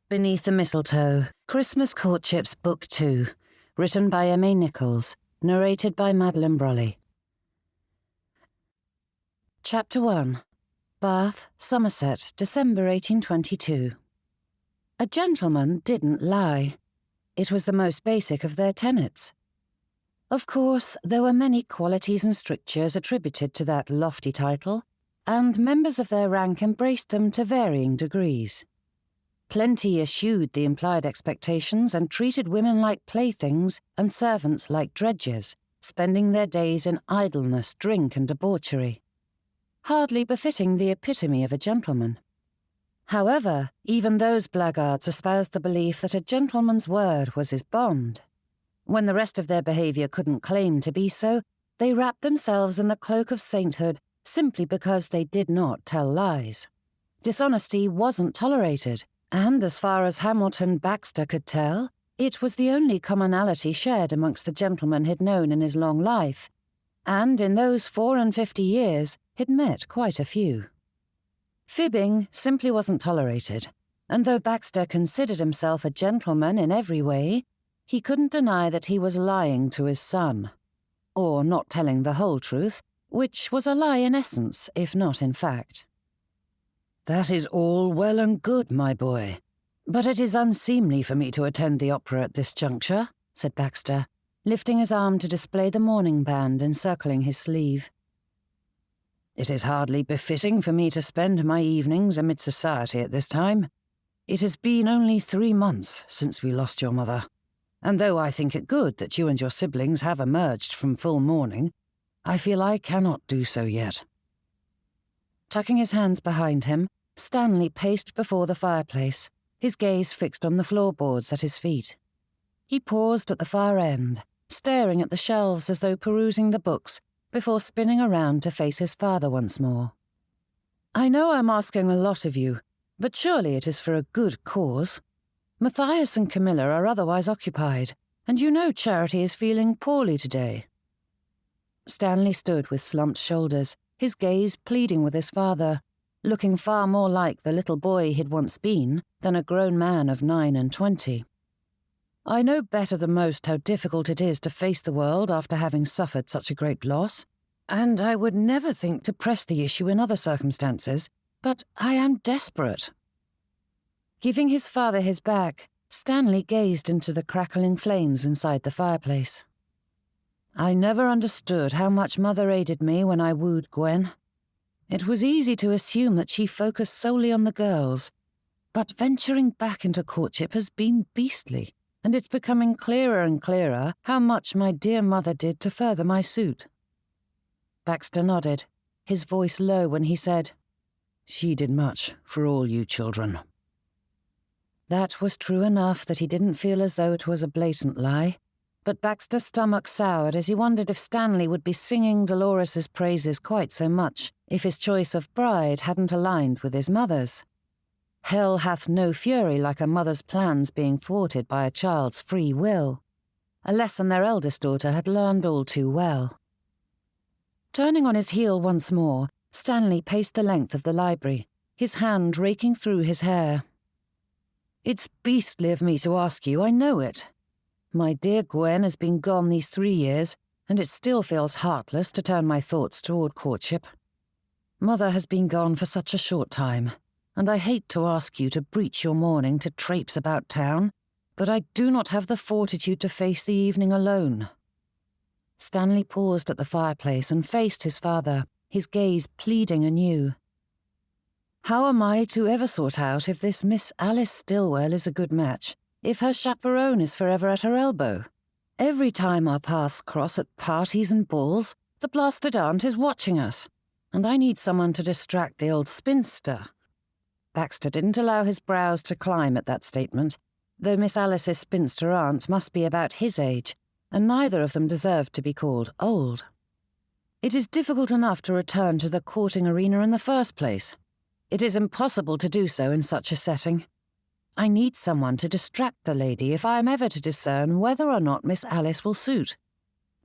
Beneath the Mistletoe, Christmas Courtships Book 2, written by Nichols, narrated by Madeline Brolly. Chapter 1. Bath, Somerset, December 1822. A gentleman didn't lie. It was the most basic of their tenets. Of course, there were many qualities and strictures attributed to that lofty title, and members of their rank embraced them to varying degrees. Plenty eschewed the implied expectations and treated women like playthings and servants like dredges, spending their days in idleness, drink, and debauchery. Hardly befitting the epitome of a gentleman. However, even those blackguards espoused the belief that a gentleman's word was his bond. When the rest of their behaviour couldn't claim to be so, they wrapped themselves in the cloak of sainthood simply because they did not tell lies. Dishonesty wasn't tolerated, and as far as Hamilton Baxter could tell, it was the only commonality shared amongst the gentlemen he'd known in his long life, and in those 54 years he'd met quite a few. Fibbing simply wasn't tolerated, and though Baxter considered himself a gentleman in every way, he couldn't deny that he was lying to his son, or not telling the whole truth, which was a lie in essence, if not in fact. "That is all well and good, my boy, but it is unseemly for me to attend the opera at this juncture," said Baxter, lifting his arm to display the mourning band encircling his sleeve. "It is hardly befitting for me to spend my evenings amid society at this time. It has been only 3 months since we lost your mother, and though I think it good that you and your siblings have emerged from full mourning, I feel I cannot do so yet." Tucking his hands behind him, Stanley paced before the fireplace, his gaze fixed on the floorboards at his feet. He paused at the far end, staring at the shelves as though perusing the books, before spinning around to face his father once more. "I know I'm asking a lot of you, but surely it is for a good cause. Matthias and Camilla are otherwise occupied, and you know Charity is feeling poorly today." Stanley stood with slumped shoulders, his gaze pleading with his father, looking far more like the little boy he'd once been than a grown man of 9 and 20. "I know better than most how difficult it is to face the world after having suffered such a great loss, and I would never think to press the issue in other circumstances, but I am desperate." Giving his father his back, Stanley gazed into the crackling flames inside the fireplace. "I never understood how much Mother aided me when I wooed Gwen. It was easy to assume that she focused solely on the girls, but venturing back into courtship has been beastly, and it's becoming clearer and clearer how much my dear mother did to further my suit." Baxter nodded, his voice low when he said, "She did much for all you children." That was true enough that he didn't feel as though it was a blatant lie, but Baxter's stomach soured as he wondered if Stanley would be singing Dolores's praises quite so much if his choice of bride hadn't aligned with his mother's. Hell hath no fury like a mother's plans being thwarted by a child's free will, a lesson their eldest daughter had learned all too well. Turning on his heel once more, Stanley paced the length of the library, his hand raking through his hair. "It's beastly of me to ask you, I know it. My dear Gwen has been gone these 3 years, and it still feels heartless to turn my thoughts toward courtship. Mother has been gone for such a short time, and I hate to ask you to breach your mourning to traipse about town, but I do not have the fortitude to face the evening alone." Stanley paused at the fireplace and faced his father, his gaze pleading anew. "How am I to ever sort out if this Miss Alice Stillwell is a good match, if her chaperone is forever at her elbow? Every time our paths cross at parties and balls, the blasted aunt is watching us, and I need someone to distract the old spinster." Baxter didn't allow his brows to climb at that statement, though Miss Alice's spinster aunt must be about his age, and neither of them deserved to be called old. "It is difficult enough to return to the courting arena in the first place. It is impossible to do so in such a setting. I need someone to distract the lady if I am ever to discern whether or not Miss Alice will suit.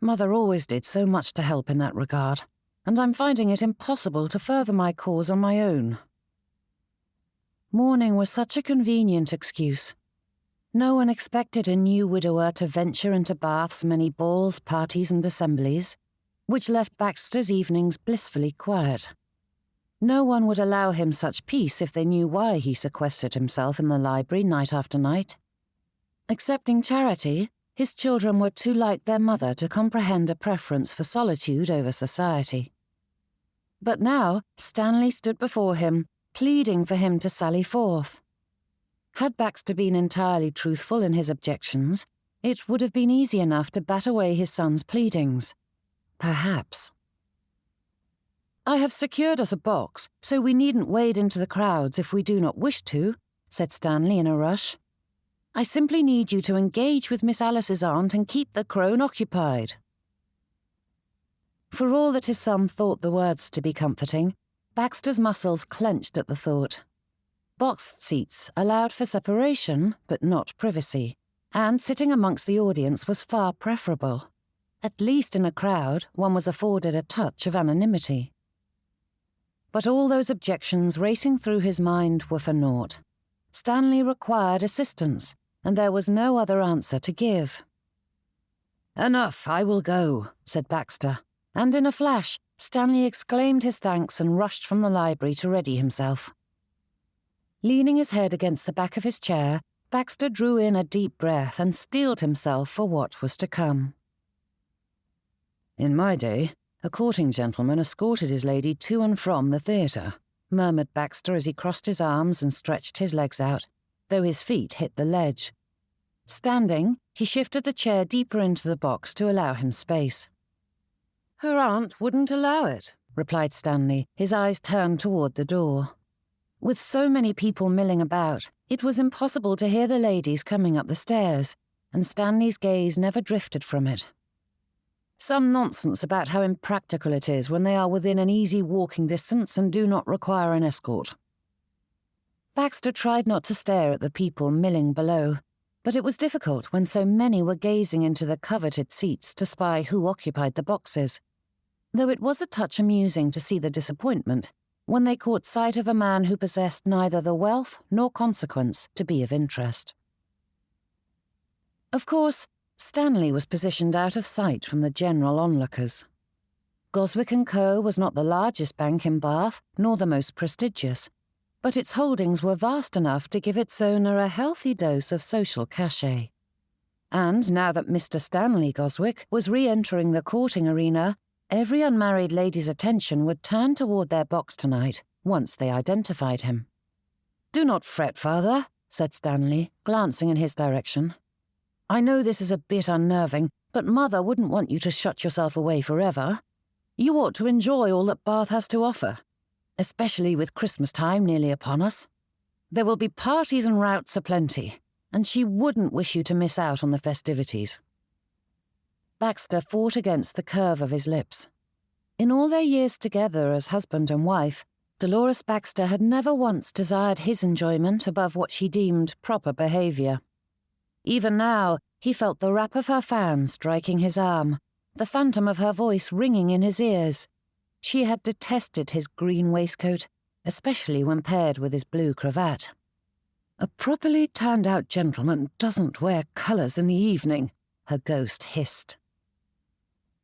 Mother always did so much to help in that regard, and I'm finding it impossible to further my cause on my own." Mourning was such a convenient excuse. No one expected a new widower to venture into Bath's many balls, parties and assemblies, which left Baxter's evenings blissfully quiet. No one would allow him such peace if they knew why he sequestered himself in the library night after night. Excepting Charity, his children were too like their mother to comprehend a preference for solitude over society. But now Stanley stood before him, pleading for him to sally forth. Had Baxter been entirely truthful in his objections, it would have been easy enough to bat away his son's pleadings. Perhaps. "I have secured us a box, so we needn't wade into the crowds if we do not wish to," said Stanley in a rush. "I simply need you to engage with Miss Alice's aunt and keep the crone occupied." For all that his son thought the words to be comforting, Baxter's muscles clenched at the thought. Boxed seats allowed for separation, but not privacy, and sitting amongst the audience was far preferable. At least in a crowd, one was afforded a touch of anonymity. But all those objections racing through his mind were for naught. Stanley required assistance, and there was no other answer to give. "Enough, I will go," said Baxter, and in a flash, Stanley exclaimed his thanks and rushed from the library to ready himself. Leaning his head against the back of his chair, Baxter drew in a deep breath and steeled himself for what was to come. "In my day, a courting gentleman escorted his lady to and from the theatre," murmured Baxter as he crossed his arms and stretched his legs out, though his feet hit the ledge. Standing, he shifted the chair deeper into the box to allow him space. "Her aunt wouldn't allow it," replied Stanley, his eyes turned toward the door. With so many people milling about, it was impossible to hear the ladies coming up the stairs, and Stanley's gaze never drifted from it. "Some nonsense about how impractical it is when they are within an easy walking distance and do not require an escort." Baxter tried not to stare at the people milling below, but it was difficult when so many were gazing into the coveted seats to spy who occupied the boxes, though it was a touch amusing to see the disappointment when they caught sight of a man who possessed neither the wealth nor consequence to be of interest. Of course, Stanley was positioned out of sight from the general onlookers. Goswick & Co. was not the largest bank in Bath, nor the most prestigious, but its holdings were vast enough to give its owner a healthy dose of social cachet. And now that Mr. Stanley Goswick was re-entering the courting arena, every unmarried lady's attention would turn toward their box tonight, once they identified him. "Do not fret, father," said Stanley, glancing in his direction. "I know this is a bit unnerving, but Mother wouldn't want you to shut yourself away forever. You ought to enjoy all that Bath has to offer, especially with Christmas time nearly upon us. There will be parties and routs aplenty, and she wouldn't wish you to miss out on the festivities." Baxter fought against the curve of his lips. In all their years together as husband and wife, Dolores Baxter had never once desired his enjoyment above what she deemed proper behaviour. Even now, he felt the rap of her fan striking his arm, the phantom of her voice ringing in his ears. She had detested his green waistcoat, especially when paired with his blue cravat. "A properly turned-out gentleman doesn't wear colours in the evening," her ghost hissed.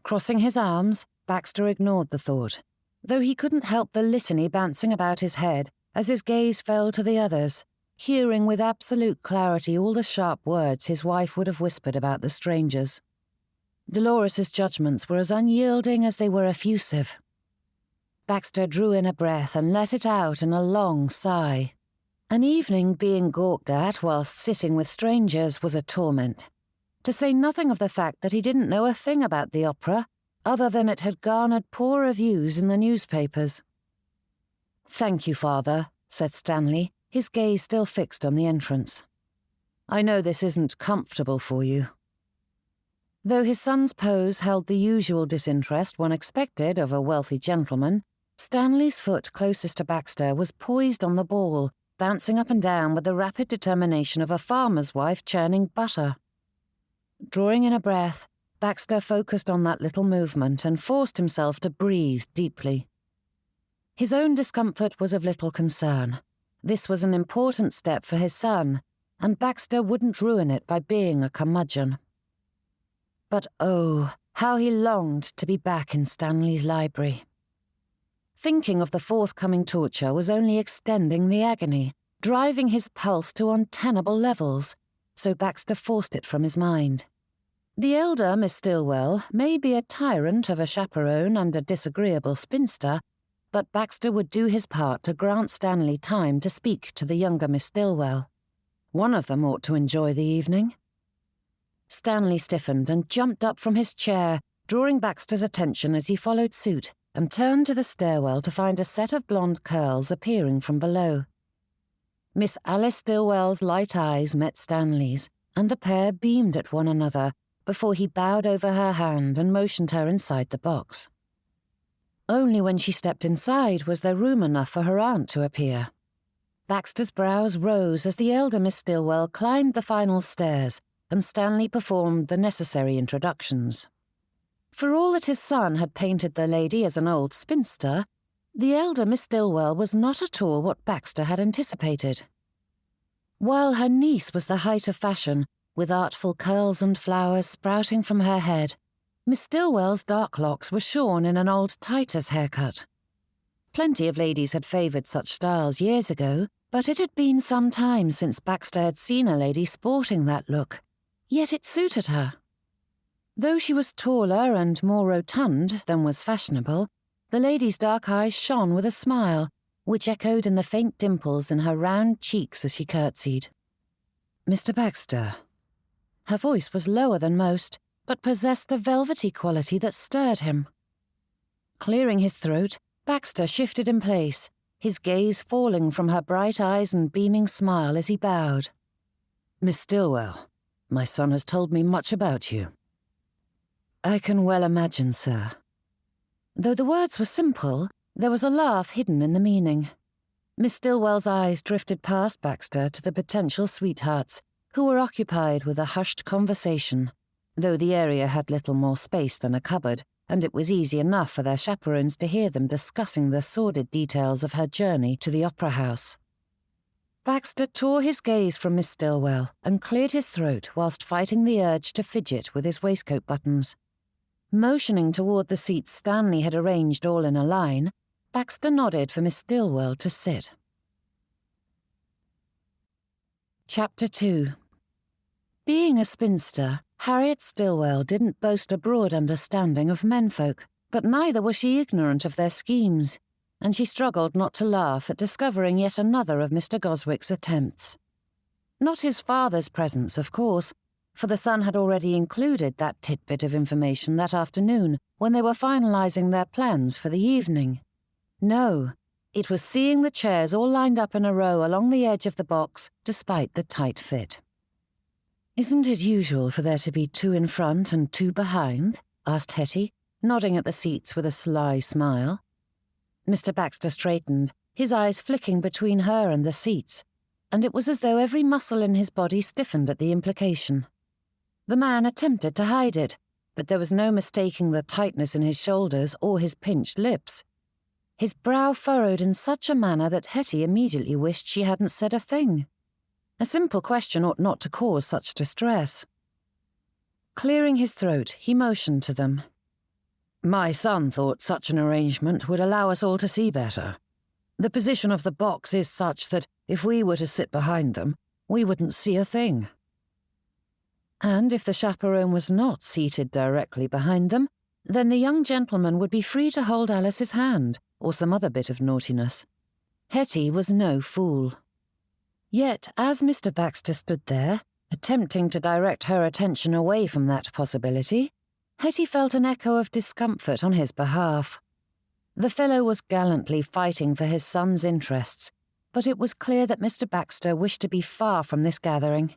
Crossing his arms, Baxter ignored the thought, though he couldn't help the litany bouncing about his head as his gaze fell to the others, hearing with absolute clarity all the sharp words his wife would have whispered about the strangers. Dolores's judgments were as unyielding as they were effusive. Baxter drew in a breath and let it out in a long sigh. An evening being gawked at whilst sitting with strangers was a torment, to say nothing of the fact that he didn't know a thing about the opera, other than it had garnered poor reviews in the newspapers. "Thank you, father," said Stanley, his gaze still fixed on the entrance. "I know this isn't comfortable for you." Though his son's pose held the usual disinterest one expected of a wealthy gentleman, Stanley's foot closest to Baxter was poised on the ball, bouncing up and down with the rapid determination of a farmer's wife churning butter. Drawing in a breath, Baxter focused on that little movement and forced himself to breathe deeply. His own discomfort was of little concern. This was an important step for his son, and Baxter wouldn't ruin it by being a curmudgeon. But oh, how he longed to be back in Stanley's library. Thinking of the forthcoming torture was only extending the agony, driving his pulse to untenable levels, so Baxter forced it from his mind. The elder Miss Stillwell may be a tyrant of a chaperone and a disagreeable spinster, but Baxter would do his part to grant Stanley time to speak to the younger Miss Stillwell. One of them ought to enjoy the evening. Stanley stiffened and jumped up from his chair, drawing Baxter's attention as he followed suit, and turned to the stairwell to find a set of blonde curls appearing from below. Miss Alice Stillwell's light eyes met Stanley's, and the pair beamed at one another before he bowed over her hand and motioned her inside the box. Only when she stepped inside was there room enough for her aunt to appear. Baxter's brows rose as the elder Miss Stillwell climbed the final stairs, and Stanley performed the necessary introductions. For all that his son had painted the lady as an old spinster, the elder Miss Stillwell was not at all what Baxter had anticipated. While her niece was the height of fashion, with artful curls and flowers sprouting from her head, Miss Stillwell's dark locks were shorn in an old Titus haircut. Plenty of ladies had favoured such styles years ago, but it had been some time since Baxter had seen a lady sporting that look, yet it suited her. Though she was taller and more rotund than was fashionable, the lady's dark eyes shone with a smile, which echoed in the faint dimples in her round cheeks as she curtsied. "Mr. Baxter." Her voice was lower than most, but possessed a velvety quality that stirred him. Clearing his throat, Baxter shifted in place, his gaze falling from her bright eyes and beaming smile as he bowed. "Miss Stillwell, my son has told me much about you." "I can well imagine, sir." Though the words were simple, there was a laugh hidden in the meaning. Miss Stillwell's eyes drifted past Baxter to the potential sweethearts, who were occupied with a hushed conversation, though the area had little more space than a cupboard, and it was easy enough for their chaperones to hear them discussing the sordid details of her journey to the opera house. Baxter tore his gaze from Miss Stillwell and cleared his throat whilst fighting the urge to fidget with his waistcoat buttons. Motioning toward the seats Stanley had arranged all in a line, Baxter nodded for Miss Stillwell to sit. Chapter 2. Being a spinster, Harriet Stillwell didn't boast a broad understanding of menfolk, but neither was she ignorant of their schemes, and she struggled not to laugh at discovering yet another of Mr. Goswick's attempts. Not his father's presence, of course, for the son had already included that tidbit of information that afternoon when they were finalizing their plans for the evening. No, it was seeing the chairs all lined up in a row along the edge of the box, despite the tight fit. "Isn't it usual for there to be two in front and two behind?" asked Hettie, nodding at the seats with a sly smile. Mr. Baxter straightened, his eyes flicking between her and the seats, and it was as though every muscle in his body stiffened at the implication. The man attempted to hide it, but there was no mistaking the tightness in his shoulders or his pinched lips. His brow furrowed in such a manner that Hettie immediately wished she hadn't said a thing. A simple question ought not to cause such distress. Clearing his throat, he motioned to them. "My son thought such an arrangement would allow us all to see better. The position of the box is such that if we were to sit behind them, we wouldn't see a thing." And if the chaperone was not seated directly behind them, then the young gentleman would be free to hold Alice's hand, or some other bit of naughtiness. Hettie was no fool. Yet, as Mr. Baxter stood there, attempting to direct her attention away from that possibility, Hettie felt an echo of discomfort on his behalf. The fellow was gallantly fighting for his son's interests, but it was clear that Mr. Baxter wished to be far from this gathering.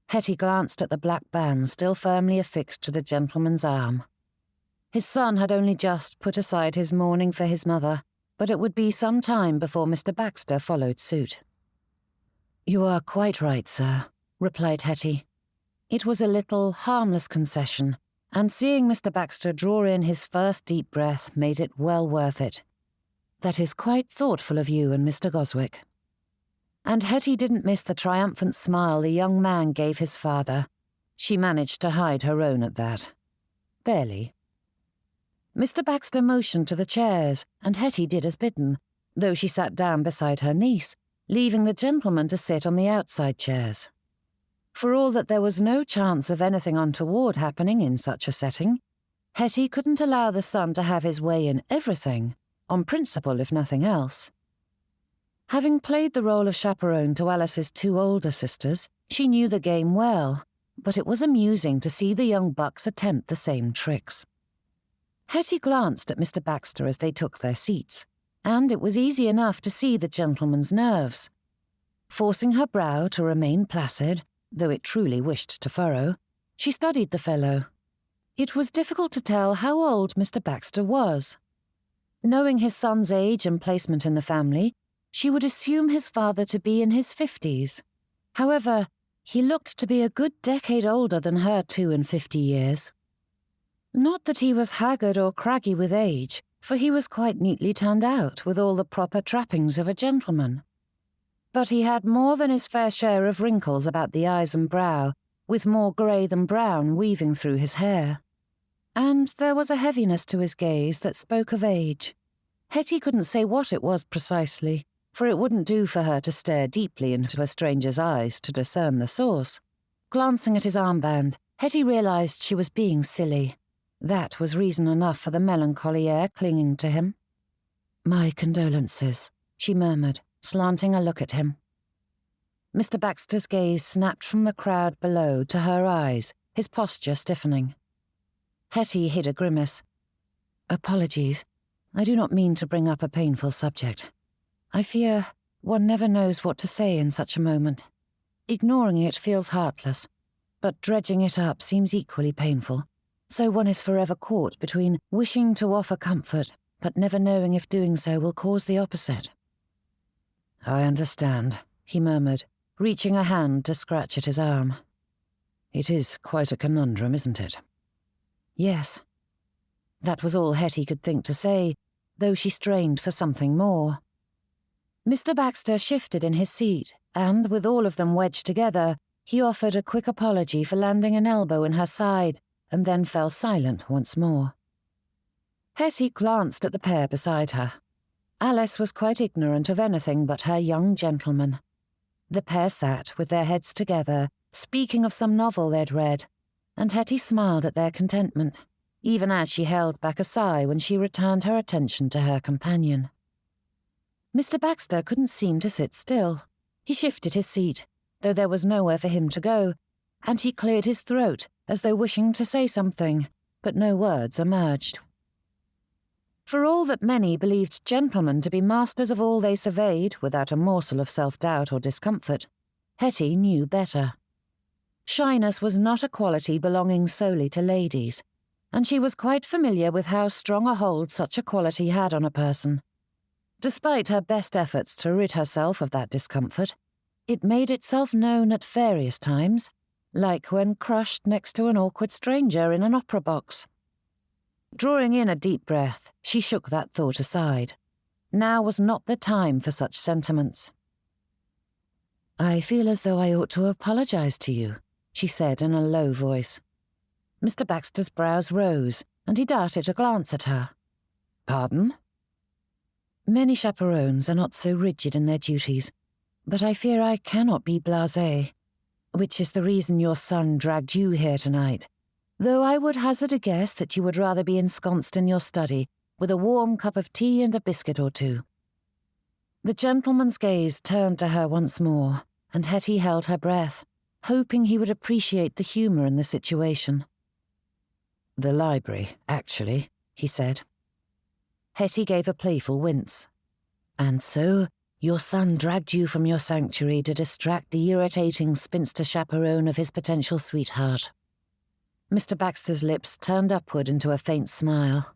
Hettie glanced at the black band still firmly affixed to the gentleman's arm. His son had only just put aside his mourning for his mother, but it would be some time before Mr. Baxter followed suit. "You are quite right, sir," replied Hettie. It was a little, harmless concession, and seeing Mr. Baxter draw in his first deep breath made it well worth it. "That is quite thoughtful of you and Mr. Goswick." and Hettie didn't miss the triumphant smile the young man gave his father. She managed to hide her own at that. Barely. Mr. Baxter motioned to the chairs, and Hettie did as bidden, though she sat down beside her niece, leaving the gentleman to sit on the outside chairs. For all that there was no chance of anything untoward happening in such a setting, Hettie couldn't allow the son to have his way in everything, on principle if nothing else. Having played the role of chaperone to Alice's two older sisters, she knew the game well, but it was amusing to see the young bucks attempt the same tricks. Hettie glanced at Mr. Baxter as they took their seats, and it was easy enough to see the gentleman's nerves. Forcing her brow to remain placid, though it truly wished to furrow, she studied the fellow. It was difficult to tell how old Mr. Baxter was. Knowing his son's age and placement in the family, she would assume his father to be in his 50s. However, he looked to be a good decade older than her 52 years. Not that he was haggard or craggy with age, for he was quite neatly turned out with all the proper trappings of a gentleman. But he had more than his fair share of wrinkles about the eyes and brow, with more grey than brown weaving through his hair. And there was a heaviness to his gaze that spoke of age. Hettie couldn't say what it was precisely, for it wouldn't do for her to stare deeply into a stranger's eyes to discern the source. Glancing at his armband, Hettie realised she was being silly. That was reason enough for the melancholy air clinging to him. "My condolences," she murmured, slanting a look at him. Mr. Baxter's gaze snapped from the crowd below to her eyes, his posture stiffening. Hettie hid a grimace. "Apologies. I do not mean to bring up a painful subject. I fear one never knows what to say in such a moment. Ignoring it feels heartless, but dredging it up seems equally painful. So one is forever caught between wishing to offer comfort, but never knowing if doing so will cause the opposite." "I understand," he murmured, reaching a hand to scratch at his arm. "It is quite a conundrum, isn't it?" "Yes." That was all Hettie could think to say, though she strained for something more. Mr. Baxter shifted in his seat, and with all of them wedged together, he offered a quick apology for landing an elbow in her side, and then fell silent once more. Hettie glanced at the pair beside her. Alice was quite ignorant of anything but her young gentleman. The pair sat with their heads together, speaking of some novel they'd read, and Hettie smiled at their contentment, even as she held back a sigh when she returned her attention to her companion. Mr. Baxter couldn't seem to sit still. He shifted his seat, though there was nowhere for him to go, and he cleared his throat as though wishing to say something, but no words emerged. For all that many believed gentlemen to be masters of all they surveyed without a morsel of self-doubt or discomfort, Hettie knew better. Shyness was not a quality belonging solely to ladies, and she was quite familiar with how strong a hold such a quality had on a person. Despite her best efforts to rid herself of that discomfort, it made itself known at various times, like when crushed next to an awkward stranger in an opera box. Drawing in a deep breath, she shook that thought aside. Now was not the time for such sentiments. "I feel as though I ought to apologize to you," she said in a low voice. Mr. Baxter's brows rose, and he darted a glance at her. "Pardon?" "Many chaperones are not so rigid in their duties, but I fear I cannot be blasé, which is the reason your son dragged you here tonight, though I would hazard a guess that you would rather be ensconced in your study with a warm cup of tea and a biscuit or two." The gentleman's gaze turned to her once more, and Hettie held her breath, hoping he would appreciate the humour in the situation. "The library, actually," he said. Hettie gave a playful wince. "And so your son dragged you from your sanctuary to distract the irritating spinster chaperone of his potential sweetheart." Mr. Baxter's lips turned upward into a faint smile.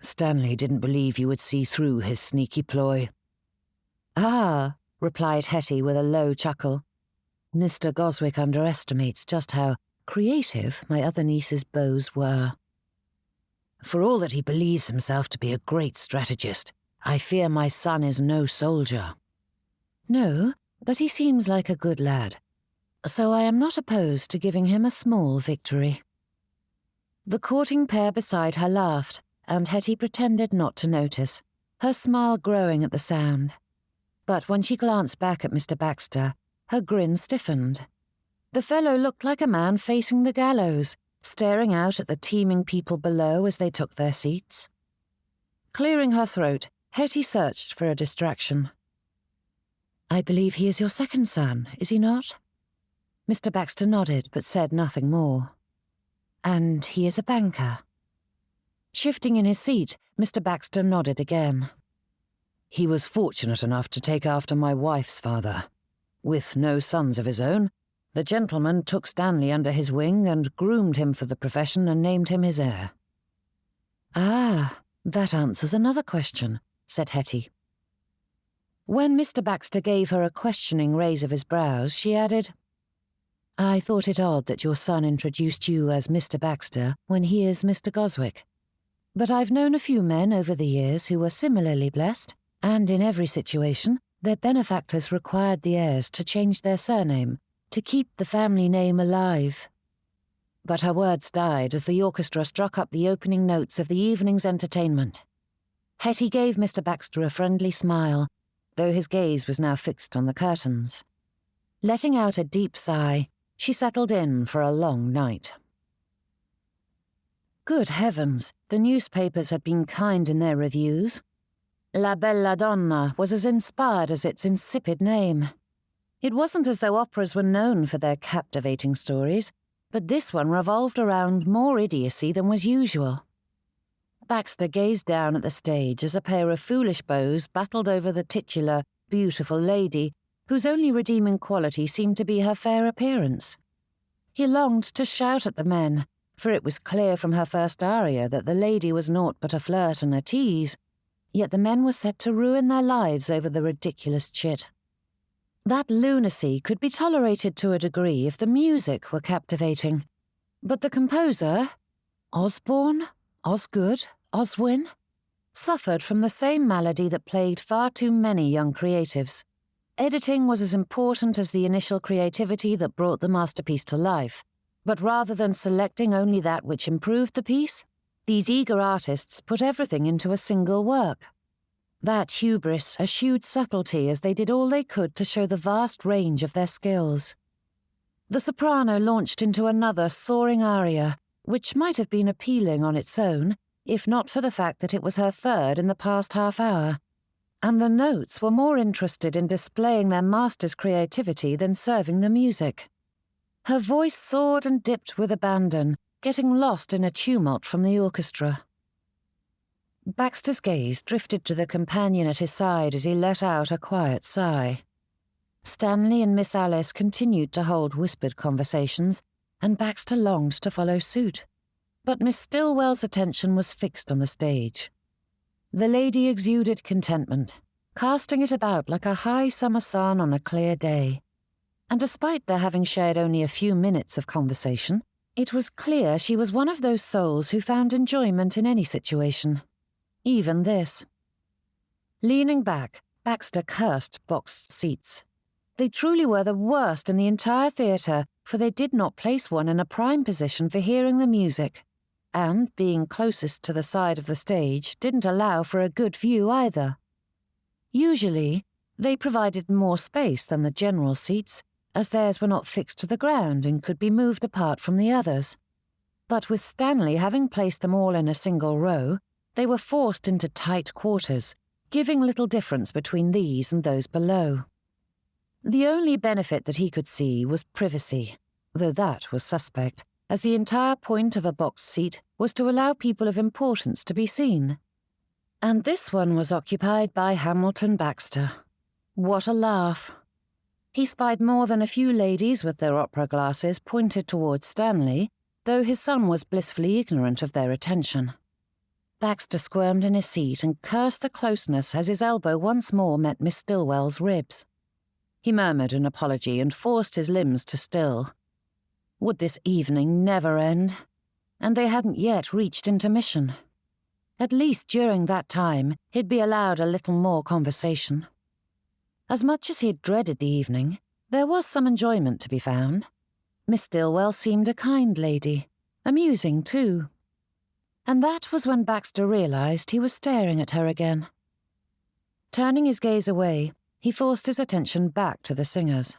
"Stanley didn't believe you would see through his sneaky ploy." "Ah," replied Hettie with a low chuckle. "Mr. Goswick underestimates just how creative my other niece's beaux were. For all that he believes himself to be a great strategist, I fear my son is no soldier." "No, but he seems like a good lad, so I am not opposed to giving him a small victory." The courting pair beside her laughed, and Hettie pretended not to notice, her smile growing at the sound. But when she glanced back at Mr. Baxter, her grin stiffened. The fellow looked like a man facing the gallows, staring out at the teeming people below as they took their seats. Clearing her throat, Hettie searched for a distraction. "I believe he is your second son, is he not?" Mr. Baxter nodded but said nothing more. "And he is a banker?" Shifting in his seat, Mr. Baxter nodded again. "He was fortunate enough to take after my wife's father. With no sons of his own, the gentleman took Stanley under his wing and groomed him for the profession and named him his heir." "Ah, that answers another question," said Hettie. When Mr. Baxter gave her a questioning raise of his brows, she added, "I thought it odd that your son introduced you as Mr. Baxter when he is Mr. Goswick. But I've known a few men over the years who were similarly blessed, and in every situation, their benefactors required the heirs to change their surname to keep the family name alive." But her words died as the orchestra struck up the opening notes of the evening's entertainment. Hettie gave Mr. Baxter a friendly smile, though his gaze was now fixed on the curtains. Letting out a deep sigh, she settled in for a long night. Good heavens, the newspapers had been kind in their reviews. La Bella Donna was as inspired as its insipid name. It wasn't as though operas were known for their captivating stories, but this one revolved around more idiocy than was usual. Baxter gazed down at the stage as a pair of foolish beaux battled over the titular, beautiful lady, whose only redeeming quality seemed to be her fair appearance. He longed to shout at the men, for it was clear from her first aria that the lady was naught but a flirt and a tease, yet the men were set to ruin their lives over the ridiculous chit. That lunacy could be tolerated to a degree if the music were captivating, but the composer, Osborne, Osgood, Oswin, suffered from the same malady that plagued far too many young creatives. Editing was as important as the initial creativity that brought the masterpiece to life, but rather than selecting only that which improved the piece, these eager artists put everything into a single work. That hubris eschewed subtlety as they did all they could to show the vast range of their skills. The soprano launched into another soaring aria, which might have been appealing on its own, if not for the fact that it was her third in the past half hour, and the notes were more interested in displaying their master's creativity than serving the music. Her voice soared and dipped with abandon, getting lost in a tumult from the orchestra. Baxter's gaze drifted to the companion at his side as he let out a quiet sigh. Stanley and Miss Alice continued to hold whispered conversations, and Baxter longed to follow suit. But Miss Stillwell's attention was fixed on the stage. The lady exuded contentment, casting it about like a high summer sun on a clear day. And despite their having shared only a few minutes of conversation, it was clear she was one of those souls who found enjoyment in any situation. Even this. Leaning back, Baxter cursed boxed seats. They truly were the worst in the entire theatre, for they did not place one in a prime position for hearing the music, and, being closest to the side of the stage, didn't allow for a good view either. Usually, they provided more space than the general seats, as theirs were not fixed to the ground and could be moved apart from the others. But with Stanley having placed them all in a single row, they were forced into tight quarters, giving little difference between these and those below. The only benefit that he could see was privacy, though that was suspect, as the entire point of a boxed seat was to allow people of importance to be seen. And this one was occupied by Hamilton Baxter. What a laugh! He spied more than a few ladies with their opera glasses pointed towards Stanley, though his son was blissfully ignorant of their attention. Baxter squirmed in his seat and cursed the closeness as his elbow once more met Miss Stillwell's ribs. He murmured an apology and forced his limbs to still. Would this evening never end? And they hadn't yet reached intermission. At least during that time, he'd be allowed a little more conversation. As much as he had dreaded the evening, there was some enjoyment to be found. Miss Stillwell seemed a kind lady, amusing too. And that was when Baxter realized he was staring at her again. Turning his gaze away, he forced his attention back to the singers.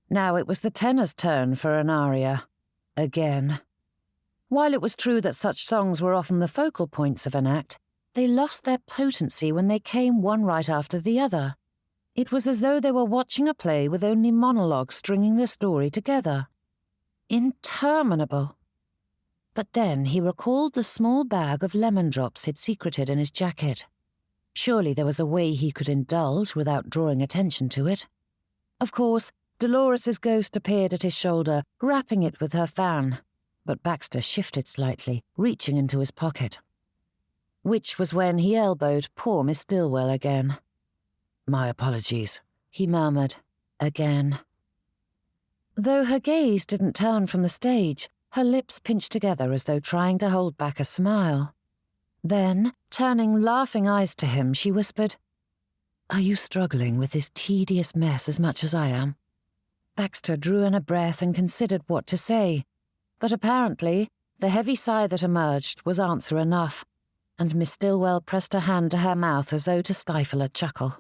Now it was the tenor's turn for an aria. Again. While it was true that such songs were often the focal points of an act, they lost their potency when they came one right after the other. It was as though they were watching a play with only monologues stringing the story together. Interminable. But then he recalled the small bag of lemon drops he'd secreted in his jacket. Surely there was a way he could indulge without drawing attention to it. Of course, Dolores's ghost appeared at his shoulder, rapping it with her fan, but Baxter shifted slightly, reaching into his pocket. Which was when he elbowed poor Miss Stillwell again. "My apologies," he murmured, again. Though her gaze didn't turn from the stage, her lips pinched together as though trying to hold back a smile. Then, turning laughing eyes to him, she whispered, "Are you struggling with this tedious mess as much as I am?" Baxter drew in a breath and considered what to say, but apparently the heavy sigh that emerged was answer enough, and Miss Stillwell pressed her hand to her mouth as though to stifle a chuckle.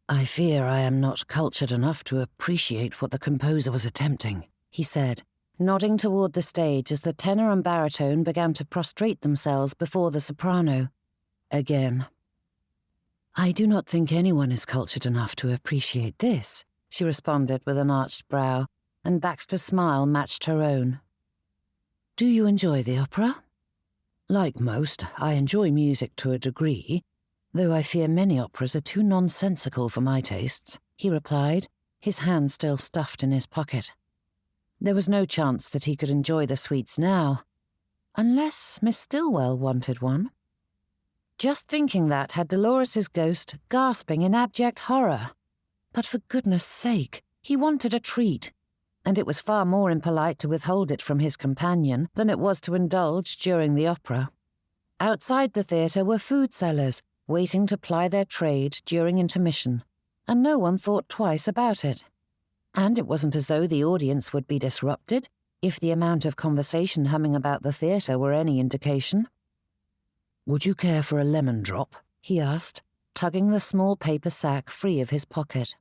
"I fear I am not cultured enough to appreciate what the composer was attempting," he said, nodding toward the stage as the tenor and baritone began to prostrate themselves before the soprano. Again. "I do not think anyone is cultured enough to appreciate this," she responded with an arched brow, and Baxter's smile matched her own. "Do you enjoy the opera?" "Like most, I enjoy music to a degree, though I fear many operas are too nonsensical for my tastes," he replied, his hand still stuffed in his pocket. There was no chance that he could enjoy the suites now, unless Miss Stillwell wanted one. Just thinking that had Dolores's ghost gasping in abject horror. But for goodness sake, he wanted a treat, and it was far more impolite to withhold it from his companion than it was to indulge during the opera. Outside the theatre were food sellers, waiting to ply their trade during intermission, and no one thought twice about it. And it wasn't as though the audience would be disrupted if the amount of conversation humming about the theatre were any indication. "Would you care for a lemon drop?" he asked, tugging the small paper sack free of his pocket.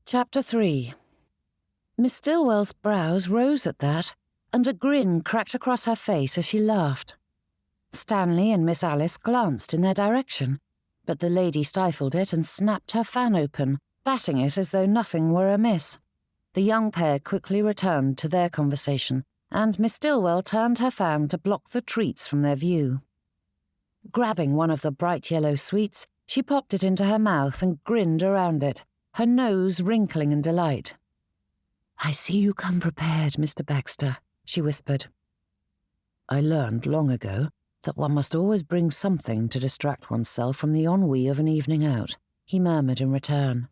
Chapter 3. Miss Stillwell's brows rose at that, and a grin cracked across her face as she laughed. Stanley and Miss Alice glanced in their direction, but the lady stifled it and snapped her fan open, batting it as though nothing were amiss. The young pair quickly returned to their conversation, and Miss Stillwell turned her fan to block the treats from their view. Grabbing one of the bright yellow sweets, she popped it into her mouth and grinned around it, her nose wrinkling in delight. "I see you come prepared, Mr. Baxter," she whispered. "I learned long ago that one must always bring something to distract oneself from the ennui of an evening out," he murmured in return.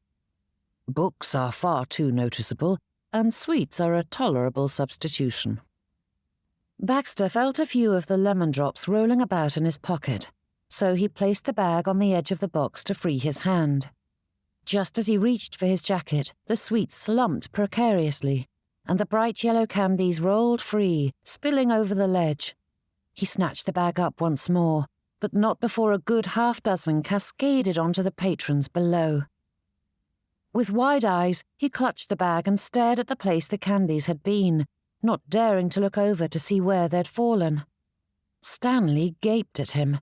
"Books are far too noticeable, and sweets are a tolerable substitution." Baxter felt a few of the lemon drops rolling about in his pocket, so he placed the bag on the edge of the box to free his hand. Just as he reached for his jacket, the sweets slumped precariously, and the bright yellow candies rolled free, spilling over the ledge. He snatched the bag up once more, but not before a good half-dozen cascaded onto the patrons below. With wide eyes, he clutched the bag and stared at the place the candies had been, not daring to look over to see where they'd fallen. Stanley gaped at him,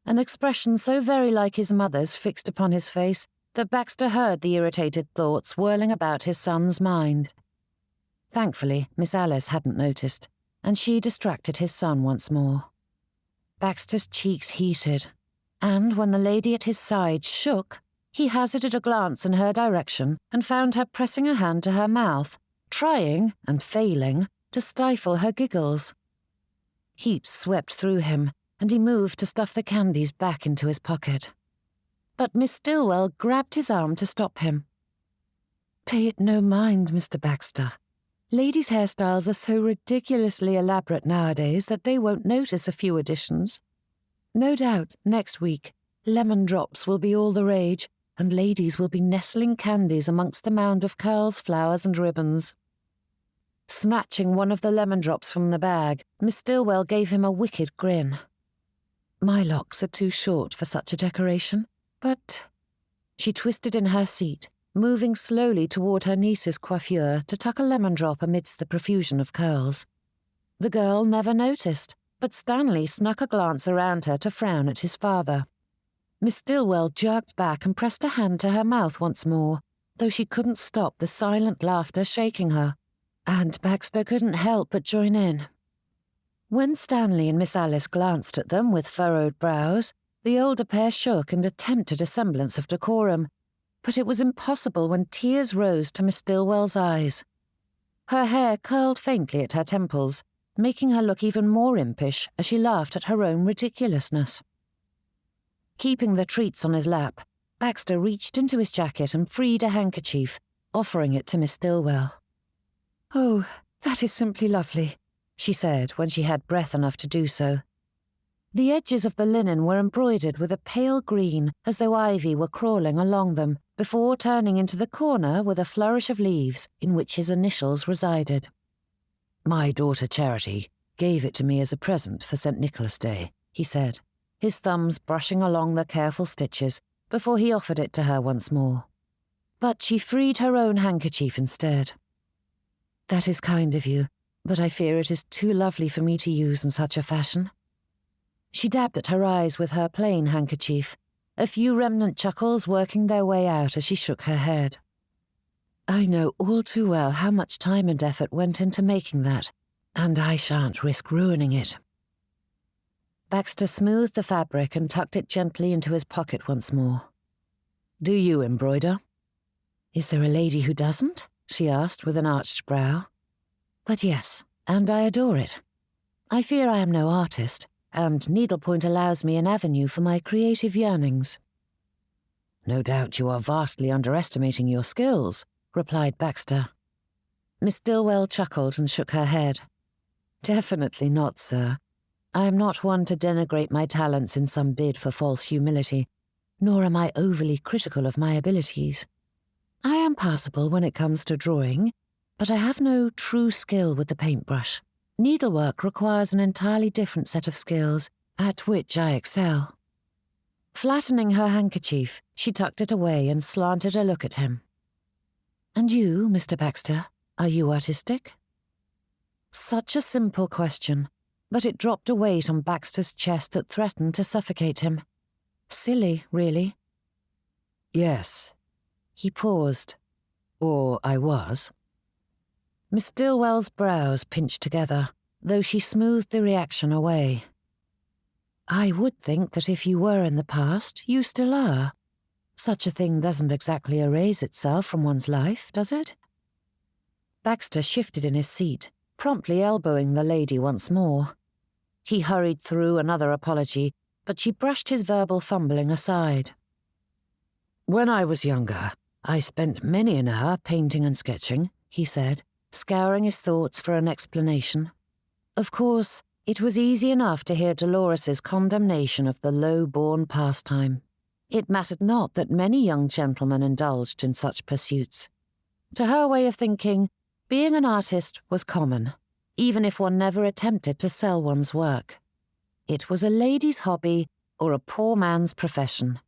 an expression so very like his mother's fixed upon his face that Baxter heard the irritated thoughts whirling about his son's mind. Thankfully, Miss Alice hadn't noticed, and she distracted his son once more. Baxter's cheeks heated, and when the lady at his side shook, he hazarded a glance in her direction and found her pressing a hand to her mouth, trying, and failing, to stifle her giggles. Heat swept through him, and he moved to stuff the candies back into his pocket. But Miss Stillwell grabbed his arm to stop him. "Pay it no mind, Mr. Baxter. Ladies' hairstyles are so ridiculously elaborate nowadays that they won't notice a few additions. No doubt, next week, lemon drops will be all the rage, and ladies will be nestling candies amongst the mound of curls, flowers, and ribbons. Snatching one of the lemon drops from the bag, Miss Stillwell gave him a wicked grin. My locks are too short for such a decoration, but... She twisted in her seat, moving slowly toward her niece's coiffure to tuck a lemon drop amidst the profusion of curls. The girl never noticed, but Stanley snuck a glance around her to frown at his father. Miss Stillwell jerked back and pressed a hand to her mouth once more, though she couldn't stop the silent laughter shaking her, and Baxter couldn't help but join in. When Stanley and Miss Alice glanced at them with furrowed brows, the older pair shook and attempted a semblance of decorum, but it was impossible when tears rose to Miss Stillwell's eyes. Her hair curled faintly at her temples, making her look even more impish as she laughed at her own ridiculousness. Keeping the treats on his lap, Baxter reached into his jacket and freed a handkerchief, offering it to Miss Stillwell. "Oh, that is simply lovely," she said when she had breath enough to do so. The edges of the linen were embroidered with a pale green, as though ivy were crawling along them, before turning into the corner with a flourish of leaves in which his initials resided. "My daughter Charity gave it to me as a present for St. Nicholas Day," he said, his thumbs brushing along the careful stitches before he offered it to her once more. But she freed her own handkerchief instead. "That is kind of you, but I fear it is too lovely for me to use in such a fashion." She dabbed at her eyes with her plain handkerchief, a few remnant chuckles working their way out as she shook her head. "I know all too well how much time and effort went into making that, and I shan't risk ruining it." Baxter smoothed the fabric and tucked it gently into his pocket once more. "Do you embroider?" "Is there a lady who doesn't?" she asked with an arched brow. "But yes, and I adore it. I fear I am no artist, and needlepoint allows me an avenue for my creative yearnings." "No doubt you are vastly underestimating your skills," replied Baxter. Miss Stillwell chuckled and shook her head. "Definitely not, sir. I am not one to denigrate my talents in some bid for false humility, nor am I overly critical of my abilities. I am passable when it comes to drawing, but I have no true skill with the paintbrush. Needlework requires an entirely different set of skills, at which I excel." Flattening her handkerchief, she tucked it away and slanted a look at him. "And you, Mr. Baxter, are you artistic?" Such a simple question, but it dropped a weight on Baxter's chest that threatened to suffocate him. Silly, really. "Yes." He paused. "Or I was." Miss Stillwell's brows pinched together, though she smoothed the reaction away. "I would think that if you were in the past, you still are. Such a thing doesn't exactly erase itself from one's life, does it?" Baxter shifted in his seat, promptly elbowing the lady once more. He hurried through another apology, but she brushed his verbal fumbling aside. "When I was younger, I spent many an hour painting and sketching," he said, scouring his thoughts for an explanation. Of course, it was easy enough to hear Dolores's condemnation of the low-born pastime. It mattered not that many young gentlemen indulged in such pursuits. To her way of thinking, being an artist was common, even if one never attempted to sell one's work. It was a lady's hobby or a poor man's profession.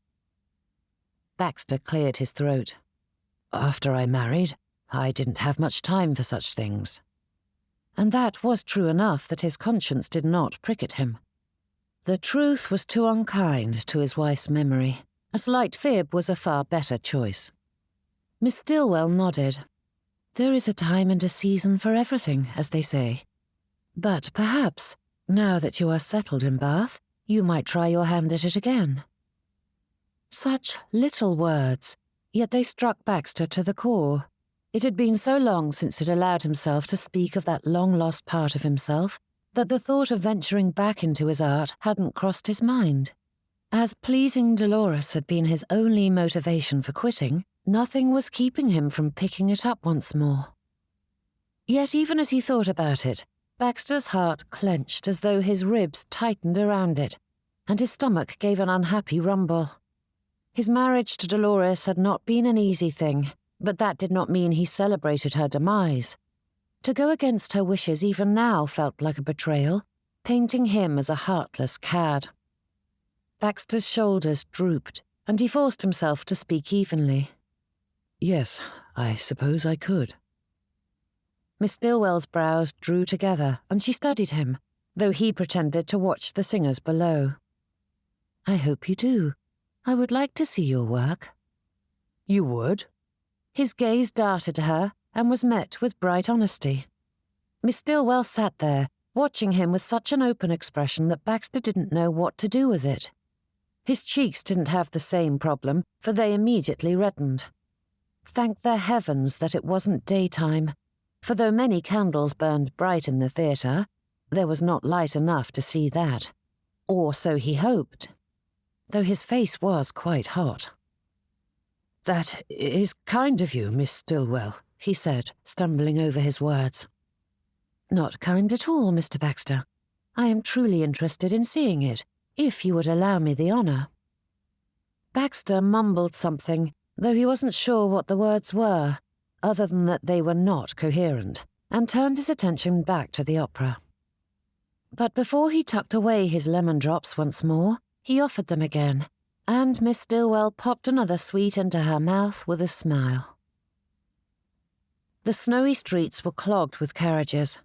Baxter cleared his throat. "After I married, I didn't have much time for such things." And that was true enough that his conscience did not prick at him. The truth was too unkind to his wife's memory. A slight fib was a far better choice. Miss Stillwell nodded. "There is a time and a season for everything, as they say. But perhaps, now that you are settled in Bath, you might try your hand at it again." Such little words, yet they struck Baxter to the core. It had been so long since he'd allowed himself to speak of that long-lost part of himself that the thought of venturing back into his art hadn't crossed his mind. As pleasing Dolores had been his only motivation for quitting, nothing was keeping him from picking it up once more. Yet even as he thought about it, Baxter's heart clenched as though his ribs tightened around it, and his stomach gave an unhappy rumble. His marriage to Dolores had not been an easy thing, but that did not mean he celebrated her demise. To go against her wishes even now felt like a betrayal, painting him as a heartless cad. Baxter's shoulders drooped, and he forced himself to speak evenly. Yes, I suppose I could. Miss Stillwell's brows drew together, and she studied him, though he pretended to watch the singers below. I hope you do. I would like to see your work. You would? His gaze darted to her and was met with bright honesty. Miss Stillwell sat there, watching him with such an open expression that Baxter didn't know what to do with it. His cheeks didn't have the same problem, for they immediately reddened. Thank the heavens that it wasn't daytime, for though many candles burned bright in the theatre, there was not light enough to see that. Or so he hoped, though his face was quite hot. That is kind of you, Miss Stillwell, he said, stumbling over his words. Not kind at all, Mr. Baxter. I am truly interested in seeing it, if you would allow me the honour. Baxter mumbled something, though he wasn't sure what the words were, other than that they were not coherent, and turned his attention back to the opera. But before he tucked away his lemon drops once more, he offered them again, and Miss Stillwell popped another sweet into her mouth with a smile. The snowy streets were clogged with carriages.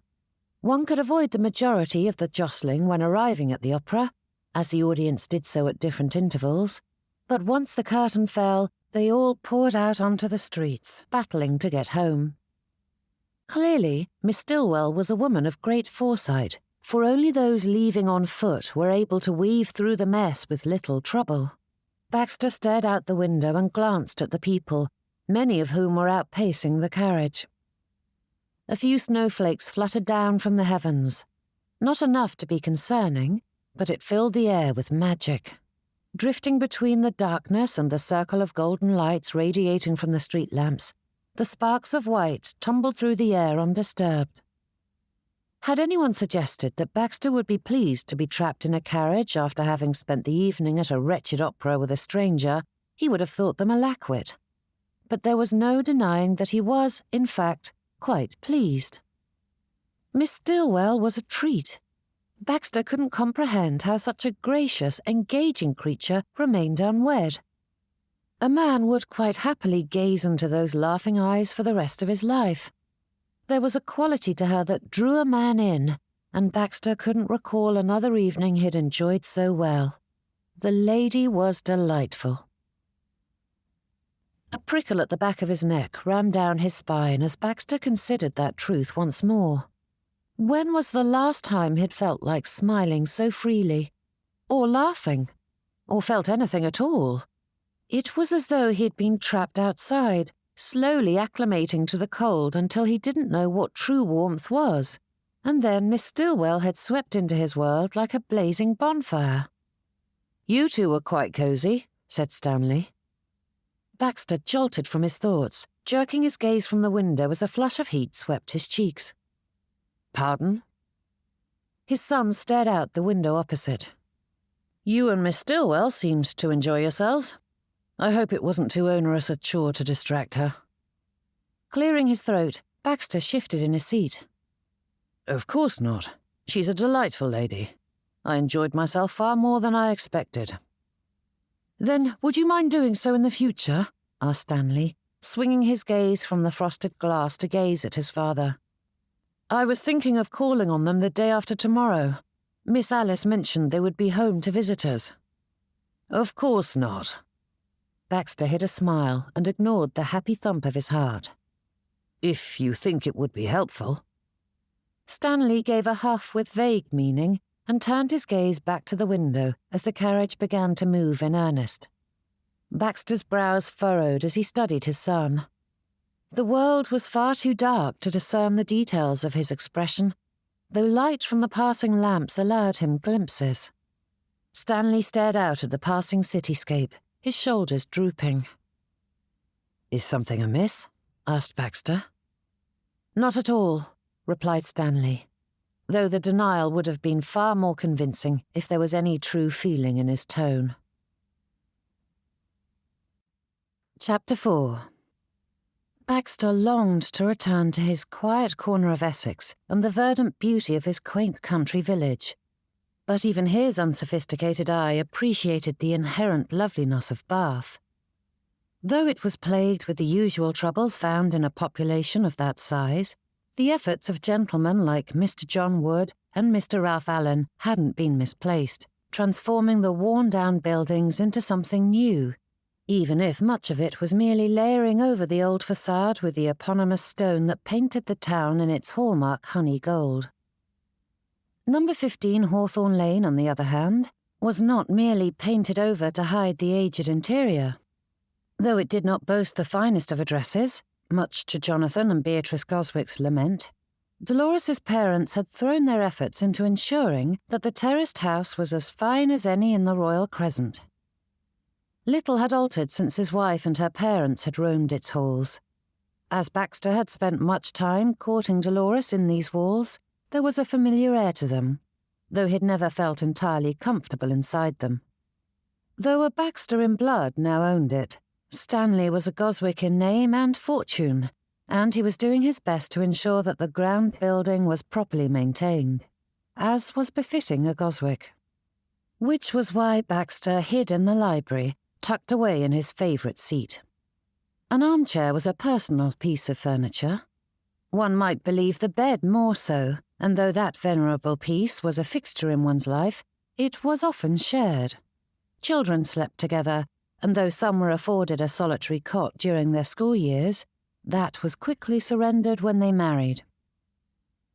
One could avoid the majority of the jostling when arriving at the opera, as the audience did so at different intervals, but once the curtain fell, they all poured out onto the streets, battling to get home. Clearly, Miss Stillwell was a woman of great foresight, for only those leaving on foot were able to weave through the mess with little trouble. Baxter stared out the window and glanced at the people, many of whom were outpacing the carriage. A few snowflakes fluttered down from the heavens. Not enough to be concerning, but it filled the air with magic. Drifting between the darkness and the circle of golden lights radiating from the street lamps, the sparks of white tumbled through the air undisturbed. Had anyone suggested that Baxter would be pleased to be trapped in a carriage after having spent the evening at a wretched opera with a stranger, he would have thought them a lackwit. But there was no denying that he was, in fact, quite pleased. Miss Stillwell was a treat. Baxter couldn't comprehend how such a gracious, engaging creature remained unwed. A man would quite happily gaze into those laughing eyes for the rest of his life. There was a quality to her that drew a man in, and Baxter couldn't recall another evening he'd enjoyed so well. The lady was delightful. A prickle at the back of his neck ran down his spine as Baxter considered that truth once more. When was the last time he'd felt like smiling so freely, or laughing, or felt anything at all? It was as though he'd been trapped outside, slowly acclimating to the cold until he didn't know what true warmth was, and then Miss Stillwell had swept into his world like a blazing bonfire. "You two were quite cosy," said Stanley. Baxter jolted from his thoughts, jerking his gaze from the window as a flush of heat swept his cheeks. "Pardon?" His son stared out the window opposite. "You and Miss Stillwell seemed to enjoy yourselves. I hope it wasn't too onerous a chore to distract her." Clearing his throat, Baxter shifted in his seat. "Of course not. She's a delightful lady. I enjoyed myself far more than I expected." "Then would you mind doing so in the future?" asked Stanley, swinging his gaze from the frosted glass to gaze at his father. "I was thinking of calling on them the day after tomorrow. Miss Alice mentioned they would be home to visit us." "Of course not." Baxter hid a smile and ignored the happy thump of his heart. "If you think it would be helpful." Stanley gave a huff with vague meaning and turned his gaze back to the window as the carriage began to move in earnest. Baxter's brows furrowed as he studied his son. The world was far too dark to discern the details of his expression, though light from the passing lamps allowed him glimpses. Stanley stared out at the passing cityscape, his shoulders drooping. "Is something amiss?" asked Baxter. "Not at all," replied Stanley. though the denial would have been far more convincing if there was any true feeling in his tone. Chapter 4. Baxter longed to return to his quiet corner of Essex and the verdant beauty of his quaint country village. But even his unsophisticated eye appreciated the inherent loveliness of Bath. Though it was plagued with the usual troubles found in a population of that size, the efforts of gentlemen like Mr. John Wood and Mr. Ralph Allen hadn't been misplaced, transforming the worn-down buildings into something new, even if much of it was merely layering over the old facade with the eponymous stone that painted the town in its hallmark honey gold. Number 15 Hawthorne Lane, on the other hand, was not merely painted over to hide the aged interior. Though it did not boast the finest of addresses, much to Jonathan and Beatrice Goswick's lament, Dolores's parents had thrown their efforts into ensuring that the terraced house was as fine as any in the Royal Crescent. Little had altered since his wife and her parents had roamed its halls. As Baxter had spent much time courting Dolores in these walls, there was a familiar air to them, though he'd never felt entirely comfortable inside them. Though a Baxter in blood now owned it, Stanley was a Goswick in name and fortune, and he was doing his best to ensure that the grand building was properly maintained, as was befitting a Goswick. Which was why Baxter hid in the library, tucked away in his favourite seat. An armchair was a personal piece of furniture. One might believe the bed more so, and though that venerable piece was a fixture in one's life, it was often shared. Children slept together, and though some were afforded a solitary cot during their school years, that was quickly surrendered when they married.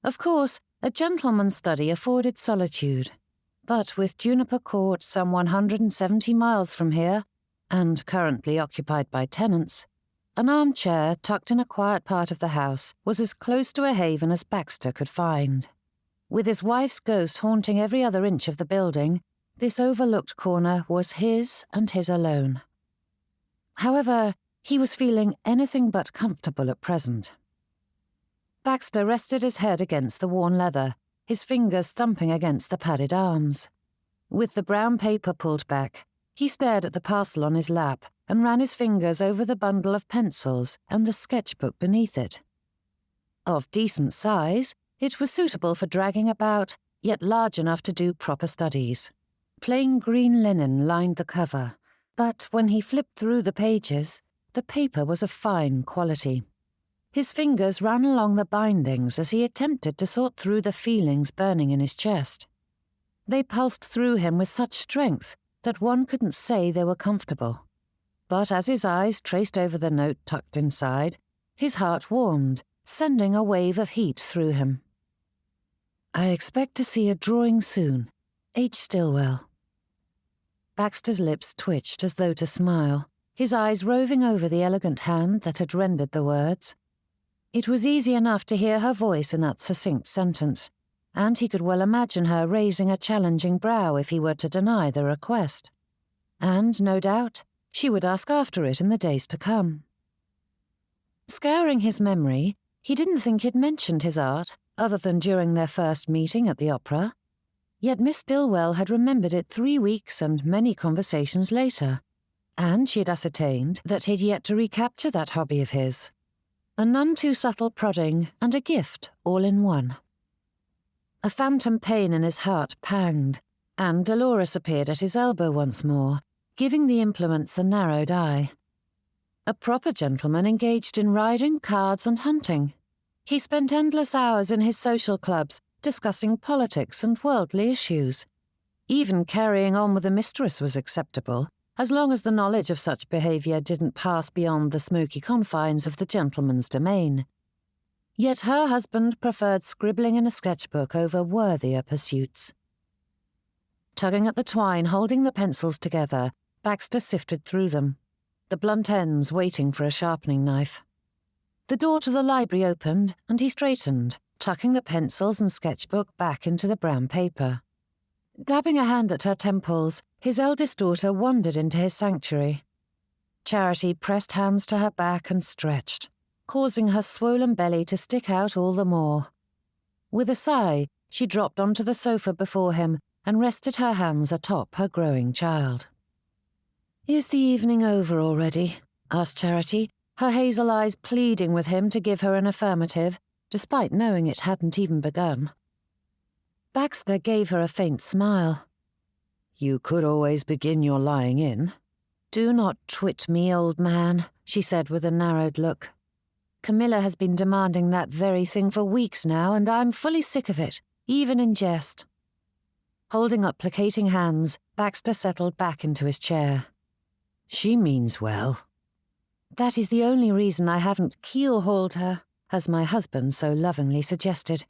Of course, a gentleman's study afforded solitude, but with Juniper Court some 170 miles from here, and currently occupied by tenants, an armchair tucked in a quiet part of the house was as close to a haven as Baxter could find. With his wife's ghost haunting every other inch of the building, this overlooked corner was his and his alone. However, he was feeling anything but comfortable at present. Baxter rested his head against the worn leather, his fingers thumping against the padded arms. With the brown paper pulled back, he stared at the parcel on his lap and ran his fingers over the bundle of pencils and the sketchbook beneath it. Of decent size, it was suitable for dragging about, yet large enough to do proper studies. Plain green linen lined the cover, but when he flipped through the pages, the paper was of fine quality. His fingers ran along the bindings as he attempted to sort through the feelings burning in his chest. They pulsed through him with such strength that one couldn't say they were comfortable. But as his eyes traced over the note tucked inside, his heart warmed, sending a wave of heat through him. "I expect to see a drawing soon. H. Stillwell." Baxter's lips twitched as though to smile, his eyes roving over the elegant hand that had rendered the words. It was easy enough to hear her voice in that succinct sentence, and he could well imagine her raising a challenging brow if he were to deny the request. And, no doubt, she would ask after it in the days to come. Scouring his memory, he didn't think he'd mentioned his art other than during their first meeting at the opera. Yet Miss Stillwell had remembered it 3 weeks and many conversations later, and she had ascertained that he'd yet to recapture that hobby of his. A none too subtle prodding and a gift all in one. A phantom pain in his heart panged, and Dolores appeared at his elbow once more, giving the implements a narrowed eye. A proper gentleman engaged in riding, cards, and hunting. He spent endless hours in his social clubs, discussing politics and worldly issues. Even carrying on with a mistress was acceptable, as long as the knowledge of such behaviour didn't pass beyond the smoky confines of the gentleman's domain. Yet her husband preferred scribbling in a sketchbook over worthier pursuits. Tugging at the twine holding the pencils together, Baxter sifted through them, the blunt ends waiting for a sharpening knife. The door to the library opened, and he straightened, tucking the pencils and sketchbook back into the brown paper. Dabbing a hand at her temples, his eldest daughter wandered into his sanctuary. Charity pressed hands to her back and stretched, causing her swollen belly to stick out all the more. With a sigh, she dropped onto the sofa before him and rested her hands atop her growing child. "Is the evening over already?" asked Charity, her hazel eyes pleading with him to give her an affirmative, despite knowing it hadn't even begun. Baxter gave her a faint smile. "You could always begin your lying in." "Do not twit me, old man," she said with a narrowed look. "Camilla has been demanding that very thing for weeks now, and I'm fully sick of it, even in jest." Holding up placating hands, Baxter settled back into his chair. "She means well." "That is the only reason I haven't keel-hauled her, as my husband so lovingly suggested.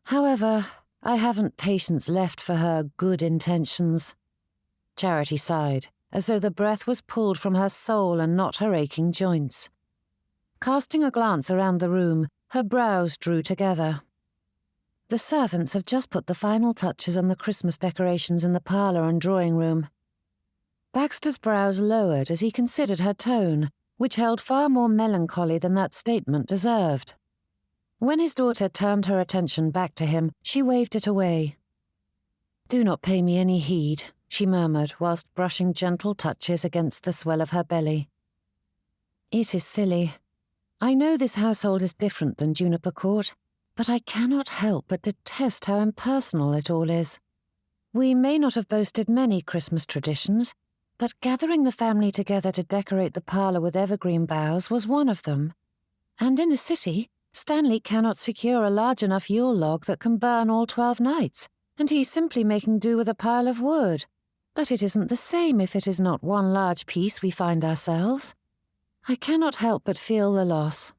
However, I haven't patience left for her good intentions." Charity sighed, as though the breath was pulled from her soul and not her aching joints. Casting a glance around the room, her brows drew together. "The servants have just put the final touches on the Christmas decorations in the parlour and drawing room." Baxter's brows lowered as he considered her tone, which held far more melancholy than that statement deserved. When his daughter turned her attention back to him, she waved it away. "Do not pay me any heed," she murmured whilst brushing gentle touches against the swell of her belly. "It is silly. I know this household is different than Juniper Court, but I cannot help but detest how impersonal it all is. We may not have boasted many Christmas traditions, but gathering the family together to decorate the parlour with evergreen boughs was one of them. And in the city, Stanley cannot secure a large enough Yule log that can burn all 12 nights, and he's simply making do with a pile of wood. But it isn't the same if it is not one large piece we find ourselves. I cannot help but feel the loss."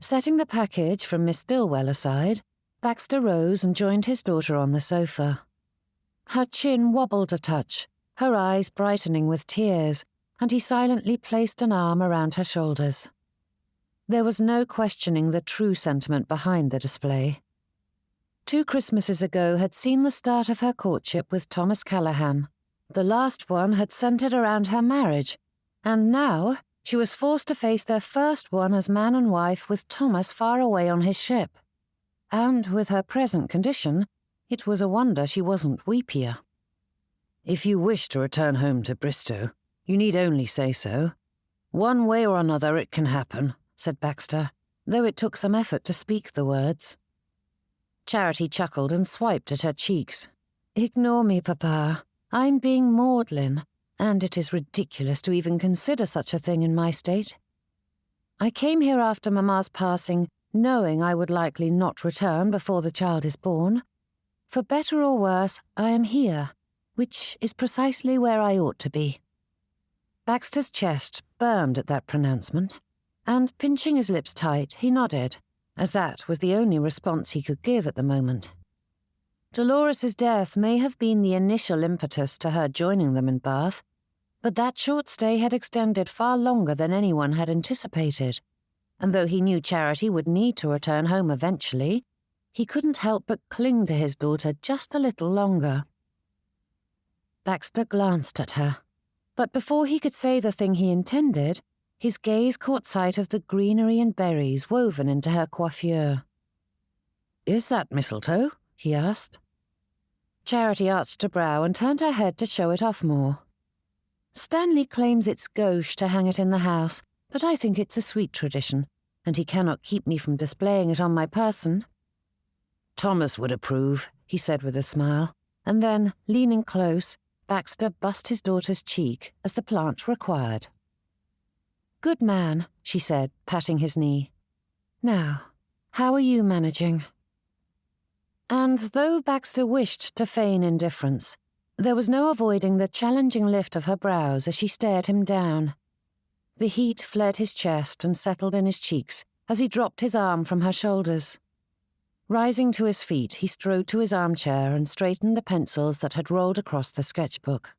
Setting the package from Miss Stillwell aside, Baxter rose and joined his daughter on the sofa. Her chin wobbled a touch, her eyes brightening with tears, and he silently placed an arm around her shoulders. There was no questioning the true sentiment behind the display. 2 Christmases ago had seen the start of her courtship with Thomas Callahan. The last one had centred around her marriage, and now she was forced to face their first one as man and wife with Thomas far away on his ship. And with her present condition, it was a wonder she wasn't weepier. "If you wish to return home to Bristow, you need only say so. One way or another it can happen," said Baxter, though it took some effort to speak the words. Charity chuckled and swiped at her cheeks. "Ignore me, Papa. I'm being maudlin, and it is ridiculous to even consider such a thing in my state. I came here after Mamma's passing, knowing I would likely not return before the child is born. For better or worse, I am here, which is precisely where I ought to be." Baxter's chest burned at that pronouncement, and pinching his lips tight, he nodded, as that was the only response he could give at the moment. Dolores's death may have been the initial impetus to her joining them in Bath, but that short stay had extended far longer than anyone had anticipated, and though he knew Charity would need to return home eventually, he couldn't help but cling to his daughter just a little longer. Baxter glanced at her, but before he could say the thing he intended, his gaze caught sight of the greenery and berries woven into her coiffure. "Is that mistletoe?" he asked. Charity arched a brow and turned her head to show it off more. "Stanley claims it's gauche to hang it in the house, but I think it's a sweet tradition, and he cannot keep me from displaying it on my person." "Thomas would approve," he said with a smile, and then, leaning close, Baxter bussed his daughter's cheek as the plant required. "Good man," she said, patting his knee. "Now, how are you managing?" And though Baxter wished to feign indifference, there was no avoiding the challenging lift of her brows as she stared him down. The heat fled his chest and settled in his cheeks as he dropped his arm from her shoulders. Rising to his feet, he strode to his armchair and straightened the pencils that had rolled across the sketchbook.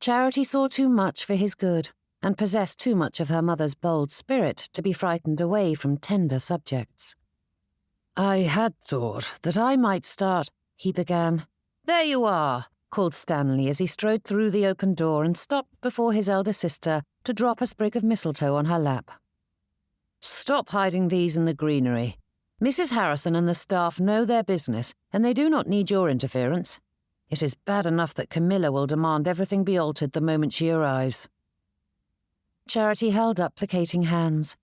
Charity saw too much for his good, and possessed too much of her mother's bold spirit to be frightened away from tender subjects. "I had thought that I might start," he began. "There you are," called Stanley as he strode through the open door and stopped before his elder sister to drop a sprig of mistletoe on her lap. "Stop hiding these in the greenery. Mrs. Harrison and the staff know their business, and they do not need your interference. It is bad enough that Camilla will demand everything be altered the moment she arrives." Charity held up placating hands.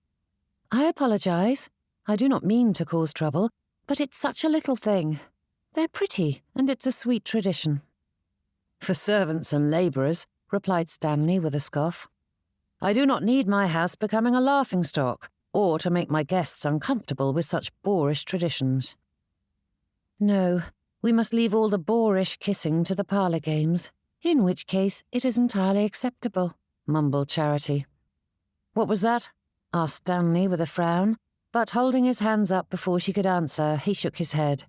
"I apologize. I do not mean to cause trouble, but it's such a little thing. They're pretty, and it's a sweet tradition." "For servants and labourers," replied Stanley with a scoff. "I do not need my house becoming a laughingstock, or to make my guests uncomfortable with such boorish traditions." "No, we must leave all the boorish kissing to the parlour games, in which case it is entirely acceptable," mumbled Charity. "What was that?" asked Stanley with a frown, but holding his hands up before she could answer, he shook his head.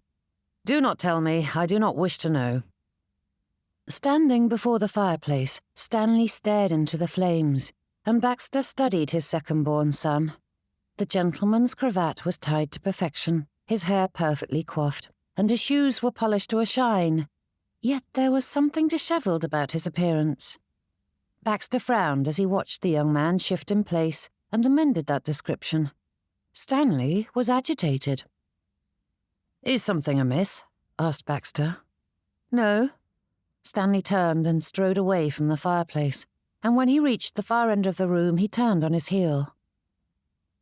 "Do not tell me. I do not wish to know." Standing before the fireplace, Stanley stared into the flames, and Baxter studied his second-born son. The gentleman's cravat was tied to perfection, his hair perfectly coiffed, and his shoes were polished to a shine. Yet there was something dishevelled about his appearance. Baxter frowned as he watched the young man shift in place and amended that description. Stanley was agitated. "Is something amiss?" asked Baxter. "No." Stanley turned and strode away from the fireplace, and when he reached the far end of the room, he turned on his heel.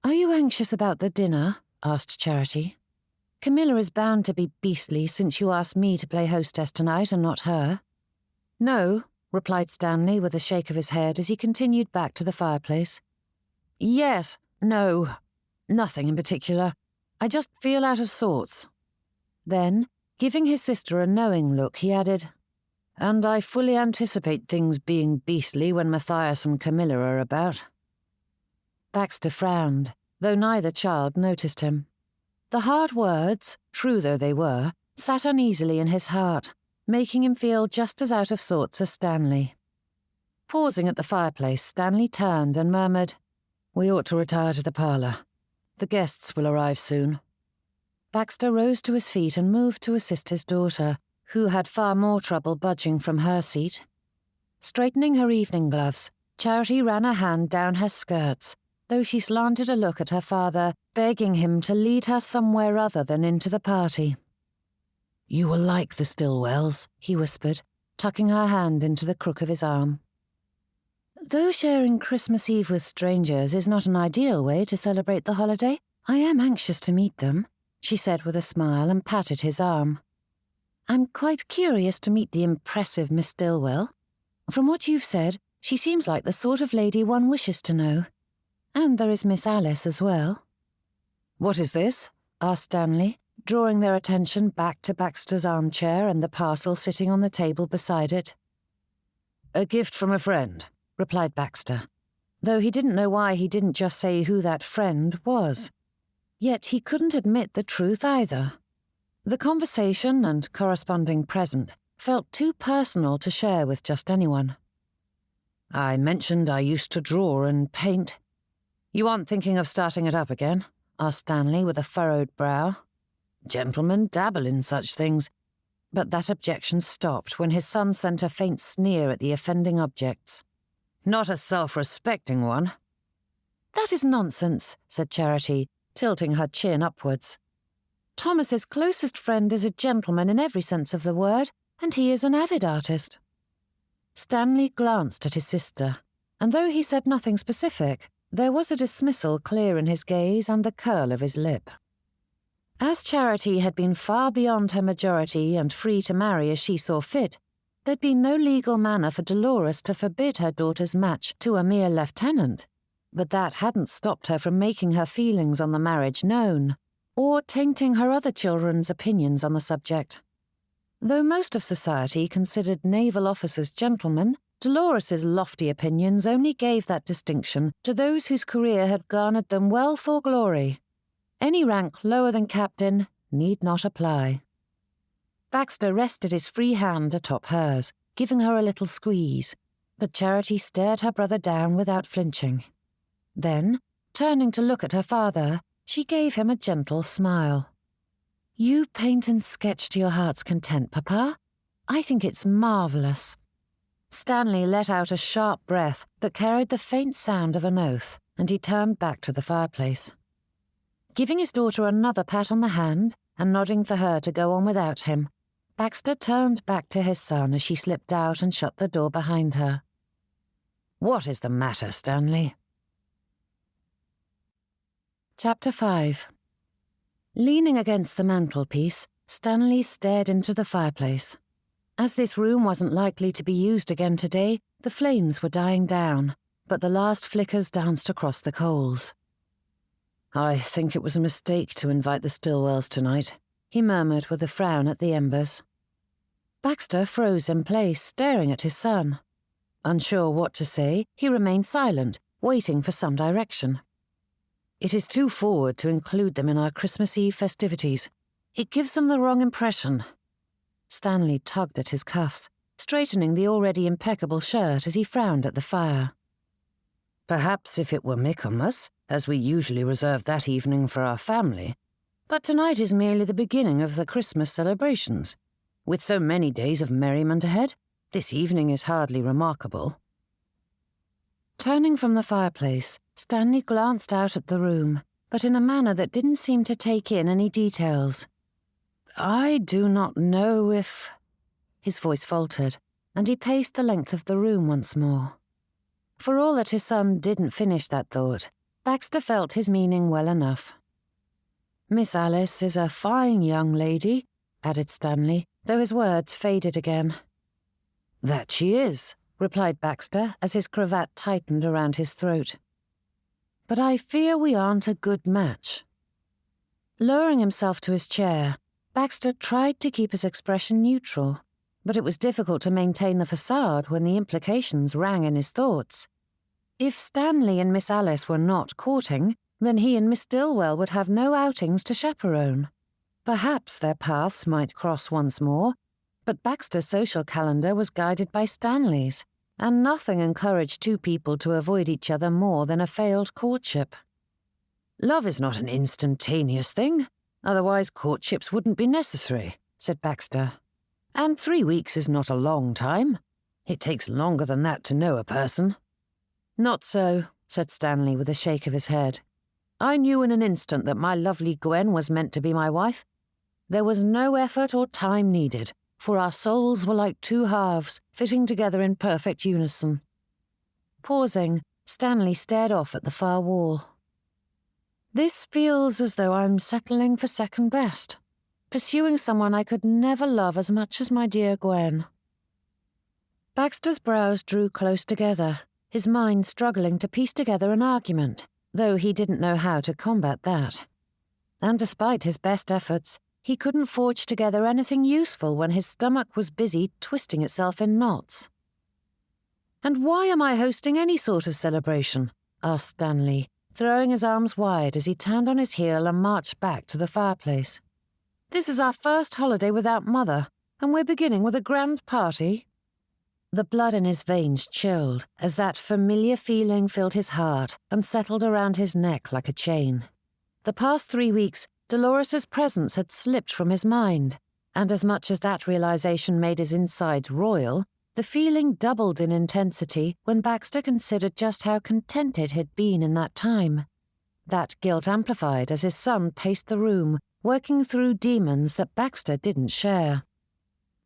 "Are you anxious about the dinner?" asked Charity. "Camilla is bound to be beastly since you asked me to play hostess tonight and not her." "No," replied Stanley with a shake of his head as he continued back to the fireplace. "Yes, no, nothing in particular. I just feel out of sorts." Then, giving his sister a knowing look, he added, "And I fully anticipate things being beastly when Matthias and Camilla are about." Baxter frowned, though neither child noticed him. The hard words, true though they were, sat uneasily in his heart, making him feel just as out of sorts as Stanley. Pausing at the fireplace, Stanley turned and murmured, "We ought to retire to the parlour. The guests will arrive soon." Baxter rose to his feet and moved to assist his daughter, who had far more trouble budging from her seat. Straightening her evening gloves, Charity ran a hand down her skirts, though she slanted a look at her father, begging him to lead her somewhere other than into the party. "You will like the Stillwells," he whispered, tucking her hand into the crook of his arm. "Though sharing Christmas Eve with strangers is not an ideal way to celebrate the holiday, I am anxious to meet them," she said with a smile and patted his arm. "I'm quite curious to meet the impressive Miss Stillwell. From what you've said, she seems like the sort of lady one wishes to know. And there is Miss Alice as well." "What is this?" asked Stanley, drawing their attention back to Baxter's armchair and the parcel sitting on the table beside it. "A gift from a friend," replied Baxter, though he didn't know why he didn't just say who that friend was. Yet he couldn't admit the truth either. The conversation and corresponding present felt too personal to share with just anyone. "I mentioned I used to draw and paint. You aren't thinking of starting it up again?" asked Stanley with a furrowed brow. "Gentlemen dabble in such things." But that objection stopped when his son sent a faint sneer at the offending objects. "Not a self-respecting one." "That is nonsense," said Charity, tilting her chin upwards. "Thomas's closest friend is a gentleman in every sense of the word, and he is an avid artist." Stanley glanced at his sister, and though he said nothing specific, there was a dismissal clear in his gaze and the curl of his lip. As Charity had been far beyond her majority and free to marry as she saw fit, there'd been no legal manner for Dolores to forbid her daughter's match to a mere lieutenant, but that hadn't stopped her from making her feelings on the marriage known, or tainting her other children's opinions on the subject. Though most of society considered naval officers gentlemen, Dolores's lofty opinions only gave that distinction to those whose career had garnered them wealth or glory. Any rank lower than captain need not apply. Baxter rested his free hand atop hers, giving her a little squeeze, but Charity stared her brother down without flinching. Then, turning to look at her father, she gave him a gentle smile. "You paint and sketch to your heart's content, Papa. I think it's marvellous." Stanley let out a sharp breath that carried the faint sound of an oath, and he turned back to the fireplace. Giving his daughter another pat on the hand and nodding for her to go on without him, Baxter turned back to his son as she slipped out and shut the door behind her. "What is the matter, Stanley?" Chapter 5. Leaning against the mantelpiece, Stanley stared into the fireplace. As this room wasn't likely to be used again today, the flames were dying down, but the last flickers danced across the coals. "I think it was a mistake to invite the Stillwells tonight," he murmured with a frown at the embers. Baxter froze in place, staring at his son. Unsure what to say, he remained silent, waiting for some direction. "It is too forward to include them in our Christmas Eve festivities. It gives them the wrong impression." Stanley tugged at his cuffs, straightening the already impeccable shirt as he frowned at the fire. "Perhaps if it were Michaelmas, as we usually reserve that evening for our family. But tonight is merely the beginning of the Christmas celebrations. With so many days of merriment ahead, this evening is hardly remarkable." Turning from the fireplace, Stanley glanced out at the room, but in a manner that didn't seem to take in any details. "I do not know if—" His voice faltered, and he paced the length of the room once more. For all that his son didn't finish that thought, Baxter felt his meaning well enough. "Miss Alice is a fine young lady," added Stanley, though his words faded again. "That she is," replied Baxter as his cravat tightened around his throat. "But I fear we aren't a good match." Lowering himself to his chair, Baxter tried to keep his expression neutral, but it was difficult to maintain the facade when the implications rang in his thoughts. If Stanley and Miss Alice were not courting, then he and Miss Stillwell would have no outings to chaperone. Perhaps their paths might cross once more, but Baxter's social calendar was guided by Stanley's, and nothing encouraged two people to avoid each other more than a failed courtship. "Love is not an instantaneous thing, otherwise courtships wouldn't be necessary," said Baxter. "And 3 weeks is not a long time. It takes longer than that to know a person." "Not so," said Stanley with a shake of his head. "I knew in an instant that my lovely Gwen was meant to be my wife. There was no effort or time needed, for our souls were like two halves, fitting together in perfect unison." Pausing, Stanley stared off at the far wall. "This feels as though I'm settling for second best, pursuing someone I could never love as much as my dear Gwen." Baxter's brows drew close together, his mind struggling to piece together an argument, though he didn't know how to combat that. And despite his best efforts, he couldn't forge together anything useful when his stomach was busy twisting itself in knots. "And why am I hosting any sort of celebration?" asked Stanley, throwing his arms wide as he turned on his heel and marched back to the fireplace. "This is our first holiday without Mother, and we're beginning with a grand party?" The blood in his veins chilled as that familiar feeling filled his heart and settled around his neck like a chain. The past 3 weeks, Dolores's presence had slipped from his mind, and as much as that realization made his insides roil, the feeling doubled in intensity when Baxter considered just how contented he'd been in that time. That guilt amplified as his son paced the room, working through demons that Baxter didn't share.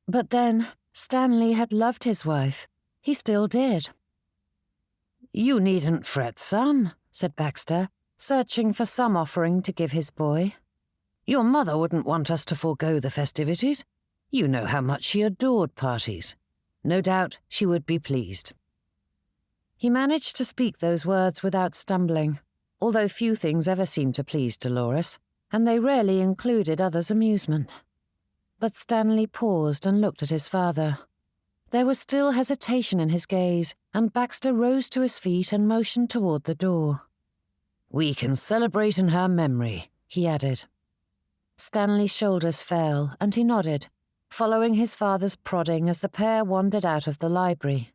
But then, Stanley had loved his wife. He still did. "You needn't fret, son," said Baxter, searching for some offering to give his boy. "Your mother wouldn't want us to forego the festivities. You know how much she adored parties. No doubt she would be pleased." He managed to speak those words without stumbling, although few things ever seemed to please Dolores, and they rarely included others' amusement. But Stanley paused and looked at his father. There was still hesitation in his gaze, and Baxter rose to his feet and motioned toward the door. "We can celebrate in her memory," he added. Stanley's shoulders fell, and he nodded, following his father's prodding as the pair wandered out of the library.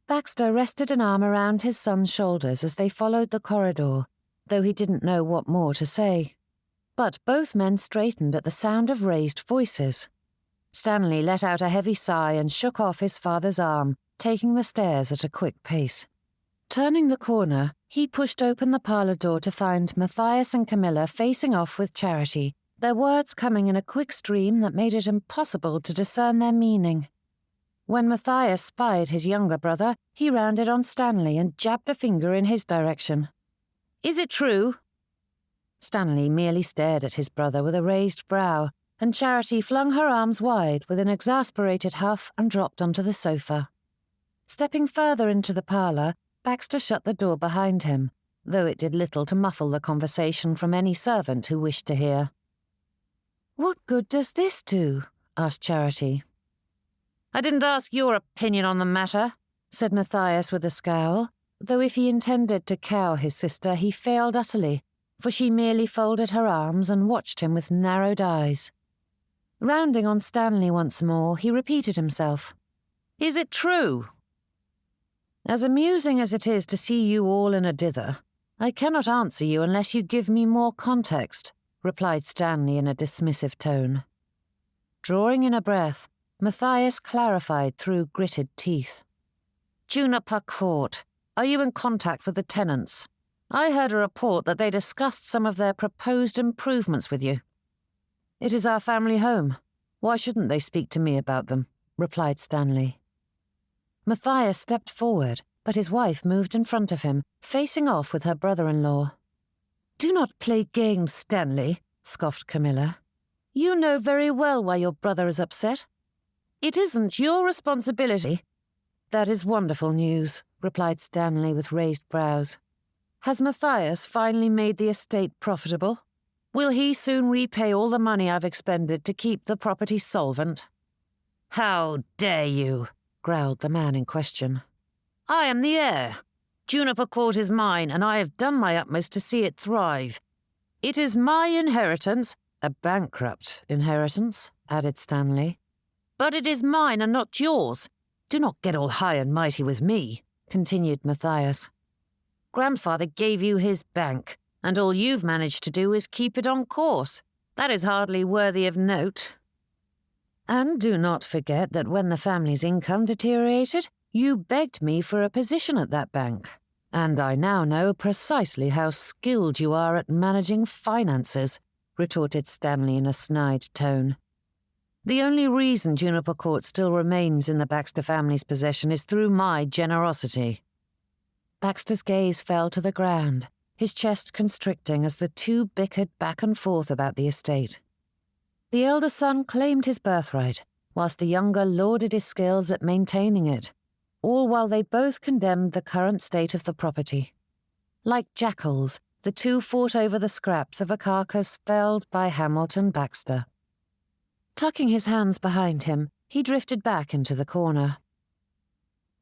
Baxter rested an arm around his son's shoulders as they followed the corridor, though he didn't know what more to say. But both men straightened at the sound of raised voices. Stanley let out a heavy sigh and shook off his father's arm, taking the stairs at a quick pace. Turning the corner, he pushed open the parlour door to find Matthias and Camilla facing off with Charity, their words coming in a quick stream that made it impossible to discern their meaning. When Matthias spied his younger brother, he rounded on Stanley and jabbed a finger in his direction. "Is it true?" Stanley merely stared at his brother with a raised brow, and Charity flung her arms wide with an exasperated huff and dropped onto the sofa. Stepping further into the parlour, Baxter shut the door behind him, though it did little to muffle the conversation from any servant who wished to hear. "What good does this do?" asked Charity. "I didn't ask your opinion on the matter," said Matthias with a scowl, though if he intended to cow his sister, he failed utterly, for she merely folded her arms and watched him with narrowed eyes. Rounding on Stanley once more, he repeated himself. "Is it true?" "As amusing as it is to see you all in a dither, I cannot answer you unless you give me more context," replied Stanley in a dismissive tone. Drawing in a breath, Matthias clarified through gritted teeth. "Juniper Court, are you in contact with the tenants? I heard a report that they discussed some of their proposed improvements with you." "It is our family home. Why shouldn't they speak to me about them?" replied Stanley. Matthias stepped forward, but his wife moved in front of him, facing off with her brother-in-law. "Do not play games, Stanley," scoffed Camilla. "You know very well why your brother is upset. It isn't your responsibility." "That is wonderful news," replied Stanley with raised brows. "Has Matthias finally made the estate profitable? Will he soon repay all the money I've expended to keep the property solvent?" "How dare you?" growled the man in question. "I am the heir. Juniper Court is mine, and I have done my utmost to see it thrive. It is my inheritance—" "A bankrupt inheritance," added Stanley. "But it is mine and not yours. Do not get all high and mighty with me," continued Matthias. "Grandfather gave you his bank, and all you've managed to do is keep it on course. That is hardly worthy of note." "And do not forget that when the family's income deteriorated, you begged me for a position at that bank. And I now know precisely how skilled you are at managing finances," retorted Stanley in a snide tone. "The only reason Juniper Court still remains in the Baxter family's possession is through my generosity." Baxter's gaze fell to the ground, his chest constricting as the two bickered back and forth about the estate. The elder son claimed his birthright, whilst the younger lauded his skills at maintaining it, all while they both condemned the current state of the property. Like jackals, the two fought over the scraps of a carcass felled by Hamilton Baxter. Tucking his hands behind him, he drifted back into the corner.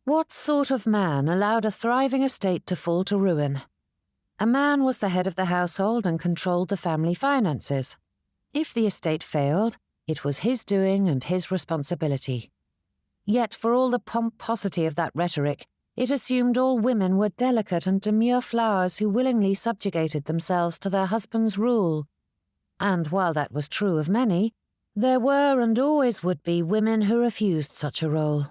What sort of man allowed a thriving estate to fall to ruin? A man was the head of the household and controlled the family finances. If the estate failed, it was his doing and his responsibility. Yet for all the pomposity of that rhetoric, it assumed all women were delicate and demure flowers who willingly subjugated themselves to their husband's rule. And while that was true of many, there were and always would be women who refused such a role.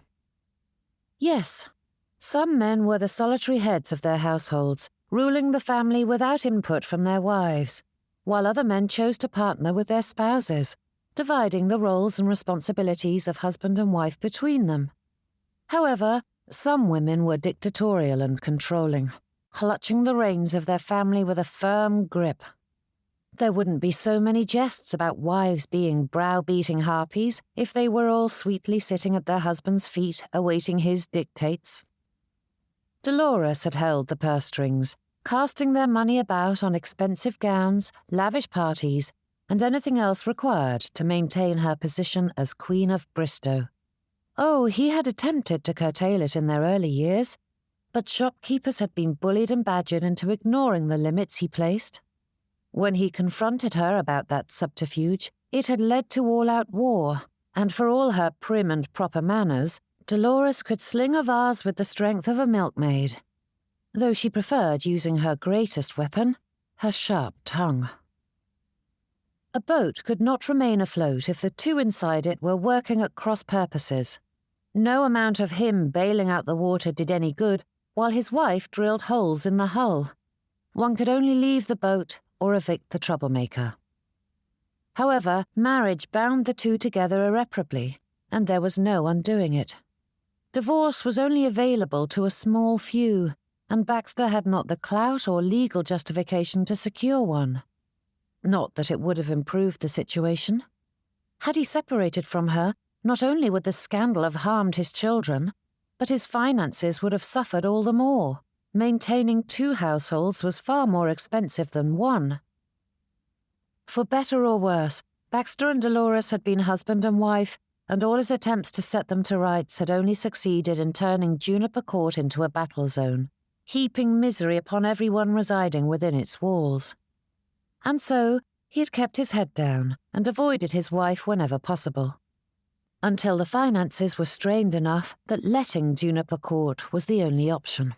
Yes, some men were the solitary heads of their households, ruling the family without input from their wives, while other men chose to partner with their spouses, dividing the roles and responsibilities of husband and wife between them. However, some women were dictatorial and controlling, clutching the reins of their family with a firm grip. There wouldn't be so many jests about wives being browbeating harpies if they were all sweetly sitting at their husband's feet awaiting his dictates. Dolores had held the purse strings, casting their money about on expensive gowns, lavish parties, and anything else required to maintain her position as Queen of Bristow. Oh, he had attempted to curtail it in their early years, but shopkeepers had been bullied and badgered into ignoring the limits he placed. When he confronted her about that subterfuge, it had led to all-out war, and for all her prim and proper manners, Dolores could sling a vase with the strength of a milkmaid, though she preferred using her greatest weapon, her sharp tongue. A boat could not remain afloat if the two inside it were working at cross purposes. No amount of him bailing out the water did any good, while his wife drilled holes in the hull. One could only leave the boat or evict the troublemaker. However, marriage bound the two together irreparably, and there was no undoing it. Divorce was only available to a small few, and Baxter had not the clout or legal justification to secure one. Not that it would have improved the situation. Had he separated from her, not only would the scandal have harmed his children, but his finances would have suffered all the more. Maintaining two households was far more expensive than one. For better or worse, Baxter and Dolores had been husband and wife, and all his attempts to set them to rights had only succeeded in turning Juniper Court into a battle zone, heaping misery upon everyone residing within its walls. And so, he had kept his head down and avoided his wife whenever possible, until the finances were strained enough that letting Juniper Court was the only option.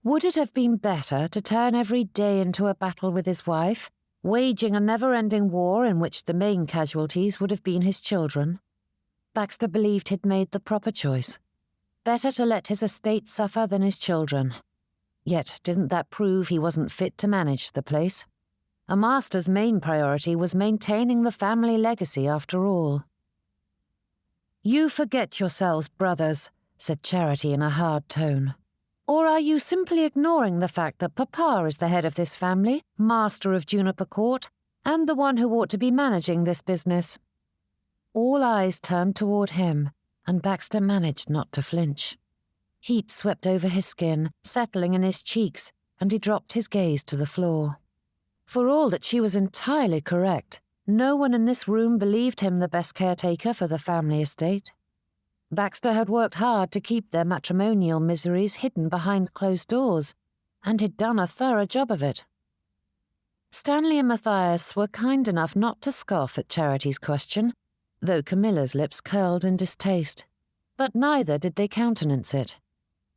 Would it have been better to turn every day into a battle with his wife, waging a never-ending war in which the main casualties would have been his children? Baxter believed he'd made the proper choice. Better to let his estate suffer than his children. Yet didn't that prove he wasn't fit to manage the place? A master's main priority was maintaining the family legacy after all. "You forget yourselves, brothers," said Charity in a hard tone. "Or are you simply ignoring the fact that Papa is the head of this family, master of Juniper Court, and the one who ought to be managing this business?" All eyes turned toward him, and Baxter managed not to flinch. Heat swept over his skin, settling in his cheeks, and he dropped his gaze to the floor. For all that she was entirely correct, no one in this room believed him the best caretaker for the family estate. Baxter had worked hard to keep their matrimonial miseries hidden behind closed doors, and had done a thorough job of it. Stanley and Matthias were kind enough not to scoff at Charity's question, though Camilla's lips curled in distaste, but neither did they countenance it.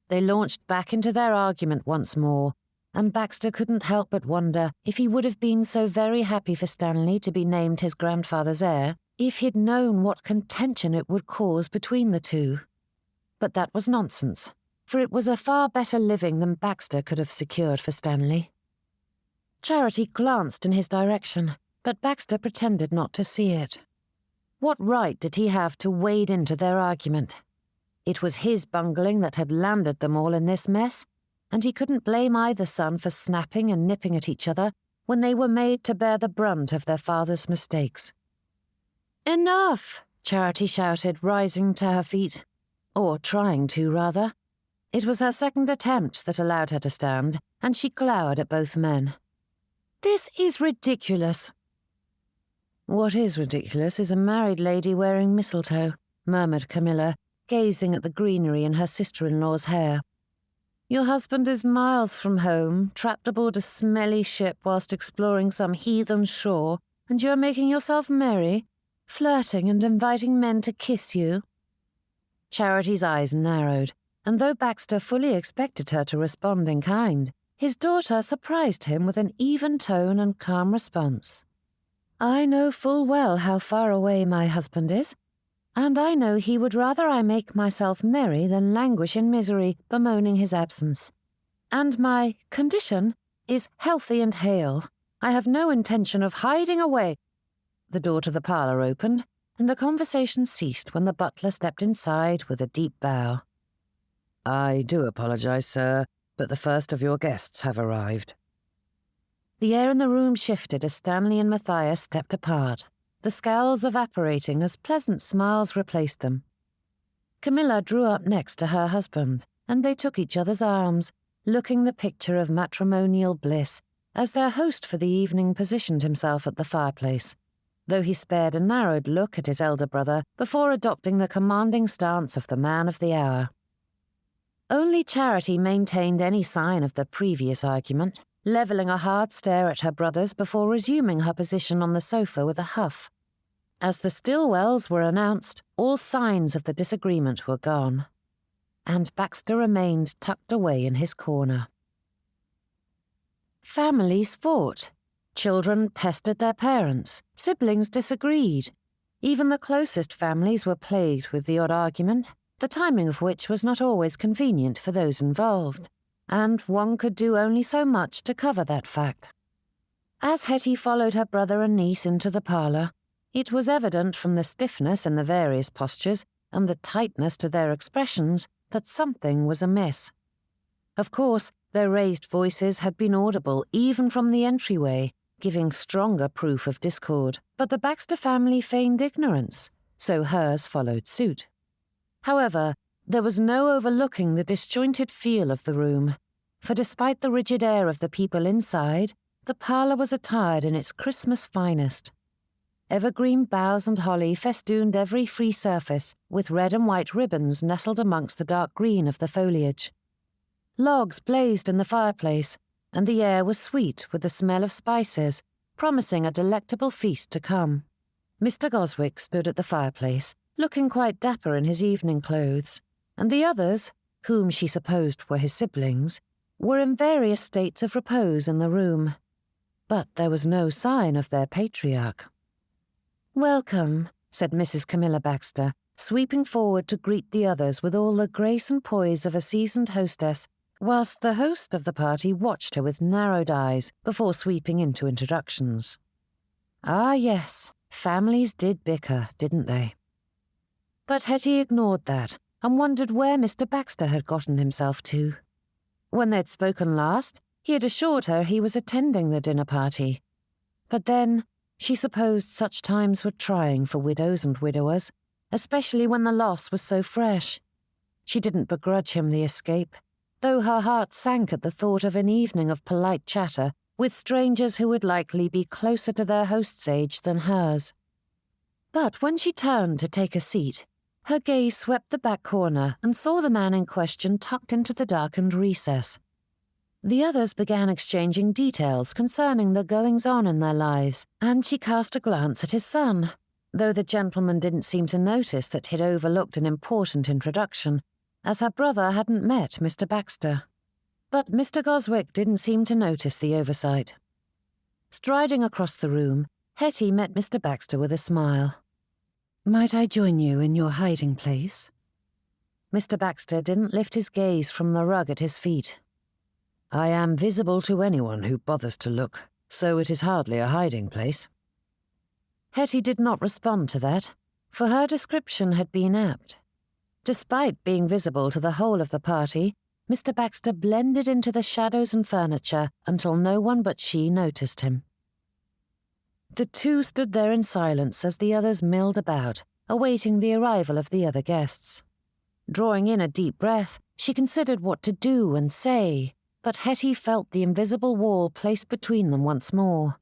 They launched back into their argument once more, and Baxter couldn't help but wonder if he would have been so very happy for Stanley to be named his grandfather's heir if he'd known what contention it would cause between the two. But that was nonsense, for it was a far better living than Baxter could have secured for Stanley. Charity glanced in his direction, but Baxter pretended not to see it. What right did he have to wade into their argument? It was his bungling that had landed them all in this mess, and he couldn't blame either son for snapping and nipping at each other when they were made to bear the brunt of their father's mistakes. "Enough!" Charity shouted, rising to her feet. Or trying to, rather. It was her second attempt that allowed her to stand, and she glowered at both men. "This is ridiculous." "What is ridiculous is a married lady wearing mistletoe," murmured Camilla, gazing at the greenery in her sister-in-law's hair. "Your husband is miles from home, trapped aboard a smelly ship whilst exploring some heathen shore, and you are making yourself merry, flirting and inviting men to kiss you." Charity's eyes narrowed, and though Baxter fully expected her to respond in kind, his daughter surprised him with an even tone and calm response. "I know full well how far away my husband is, and I know he would rather I make myself merry than languish in misery, bemoaning his absence. And my condition is healthy and hale. I have no intention of hiding away." The door to the parlour opened, and the conversation ceased when the butler stepped inside with a deep bow. "I do apologise, sir, but the first of your guests have arrived." The air in the room shifted as Stanley and Matthias stepped apart, the scowls evaporating as pleasant smiles replaced them. Camilla drew up next to her husband, and they took each other's arms, looking the picture of matrimonial bliss as their host for the evening positioned himself at the fireplace, though he spared a narrowed look at his elder brother before adopting the commanding stance of the man of the hour. Only Charity maintained any sign of the previous argument, levelling a hard stare at her brothers before resuming her position on the sofa with a huff. As the Stillwells were announced, all signs of the disagreement were gone, and Baxter remained tucked away in his corner. Families fought. Children pestered their parents. Siblings disagreed. Even the closest families were plagued with the odd argument, the timing of which was not always convenient for those involved, and one could do only so much to cover that fact. As Hettie followed her brother and niece into the parlour, it was evident from the stiffness in the various postures and the tightness to their expressions that something was amiss. Of course, their raised voices had been audible even from the entryway, giving stronger proof of discord, but the Baxter family feigned ignorance, so hers followed suit. However, there was no overlooking the disjointed feel of the room, for despite the rigid air of the people inside, the parlour was attired in its Christmas finest. Evergreen boughs and holly festooned every free surface, with red and white ribbons nestled amongst the dark green of the foliage. Logs blazed in the fireplace, and the air was sweet with the smell of spices, promising a delectable feast to come. Mr. Goswick stood at the fireplace, looking quite dapper in his evening clothes, and the others, whom she supposed were his siblings, were in various states of repose in the room. But there was no sign of their patriarch. "Welcome," said Mrs. Camilla Baxter, sweeping forward to greet the others with all the grace and poise of a seasoned hostess, whilst the host of the party watched her with narrowed eyes before sweeping into introductions. Ah, yes, families did bicker, didn't they? But Hettie ignored that and wondered where Mr. Baxter had gotten himself to. When they'd spoken last, he had assured her he was attending the dinner party. But then, she supposed such times were trying for widows and widowers, especially when the loss was so fresh. She didn't begrudge him the escape, though her heart sank at the thought of an evening of polite chatter with strangers who would likely be closer to their host's age than hers. But when she turned to take a seat, her gaze swept the back corner and saw the man in question tucked into the darkened recess. The others began exchanging details concerning the goings-on in their lives, and she cast a glance at his son, though the gentleman didn't seem to notice that he'd overlooked an important introduction, as her brother hadn't met Mr. Baxter. But Mr. Goswick didn't seem to notice the oversight. Striding across the room, Hettie met Mr. Baxter with a smile. "Might I join you in your hiding place?" Mr. Baxter didn't lift his gaze from the rug at his feet. "I am visible to anyone who bothers to look, so it is hardly a hiding place." Hettie did not respond to that, for her description had been apt. Despite being visible to the whole of the party, Mr. Baxter blended into the shadows and furniture until no one but she noticed him. The two stood there in silence as the others milled about, awaiting the arrival of the other guests. Drawing in a deep breath, she considered what to do and say, but Hettie felt the invisible wall placed between them once more.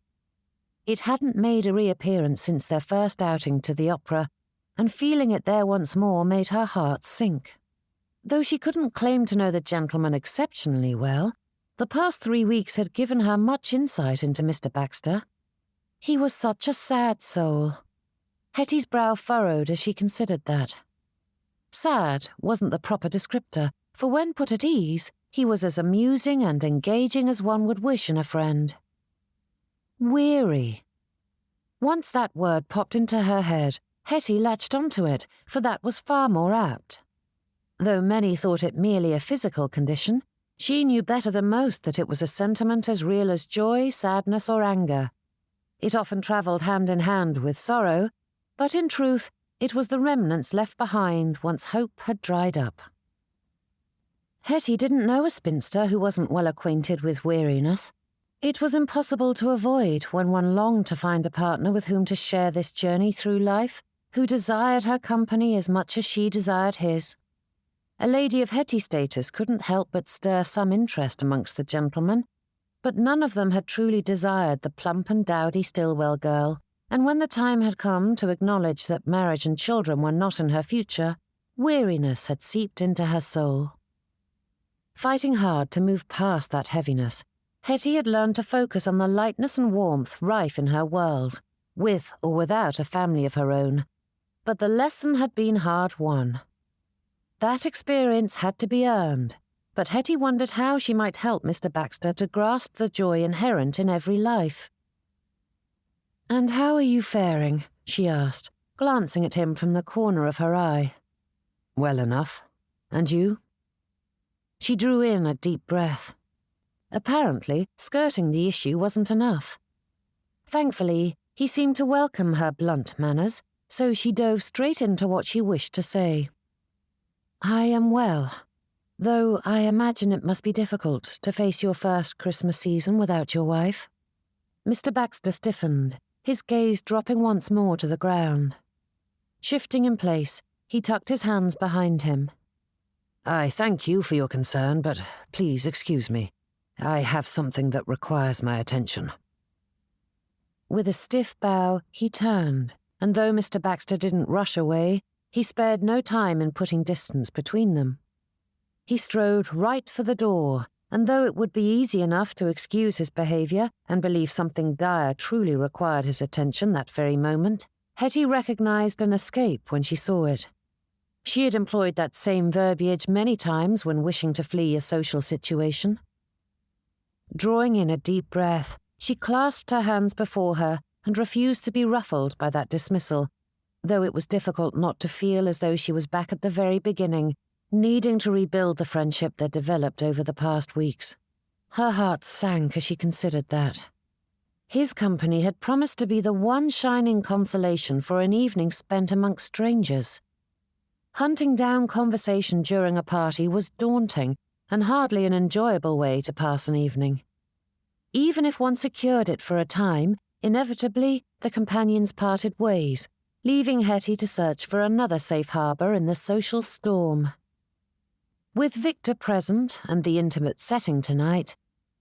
It hadn't made a reappearance since their first outing to the opera, and feeling it there once more made her heart sink. Though she couldn't claim to know the gentleman exceptionally well, the past 3 weeks had given her much insight into Mr. Baxter. He was such a sad soul. Hettie's brow furrowed as she considered that. Sad wasn't the proper descriptor, for when put at ease, he was as amusing and engaging as one would wish in a friend. Weary. Once that word popped into her head, Hettie latched onto it, for that was far more apt. Though many thought it merely a physical condition, she knew better than most that it was a sentiment as real as joy, sadness, or anger. It often travelled hand in hand with sorrow, but in truth, it was the remnants left behind once hope had dried up. Hettie didn't know a spinster who wasn't well acquainted with weariness. It was impossible to avoid when one longed to find a partner with whom to share this journey through life, who desired her company as much as she desired his. A lady of Hettie status couldn't help but stir some interest amongst the gentlemen, but none of them had truly desired the plump and dowdy Stillwell girl, and when the time had come to acknowledge that marriage and children were not in her future, weariness had seeped into her soul. Fighting hard to move past that heaviness, Hettie had learned to focus on the lightness and warmth rife in her world, with or without a family of her own. But the lesson had been hard won. That experience had to be earned, but Hettie wondered how she might help Mr. Baxter to grasp the joy inherent in every life. "And how are you faring?" she asked, glancing at him from the corner of her eye. Well enough. And you? She drew in a deep breath. Apparently, skirting the issue wasn't enough. Thankfully, he seemed to welcome her blunt manners, so she dove straight into what she wished to say. I am well, though I imagine it must be difficult to face your first Christmas season without your wife. Mr. Baxter stiffened, his gaze dropping once more to the ground. Shifting in place, he tucked his hands behind him. I thank you for your concern, but please excuse me. I have something that requires my attention. With a stiff bow, he turned, and though Mr. Baxter didn't rush away, he spared no time in putting distance between them. He strode right for the door, and though it would be easy enough to excuse his behaviour and believe something dire truly required his attention that very moment, Hettie recognised an escape when she saw it. She had employed that same verbiage many times when wishing to flee a social situation. Drawing in a deep breath, she clasped her hands before her and refused to be ruffled by that dismissal, though it was difficult not to feel as though she was back at the very beginning, needing to rebuild the friendship that developed over the past weeks. Her heart sank as she considered that. His company had promised to be the one shining consolation for an evening spent amongst strangers. Hunting down conversation during a party was daunting and hardly an enjoyable way to pass an evening. Even if one secured it for a time, inevitably the companions parted ways, leaving Hettie to search for another safe harbour in the social storm. With Victor present and the intimate setting tonight,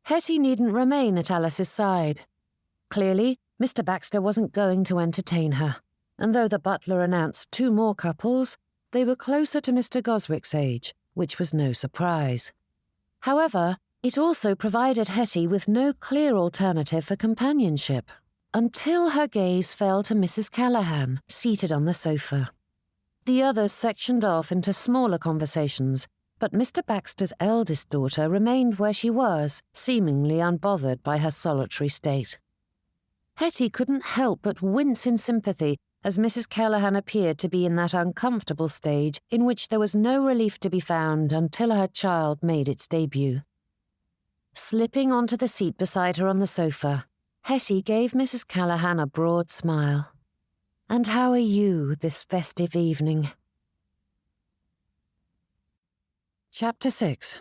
Hettie needn't remain at Alice's side. Clearly, Mr. Baxter wasn't going to entertain her, and though the butler announced 2 more couples, they were closer to Mr. Goswick's age, which was no surprise. However, it also provided Hettie with no clear alternative for companionship, until her gaze fell to Mrs. Callahan, seated on the sofa. The others sectioned off into smaller conversations, but Mr. Baxter's eldest daughter remained where she was, seemingly unbothered by her solitary state. Hettie couldn't help but wince in sympathy as Mrs. Callahan appeared to be in that uncomfortable stage in which there was no relief to be found until her child made its debut. Slipping onto the seat beside her on the sofa, Hettie gave Mrs. Callahan a broad smile. "And how are you this festive evening?" Chapter 6.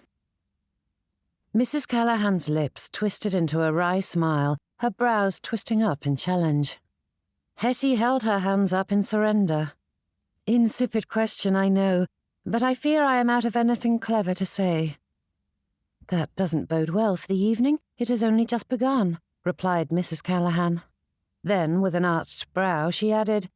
Mrs. Callahan's lips twisted into a wry smile, her brows twisting up in challenge. Hettie held her hands up in surrender. "Insipid question, I know, but I fear I am out of anything clever to say." "That doesn't bode well for the evening. It has only just begun," replied Mrs. Callahan. Then, with an arched brow, she added,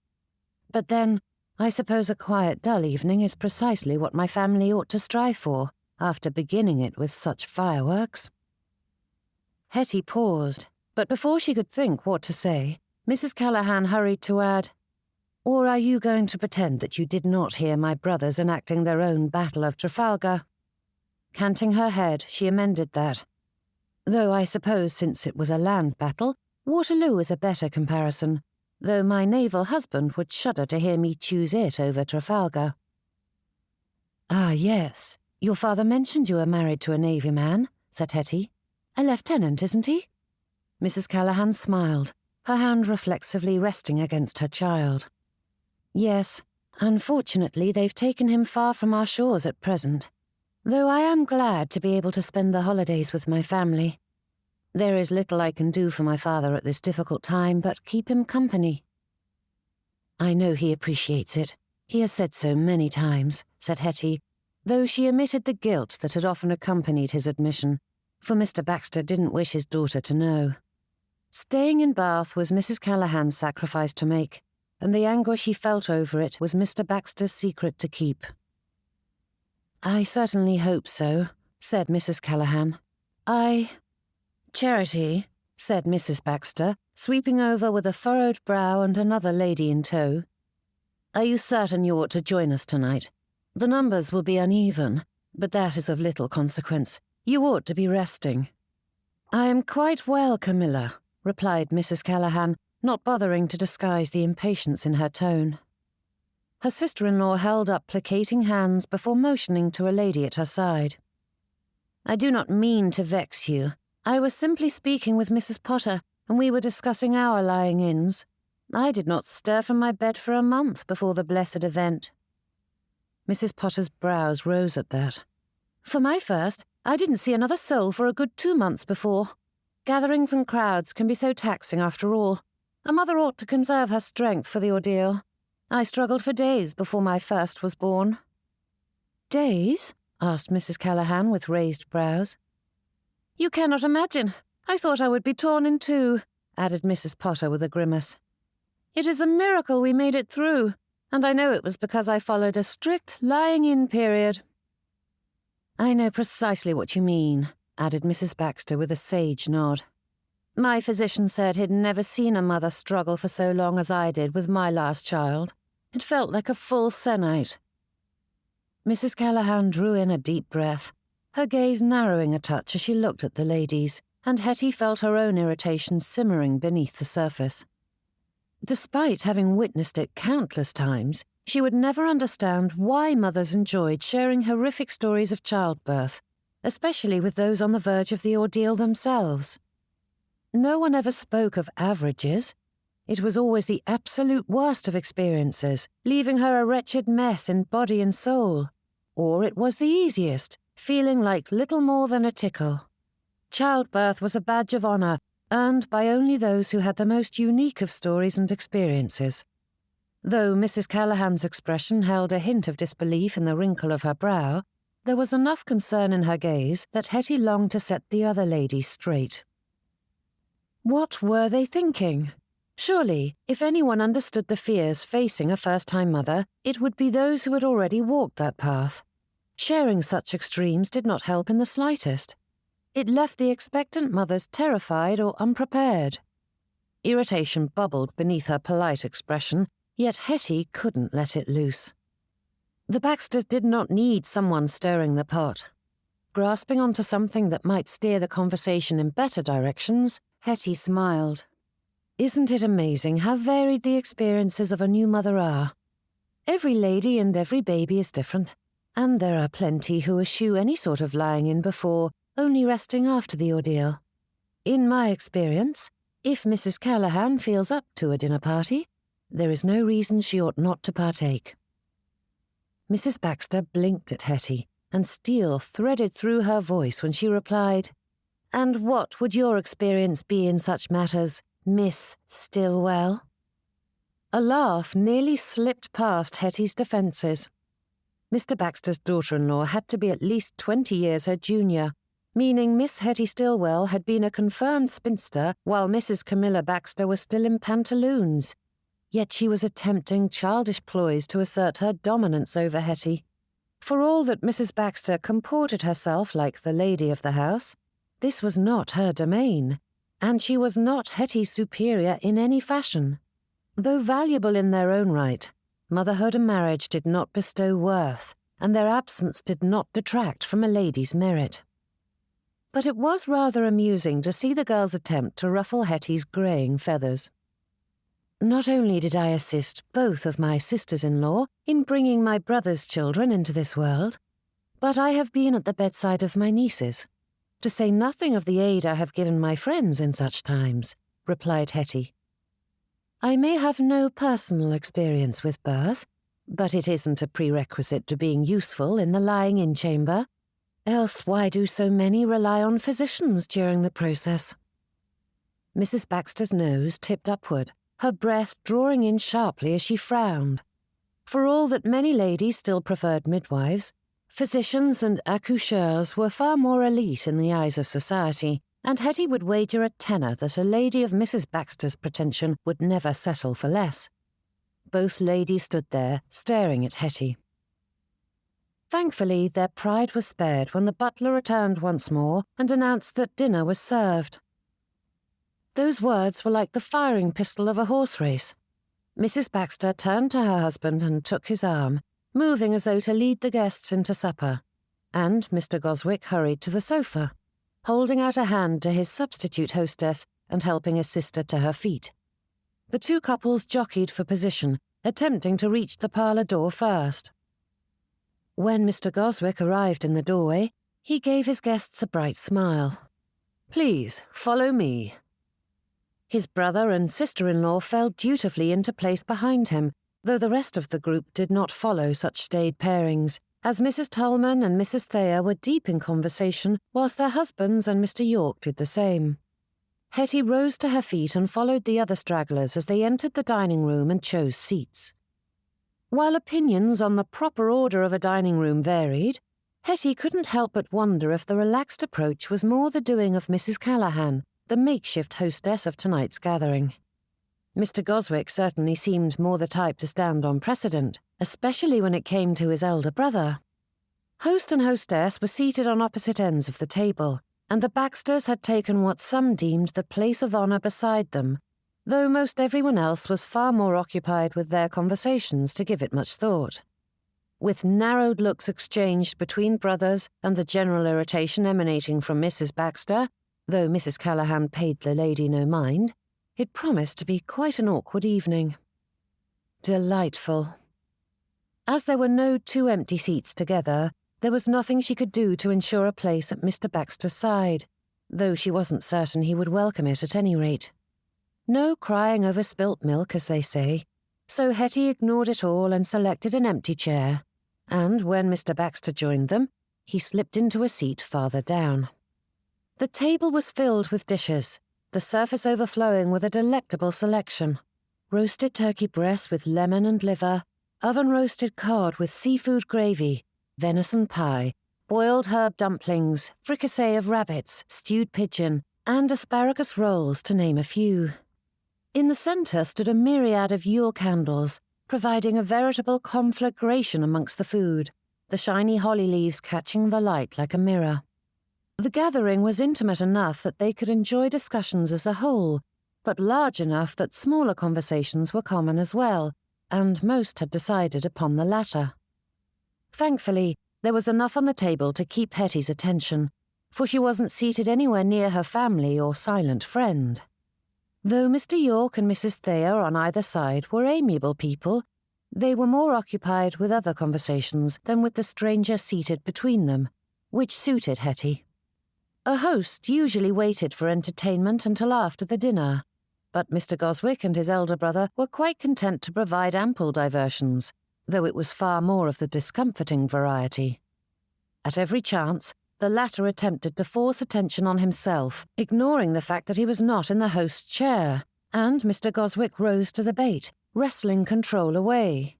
"But then, I suppose a quiet, dull evening is precisely what my family ought to strive for, after beginning it with such fireworks." Hettie paused, but before she could think what to say, Mrs. Callahan hurried to add, "Or are you going to pretend that you did not hear my brothers enacting their own Battle of Trafalgar?" Canting her head, she amended that. "Though I suppose since it was a land battle, Waterloo is a better comparison, though my naval husband would shudder to hear me choose it over Trafalgar." "Ah, yes. Your father mentioned you were married to a Navy man," said Hettie. "A lieutenant, isn't he?" Mrs. Callahan smiled, her hand reflexively resting against her child. "Yes, unfortunately they've taken him far from our shores at present, though I am glad to be able to spend the holidays with my family. There is little I can do for my father at this difficult time but keep him company." "I know he appreciates it. He has said so many times," said Hettie, though she omitted the guilt that had often accompanied his admission, for Mr. Baxter didn't wish his daughter to know. Staying in Bath was Mrs. Callahan's sacrifice to make, and the anguish he felt over it was Mr. Baxter's secret to keep. "I certainly hope so," said Mrs. Callahan. "Charity," said Mrs. Baxter, sweeping over with a furrowed brow and another lady in tow. "Are you certain you ought to join us tonight? The numbers will be uneven, but that is of little consequence. You ought to be resting." "I am quite well, Camilla," replied Mrs. Callahan, not bothering to disguise the impatience in her tone. Her sister-in-law held up placating hands before motioning to a lady at her side. "I do not mean to vex you. I was simply speaking with Mrs. Potter, and we were discussing our lying-ins. I did not stir from my bed for a month before the blessed event." Mrs. Potter's brows rose at that. "For my first, I didn't see another soul for a good 2 months before. Gatherings and crowds can be so taxing after all. A mother ought to conserve her strength for the ordeal. I struggled for days before my first was born." "Days?" asked Mrs. Callahan with raised brows. "You cannot imagine. I thought I would be torn in two," added Mrs. Potter with a grimace. "It is a miracle we made it through, and I know it was because I followed a strict lying-in period." "I know precisely what you mean," added Mrs. Baxter with a sage nod. "My physician said he'd never seen a mother struggle for so long as I did with my last child. It felt like a full sennight." Mrs. Callahan drew in a deep breath, her gaze narrowing a touch as she looked at the ladies, and Hettie felt her own irritation simmering beneath the surface. Despite having witnessed it countless times, she would never understand why mothers enjoyed sharing horrific stories of childbirth, especially with those on the verge of the ordeal themselves. No one ever spoke of averages. It was always the absolute worst of experiences, leaving her a wretched mess in body and soul. Or it was the easiest, feeling like little more than a tickle. Childbirth was a badge of honor, earned by only those who had the most unique of stories and experiences. Though Mrs. Callahan's expression held a hint of disbelief in the wrinkle of her brow, there was enough concern in her gaze that Hettie longed to set the other ladies straight. What were they thinking? Surely, if anyone understood the fears facing a first-time mother, it would be those who had already walked that path. Sharing such extremes did not help in the slightest. It left the expectant mothers terrified or unprepared. Irritation bubbled beneath her polite expression, yet Hettie couldn't let it loose. The Baxters did not need someone stirring the pot. Grasping onto something that might steer the conversation in better directions, Hettie smiled. "Isn't it amazing how varied the experiences of a new mother are? Every lady and every baby is different, and there are plenty who eschew any sort of lying-in before, only resting after the ordeal. In my experience, if Mrs. Callahan feels up to a dinner party, there is no reason she ought not to partake." Mrs. Baxter blinked at Hettie, and steel threaded through her voice when she replied, "And what would your experience be in such matters, Miss Stillwell?" A laugh nearly slipped past Hettie's defences. Mr. Baxter's daughter-in-law had to be at least 20 years her junior, meaning Miss Hettie Stillwell had been a confirmed spinster while Mrs. Camilla Baxter was still in pantaloons. Yet she was attempting childish ploys to assert her dominance over Hettie. For all that Mrs. Baxter comported herself like the lady of the house, this was not her domain, and she was not Hettie's superior in any fashion. Though valuable in their own right, motherhood and marriage did not bestow worth, and their absence did not detract from a lady's merit. But it was rather amusing to see the girls attempt to ruffle Hettie's greying feathers. "Not only did I assist both of my sisters-in-law in bringing my brother's children into this world, but I have been at the bedside of my nieces, to say nothing of the aid I have given my friends in such times," replied Hettie. "I may have no personal experience with birth, but it isn't a prerequisite to being useful in the lying-in chamber. Else why do so many rely on physicians during the process?" Mrs. Baxter's nose tipped upward, her breath drawing in sharply as she frowned. For all that many ladies still preferred midwives, physicians and accoucheurs were far more elite in the eyes of society, and Hettie would wager a tenner that a lady of Mrs. Baxter's pretension would never settle for less. Both ladies stood there, staring at Hettie. Thankfully, their pride was spared when the butler returned once more and announced that dinner was served. Those words were like the firing pistol of a horse race. Mrs. Baxter turned to her husband and took his arm, moving as though to lead the guests into supper, and Mr. Goswick hurried to the sofa, holding out a hand to his substitute hostess and helping his sister to her feet. The two couples jockeyed for position attempting to reach the parlour door first. When Mr. Goswick arrived in the doorway, he gave his guests a bright smile. "Please, follow me." His brother and sister-in-law fell dutifully into place behind him, though the rest of the group did not follow such staid pairings, as Mrs. Tolman and Mrs. Thayer were deep in conversation, whilst their husbands and Mr. York did the same. Hettie rose to her feet and followed the other stragglers as they entered the dining room and chose seats. While opinions on the proper order of a dining room varied, Hettie couldn't help but wonder if the relaxed approach was more the doing of Mrs. Callahan, the makeshift hostess of tonight's gathering. Mr. Goswick certainly seemed more the type to stand on precedent, especially when it came to his elder brother. Host and hostess were seated on opposite ends of the table, and the Baxters had taken what some deemed the place of honour beside them, though most everyone else was far more occupied with their conversations to give it much thought. With narrowed looks exchanged between brothers and the general irritation emanating from Mrs. Baxter, though Mrs. Callahan paid the lady no mind, it promised to be quite an awkward evening. Delightful. As there were no two empty seats together, there was nothing she could do to ensure a place at Mr. Baxter's side, though she wasn't certain he would welcome it at any rate. No crying over spilt milk, as they say, so Hettie ignored it all and selected an empty chair, and when Mr. Baxter joined them, he slipped into a seat farther down. The table was filled with dishes, the surface overflowing with a delectable selection. Roasted turkey breast with lemon and liver, oven-roasted cod with seafood gravy, venison pie, boiled herb dumplings, fricassee of rabbits, stewed pigeon, and asparagus rolls, to name a few. In the centre stood a myriad of Yule candles, providing a veritable conflagration amongst the food, the shiny holly leaves catching the light like a mirror. The gathering was intimate enough that they could enjoy discussions as a whole, but large enough that smaller conversations were common as well, and most had decided upon the latter. Thankfully, there was enough on the table to keep Hettie's attention, for she wasn't seated anywhere near her family or silent friend. Though Mr. York and Mrs. Thayer on either side were amiable people, they were more occupied with other conversations than with the stranger seated between them, which suited Hettie. A host usually waited for entertainment until after the dinner, but Mr. Goswick and his elder brother were quite content to provide ample diversions, though it was far more of the discomforting variety. At every chance, the latter attempted to force attention on himself, ignoring the fact that he was not in the host's chair, and Mr. Goswick rose to the bait, wresting control away.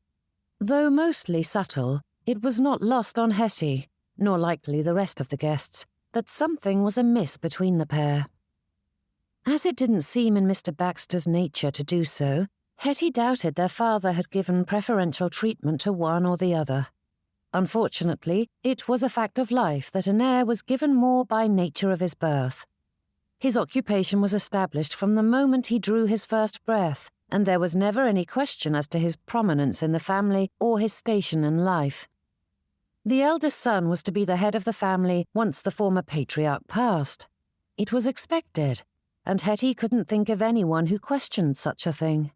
Though mostly subtle, it was not lost on Hettie, nor likely the rest of the guests, that something was amiss between the pair. As it didn't seem in Mr. Baxter's nature to do so, Hettie doubted their father had given preferential treatment to one or the other. Unfortunately, it was a fact of life that an heir was given more by nature of his birth. His occupation was established from the moment he drew his first breath, and there was never any question as to his prominence in the family or his station in life. The eldest son was to be the head of the family once the former patriarch passed. It was expected, and Hettie couldn't think of anyone who questioned such a thing.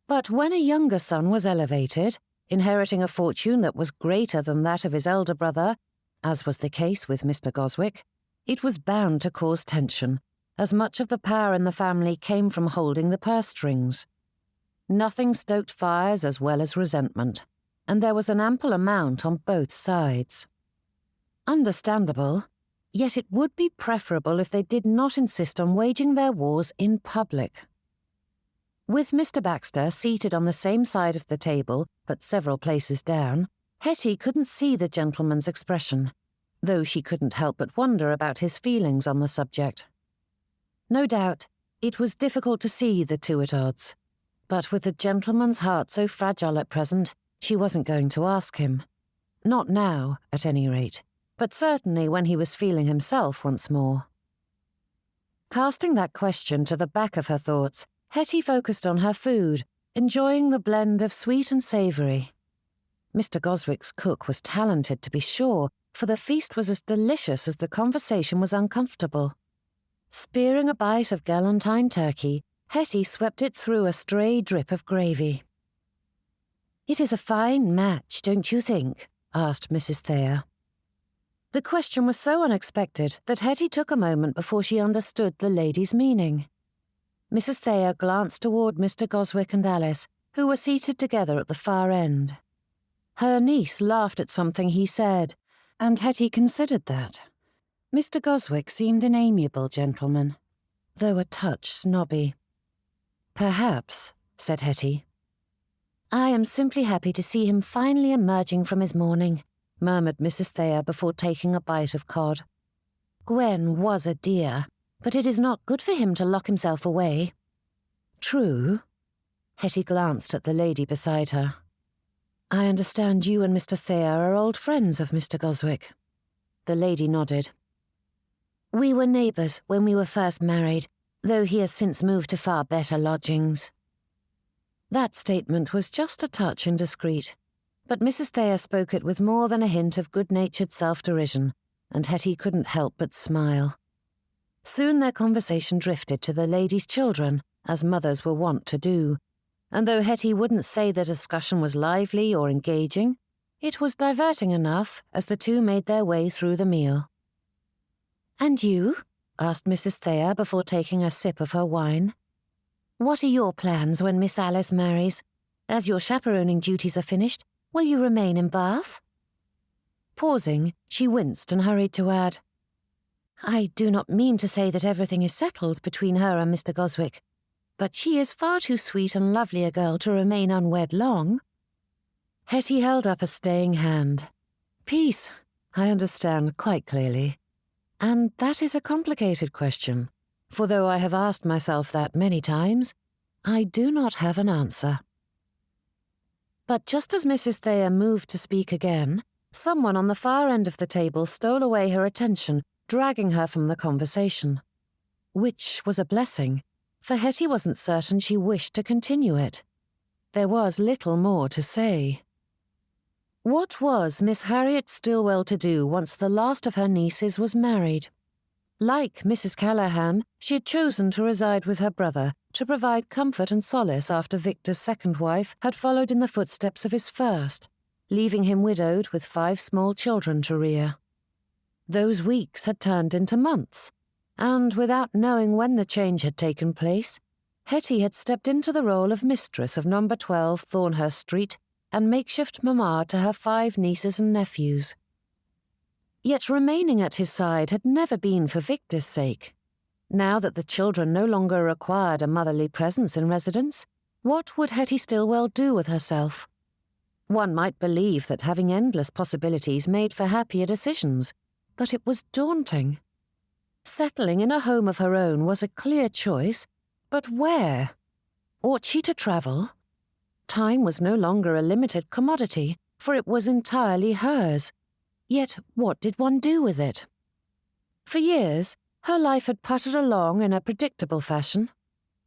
But when a younger son was elevated, inheriting a fortune that was greater than that of his elder brother, as was the case with Mr. Goswick, it was bound to cause tension, as much of the power in the family came from holding the purse strings. Nothing stoked fires as well as resentment, and there was an ample amount on both sides. Understandable, yet it would be preferable if they did not insist on waging their wars in public. With Mr. Baxter seated on the same side of the table, but several places down, Hettie couldn't see the gentleman's expression, though she couldn't help but wonder about his feelings on the subject. No doubt, it was difficult to see the two at odds, but with the gentleman's heart so fragile at present, she wasn't going to ask him. Not now, at any rate, but certainly when he was feeling himself once more. Casting that question to the back of her thoughts, Hettie focused on her food, enjoying the blend of sweet and savoury. Mr. Goswick's cook was talented, to be sure, for the feast was as delicious as the conversation was uncomfortable. Spearing a bite of galantine turkey, Hettie swept it through a stray drip of gravy. "It is a fine match, don't you think?" asked Mrs. Thayer. The question was so unexpected that Hettie took a moment before she understood the lady's meaning. Mrs. Thayer glanced toward Mr. Goswick and Alice, who were seated together at the far end. Her niece laughed at something he said, and Hettie considered that. Mr. Goswick seemed an amiable gentleman, though a touch snobby. "Perhaps," said Hettie. "I am simply happy to see him finally emerging from his mourning," murmured Mrs. Thayer before taking a bite of cod. "Gwen was a dear, but it is not good for him to lock himself away." "True." Hettie glanced at the lady beside her. "I understand you and Mr. Thayer are old friends of Mr. Goswick." The lady nodded. "We were neighbours when we were first married, though he has since moved to far better lodgings." That statement was just a touch indiscreet, but Mrs. Thayer spoke it with more than a hint of good-natured self-derision, and Hettie couldn't help but smile. Soon their conversation drifted to the lady's children, as mothers were wont to do, and though Hettie wouldn't say the discussion was lively or engaging, it was diverting enough as the two made their way through the meal. "And you?" asked Mrs. Thayer before taking a sip of her wine. "What are your plans when Miss Alice marries? As your chaperoning duties are finished, will you remain in Bath?" Pausing, she winced and hurried to add, "I do not mean to say that everything is settled between her and Mr. Goswick, but she is far too sweet and lovely a girl to remain unwed long." Hettie held up a staying hand. "Peace, I understand quite clearly. And that is a complicated question, for though I have asked myself that many times, I do not have an answer." But just as Mrs. Thayer moved to speak again, someone on the far end of the table stole away her attention, dragging her from the conversation. Which was a blessing, for Hettie wasn't certain she wished to continue it. There was little more to say. What was Miss Harriet Stillwell to do once the last of her nieces was married? Like Mrs. Callahan, she had chosen to reside with her brother to provide comfort and solace after Victor's second wife had followed in the footsteps of his first, leaving him widowed with 5 small children to rear. Those weeks had turned into months, and without knowing when the change had taken place, Hettie had stepped into the role of mistress of number 12 Thornhurst Street and makeshift mamma to her 5 nieces and nephews. Yet remaining at his side had never been for Victor's sake. Now that the children no longer required a motherly presence in residence, what would Hettie Stillwell do with herself? One might believe that having endless possibilities made for happier decisions, but it was daunting. Settling in a home of her own was a clear choice, but where? Ought she to travel? Time was no longer a limited commodity, for it was entirely hers. Yet what did one do with it? For years, her life had puttered along in a predictable fashion.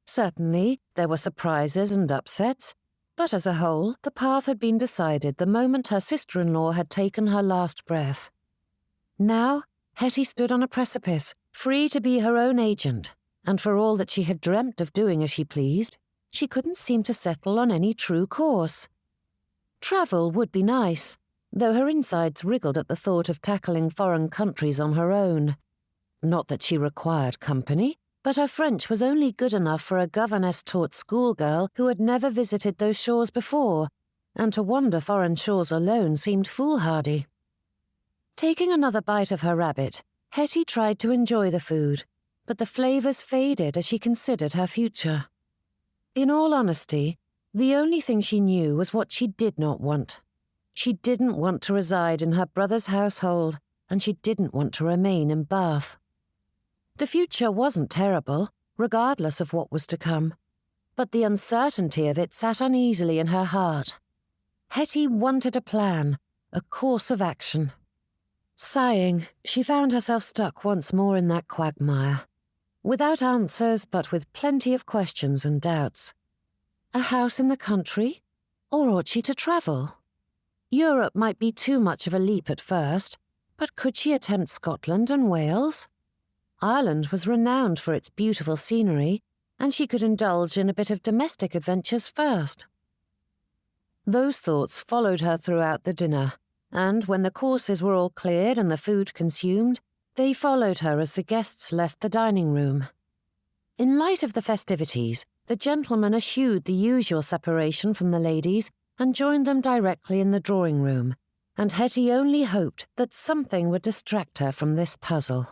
Certainly, there were surprises and upsets, but as a whole, the path had been decided the moment her sister-in-law had taken her last breath. Now, Hettie stood on a precipice, free to be her own agent, and for all that she had dreamt of doing as she pleased, she couldn't seem to settle on any true course. Travel would be nice, though her insides wriggled at the thought of tackling foreign countries on her own. Not that she required company, but her French was only good enough for a governess-taught schoolgirl who had never visited those shores before, and to wander foreign shores alone seemed foolhardy. Taking another bite of her rabbit, Hettie tried to enjoy the food, but the flavours faded as she considered her future. In all honesty, the only thing she knew was what she did not want. She didn't want to reside in her brother's household, and she didn't want to remain in Bath. The future wasn't terrible, regardless of what was to come, but the uncertainty of it sat uneasily in her heart. Hettie wanted a plan, a course of action. Sighing, she found herself stuck once more in that quagmire, without answers but with plenty of questions and doubts. A house in the country? Or ought she to travel? Europe might be too much of a leap at first, but could she attempt Scotland and Wales? Ireland was renowned for its beautiful scenery, and she could indulge in a bit of domestic adventures first. Those thoughts followed her throughout the dinner, and when the courses were all cleared and the food consumed, they followed her as the guests left the dining room. In light of the festivities, the gentlemen eschewed the usual separation from the ladies and joined them directly in the drawing-room, and Hettie only hoped that something would distract her from this puzzle.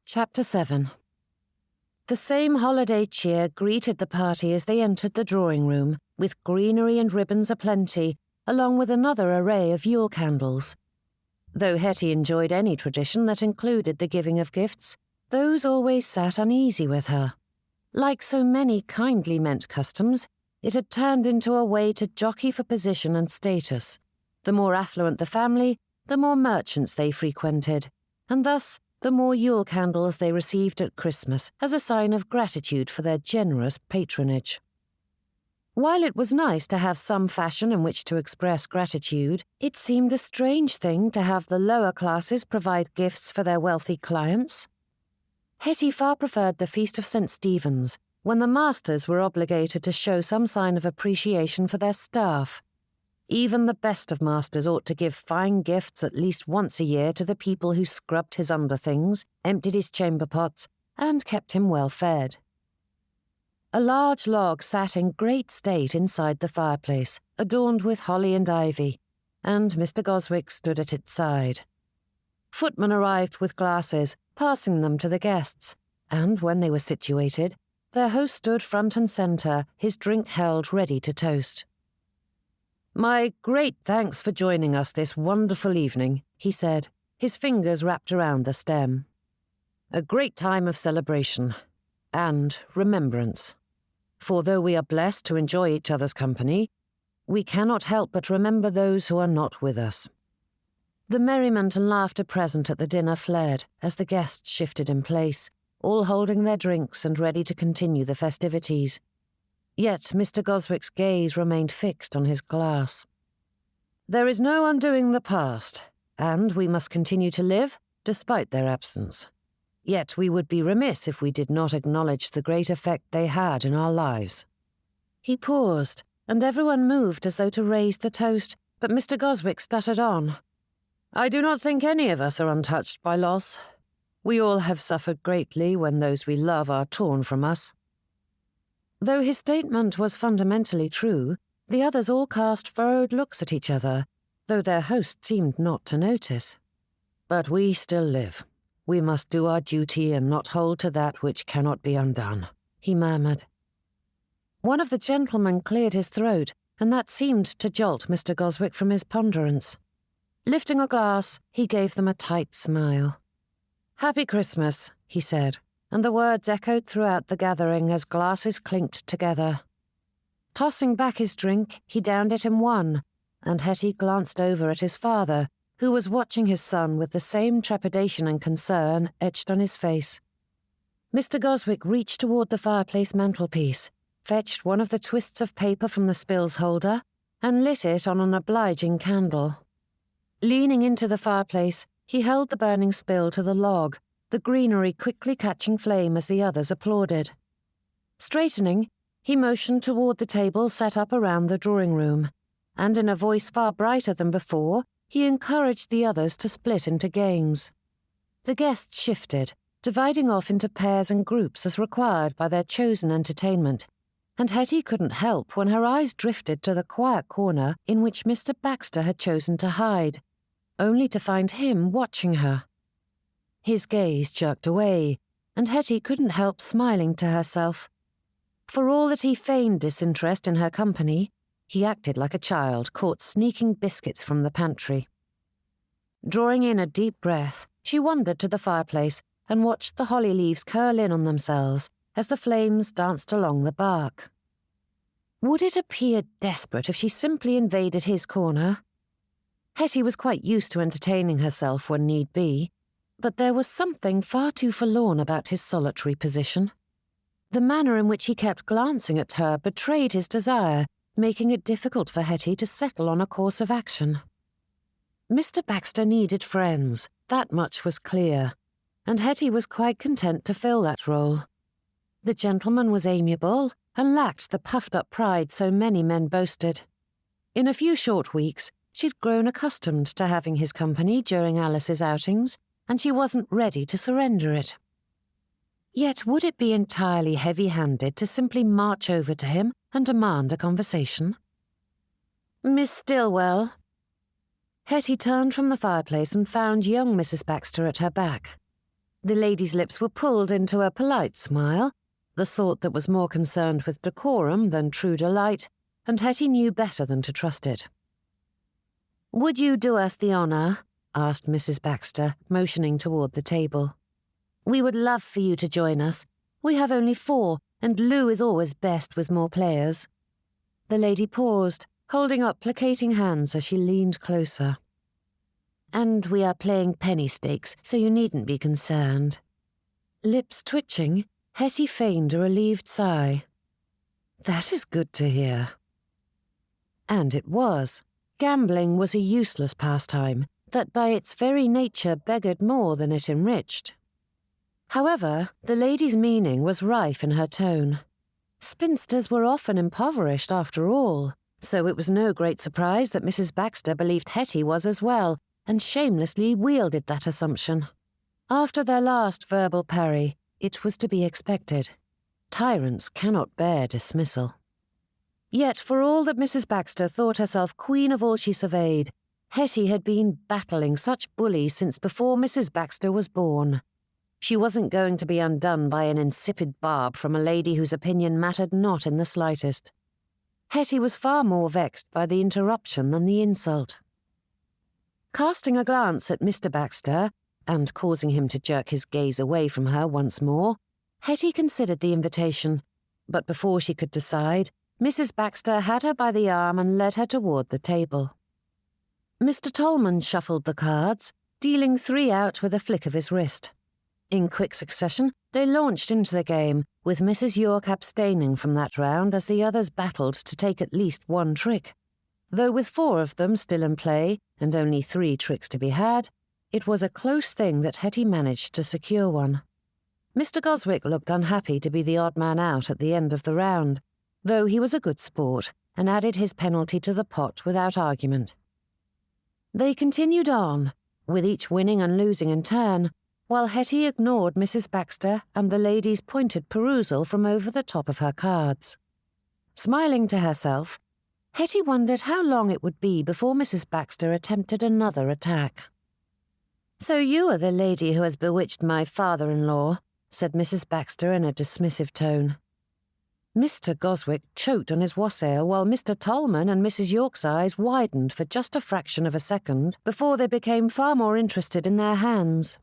Chapter 7. The same holiday cheer greeted the party as they entered the drawing-room, with greenery and ribbons aplenty, along with another array of Yule candles. Though Hettie enjoyed any tradition that included the giving of gifts, those always sat uneasy with her. Like so many kindly meant customs, it had turned into a way to jockey for position and status. The more affluent the family, the more merchants they frequented, and thus the more Yule candles they received at Christmas as a sign of gratitude for their generous patronage. While it was nice to have some fashion in which to express gratitude, it seemed a strange thing to have the lower classes provide gifts for their wealthy clients. Hettie far preferred the Feast of St. Stephen's, when the masters were obligated to show some sign of appreciation for their staff. Even the best of masters ought to give fine gifts at least once a year to the people who scrubbed his underthings, emptied his chamber pots, and kept him well fed. A large log sat in great state inside the fireplace, adorned with holly and ivy, and Mr. Goswick stood at its side. Footmen arrived with glasses, passing them to the guests, and when they were situated, their host stood front and centre, his drink held ready to toast. "My great thanks for joining us this wonderful evening," he said, his fingers wrapped around the stem. "A great time of celebration and remembrance. For though we are blessed to enjoy each other's company, we cannot help but remember those who are not with us." The merriment and laughter present at the dinner fled as the guests shifted in place, all holding their drinks and ready to continue the festivities. Yet Mr. Goswick's gaze remained fixed on his glass. "There is no undoing the past, and we must continue to live despite their absence. Yet we would be remiss if we did not acknowledge the great effect they had in our lives." He paused, and everyone moved as though to raise the toast, but Mr. Goswick stuttered on. "I do not think any of us are untouched by loss. We all have suffered greatly when those we love are torn from us." Though his statement was fundamentally true, the others all cast furrowed looks at each other, though their host seemed not to notice. "But we still live. We must do our duty and not hold to that which cannot be undone," he murmured. One of the gentlemen cleared his throat, and that seemed to jolt Mr. Goswick from his ponderance. Lifting a glass, he gave them a tight smile. "Happy Christmas," he said, and the words echoed throughout the gathering as glasses clinked together. Tossing back his drink, he downed it in one, and Hettie glanced over at his father, who was watching his son with the same trepidation and concern etched on his face. Mr. Goswick reached toward the fireplace mantelpiece, fetched one of the twists of paper from the spills holder, and lit it on an obliging candle. Leaning into the fireplace, he held the burning spill to the log, the greenery quickly catching flame as the others applauded. Straightening, he motioned toward the table set up around the drawing-room, and in a voice far brighter than before, he encouraged the others to split into games. The guests shifted, dividing off into pairs and groups as required by their chosen entertainment, and Hettie couldn't help when her eyes drifted to the quiet corner in which Mr. Baxter had chosen to hide, only to find him watching her. His gaze jerked away, and Hettie couldn't help smiling to herself. For all that he feigned disinterest in her company, he acted like a child caught sneaking biscuits from the pantry. Drawing in a deep breath, she wandered to the fireplace and watched the holly leaves curl in on themselves as the flames danced along the bark. Would it appear desperate if she simply invaded his corner? Hettie was quite used to entertaining herself when need be, but there was something far too forlorn about his solitary position. The manner in which he kept glancing at her betrayed his desire, making it difficult for Hettie to settle on a course of action. Mr. Baxter needed friends, that much was clear, and Hettie was quite content to fill that role. The gentleman was amiable and lacked the puffed-up pride so many men boasted. In a few short weeks, she'd grown accustomed to having his company during Alice's outings, and she wasn't ready to surrender it. Yet would it be entirely heavy-handed to simply march over to him and demand a conversation? "Miss Stillwell." Hettie turned from the fireplace and found young Mrs. Baxter at her back. The lady's lips were pulled into a polite smile, the sort that was more concerned with decorum than true delight, and Hettie knew better than to trust it. "Would you do us the honour?" asked Mrs. Baxter, motioning toward the table. "We would love for you to join us. We have only 4, and Lou is always best with more players." The lady paused, holding up placating hands as she leaned closer. "And we are playing penny stakes, so you needn't be concerned." Lips twitching, Hettie feigned a relieved sigh. "That is good to hear." And it was. Gambling was a useless pastime that by its very nature beggared more than it enriched. However, the lady's meaning was rife in her tone. Spinsters were often impoverished after all, so it was no great surprise that Mrs. Baxter believed Hettie was as well, and shamelessly wielded that assumption. After their last verbal parry, it was to be expected. Tyrants cannot bear dismissal. Yet for all that Mrs. Baxter thought herself queen of all she surveyed, Hettie had been battling such bullies since before Mrs. Baxter was born. She wasn't going to be undone by an insipid barb from a lady whose opinion mattered not in the slightest. Hettie was far more vexed by the interruption than the insult. Casting a glance at Mr. Baxter, and causing him to jerk his gaze away from her once more, Hettie considered the invitation, but before she could decide, Mrs. Baxter had her by the arm and led her toward the table. Mr. Tolman shuffled the cards, dealing 3 out with a flick of his wrist. In quick succession, they launched into the game, with Mrs. York abstaining from that round as the others battled to take at least 1 trick. Though with 4 of them still in play, and only 3 tricks to be had, it was a close thing that Hettie managed to secure one. Mr. Goswick looked unhappy to be the odd man out at the end of the round, though he was a good sport and added his penalty to the pot without argument. They continued on, with each winning and losing in turn, while Hettie ignored Mrs. Baxter and the lady's pointed perusal from over the top of her cards. Smiling to herself, Hettie wondered how long it would be before Mrs. Baxter attempted another attack. "So you are the lady who has bewitched my father-in-law," said Mrs. Baxter in a dismissive tone. Mr. Goswick choked on his wassail while Mr. Tolman and Mrs. York's eyes widened for just a fraction of a second before they became far more interested in their hands.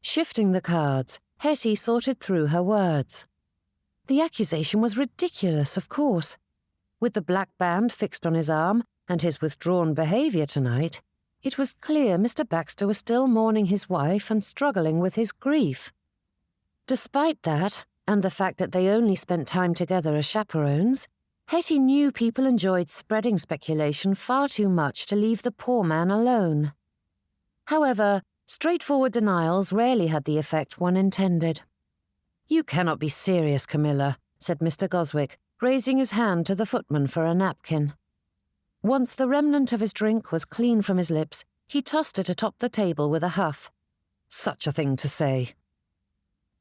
Shifting the cards, Hettie sorted through her words. The accusation was ridiculous, of course. With the black band fixed on his arm and his withdrawn behaviour tonight, it was clear Mr. Baxter was still mourning his wife and struggling with his grief. Despite that, and the fact that they only spent time together as chaperones, Hettie knew people enjoyed spreading speculation far too much to leave the poor man alone. However, straightforward denials rarely had the effect one intended. "You cannot be serious, Camilla," said Mr. Goswick, raising his hand to the footman for a napkin. Once the remnant of his drink was clean from his lips, he tossed it atop the table with a huff. "Such a thing to say."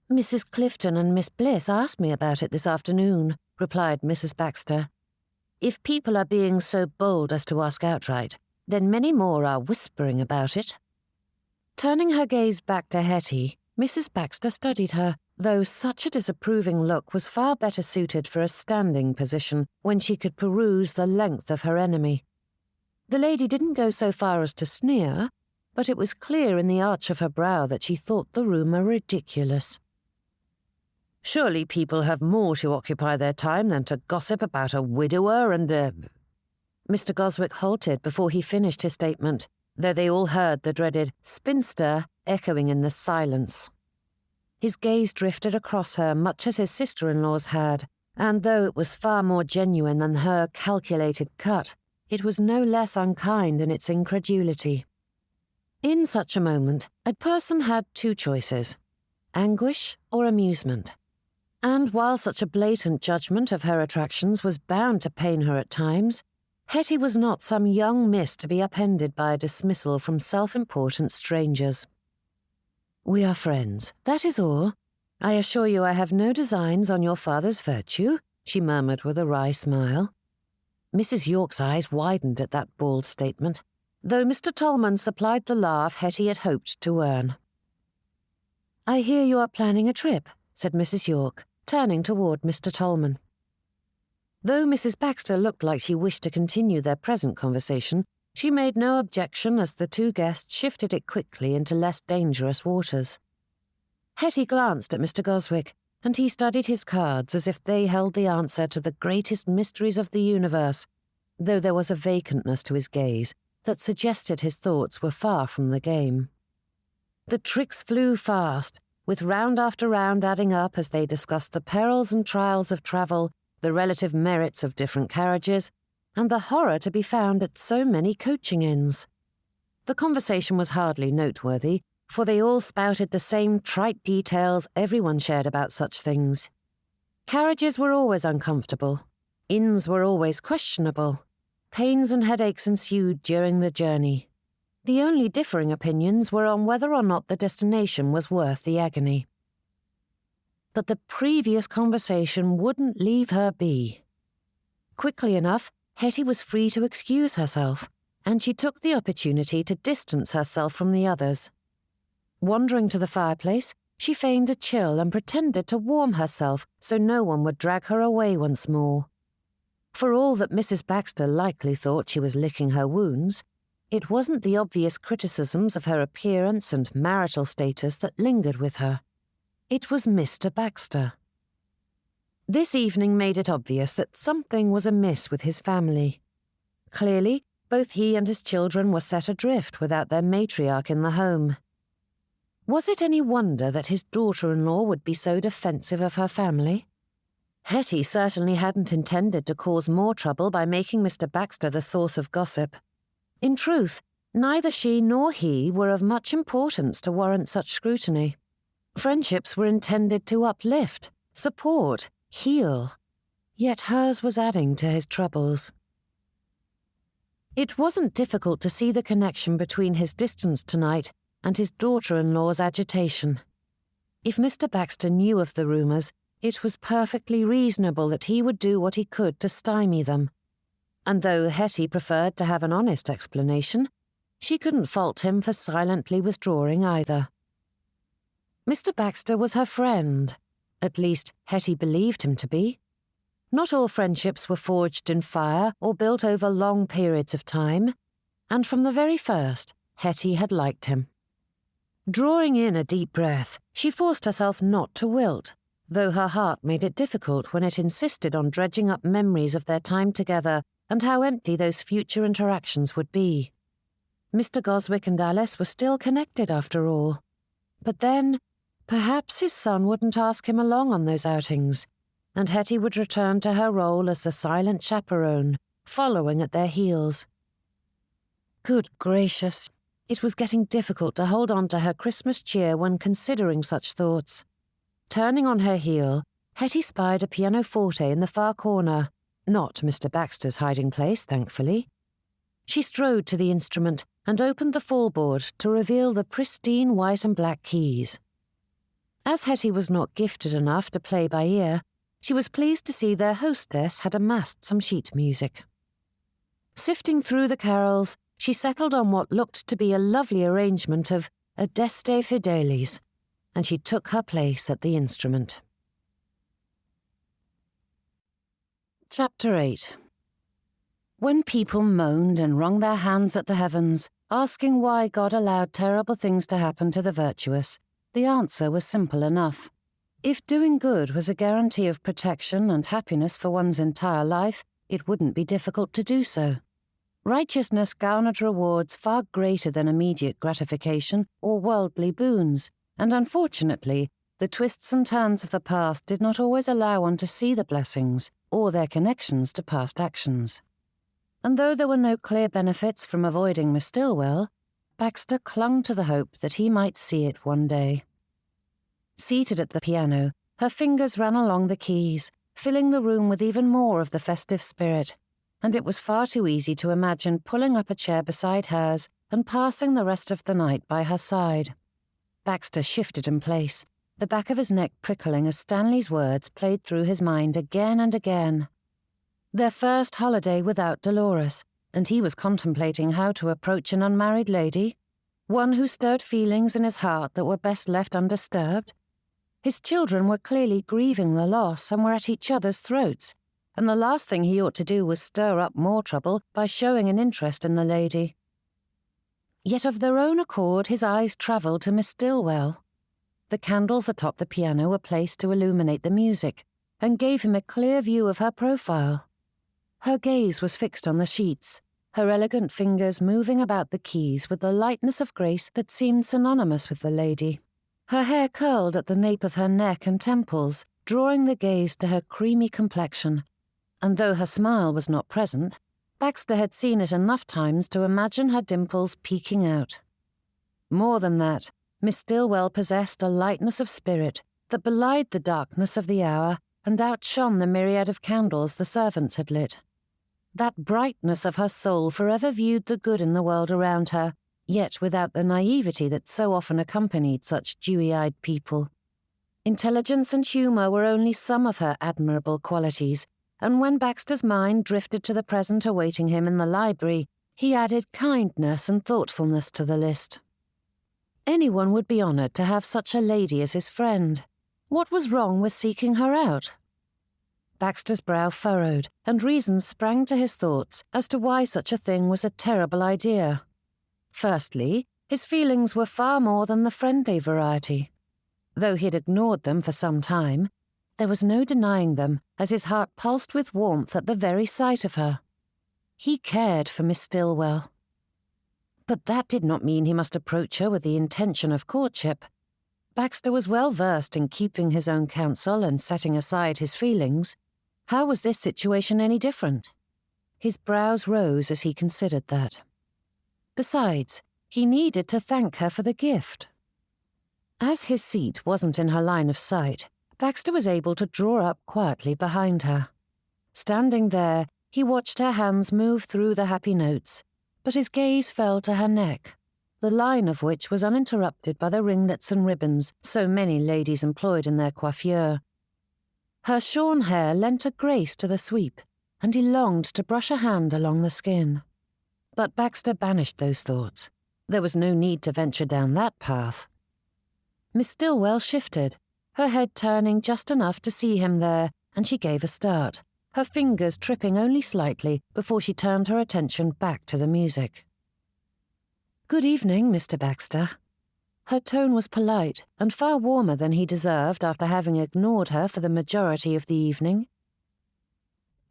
"Mrs. Clifton and Miss Bliss asked me about it this afternoon," replied Mrs. Baxter. "If people are being so bold as to ask outright, then many more are whispering about it." Turning her gaze back to Hettie, Mrs. Baxter studied her, though such a disapproving look was far better suited for a standing position when she could peruse the length of her enemy. The lady didn't go so far as to sneer, but it was clear in the arch of her brow that she thought the rumour ridiculous. "Surely people have more to occupy their time than to gossip about a widower and a—" Mr. Goswick halted before he finished his statement, though they all heard the dreaded spinster echoing in the silence. His gaze drifted across her much as his sister-in-law's had, and though it was far more genuine than her calculated cut, it was no less unkind in its incredulity. In such a moment, a person had 2 choices, anguish or amusement. And while such a blatant judgment of her attractions was bound to pain her at times, Hettie was not some young miss to be upended by a dismissal from self-important strangers. "We are friends, that is all. I assure you I have no designs on your father's virtue," she murmured with a wry smile. Mrs. York's eyes widened at that bald statement, though Mr. Tolman supplied the laugh Hettie had hoped to earn. "I hear you are planning a trip," said Mrs. York, turning toward Mr. Tolman. Though Mrs. Baxter looked like she wished to continue their present conversation, she made no objection as the two guests shifted it quickly into less dangerous waters. Hettie glanced at Mr. Goswick, and he studied his cards as if they held the answer to the greatest mysteries of the universe, though there was a vacantness to his gaze that suggested his thoughts were far from the game. The tricks flew fast, with round after round adding up as they discussed the perils and trials of travel, the relative merits of different carriages, and the horror to be found at so many coaching inns. The conversation was hardly noteworthy, for they all spouted the same trite details everyone shared about such things. Carriages were always uncomfortable. Inns were always questionable. Pains and headaches ensued during the journey. The only differing opinions were on whether or not the destination was worth the agony. But the previous conversation wouldn't leave her be. Quickly enough, Hettie was free to excuse herself, and she took the opportunity to distance herself from the others. Wandering to the fireplace, she feigned a chill and pretended to warm herself so no one would drag her away once more. For all that Mrs. Baxter likely thought she was licking her wounds, it wasn't the obvious criticisms of her appearance and marital status that lingered with her. It was Mr. Baxter. This evening made it obvious that something was amiss with his family. Clearly, both he and his children were set adrift without their matriarch in the home. Was it any wonder that his daughter-in-law would be so defensive of her family? Hettie certainly hadn't intended to cause more trouble by making Mr. Baxter the source of gossip. In truth, neither she nor he were of much importance to warrant such scrutiny. Friendships were intended to uplift, support, heal. Yet hers was adding to his troubles. It wasn't difficult to see the connection between his distance tonight and his daughter-in-law's agitation. If Mr. Baxter knew of the rumours, it was perfectly reasonable that he would do what he could to stymie them. And though Hettie preferred to have an honest explanation, she couldn't fault him for silently withdrawing either. Mr. Baxter was her friend. At least, Hettie believed him to be. Not all friendships were forged in fire or built over long periods of time, and from the very first, Hettie had liked him. Drawing in a deep breath, she forced herself not to wilt, though her heart made it difficult when it insisted on dredging up memories of their time together and how empty those future interactions would be. Mr. Goswick and Alice were still connected after all. But then, perhaps his son wouldn't ask him along on those outings, and Hettie would return to her role as the silent chaperone, following at their heels. Good gracious, it was getting difficult to hold on to her Christmas cheer when considering such thoughts. Turning on her heel, Hettie spied a pianoforte in the far corner, not Mr. Baxter's hiding place, thankfully. She strode to the instrument and opened the fallboard to reveal the pristine white and black keys. As Hettie was not gifted enough to play by ear, she was pleased to see their hostess had amassed some sheet music. Sifting through the carols, she settled on what looked to be a lovely arrangement of Adeste Fideles, and she took her place at the instrument. Chapter 8. When people moaned and wrung their hands at the heavens, asking why God allowed terrible things to happen to the virtuous, the answer was simple enough. If doing good was a guarantee of protection and happiness for one's entire life, it wouldn't be difficult to do so. Righteousness garnered rewards far greater than immediate gratification or worldly boons, and unfortunately, the twists and turns of the path did not always allow one to see the blessings or their connections to past actions. And though there were no clear benefits from avoiding Miss Stillwell, Baxter clung to the hope that he might see it one day. Seated at the piano, Her fingers ran along the keys, filling the room with even more of the festive spirit, and it was far too easy to imagine pulling up a chair beside hers and passing the rest of the night by her side. Baxter shifted in place, the back of his neck prickling as Stanley's words played through his mind again and again. Their first holiday without Dolores, and he was contemplating how to approach an unmarried lady, one who stirred feelings in his heart that were best left undisturbed. His children were clearly grieving the loss and were at each other's throats, and the last thing he ought to do was stir up more trouble by showing an interest in the lady. Yet of their own accord his eyes travelled to Miss Stillwell. The candles atop the piano were placed to illuminate the music, and gave him a clear view of her profile. Her gaze was fixed on the sheets, her elegant fingers moving about the keys with the lightness of grace that seemed synonymous with the lady. Her hair curled at the nape of her neck and temples, drawing the gaze to her creamy complexion, and though her smile was not present, Baxter had seen it enough times to imagine her dimples peeking out. More than that, Miss Stillwell possessed a lightness of spirit that belied the darkness of the hour and outshone the myriad of candles the servants had lit. That brightness of her soul forever viewed the good in the world around her, yet without the naivety that so often accompanied such dewy-eyed people. Intelligence and humour were only some of her admirable qualities, and when Baxter's mind drifted to the present awaiting him in the library, he added kindness and thoughtfulness to the list. Anyone would be honoured to have such a lady as his friend. What was wrong with seeking her out? Baxter's brow furrowed, and reasons sprang to his thoughts as to why such a thing was a terrible idea. Firstly, his feelings were far more than the friendly variety. Though he had ignored them for some time, there was no denying them, as his heart pulsed with warmth at the very sight of her. He cared for Miss Stillwell. But that did not mean he must approach her with the intention of courtship. Baxter was well versed in keeping his own counsel and setting aside his feelings. How was this situation any different? His brows rose as he considered that. Besides, he needed to thank her for the gift. As his seat wasn't in her line of sight, Baxter was able to draw up quietly behind her. Standing there, he watched her hands move through the happy notes, but his gaze fell to her neck, the line of which was uninterrupted by the ringlets and ribbons so many ladies employed in their coiffure. Her shorn hair lent a grace to the sweep, and he longed to brush a hand along the skin. But Baxter banished those thoughts. There was no need to venture down that path. Miss Stillwell shifted, her head turning just enough to see him there, and she gave a start, her fingers tripping only slightly before she turned her attention back to the music. "Good evening, Mr. Baxter." Her tone was polite and far warmer than he deserved after having ignored her for the majority of the evening.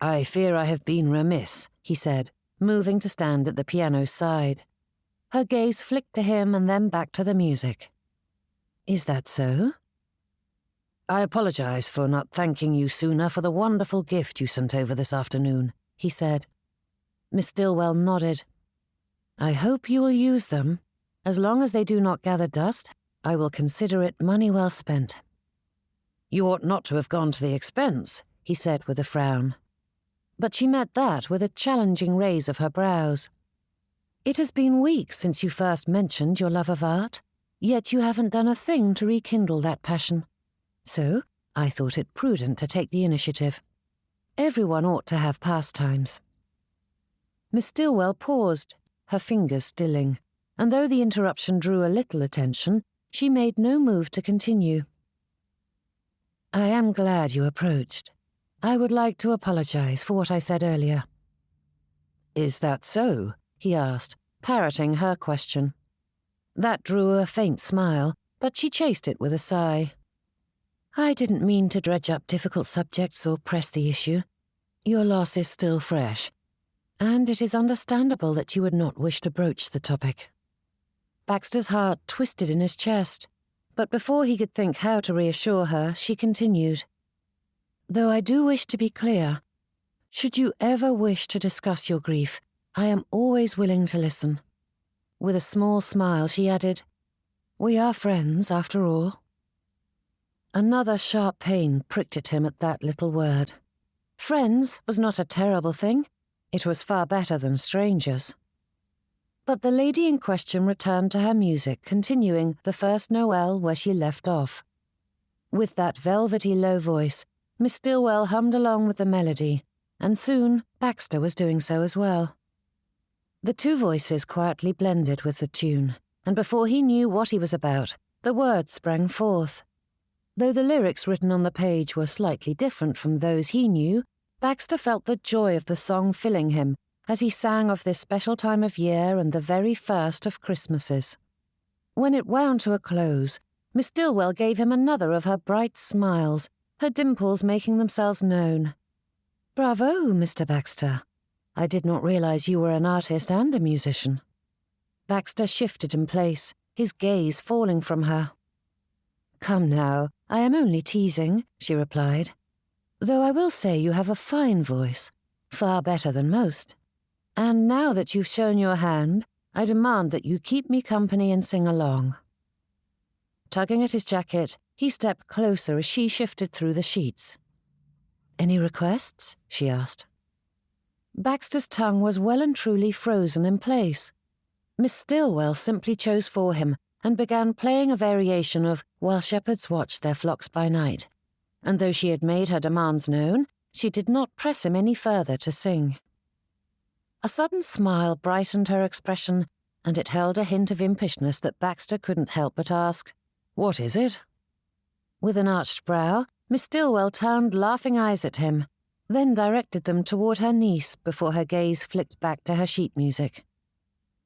"I fear I have been remiss," he said, moving to stand at the piano's side. Her gaze flicked to him and then back to the music. "Is that so?" "I apologize for not thanking you sooner for the wonderful gift you sent over this afternoon," he said. Miss Stillwell nodded. "I hope you will use them. As long as they do not gather dust, I will consider it money well spent." "You ought not to have gone to the expense," he said with a frown. But she met that with a challenging raise of her brows. "It has been weeks since you first mentioned your love of art, yet you haven't done a thing to rekindle that passion. So I thought it prudent to take the initiative. Everyone ought to have pastimes." Miss Stillwell paused, her fingers stilling, and though the interruption drew a little attention, she made no move to continue. "I am glad you approached. I would like to apologize for what I said earlier." "Is that so?" he asked, parroting her question. That drew a faint smile, but she chased it with a sigh. "I didn't mean to dredge up difficult subjects or press the issue. Your loss is still fresh, and it is understandable that you would not wish to broach the topic." Baxter's heart twisted in his chest, but before he could think how to reassure her, she continued, "Though I do wish to be clear, should you ever wish to discuss your grief, I am always willing to listen." With a small smile, she added, "We are friends, after all." Another sharp pain pricked at him at that little word. Friends was not a terrible thing. It was far better than strangers. But the lady in question returned to her music, continuing the first Noel where she left off. With that velvety low voice, Miss Stillwell hummed along with the melody, and soon Baxter was doing so as well. The two voices quietly blended with the tune, and before he knew what he was about, the words sprang forth. Though the lyrics written on the page were slightly different from those he knew, Baxter felt the joy of the song filling him as he sang of this special time of year and the very first of Christmases. When it wound to a close, Miss Stillwell gave him another of her bright smiles, her dimples making themselves known. "Bravo, Mr. Baxter. I did not realize you were an artist and a musician." Baxter shifted in place, his gaze falling from her. "Come now, I am only teasing," she replied. "Though I will say you have a fine voice, far better than most. And now that you've shown your hand, I demand that you keep me company and sing along." Tugging at his jacket, he stepped closer as she shifted through the sheets. "Any requests?" she asked. Baxter's tongue was well and truly frozen in place. Miss Stillwell simply chose for him and began playing a variation of While Shepherds Watch Their Flocks by Night, and though she had made her demands known, she did not press him any further to sing. A sudden smile brightened her expression, and it held a hint of impishness that Baxter couldn't help but ask, "What is it?" With an arched brow, Miss Stillwell turned laughing eyes at him, then directed them toward her niece before her gaze flicked back to her sheet music.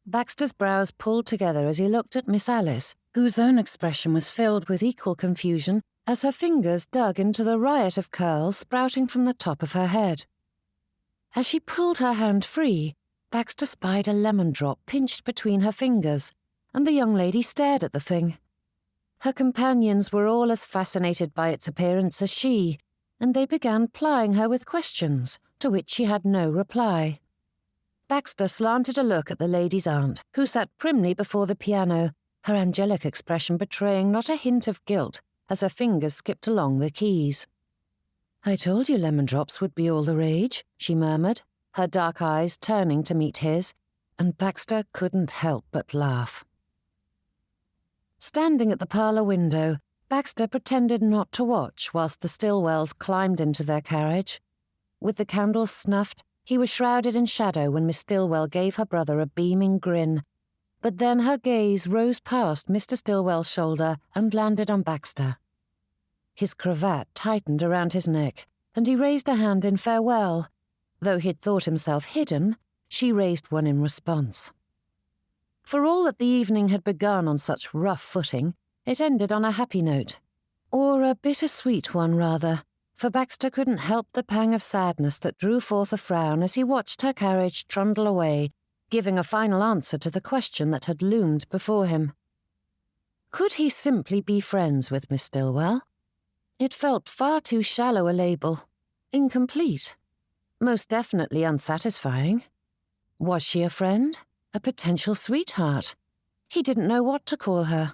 Baxter's brows pulled together as he looked at Miss Alice, whose own expression was filled with equal confusion as her fingers dug into the riot of curls sprouting from the top of her head. As she pulled her hand free, Baxter spied a lemon drop pinched between her fingers, and the young lady stared at the thing. Her companions were all as fascinated by its appearance as she, and they began plying her with questions, to which she had no reply. Baxter slanted a look at the lady's aunt, who sat primly before the piano, her angelic expression betraying not a hint of guilt as her fingers skipped along the keys. "I told you lemon drops would be all the rage," she murmured, her dark eyes turning to meet his, and Baxter couldn't help but laugh. Standing at the parlour window, Baxter pretended not to watch whilst the Stillwells climbed into their carriage. With the candles snuffed, he was shrouded in shadow when Miss Stillwell gave her brother a beaming grin, but then her gaze rose past Mr. Stillwell's shoulder and landed on Baxter. His cravat tightened around his neck, and he raised a hand in farewell. Though he'd thought himself hidden, she raised one in response. For all that the evening had begun on such rough footing, it ended on a happy note. Or a bittersweet one, rather, for Baxter couldn't help the pang of sadness that drew forth a frown as he watched her carriage trundle away, giving a final answer to the question that had loomed before him. Could he simply be friends with Miss Stillwell? It felt far too shallow a label. Incomplete. Most definitely unsatisfying. Was she a friend? A potential sweetheart? He didn't know what to call her.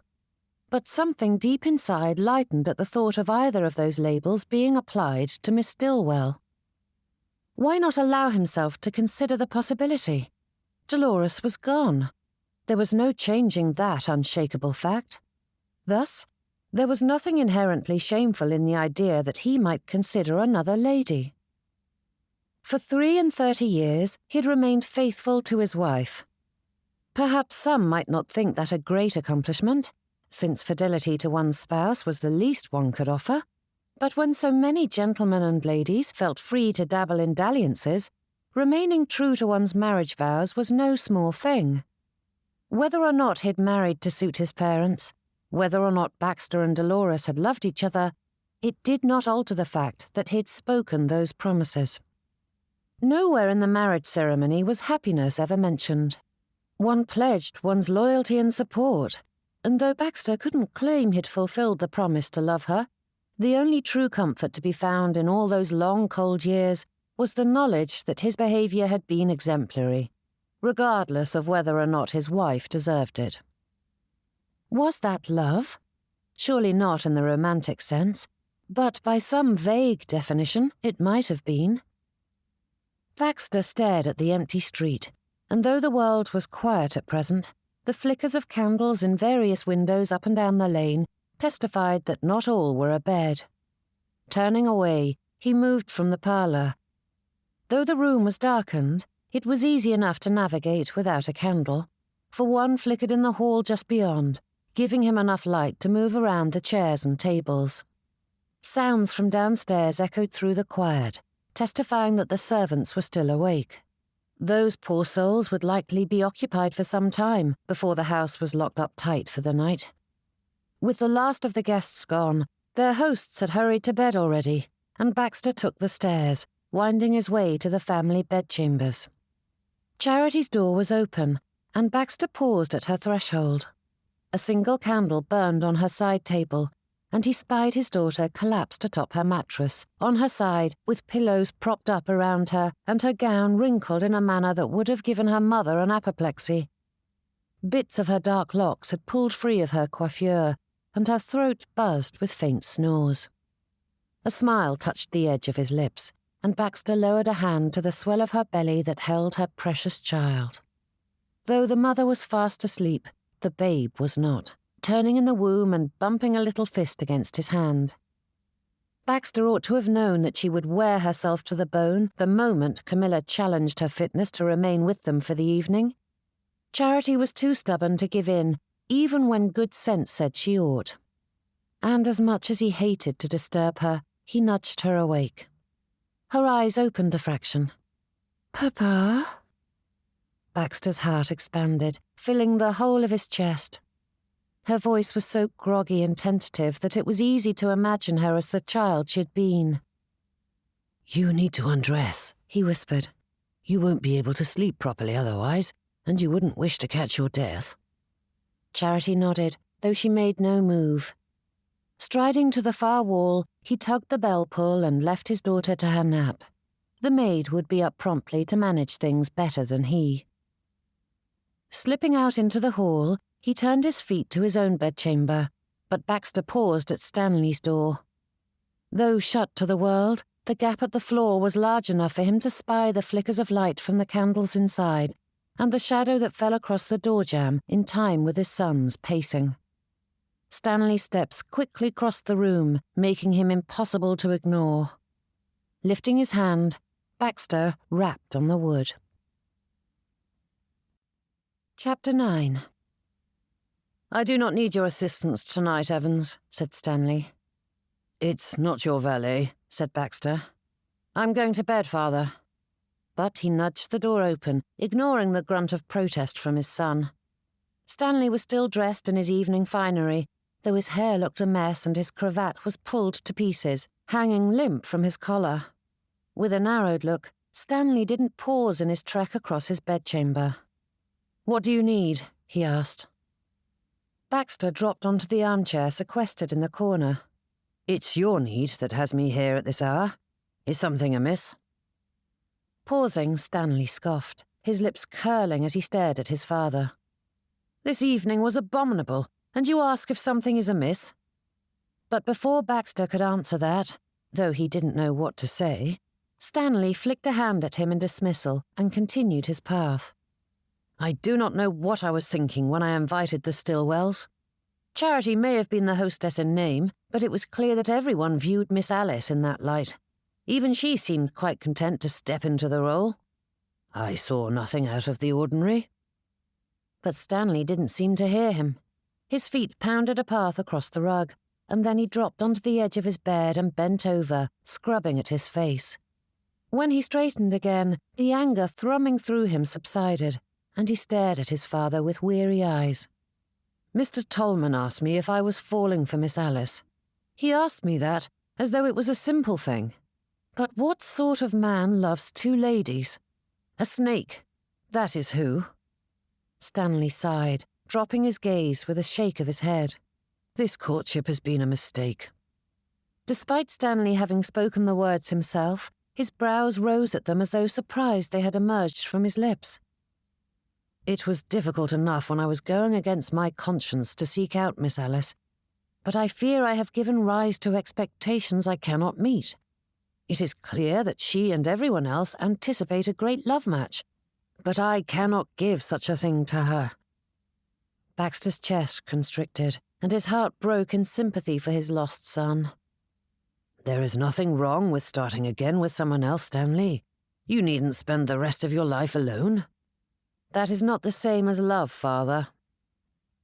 But something deep inside lightened at the thought of either of those labels being applied to Miss Stillwell. Why not allow himself to consider the possibility? Dolores was gone. There was no changing that unshakable fact. Thus, there was nothing inherently shameful in the idea that he might consider another lady. For 33 years, he'd remained faithful to his wife. Perhaps some might not think that a great accomplishment, since fidelity to one's spouse was the least one could offer, but when so many gentlemen and ladies felt free to dabble in dalliances, remaining true to one's marriage vows was no small thing. Whether or not he'd married to suit his parents, whether or not Baxter and Dolores had loved each other, it did not alter the fact that he'd spoken those promises. Nowhere in the marriage ceremony was happiness ever mentioned. One pledged one's loyalty and support, and though Baxter couldn't claim he'd fulfilled the promise to love her, the only true comfort to be found in all those long, cold years was the knowledge that his behaviour had been exemplary, regardless of whether or not his wife deserved it. Was that love? surely not in the romantic sense, but by some vague definition it might have been. Baxter stared at the empty street, and though the world was quiet at present, the flickers of candles in various windows up and down the lane testified that not all were abed. Turning away, he moved from the parlour. Though the room was darkened, it was easy enough to navigate without a candle, for one flickered in the hall just beyond, giving him enough light to move around the chairs and tables. Sounds from downstairs echoed through the quiet, testifying that the servants were still awake. Those poor souls would likely be occupied for some time before the house was locked up tight for the night. With the last of the guests gone, their hosts had hurried to bed already, and Baxter took the stairs, winding his way to the family bedchambers. Charity's door was open, and Baxter paused at her threshold. A single candle burned on her side table, and he spied his daughter collapsed atop her mattress, on her side, with pillows propped up around her and her gown wrinkled in a manner that would have given her mother an apoplexy. Bits of her dark locks had pulled free of her coiffure, and her throat buzzed with faint snores. A smile touched the edge of his lips, and Baxter lowered a hand to the swell of her belly that held her precious child. Though the mother was fast asleep, the babe was not, turning in the womb and bumping a little fist against his hand. Baxter ought to have known that she would wear herself to the bone the moment Camilla challenged her fitness to remain with them for the evening. Charity was too stubborn to give in, even when good sense said she ought. And as much as he hated to disturb her, he nudged her awake. Her eyes opened a fraction. "Papa?" Baxter's heart expanded, filling the whole of his chest. Her voice was so groggy and tentative that it was easy to imagine her as the child she had been. "You need to undress," he whispered. "You won't be able to sleep properly otherwise, and you wouldn't wish to catch your death." Charity nodded, though she made no move. Striding to the far wall, he tugged the bell pull and left his daughter to her nap. The maid would be up promptly to manage things better than he. Slipping out into the hall, he turned his feet to his own bedchamber, but Baxter paused at Stanley's door. Though shut to the world, the gap at the floor was large enough for him to spy the flickers of light from the candles inside, and the shadow that fell across the door jamb in time with his son's pacing. Stanley's steps quickly crossed the room, making him impossible to ignore. Lifting his hand, Baxter rapped on the wood. Chapter 9. "I do not need your assistance tonight, Evans," said Stanley. "It's not your valet," said Baxter. "I'm going to bed, Father." But he nudged the door open, ignoring the grunt of protest from his son. Stanley was still dressed in his evening finery, though his hair looked a mess and his cravat was pulled to pieces, hanging limp from his collar. With a narrowed look, Stanley didn't pause in his trek across his bedchamber. "What do you need?" he asked. Baxter dropped onto the armchair sequestered in the corner. "It's your need that has me here at this hour. Is something amiss?" Pausing, Stanley scoffed, his lips curling as he stared at his father. "This evening was abominable, and you ask if something is amiss?" But before Baxter could answer that, though he didn't know what to say, Stanley flicked a hand at him in dismissal and continued his path. "I do not know what I was thinking when I invited the Stillwells. Charity may have been the hostess in name, but it was clear that everyone viewed Miss Alice in that light. Even she seemed quite content to step into the role. I saw nothing out of the ordinary." But Stanley didn't seem to hear him. His feet pounded a path across the rug, and then he dropped onto the edge of his bed and bent over, scrubbing at his face. When he straightened again, the anger thrumming through him subsided, and he stared at his father with weary eyes. "Mr. Tolman asked me if I was falling for Miss Alice. He asked me that, as though it was a simple thing. But what sort of man loves two ladies? A snake, that is who." Stanley sighed, dropping his gaze with a shake of his head. "This courtship has been a mistake." Despite Stanley having spoken the words himself, his brows rose at them as though surprised they had emerged from his lips. "It was difficult enough when I was going against my conscience to seek out Miss Alice. but I fear I have given rise to expectations I cannot meet. It is clear that she and everyone else anticipate a great love match, but I cannot give such a thing to her." Baxter's chest constricted, and his heart broke in sympathy for his lost son. "There is nothing wrong with starting again with someone else, Stanley. You needn't spend the rest of your life alone." "That is not the same as love, Father."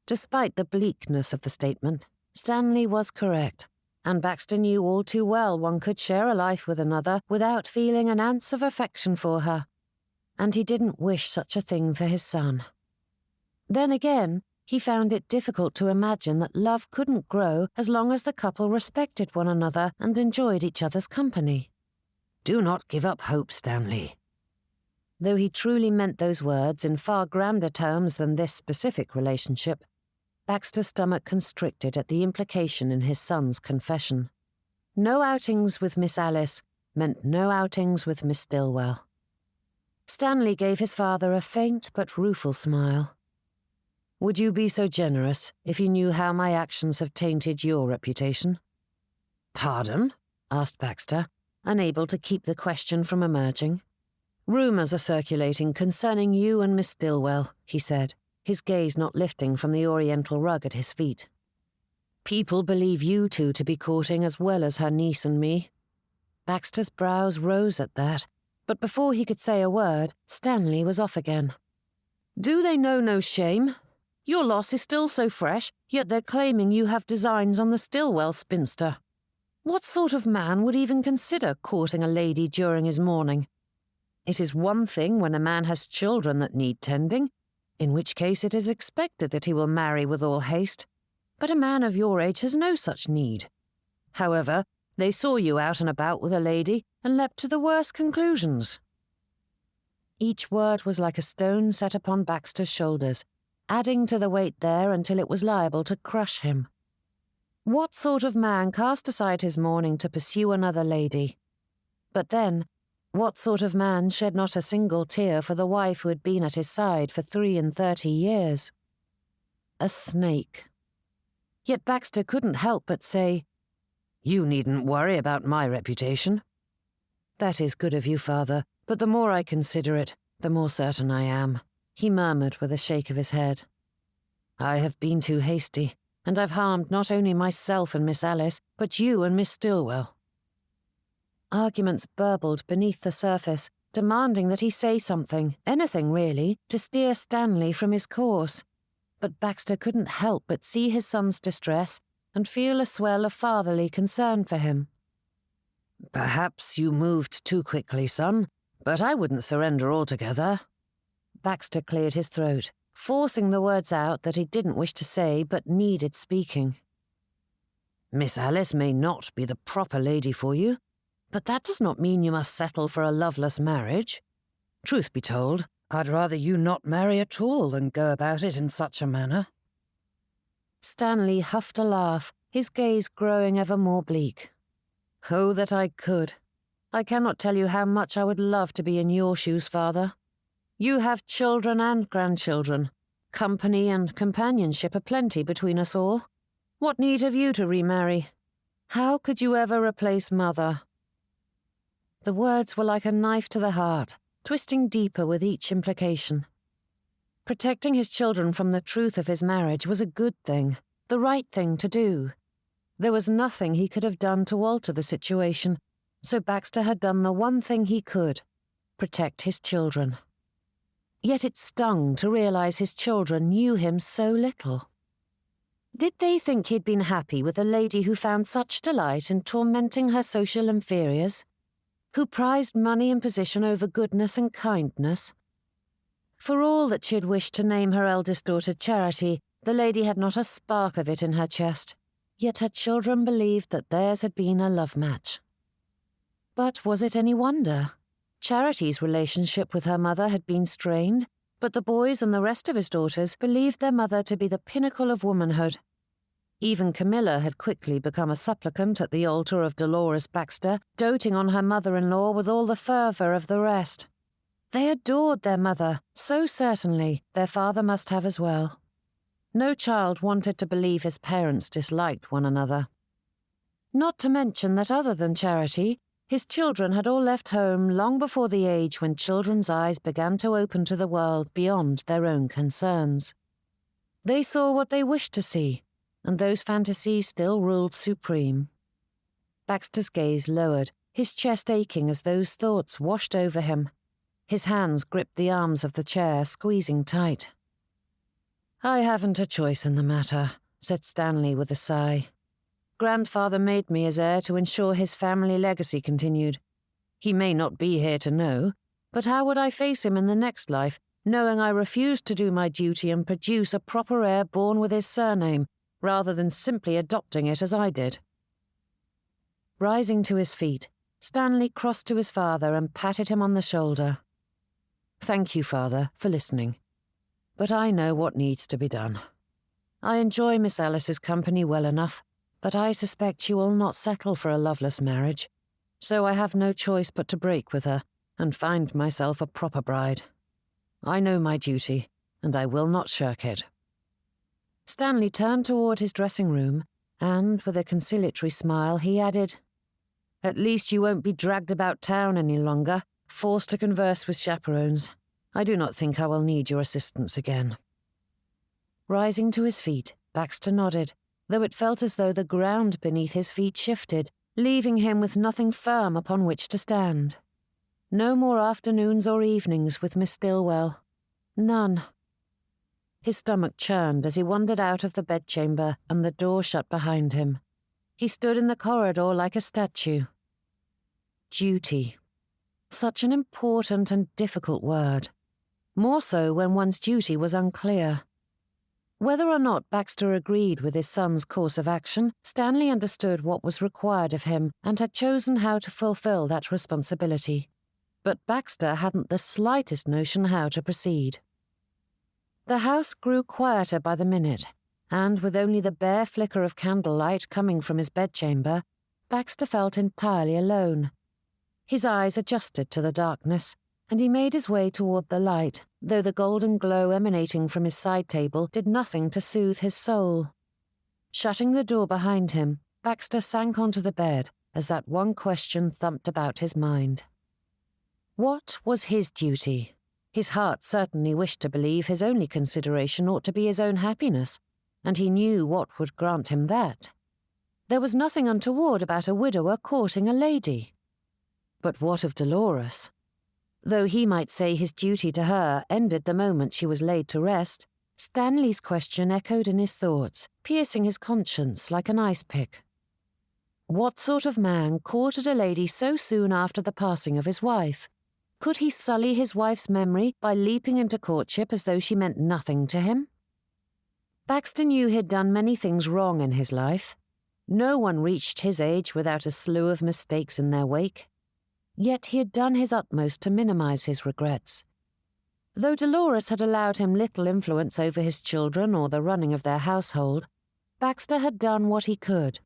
Despite the bleakness of the statement, Stanley was correct, and Baxter knew all too well one could share a life with another without feeling an ounce of affection for her, and he didn't wish such a thing for his son. Then again, he found it difficult to imagine that love couldn't grow as long as the couple respected one another and enjoyed each other's company. "Do not give up hope, Stanley." Though he truly meant those words in far grander terms than this specific relationship, Baxter's stomach constricted at the implication in his son's confession. No outings with Miss Alice meant no outings with Miss Stillwell. Stanley gave his father a faint but rueful smile. "Would you be so generous if you knew how my actions have tainted your reputation?" "Pardon?" asked Baxter, unable to keep the question from emerging. "Rumours are circulating concerning you and Miss Stillwell," he said, his gaze not lifting from the oriental rug at his feet. "People believe you two to be courting as well as her niece and me." Baxter's brows rose at that, but before he could say a word, Stanley was off again. "Do they know no shame? Your loss is still so fresh, yet they're claiming you have designs on the Stillwell spinster. What sort of man would even consider courting a lady during his mourning? It is one thing when a man has children that need tending, in which case it is expected that he will marry with all haste, but a man of your age has no such need. However, they saw you out and about with a lady and leapt to the worst conclusions." Each word was like a stone set upon Baxter's shoulders, adding to the weight there until it was liable to crush him. What sort of man cast aside his mourning to pursue another lady? But then, what sort of man shed not a single tear for the wife who had been at his side for 33 years? A snake. Yet Baxter couldn't help but say, "You needn't worry about my reputation." "That is good of you, Father, but the more I consider it, the more certain I am," he murmured with a shake of his head. "I have been too hasty, and I've harmed not only myself and Miss Alice, but you and Miss Stillwell." Arguments burbled beneath the surface, demanding that he say something, anything really, to steer Stanley from his course. But Baxter couldn't help but see his son's distress and feel a swell of fatherly concern for him. "Perhaps you moved too quickly, son, but I wouldn't surrender altogether." Baxter cleared his throat, forcing the words out that he didn't wish to say but needed speaking. "Miss Alice may not be the proper lady for you, but that does not mean you must settle for a loveless marriage. Truth be told, I'd rather you not marry at all than go about it in such a manner." Stanley huffed a laugh, his gaze growing ever more bleak. "Oh, that I could. I cannot tell you how much I would love to be in your shoes, Father. You have children and grandchildren. Company and companionship aplenty between us all. What need have you to remarry? How could you ever replace Mother?" The words were like a knife to the heart, twisting deeper with each implication. Protecting his children from the truth of his marriage was a good thing, the right thing to do. There was nothing he could have done to alter the situation, so Baxter had done the one thing he could, protect his children. Yet it stung to realize his children knew him so little. Did they think he'd been happy with a lady who found such delight in tormenting her social inferiors? Who prized money and position over goodness and kindness? For all that she had wished to name her eldest daughter Charity, the lady had not a spark of it in her chest, yet her children believed that theirs had been a love match. But was it any wonder? Charity's relationship with her mother had been strained, but the boys and the rest of his daughters believed their mother to be the pinnacle of womanhood. Even Camilla had quickly become a supplicant at the altar of Dolores Baxter, doting on her mother-in-law with all the fervour of the rest. They adored their mother, so certainly their father must have as well. No child wanted to believe his parents disliked one another. Not to mention that other than Charity, his children had all left home long before the age when children's eyes began to open to the world beyond their own concerns. They saw what they wished to see, and those fantasies still ruled supreme. Baxter's gaze lowered, his chest aching as those thoughts washed over him. His hands gripped the arms of the chair, squeezing tight. "I haven't a choice in the matter," said Stanley with a sigh. "Grandfather made me his heir to ensure his family legacy continued. He may not be here to know, but how would I face him in the next life, knowing I refused to do my duty and produce a proper heir born with his surname, rather than simply adopting it as I did?" Rising to his feet, Stanley crossed to his father and patted him on the shoulder. "Thank you, Father, for listening. But I know what needs to be done. I enjoy Miss Alice's company well enough, but I suspect she will not settle for a loveless marriage, so I have no choice but to break with her and find myself a proper bride. I know my duty, and I will not shirk it." Stanley turned toward his dressing room, and, with a conciliatory smile, he added, "At least you won't be dragged about town any longer, forced to converse with chaperones. I do not think I will need your assistance again." Rising to his feet, Baxter nodded, though it felt as though the ground beneath his feet shifted, leaving him with nothing firm upon which to stand. No more afternoons or evenings with Miss Stillwell. None. His stomach churned as he wandered out of the bedchamber and the door shut behind him. He stood in the corridor like a statue. Duty. Such an important and difficult word. More so when one's duty was unclear. Whether or not Baxter agreed with his son's course of action, Stanley understood what was required of him and had chosen how to fulfill that responsibility. But Baxter hadn't the slightest notion how to proceed. The house grew quieter by the minute, and with only the bare flicker of candlelight coming from his bedchamber, Baxter felt entirely alone. His eyes adjusted to the darkness, and he made his way toward the light, though the golden glow emanating from his side table did nothing to soothe his soul. Shutting the door behind him, Baxter sank onto the bed as that one question thumped about his mind. What was his duty? His heart certainly wished to believe his only consideration ought to be his own happiness, and he knew what would grant him that. There was nothing untoward about a widower courting a lady. But what of Dolores? Though he might say his duty to her ended the moment she was laid to rest, Stanley's question echoed in his thoughts, piercing his conscience like an ice-pick. What sort of man courted a lady so soon after the passing of his wife? Could he sully his wife's memory by leaping into courtship as though she meant nothing to him? Baxter knew he'd done many things wrong in his life. No one reached his age without a slew of mistakes in their wake. Yet he had done his utmost to minimize his regrets. Though Dolores had allowed him little influence over his children or the running of their household, Baxter had done what he could.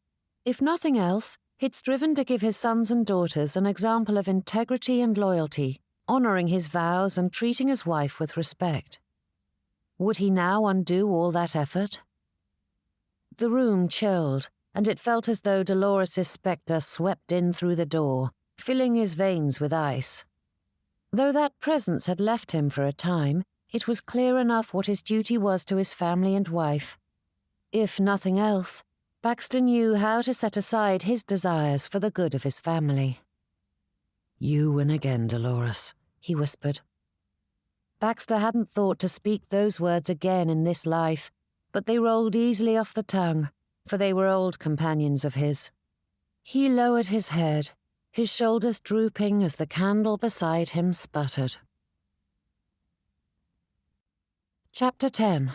If nothing else, he'd striven to give his sons and daughters an example of integrity and loyalty, honoring his vows and treating his wife with respect. Would he now undo all that effort? The room chilled, and it felt as though Dolores' spectre swept in through the door, filling his veins with ice. Though that presence had left him for a time, it was clear enough what his duty was to his family and wife. If nothing else, Baxter knew how to set aside his desires for the good of his family. "You win again, Dolores," he whispered. Baxter hadn't thought to speak those words again in this life, but they rolled easily off the tongue, for they were old companions of his. He lowered his head, his shoulders drooping as the candle beside him sputtered. Chapter 10.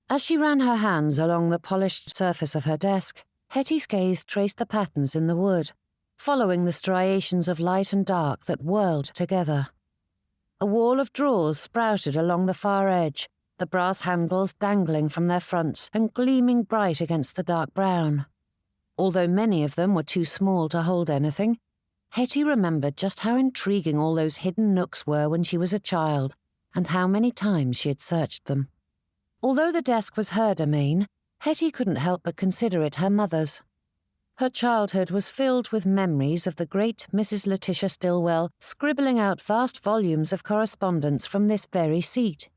As she ran her hands along the polished surface of her desk, Hettie's gaze traced the patterns in the wood, following the striations of light and dark that whirled together. A wall of drawers sprouted along the far edge, the brass handles dangling from their fronts and gleaming bright against the dark brown. Although many of them were too small to hold anything, Hettie remembered just how intriguing all those hidden nooks were when she was a child, and how many times she had searched them. Although the desk was her domain, Hettie couldn't help but consider it her mother's. Her childhood was filled with memories of the great Mrs. Letitia Stillwell scribbling out vast volumes of correspondence from this very seat.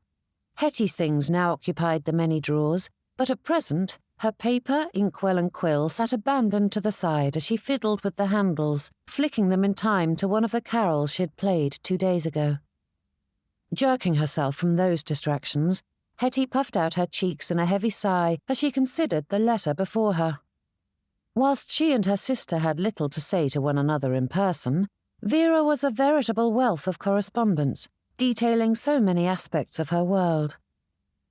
Hettie's things now occupied the many drawers, but at present her paper, inkwell and quill sat abandoned to the side as she fiddled with the handles, flicking them in time to one of the carols she had played 2 days ago. Jerking herself from those distractions, Hettie puffed out her cheeks in a heavy sigh as she considered the letter before her. Whilst she and her sister had little to say to one another in person, Vera was a veritable wealth of correspondence, detailing so many aspects of her world.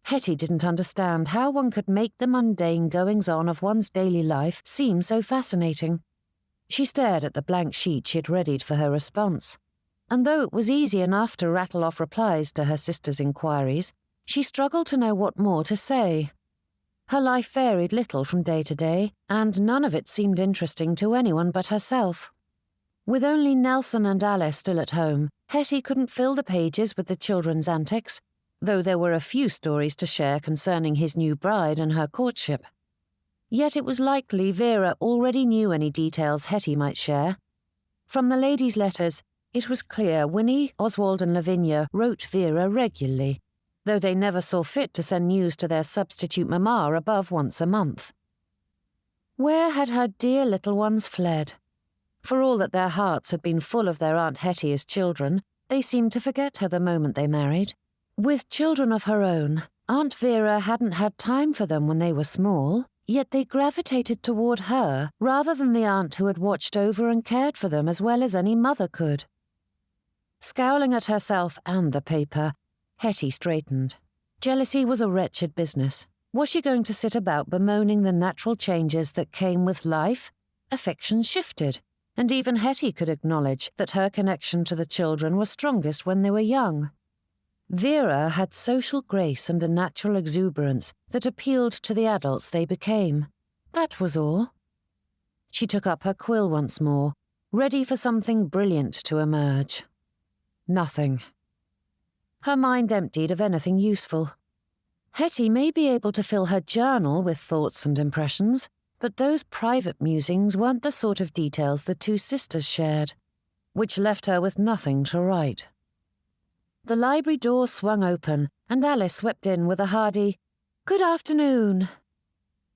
Hettie didn't understand how one could make the mundane goings-on of one's daily life seem so fascinating. She stared at the blank sheet she had readied for her response, and though it was easy enough to rattle off replies to her sister's inquiries, she struggled to know what more to say. Her life varied little from day to day, and none of it seemed interesting to anyone but herself. With only Nelson and Alice still at home, Hettie couldn't fill the pages with the children's antics, though there were a few stories to share concerning his new bride and her courtship. Yet it was likely Vera already knew any details Hettie might share. From the ladies' letters, it was clear Winnie, Oswald and Lavinia wrote Vera regularly, though they never saw fit to send news to their substitute mamma above once a month. Where had her dear little ones fled? For all that their hearts had been full of their Aunt Hettie as children, they seemed to forget her the moment they married. With children of her own, Aunt Vera hadn't had time for them when they were small, yet they gravitated toward her rather than the aunt who had watched over and cared for them as well as any mother could. Scowling at herself and the paper, Hettie straightened. Jealousy was a wretched business. Was she going to sit about bemoaning the natural changes that came with life? Affection shifted, and even Hettie could acknowledge that her connection to the children was strongest when they were young. Vera had social grace and a natural exuberance that appealed to the adults they became. That was all. She took up her quill once more, ready for something brilliant to emerge. Nothing. Her mind emptied of anything useful. Hettie may be able to fill her journal with thoughts and impressions, but those private musings weren't the sort of details the two sisters shared, which left her with nothing to write. The library door swung open, and Alice swept in with a hearty, "Good afternoon."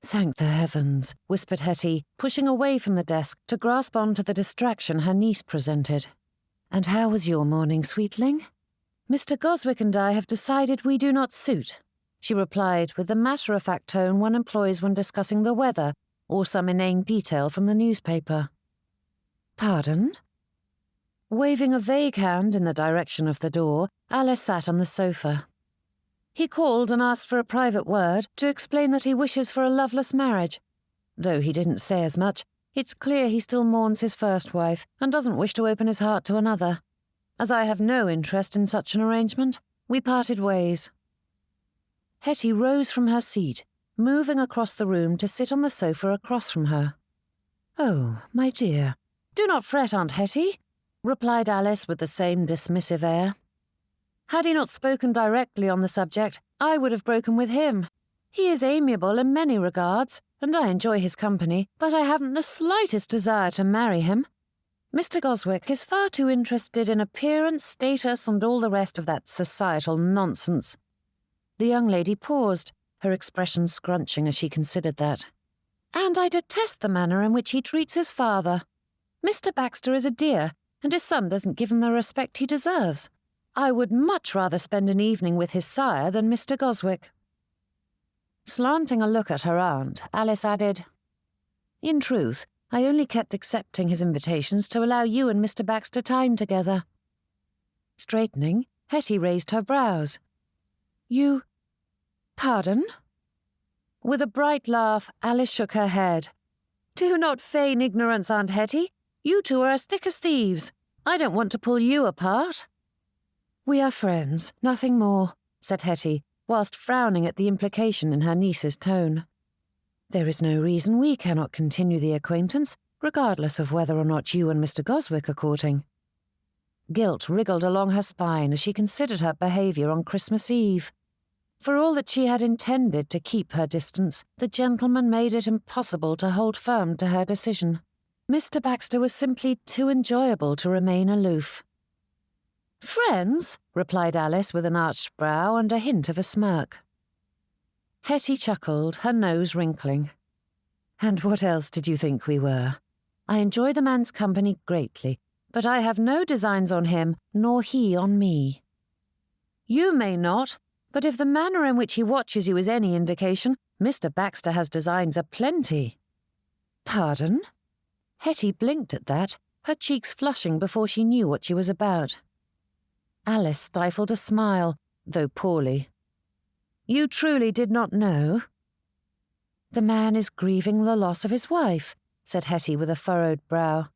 "Thank the heavens," whispered Hettie, pushing away from the desk to grasp on to the distraction her niece presented. "And how was your morning, sweetling?" "Mr. Goswick and I have decided we do not suit," she replied with the matter-of-fact tone one employs when discussing the weather or some inane detail from the newspaper. "Pardon?" Waving a vague hand in the direction of the door, Alice sat on the sofa. "He called and asked for a private word to explain that he wishes for a loveless marriage. Though he didn't say as much, it's clear he still mourns his first wife and doesn't wish to open his heart to another. As I have no interest in such an arrangement, we parted ways." Hettie rose from her seat, moving across the room to sit on the sofa across from her. "Oh, my dear, do not fret, Aunt Hettie," replied Alice with the same dismissive air. "Had he not spoken directly on the subject, I would have broken with him. He is amiable in many regards, and I enjoy his company, but I haven't the slightest desire to marry him. Mr. Goswick is far too interested in appearance, status, and all the rest of that societal nonsense." The young lady paused, her expression scrunching as she considered that. "And I detest the manner in which he treats his father. Mr. Baxter is a dear, and his son doesn't give him the respect he deserves. I would much rather spend an evening with his sire than Mr. Goswick." Slanting a look at her aunt, Alice added, "In truth, I only kept accepting his invitations to allow you and Mr. Baxter time together." Straightening, Hettie raised her brows. "You... pardon?" With a bright laugh, Alice shook her head. "Do not feign ignorance, Aunt Hettie. You two are as thick as thieves. I don't want to pull you apart." "We are friends, nothing more," said Hettie, whilst frowning at the implication in her niece's tone. "There is no reason we cannot continue the acquaintance, regardless of whether or not you and Mr. Goswick are courting." Guilt wriggled along her spine as she considered her behaviour on Christmas Eve. For all that she had intended to keep her distance, the gentleman made it impossible to hold firm to her decision. Mr. Baxter was simply too enjoyable to remain aloof. "Friends?" replied Alice with an arched brow and a hint of a smirk. Hettie chuckled, her nose wrinkling. "And what else did you think we were? I enjoy the man's company greatly, but I have no designs on him, nor he on me." "You may not, but if the manner in which he watches you is any indication, Mr. Baxter has designs aplenty." "Pardon?" Hettie blinked at that, her cheeks flushing before she knew what she was about. Alice stifled a smile, though poorly. "You truly did not know?" "The man is grieving the loss of his wife," said Hettie with a furrowed brow.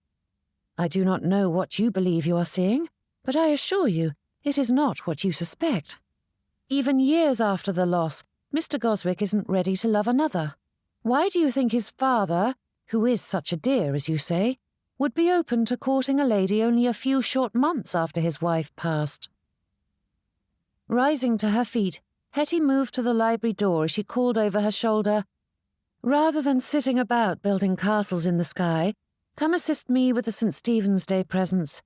"I do not know what you believe you are seeing, but I assure you it is not what you suspect. Even years after the loss, Mr. Goswick isn't ready to love another. Why do you think his father, who is such a dear, as you say, would be open to courting a lady only a few short months after his wife passed?" Rising to her feet, Hettie moved to the library door as she called over her shoulder, "Rather than sitting about building castles in the sky, come assist me with the St. Stephen's Day presents.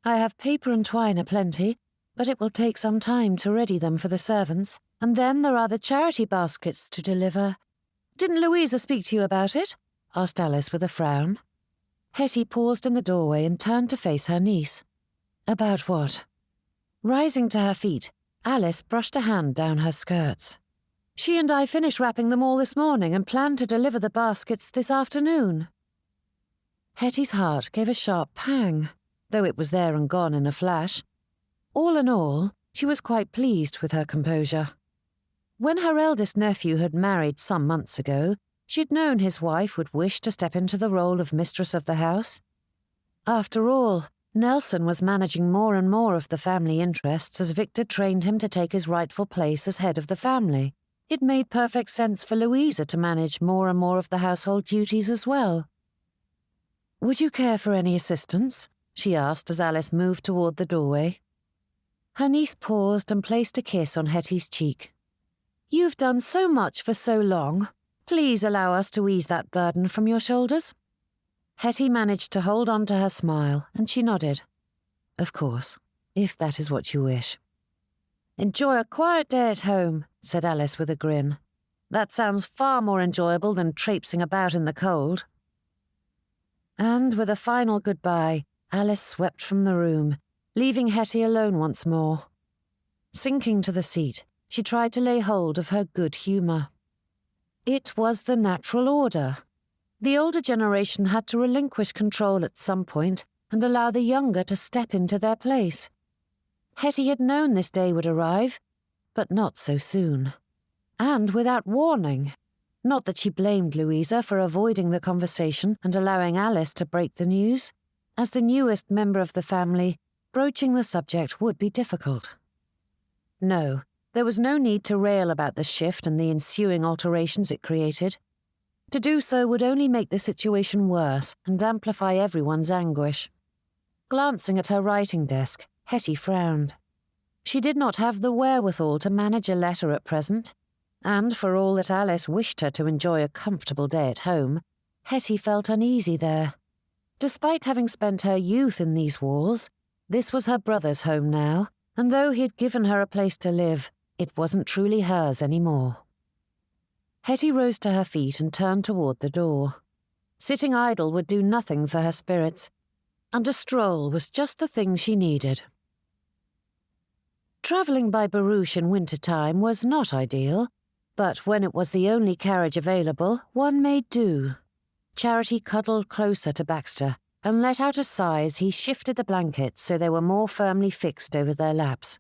I have paper and twine aplenty, but it will take some time to ready them for the servants, and then there are the charity baskets to deliver." "Didn't Louisa speak to you about it?" asked Alice with a frown. Hettie paused in the doorway and turned to face her niece. "About what?" Rising to her feet, Alice brushed a hand down her skirts. "She and I finished wrapping them all this morning and plan to deliver the baskets this afternoon." Hettie's heart gave a sharp pang, though it was there and gone in a flash. All in all, she was quite pleased with her composure. When her eldest nephew had married some months ago, she'd known his wife would wish to step into the role of mistress of the house. After all, Nelson was managing more and more of the family interests as Victor trained him to take his rightful place as head of the family. It made perfect sense for Louisa to manage more and more of the household duties as well. "Would you care for any assistance?" she asked as Alice moved toward the doorway. Her niece paused and placed a kiss on Hettie's cheek. "You've done so much for so long. Please allow us to ease that burden from your shoulders." Hettie managed to hold on to her smile, and she nodded. "Of course, if that is what you wish." "Enjoy a quiet day at home," said Alice with a grin. "That sounds far more enjoyable than traipsing about in the cold." And with a final goodbye, Alice swept from the room, leaving Hettie alone once more. Sinking to the seat, she tried to lay hold of her good humour. It was the natural order. The older generation had to relinquish control at some point and allow the younger to step into their place. Hettie had known this day would arrive, but not so soon. And without warning. Not that she blamed Louisa for avoiding the conversation and allowing Alice to break the news. As the newest member of the family, broaching the subject would be difficult. No, there was no need to rail about the shift and the ensuing alterations it created. To do so would only make the situation worse and amplify everyone's anguish. Glancing at her writing desk, Hettie frowned. She did not have the wherewithal to manage a letter at present, and for all that Alice wished her to enjoy a comfortable day at home, Hettie felt uneasy there. Despite having spent her youth in these walls, this was her brother's home now, and though he had given her a place to live, it wasn't truly hers any more. Hettie rose to her feet and turned toward the door. Sitting idle would do nothing for her spirits, and a stroll was just the thing she needed. Travelling by barouche in winter-time was not ideal, but when it was the only carriage available, one made do. Charity cuddled closer to Baxter and let out a sigh as he shifted the blankets so they were more firmly fixed over their laps.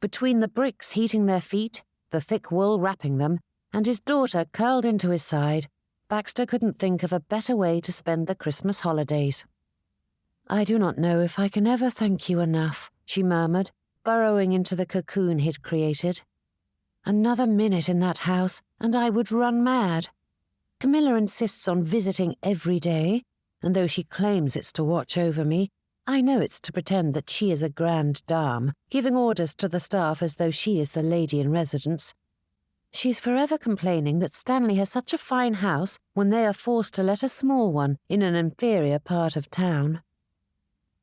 Between the bricks heating their feet, the thick wool wrapping them, and his daughter curled into his side, Baxter couldn't think of a better way to spend the Christmas holidays. "I do not know if I can ever thank you enough," she murmured, burrowing into the cocoon he'd created. "Another minute in that house, and I would run mad. Camilla insists on visiting every day, and though she claims it's to watch over me, I know it's to pretend that she is a grande dame, giving orders to the staff as though she is the lady in residence. She's forever complaining that Stanley has such a fine house when they are forced to let a small one in an inferior part of town.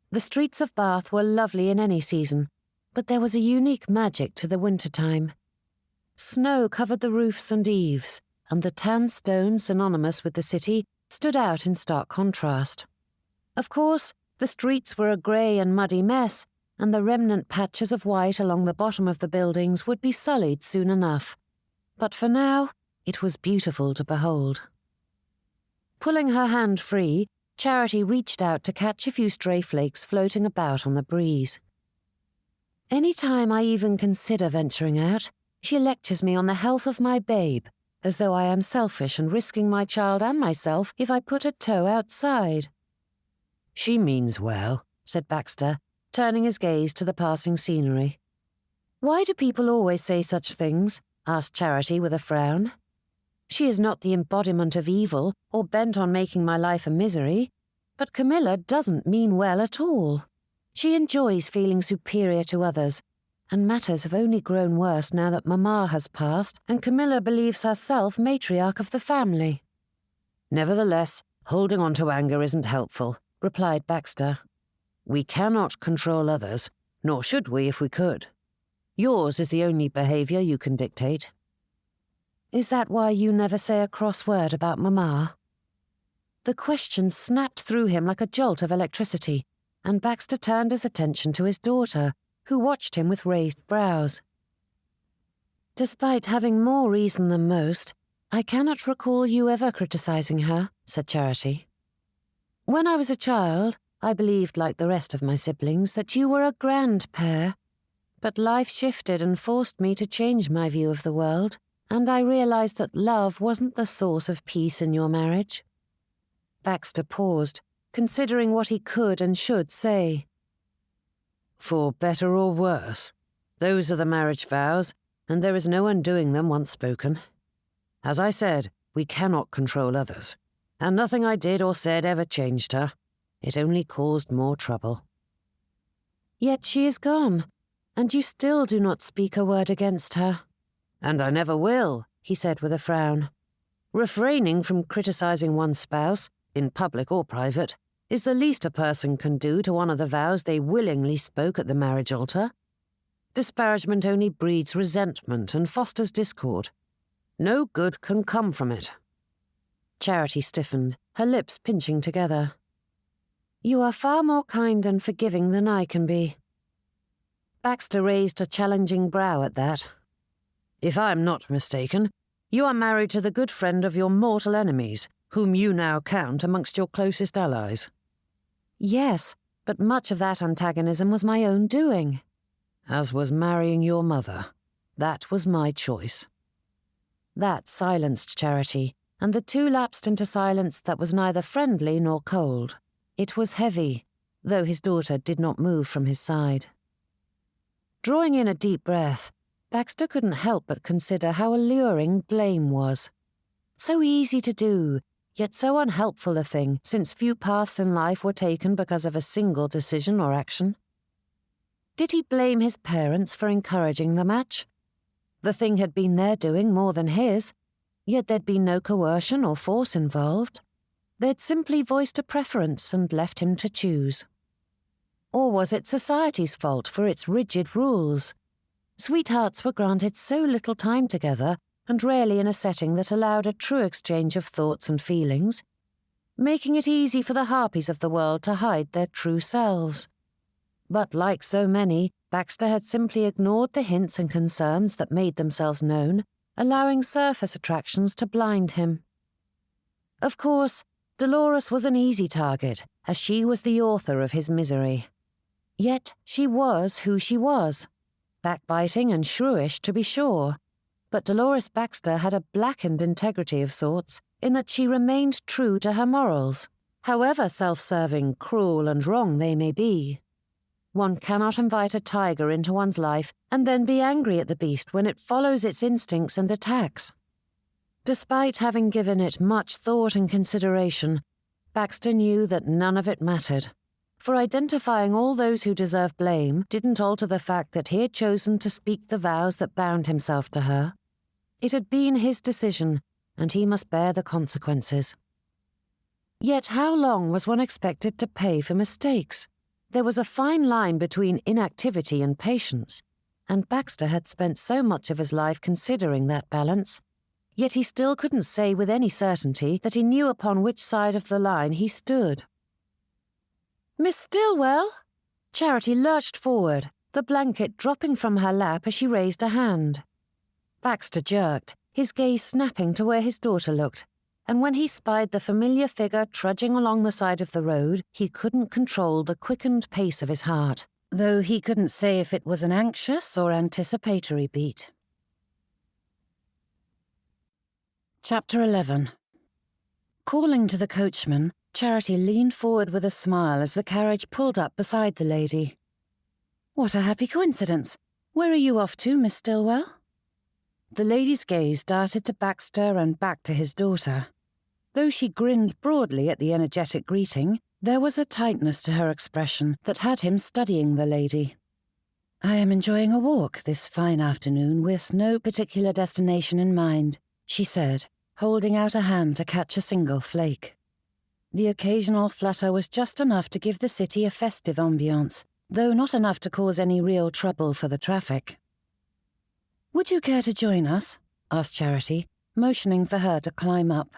The streets of Bath were lovely in any season, but there was a unique magic to the winter-time. Snow covered the roofs and eaves, and the tan stone synonymous with the city stood out in stark contrast. Of course, the streets were a grey and muddy mess, and the remnant patches of white along the bottom of the buildings would be sullied soon enough. But for now, it was beautiful to behold. Pulling her hand free, Charity reached out to catch a few stray flakes floating about on the breeze. Any time I even consider venturing out, she lectures me on the health of my babe, as though I am selfish and risking my child and myself if I put a toe outside. She means well, said Baxter, turning his gaze to the passing scenery. Why do people always say such things? Asked Charity with a frown. She is not the embodiment of evil or bent on making my life a misery, but Camilla doesn't mean well at all. She enjoys feeling superior to others, and matters have only grown worse now that Mamma has passed and Camilla believes herself matriarch of the family. Nevertheless, holding on to anger isn't helpful, replied Baxter. We cannot control others, nor should we if we could. Yours is the only behaviour you can dictate. Is that why you never say a cross word about Mamma? The question snapped through him like a jolt of electricity, and Baxter turned his attention to his daughter, who watched him with raised brows. Despite having more reason than most, I cannot recall you ever criticising her, said Charity. When I was a child, I believed, like the rest of my siblings, that you were a grand pair. But life shifted and forced me to change my view of the world, and I realized that love wasn't the source of peace in your marriage. Baxter paused, considering what he could and should say. For better or worse, those are the marriage vows, and there is no undoing them once spoken. As I said, we cannot control others, and nothing I did or said ever changed her. It only caused more trouble. Yet she is gone, and you still do not speak a word against her. And I never will, he said with a frown. Refraining from criticizing one's spouse, in public or private, is the least a person can do to honour the vows they willingly spoke at the marriage altar. Disparagement only breeds resentment and fosters discord. No good can come from it. Charity stiffened, her lips pinching together. You are far more kind and forgiving than I can be. Baxter raised a challenging brow at that. If I am not mistaken, you are married to the good friend of your mortal enemies, whom you now count amongst your closest allies. Yes, but much of that antagonism was my own doing. As was marrying your mother. That was my choice. That silenced Charity, and the two lapsed into silence that was neither friendly nor cold. It was heavy, though his daughter did not move from his side. Drawing in a deep breath, Baxter couldn't help but consider how alluring blame was. So easy to do, yet so unhelpful a thing, since few paths in life were taken because of a single decision or action. Did he blame his parents for encouraging the match? The thing had been their doing more than his, yet there'd been no coercion or force involved. They'd simply voiced a preference and left him to choose. Or was it society's fault for its rigid rules? Sweethearts were granted so little time together, and rarely in a setting that allowed a true exchange of thoughts and feelings, making it easy for the harpies of the world to hide their true selves. But like so many, Baxter had simply ignored the hints and concerns that made themselves known, allowing surface attractions to blind him. Of course, Dolores was an easy target, as she was the author of his misery. Yet she was who she was, backbiting and shrewish to be sure, but Dolores Baxter had a blackened integrity of sorts, in that she remained true to her morals, however self-serving, cruel and wrong they may be. One cannot invite a tiger into one's life and then be angry at the beast when it follows its instincts and attacks. Despite having given it much thought and consideration, Baxter knew that none of it mattered, for identifying all those who deserved blame didn't alter the fact that he had chosen to speak the vows that bound himself to her. It had been his decision, and he must bear the consequences. Yet how long was one expected to pay for mistakes? There was a fine line between inactivity and patience, and Baxter had spent so much of his life considering that balance. Yet he still couldn't say with any certainty that he knew upon which side of the line he stood. "Miss Stillwell!" Charity lurched forward, the blanket dropping from her lap as she raised a hand. Baxter jerked, his gaze snapping to where his daughter looked, and when he spied the familiar figure trudging along the side of the road, he couldn't control the quickened pace of his heart, though he couldn't say if it was an anxious or anticipatory beat. Chapter 11. Calling to the coachman, Charity leaned forward with a smile as the carriage pulled up beside the lady. "What a happy coincidence! Where are you off to, Miss Stillwell?" The lady's gaze darted to Baxter and back to his daughter. Though she grinned broadly at the energetic greeting, there was a tightness to her expression that had him studying the lady. "I am enjoying a walk this fine afternoon with no particular destination in mind," she said, holding out a hand to catch a single flake. The occasional flutter was just enough to give the city a festive ambiance, though not enough to cause any real trouble for the traffic. "Would you care to join us?" asked Charity, motioning for her to climb up.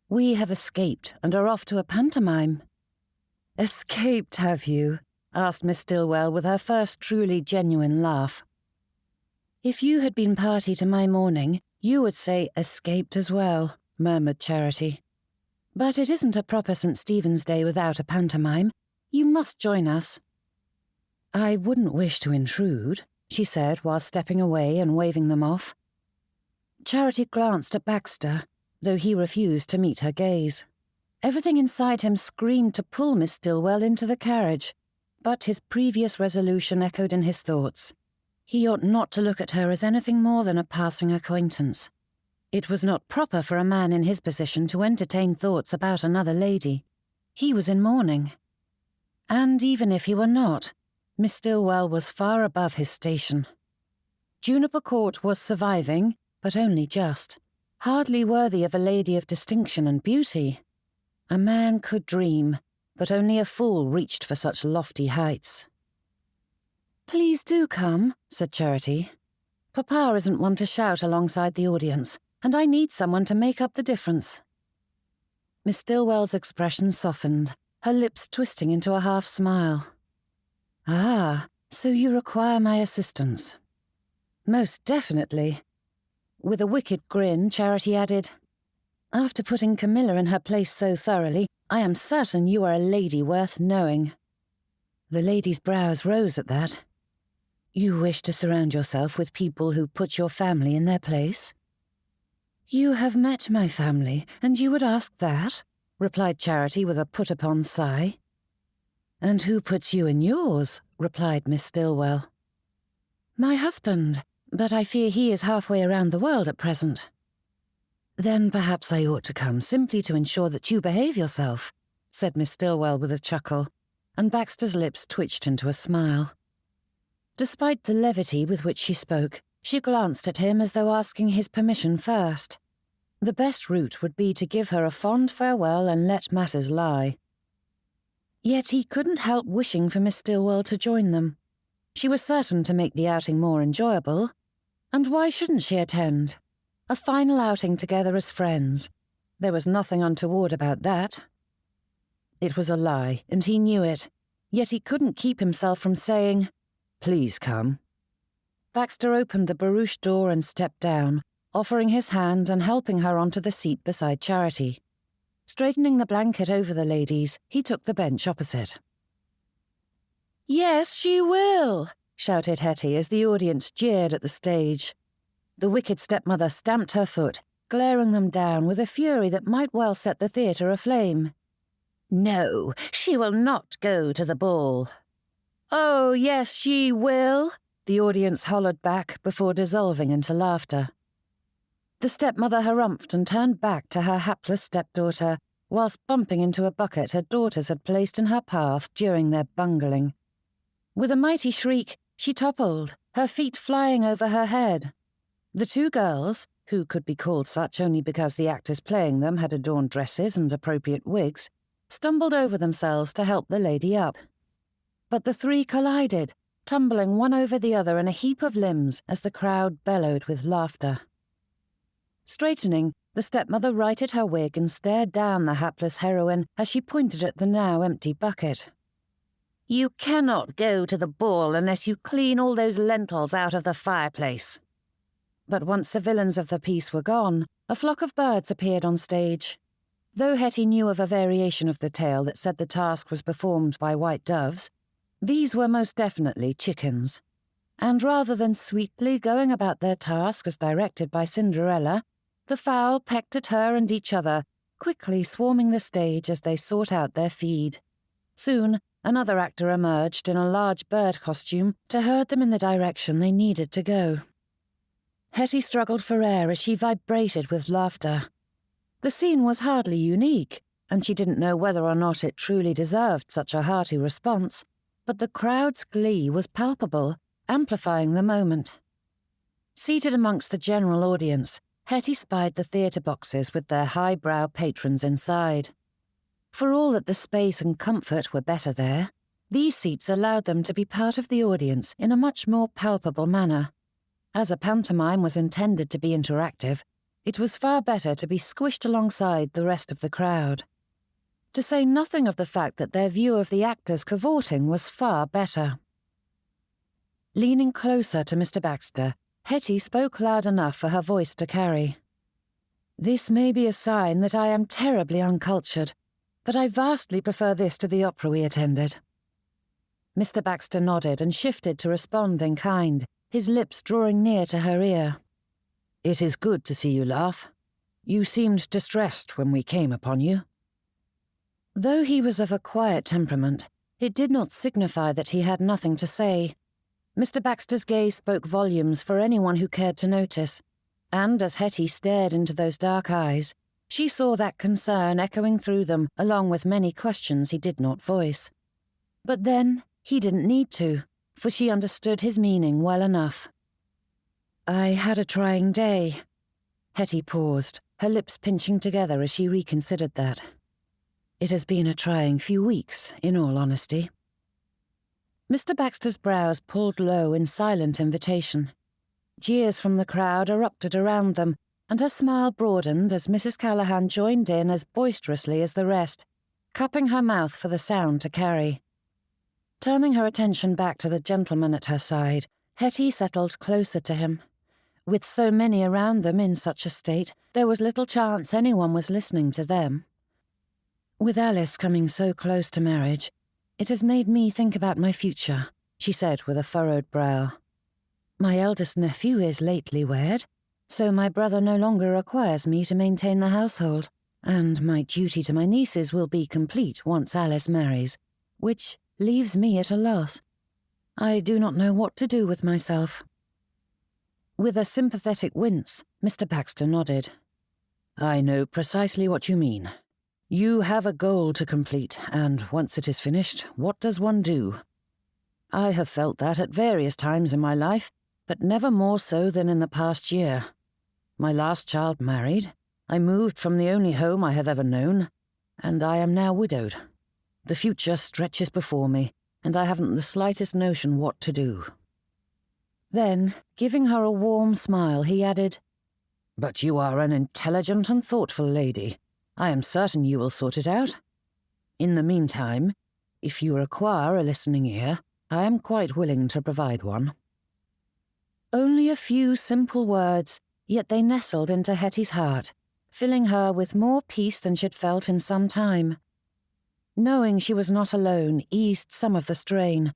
"We have escaped and are off to a pantomime." "Escaped, have you?" asked Miss Stillwell with her first truly genuine laugh. "If you had been party to my mourning, you would say escaped as well," murmured Charity. "But it isn't a proper St. Stephen's Day without a pantomime. You must join us." "I wouldn't wish to intrude," she said while stepping away and waving them off. Charity glanced at Baxter, though he refused to meet her gaze. Everything inside him screamed to pull Miss Stillwell into the carriage, but his previous resolution echoed in his thoughts. He ought not to look at her as anything more than a passing acquaintance. It was not proper for a man in his position to entertain thoughts about another lady. He was in mourning. And even if he were not, Miss Stillwell was far above his station. Juniper Court was surviving, but only just, hardly worthy of a lady of distinction and beauty. A man could dream, but only a fool reached for such lofty heights. "Please do come," said Charity. "Papa isn't one to shout alongside the audience, and I need someone to make up the difference." Miss Stillwell's expression softened, her lips twisting into a half-smile. "Ah, so you require my assistance." "Most definitely." With a wicked grin, Charity added, "After putting Camilla in her place so thoroughly, I am certain you are a lady worth knowing." The lady's brows rose at that. "You wish to surround yourself with people who put your family in their place?" "You have met my family, and you would ask that?" replied Charity with a put-upon sigh. "And who puts you in yours?" replied Miss Stillwell. "My husband, but I fear he is halfway around the world at present." "Then perhaps I ought to come simply to ensure that you behave yourself," said Miss Stillwell with a chuckle, and Baxter's lips twitched into a smile. Despite the levity with which she spoke, she glanced at him as though asking his permission first. The best route would be to give her a fond farewell and let matters lie. Yet he couldn't help wishing for Miss Stillwell to join them. She was certain to make the outing more enjoyable. And why shouldn't she attend? A final outing together as friends. There was nothing untoward about that. It was a lie, and he knew it, yet he couldn't keep himself from saying, "Please come." Baxter opened the barouche door and stepped down, offering his hand and helping her onto the seat beside Charity. Straightening the blanket over the ladies, he took the bench opposite. "Yes, she will," shouted Hettie as the audience jeered at the stage. The wicked stepmother stamped her foot, glaring them down with a fury that might well set the theatre aflame. "No, she will not go to the ball." "Oh, yes, she will," the audience hollered back before dissolving into laughter. The stepmother harumphed and turned back to her hapless stepdaughter, whilst bumping into a bucket her daughters had placed in her path during their bungling. With a mighty shriek, she toppled, her feet flying over her head. The two girls, who could be called such only because the actors playing them had adorned dresses and appropriate wigs, stumbled over themselves to help the lady up. But the three collided, tumbling one over the other in a heap of limbs as the crowd bellowed with laughter. Straightening, the stepmother righted her wig and stared down the hapless heroine as she pointed at the now empty bucket. "You cannot go to the ball unless you clean all those lentils out of the fireplace." But once the villains of the piece were gone, a flock of birds appeared on stage. Though Hettie knew of a variation of the tale that said the task was performed by white doves, these were most definitely chickens. And rather than sweetly going about their task as directed by Cinderella, the fowl pecked at her and each other, quickly swarming the stage as they sought out their feed. Soon, another actor emerged in a large bird costume to herd them in the direction they needed to go. Hettie struggled for air as she vibrated with laughter. The scene was hardly unique, and she didn't know whether or not it truly deserved such a hearty response, but the crowd's glee was palpable, amplifying the moment. Seated amongst the general audience, Hettie spied the theatre boxes with their highbrow patrons inside. For all that the space and comfort were better there, these seats allowed them to be part of the audience in a much more palpable manner. As a pantomime was intended to be interactive, it was far better to be squished alongside the rest of the crowd. To say nothing of the fact that their view of the actors cavorting was far better. Leaning closer to Mr. Baxter, Hettie spoke loud enough for her voice to carry. "This may be a sign that I am terribly uncultured, but I vastly prefer this to the opera we attended." Mr. Baxter nodded and shifted to respond in kind, his lips drawing near to her ear. "It is good to see you laugh. You seemed distressed when we came upon you." Though he was of a quiet temperament, it did not signify that he had nothing to say. Mr. Baxter's gaze spoke volumes for anyone who cared to notice, and as Hettie stared into those dark eyes, she saw that concern echoing through them along with many questions he did not voice. But then, he didn't need to, for she understood his meaning well enough. "I had a trying day." Hettie paused, her lips pinching together as she reconsidered that. "It has been a trying few weeks, in all honesty." Mr. Baxter's brows pulled low in silent invitation. Jeers from the crowd erupted around them, and her smile broadened as Mrs. Callahan joined in as boisterously as the rest, cupping her mouth for the sound to carry. Turning her attention back to the gentleman at her side, Hettie settled closer to him. With so many around them in such a state, there was little chance anyone was listening to them. "With Alice coming so close to marriage, it has made me think about my future," she said with a furrowed brow. "My eldest nephew is lately wed, so my brother no longer requires me to maintain the household, and my duty to my nieces will be complete once Alice marries, which leaves me at a loss. I do not know what to do with myself." With a sympathetic wince, Mr. Baxter nodded. "I know precisely what you mean. You have a goal to complete, and once it is finished, what does one do? I have felt that at various times in my life, but never more so than in the past year. My last child married, I moved from the only home I have ever known, and I am now widowed. The future stretches before me, and I haven't the slightest notion what to do." Then, giving her a warm smile, he added, "But you are an intelligent and thoughtful lady. I am certain you will sort it out. In the meantime, if you require a listening ear, I am quite willing to provide one." Only a few simple words, yet they nestled into Hettie's heart, filling her with more peace than she'd felt in some time. Knowing she was not alone eased some of the strain,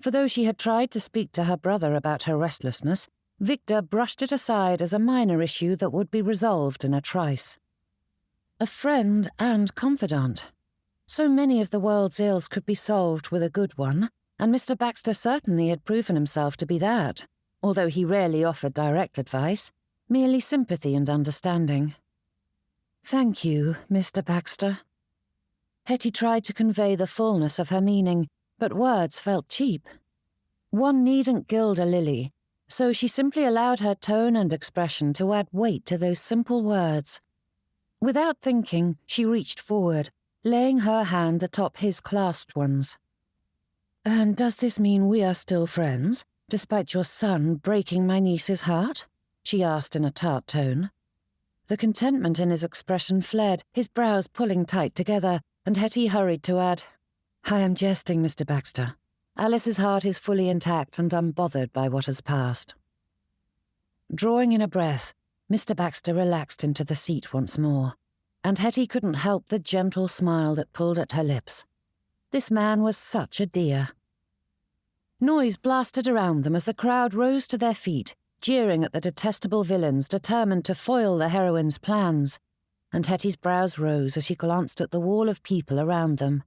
for though she had tried to speak to her brother about her restlessness, Victor brushed it aside as a minor issue that would be resolved in a trice. A friend and confidant. So many of the world's ills could be solved with a good one, and Mr. Baxter certainly had proven himself to be that, although he rarely offered direct advice, merely sympathy and understanding. "Thank you, Mr. Baxter." Hettie tried to convey the fullness of her meaning, but words felt cheap. One needn't gild a lily, so she simply allowed her tone and expression to add weight to those simple words. Without thinking, she reached forward, laying her hand atop his clasped ones. "And does this mean we are still friends, despite your son breaking my niece's heart?" she asked in a tart tone. The contentment in his expression fled, his brows pulling tight together, and Hettie hurried to add, "I am jesting, Mr. Baxter. Alice's heart is fully intact and unbothered by what has passed." Drawing in a breath, Mr. Baxter relaxed into the seat once more, and Hettie couldn't help the gentle smile that pulled at her lips. This man was such a dear. Noise blasted around them as the crowd rose to their feet, jeering at the detestable villains determined to foil the heroine's plans, and Hettie's brows rose as she glanced at the wall of people around them.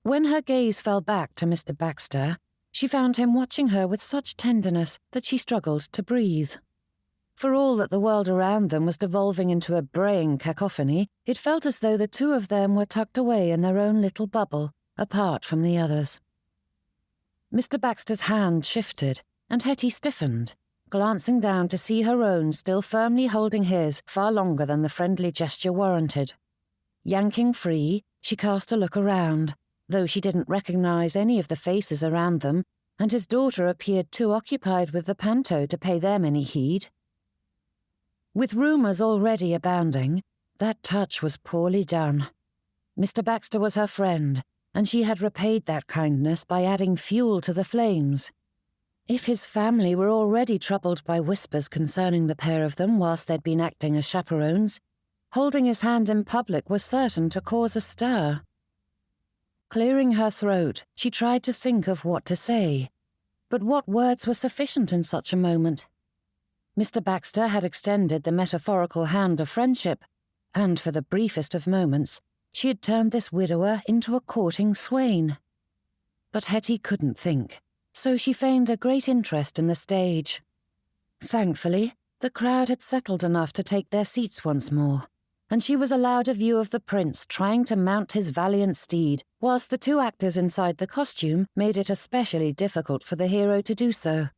When her gaze fell back to Mr. Baxter, she found him watching her with such tenderness that she struggled to breathe. For all that the world around them was devolving into a braying cacophony, it felt as though the two of them were tucked away in their own little bubble, apart from the others. Mr. Baxter's hand shifted, and Hettie stiffened, glancing down to see her own still firmly holding his far longer than the friendly gesture warranted. Yanking free, she cast a look around, though she didn't recognize any of the faces around them, and his daughter appeared too occupied with the panto to pay them any heed. With rumours already abounding, that touch was poorly done. Mr. Baxter was her friend, and she had repaid that kindness by adding fuel to the flames. If his family were already troubled by whispers concerning the pair of them whilst they'd been acting as chaperones, holding his hand in public was certain to cause a stir. Clearing her throat, she tried to think of what to say, but what words were sufficient in such a moment? Mr. Baxter had extended the metaphorical hand of friendship, and for the briefest of moments, she had turned this widower into a courting swain. But Hettie couldn't think, so she feigned a great interest in the stage. Thankfully, the crowd had settled enough to take their seats once more, and she was allowed a view of the prince trying to mount his valiant steed, whilst the two actors inside the costume made it especially difficult for the hero to do so.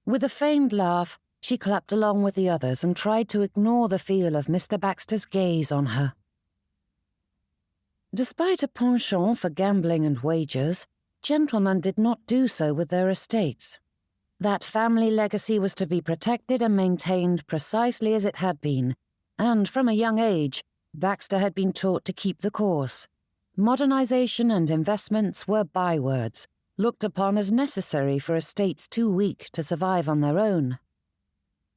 With a feigned laugh, she clapped along with the others and tried to ignore the feel of Mr. Baxter's gaze on her. Despite a penchant for gambling and wagers, gentlemen did not do so with their estates. That family legacy was to be protected and maintained precisely as it had been, and from a young age, Baxter had been taught to keep the course. Modernization and investments were bywords, looked upon as necessary for estates too weak to survive on their own.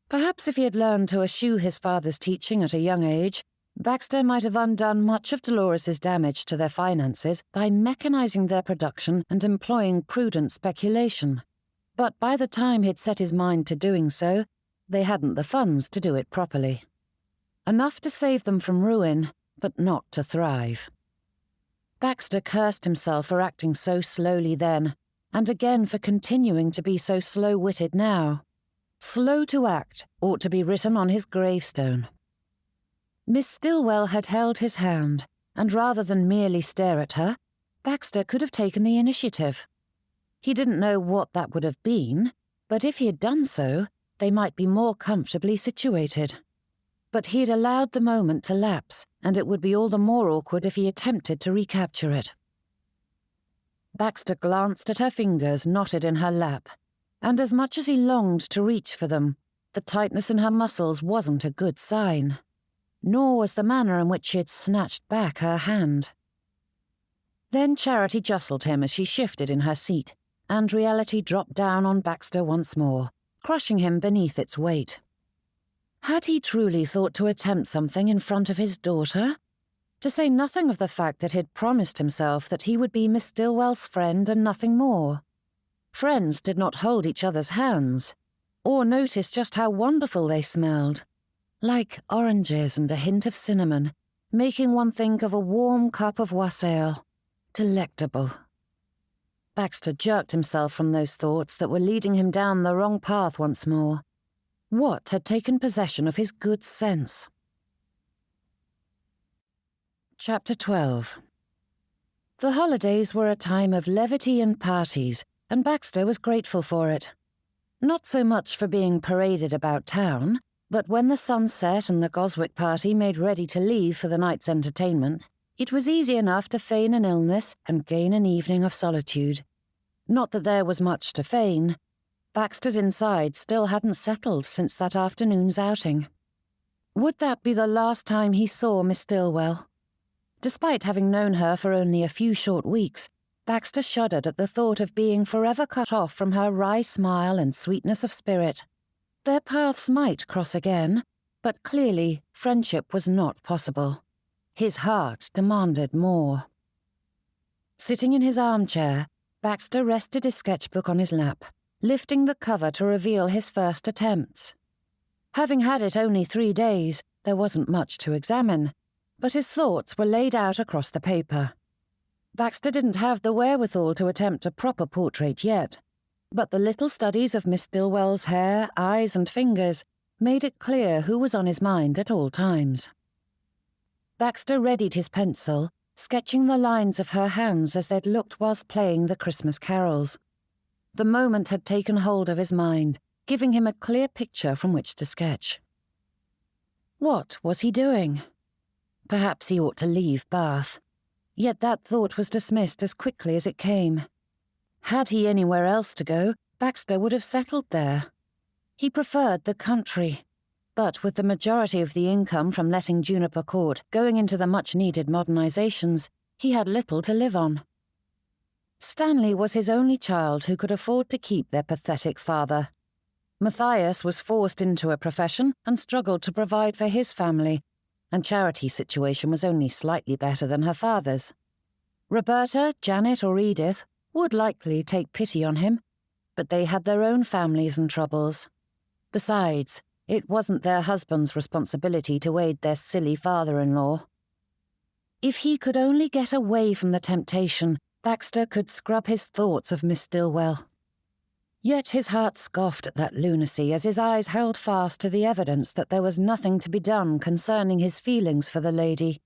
Perhaps if he had learned to eschew his father's teaching at a young age, Baxter might have undone much of Dolores's damage to their finances by mechanizing their production and employing prudent speculation. But by the time he'd set his mind to doing so, they hadn't the funds to do it properly. Enough to save them from ruin, but not to thrive. Baxter cursed himself for acting so slowly then, and again for continuing to be so slow-witted now. Slow to act ought to be written on his gravestone. Miss Stillwell had held his hand, and rather than merely stare at her, Baxter could have taken the initiative. He didn't know what that would have been, but if he had done so, they might be more comfortably situated. But he'd allowed the moment to lapse, and it would be all the more awkward if he attempted to recapture it. Baxter glanced at her fingers knotted in her lap, and as much as he longed to reach for them, the tightness in her muscles wasn't a good sign. Nor was the manner in which she had snatched back her hand. Then Charity jostled him as she shifted in her seat, and reality dropped down on Baxter once more, crushing him beneath its weight. Had he truly thought to attempt something in front of his daughter? To say nothing of the fact that he'd promised himself that he would be Miss Stillwell's friend and nothing more. Friends did not hold each other's hands, or notice just how wonderful they smelled. Like oranges and a hint of cinnamon, making one think of a warm cup of wassail. Delectable. Baxter jerked himself from those thoughts that were leading him down the wrong path once more. What had taken possession of his good sense? Chapter 12. The holidays were a time of levity and parties, and Baxter was grateful for it. Not so much for being paraded about town, but when the sun set and the Goswick party made ready to leave for the night's entertainment, it was easy enough to feign an illness and gain an evening of solitude. Not that there was much to feign. Baxter's inside still hadn't settled since that afternoon's outing. Would that be the last time he saw Miss Stillwell? Despite having known her for only a few short weeks, Baxter shuddered at the thought of being forever cut off from her wry smile and sweetness of spirit. Their paths might cross again, but clearly friendship was not possible. His heart demanded more. Sitting in his armchair, Baxter rested his sketchbook on his lap, lifting the cover to reveal his first attempts. Having had it only 3 days, there wasn't much to examine, but his thoughts were laid out across the paper. Baxter didn't have the wherewithal to attempt a proper portrait yet, but the little studies of Miss Stillwell's hair, eyes and fingers made it clear who was on his mind at all times. Baxter readied his pencil, sketching the lines of her hands as they'd looked whilst playing the Christmas carols. The moment had taken hold of his mind, giving him a clear picture from which to sketch. What was he doing? Perhaps he ought to leave Bath. Yet that thought was dismissed as quickly as it came. Had he anywhere else to go, Baxter would have settled there. He preferred the country, but with the majority of the income from letting Juniper Court going into the much-needed modernizations, he had little to live on. Stanley was his only child who could afford to keep their pathetic father. Matthias was forced into a profession and struggled to provide for his family, and Charity's situation was only slightly better than her father's. Roberta, Janet or Edith would likely take pity on him, but they had their own families and troubles. Besides, it wasn't their husband's responsibility to aid their silly father-in-law. If he could only get away from the temptation, Baxter could scrub his thoughts of Miss Stillwell. Yet his heart scoffed at that lunacy as his eyes held fast to the evidence that there was nothing to be done concerning his feelings for the lady.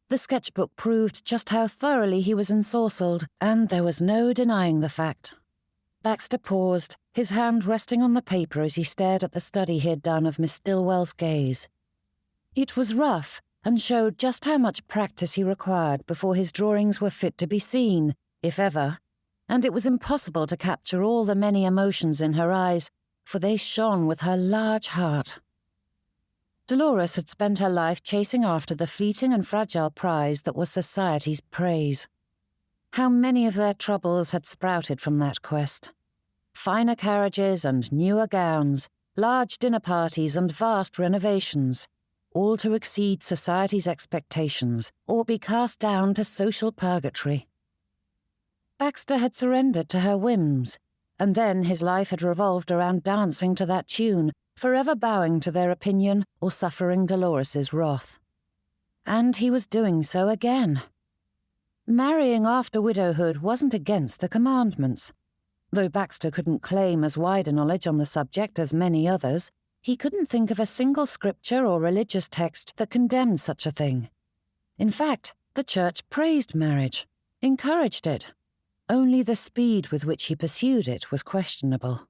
The sketchbook proved just how thoroughly he was ensorcelled, and there was no denying the fact. Baxter paused, his hand resting on the paper as he stared at the study he had done of Miss Stillwell's gaze. It was rough, and showed just how much practice he required before his drawings were fit to be seen, if ever, and it was impossible to capture all the many emotions in her eyes, for they shone with her large heart. Dolores had spent her life chasing after the fleeting and fragile prize that was society's praise. How many of their troubles had sprouted from that quest? Finer carriages and newer gowns, large dinner parties and vast renovations, all to exceed society's expectations or be cast down to social purgatory. Baxter had surrendered to her whims, and then his life had revolved around dancing to that tune, forever bowing to their opinion or suffering Dolores's wrath. And he was doing so again. Marrying after widowhood wasn't against the commandments. Though Baxter couldn't claim as wide a knowledge on the subject as many others, he couldn't think of a single scripture or religious text that condemned such a thing. In fact, the Church praised marriage, encouraged it. Only the speed with which he pursued it was questionable.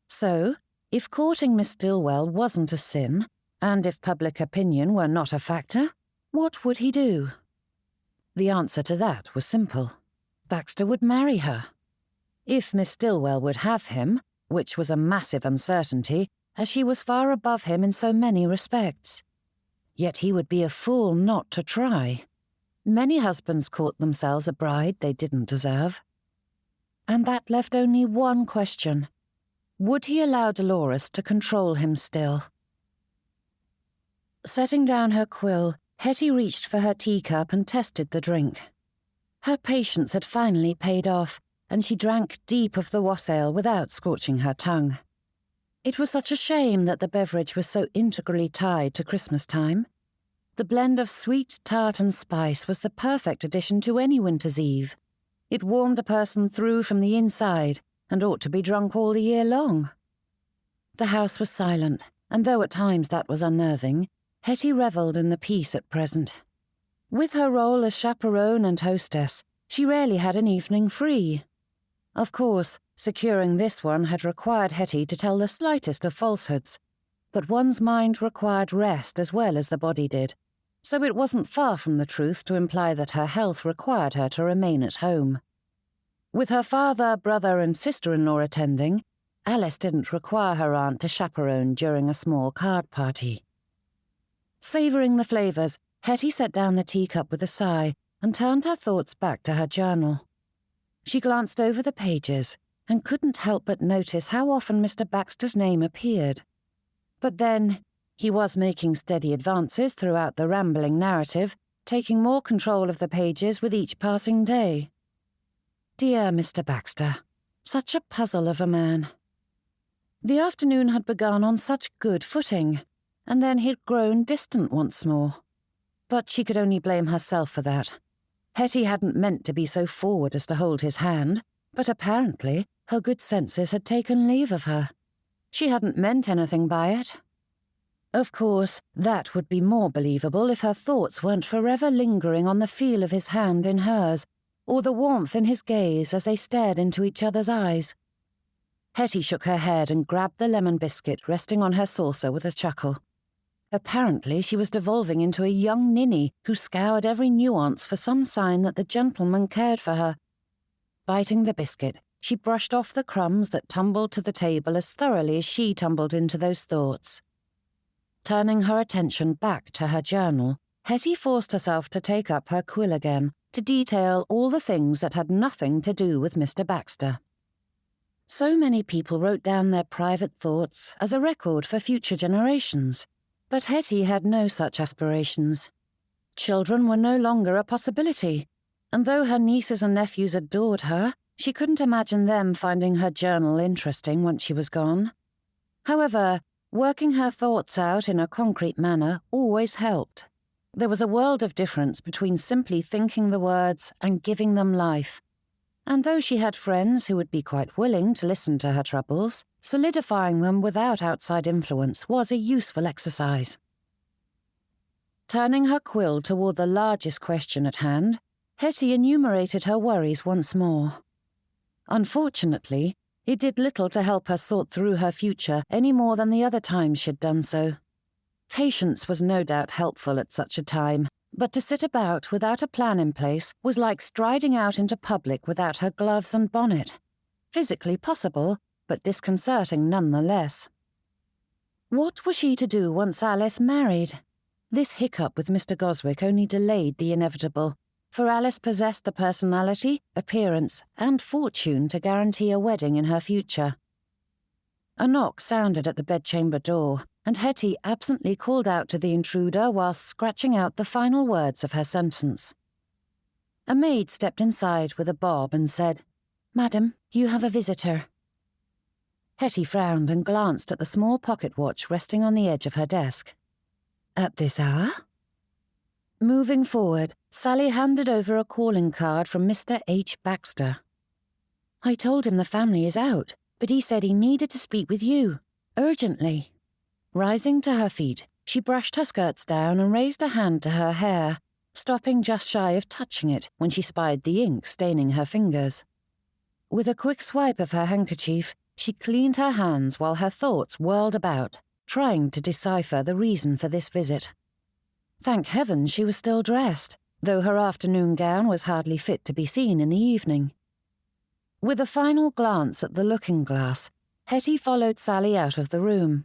So, if courting Miss Stillwell wasn't a sin, and if public opinion were not a factor, what would he do? The answer to that was simple. Baxter would marry her. If Miss Stillwell would have him, which was a massive uncertainty, as she was far above him in so many respects. Yet he would be a fool not to try. Many husbands court themselves a bride they didn't deserve. And that left only one question. Would he allow Dolores to control him still? Setting down her quill, Hettie reached for her teacup and tested the drink. Her patience had finally paid off, and she drank deep of the wassail without scorching her tongue. It was such a shame that the beverage was so integrally tied to Christmas time. The blend of sweet, tart and spice was the perfect addition to any winter's eve. It warmed a person through from the inside and ought to be drunk all the year long. The house was silent, and though at times that was unnerving, Hettie revelled in the peace at present. With her role as chaperone and hostess, she rarely had an evening free. Of course, Securing this one had required Hettie to tell the slightest of falsehoods, but one's mind required rest as well as the body did, so it wasn't far from the truth to imply that her health required her to remain at home. With her father, brother and sister-in-law attending, Alice didn't require her aunt to chaperone during a small card party. Savouring the flavours, Hettie set down the teacup with a sigh and turned her thoughts back to her journal. She glanced over the pages and couldn't help but notice how often Mr. Baxter's name appeared. But then, he was making steady advances throughout the rambling narrative, taking more control of the pages with each passing day. Dear Mr. Baxter, such a puzzle of a man. The afternoon had begun on such good footing, and then he'd grown distant once more. But she could only blame herself for that. Hettie hadn't meant to be so forward as to hold his hand, but apparently her good senses had taken leave of her. She hadn't meant anything by it. Of course, that would be more believable if her thoughts weren't forever lingering on the feel of his hand in hers, or the warmth in his gaze as they stared into each other's eyes. Hettie shook her head and grabbed the lemon biscuit resting on her saucer with a chuckle. Apparently she was devolving into a young ninny who scoured every nuance for some sign that the gentleman cared for her. Biting the biscuit, she brushed off the crumbs that tumbled to the table as thoroughly as she tumbled into those thoughts. Turning her attention back to her journal, Hettie forced herself to take up her quill again, to detail all the things that had nothing to do with Mr. Baxter. So many people wrote down their private thoughts as a record for future generations, but Hettie had no such aspirations. Children were no longer a possibility, and though her nieces and nephews adored her, she couldn't imagine them finding her journal interesting once she was gone. However, working her thoughts out in a concrete manner always helped. There was a world of difference between simply thinking the words and giving them life. And though she had friends who would be quite willing to listen to her troubles, solidifying them without outside influence was a useful exercise. Turning her quill toward the largest question at hand, Hettie enumerated her worries once more. Unfortunately, it did little to help her sort through her future any more than the other times she'd done so. Patience was no doubt helpful at such a time, but to sit about without a plan in place was like striding out into public without her gloves and bonnet. Physically possible, but disconcerting nonetheless. What was she to do once Alice married? This hiccup with Mr. Goswick only delayed the inevitable, for Alice possessed the personality, appearance, and fortune to guarantee a wedding in her future. A knock sounded at the bedchamber door, and Hettie absently called out to the intruder whilst scratching out the final words of her sentence. A maid stepped inside with a bob and said, "Madam, you have a visitor." Hettie frowned and glanced at the small pocket watch resting on the edge of her desk. At this hour? Moving forward, Sally handed over a calling card from Mr. H. Baxter. "I told him the family is out, but he said he needed to speak with you, urgently." Rising to her feet, she brushed her skirts down and raised a hand to her hair, stopping just shy of touching it when she spied the ink staining her fingers. With a quick swipe of her handkerchief, she cleaned her hands while her thoughts whirled about, trying to decipher the reason for this visit. Thank heaven she was still dressed, though her afternoon gown was hardly fit to be seen in the evening. With a final glance at the looking-glass, Hettie followed Sally out of the room.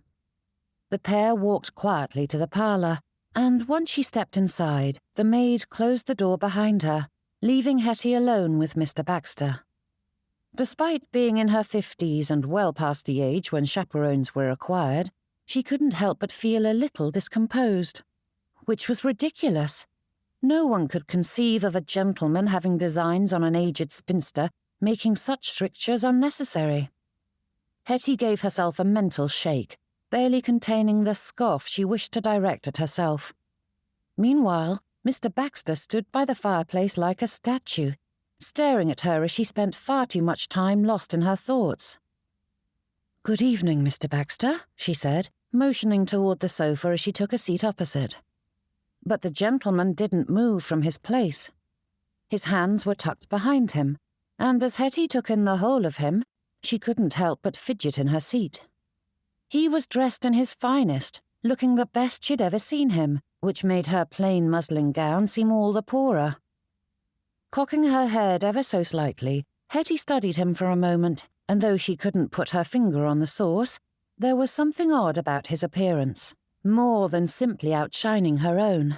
The pair walked quietly to the parlour, and once she stepped inside, the maid closed the door behind her, leaving Hettie alone with Mr. Baxter. Despite being in her 50s and well past the age when chaperones were required, she couldn't help but feel a little discomposed. Which was ridiculous. No one could conceive of a gentleman having designs on an aged spinster, making such strictures unnecessary. Hettie gave herself a mental shake, barely containing the scoff she wished to direct at herself. Meanwhile, Mr. Baxter stood by the fireplace like a statue, staring at her as she spent far too much time lost in her thoughts. "Good evening, Mr. Baxter," she said, motioning toward the sofa as she took a seat opposite. But the gentleman didn't move from his place. His hands were tucked behind him, and as Hettie took in the whole of him, she couldn't help but fidget in her seat. He was dressed in his finest, looking the best she'd ever seen him, which made her plain muslin gown seem all the poorer. Cocking her head ever so slightly, Hettie studied him for a moment, and though she couldn't put her finger on the source, there was something odd about his appearance, more than simply outshining her own.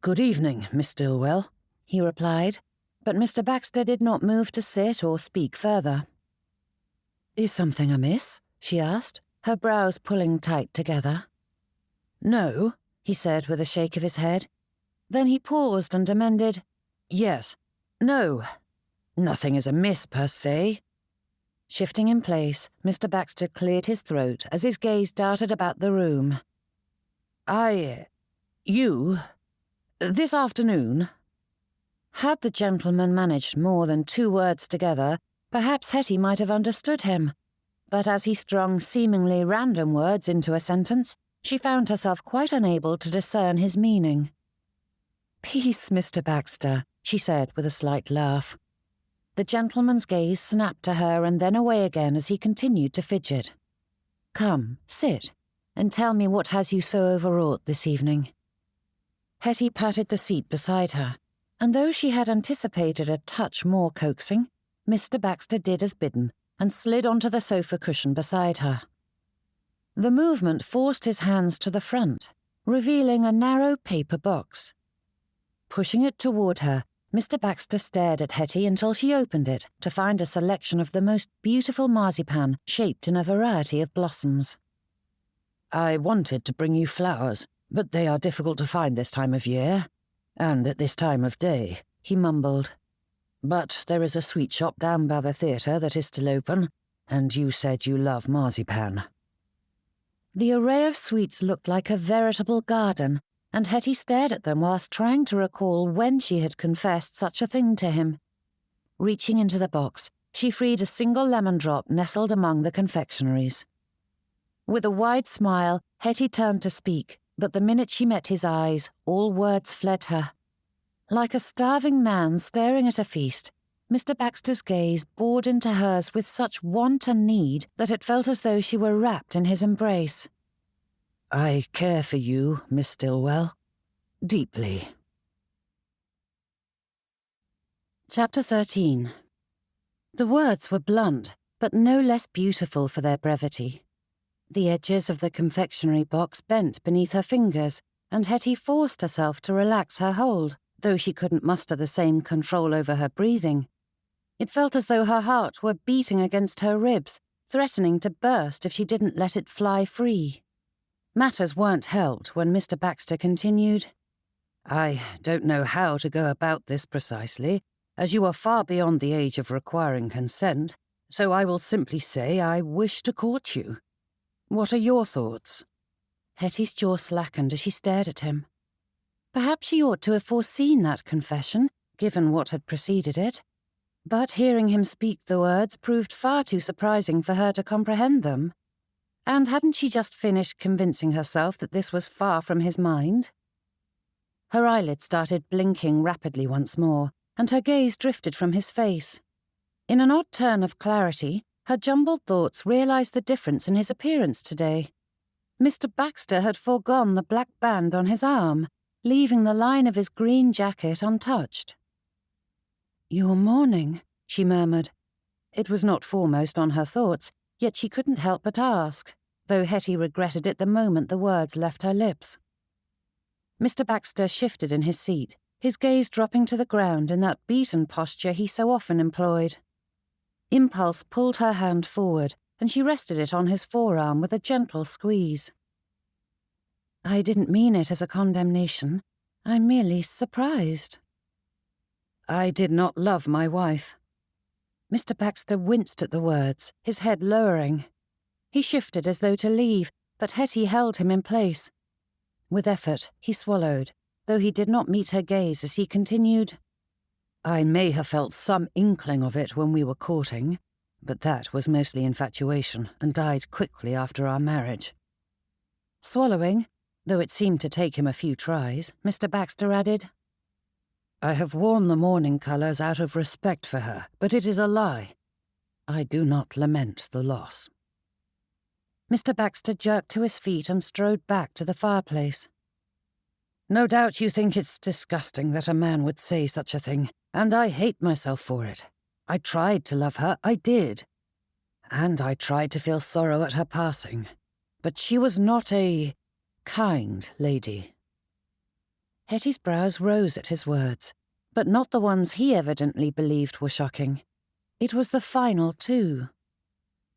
"Good evening, Miss Stillwell," he replied, but Mr. Baxter did not move to sit or speak further. "Is something amiss?" she asked, her brows pulling tight together. "No," he said with a shake of his head. Then he paused and amended, "Yes, no, nothing is amiss per se." Shifting in place, Mr. Baxter cleared his throat as his gaze darted about the room. This afternoon?" Had the gentleman managed more than 2 words together, perhaps Hettie might have understood him. But as he strung seemingly random words into a sentence, she found herself quite unable to discern his meaning. "Peace, Mr. Baxter," she said with a slight laugh. The gentleman's gaze snapped to her and then away again as he continued to fidget. "Come, sit, and tell me what has you so overwrought this evening." Hettie patted the seat beside her, and though she had anticipated a touch more coaxing, Mr. Baxter did as bidden and slid onto the sofa cushion beside her. The movement forced his hands to the front, revealing a narrow paper box. Pushing it toward her, Mr. Baxter stared at Hettie until she opened it to find a selection of the most beautiful marzipan shaped in a variety of blossoms. "I wanted to bring you flowers, but they are difficult to find this time of year, and at this time of day," he mumbled. "But there is a sweet shop down by the theatre that is still open, and you said you love marzipan." The array of sweets looked like a veritable garden, and Hettie stared at them whilst trying to recall when she had confessed such a thing to him. Reaching into the box, she freed a single lemon drop nestled among the confectionaries. With a wide smile, Hettie turned to speak, but the minute she met his eyes, all words fled her. Like a starving man staring at a feast, Mr. Baxter's gaze bored into hers with such want and need that it felt as though she were wrapped in his embrace. "I care for you, Miss Stillwell, deeply." Chapter 13. The words were blunt, but no less beautiful for their brevity. The edges of the confectionery box bent beneath her fingers, and Hettie forced herself to relax her hold, though she couldn't muster the same control over her breathing. It felt as though her heart were beating against her ribs, threatening to burst if she didn't let it fly free. Matters weren't helped when Mr. Baxter continued, "I don't know how to go about this precisely, as you are far beyond the age of requiring consent, so I will simply say I wish to court you. What are your thoughts?" Hettie's jaw slackened as she stared at him. Perhaps she ought to have foreseen that confession, given what had preceded it. But hearing him speak the words proved far too surprising for her to comprehend them. And hadn't she just finished convincing herself that this was far from his mind? Her eyelids started blinking rapidly once more, and her gaze drifted from his face. In an odd turn of clarity, her jumbled thoughts realized the difference in his appearance today. Mr. Baxter had foregone the black band on his arm, leaving the line of his green jacket untouched. "You're mourning," she murmured. It was not foremost on her thoughts, yet she couldn't help but ask, though Hettie regretted it the moment the words left her lips. Mr. Baxter shifted in his seat, his gaze dropping to the ground in that beaten posture he so often employed. Impulse pulled her hand forward, and she rested it on his forearm with a gentle squeeze. "I didn't mean it as a condemnation. I'm merely surprised." "I did not love my wife." Mr. Baxter winced at the words, his head lowering. He shifted as though to leave, but Hettie held him in place. With effort, he swallowed, though he did not meet her gaze as he continued, "I may have felt some inkling of it when we were courting, but that was mostly infatuation and died quickly after our marriage." Swallowing, though it seemed to take him a few tries, Mr. Baxter added, "I have worn the mourning colours out of respect for her, but it is a lie. I do not lament the loss." Mr. Baxter jerked to his feet and strode back to the fireplace. "No doubt you think it's disgusting that a man would say such a thing, and I hate myself for it. I tried to love her, I did. And I tried to feel sorrow at her passing. But she was not a kind lady." Hettie's brows rose at his words, but not the ones he evidently believed were shocking. It was the final two.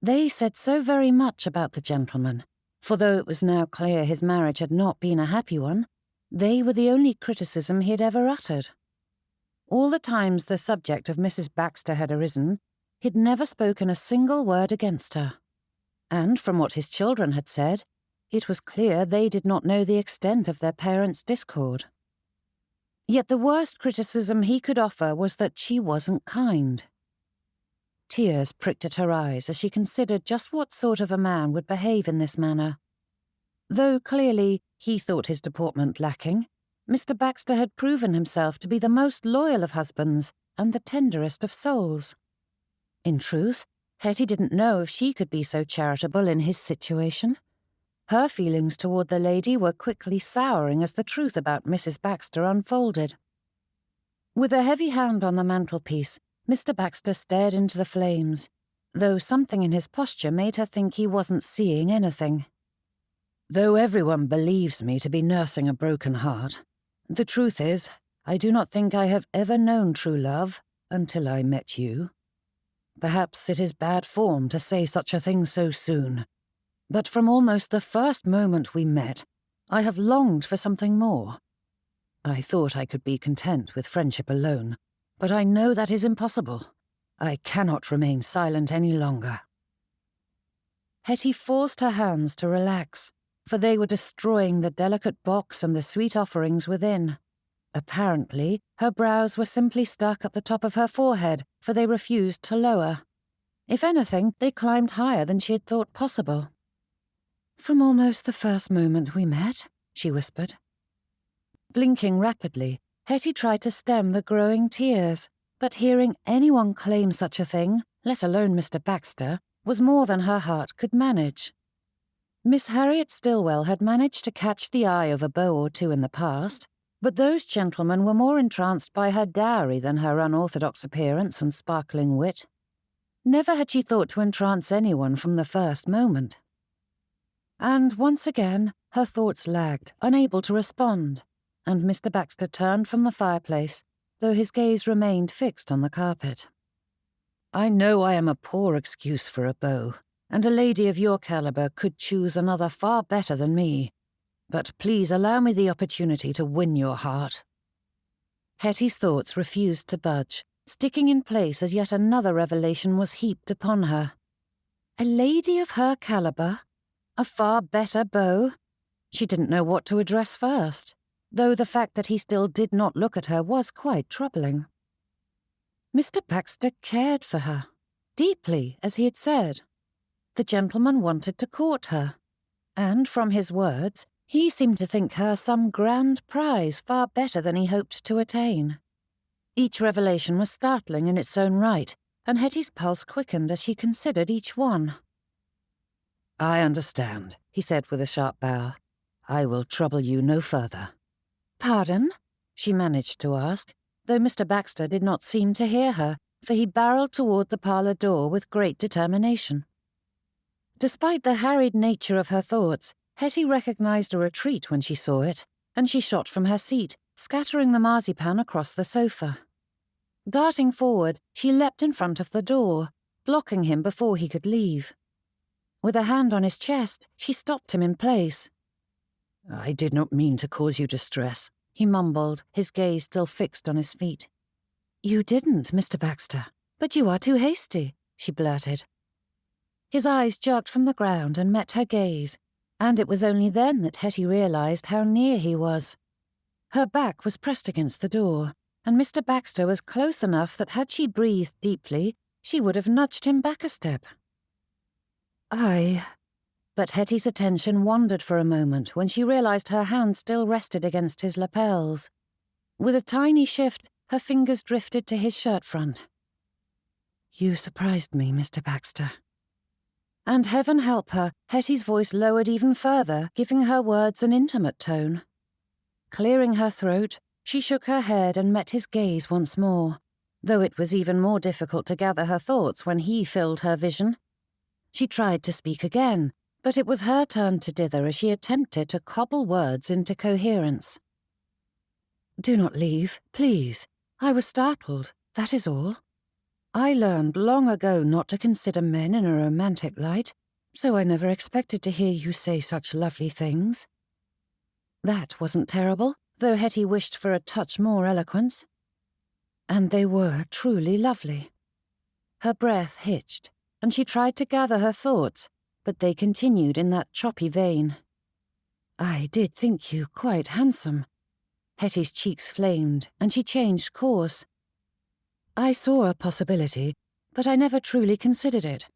They said so very much about the gentleman, for though it was now clear his marriage had not been a happy one, they were the only criticism he had ever uttered. All the times the subject of Mrs. Baxter had arisen, he'd never spoken a single word against her. And from what his children had said, it was clear they did not know the extent of their parents' discord. Yet the worst criticism he could offer was that she wasn't kind. Tears pricked at her eyes as she considered just what sort of a man would behave in this manner. Though clearly he thought his deportment lacking, Mr. Baxter had proven himself to be the most loyal of husbands and the tenderest of souls. In truth, Hettie didn't know if she could be so charitable in his situation. Her feelings toward the lady were quickly souring as the truth about Mrs. Baxter unfolded. With a heavy hand on the mantelpiece, Mr. Baxter stared into the flames, though something in his posture made her think he wasn't seeing anything. "Though everyone believes me to be nursing a broken heart, the truth is, I do not think I have ever known true love until I met you. Perhaps it is bad form to say such a thing so soon, but from almost the first moment we met, I have longed for something more. I thought I could be content with friendship alone, but I know that is impossible. I cannot remain silent any longer." Hettie forced her hands to relax, for they were destroying the delicate box and the sweet offerings within. Apparently, her brows were simply stuck at the top of her forehead, for they refused to lower. If anything, they climbed higher than she had thought possible. "From almost the first moment we met," she whispered. Blinking rapidly, Hettie tried to stem the growing tears, but hearing anyone claim such a thing, let alone Mr. Baxter, was more than her heart could manage. Miss Harriet Stillwell had managed to catch the eye of a beau or two in the past, but those gentlemen were more entranced by her dowry than her unorthodox appearance and sparkling wit. Never had she thought to entrance anyone from the first moment. And once again, her thoughts lagged, unable to respond, and Mr. Baxter turned from the fireplace, though his gaze remained fixed on the carpet. "I know I am a poor excuse for a beau, and a lady of your caliber could choose another far better than me, but please allow me the opportunity to win your heart." Hettie's thoughts refused to budge, sticking in place as yet another revelation was heaped upon her. A lady of her caliber? A far better beau? She didn't know what to address first, though the fact that he still did not look at her was quite troubling. Mr. Baxter cared for her, deeply, as he had said. The gentleman wanted to court her, and from his words, he seemed to think her some grand prize far better than he hoped to attain. Each revelation was startling in its own right, and Hettie's pulse quickened as she considered each one. "I understand," he said with a sharp bow. "I will trouble you no further." "Pardon?" she managed to ask, though Mr. Baxter did not seem to hear her, for he barreled toward the parlour door with great determination. Despite the harried nature of her thoughts, Hettie recognized a retreat when she saw it, and she shot from her seat, scattering the marzipan across the sofa. Darting forward, she leapt in front of the door, blocking him before he could leave. With a hand on his chest, she stopped him in place. "I did not mean to cause you distress," he mumbled, his gaze still fixed on his feet. "You didn't, Mr. Baxter, but you are too hasty," she blurted. His eyes jerked from the ground and met her gaze, and it was only then that Hettie realized how near he was. Her back was pressed against the door, and Mr. Baxter was close enough that had she breathed deeply, she would have nudged him back a step. But Hettie's attention wandered for a moment when she realized her hand still rested against his lapels. With a tiny shift, her fingers drifted to his shirt front. You surprised me, Mr. Baxter. And heaven help her, Hettie's voice lowered even further, giving her words an intimate tone. Clearing her throat, she shook her head and met his gaze once more, though it was even more difficult to gather her thoughts when he filled her vision. She tried to speak again, but it was her turn to dither as she attempted to cobble words into coherence. Do not leave, please. I was startled, that is all. I learned long ago not to consider men in a romantic light, so I never expected to hear you say such lovely things. That wasn't terrible, though Hettie wished for a touch more eloquence. And they were truly lovely. Her breath hitched, and she tried to gather her thoughts, but they continued in that choppy vein. I did think you quite handsome. Hettie's cheeks flamed, and she changed course. I saw a possibility, but I never truly considered it.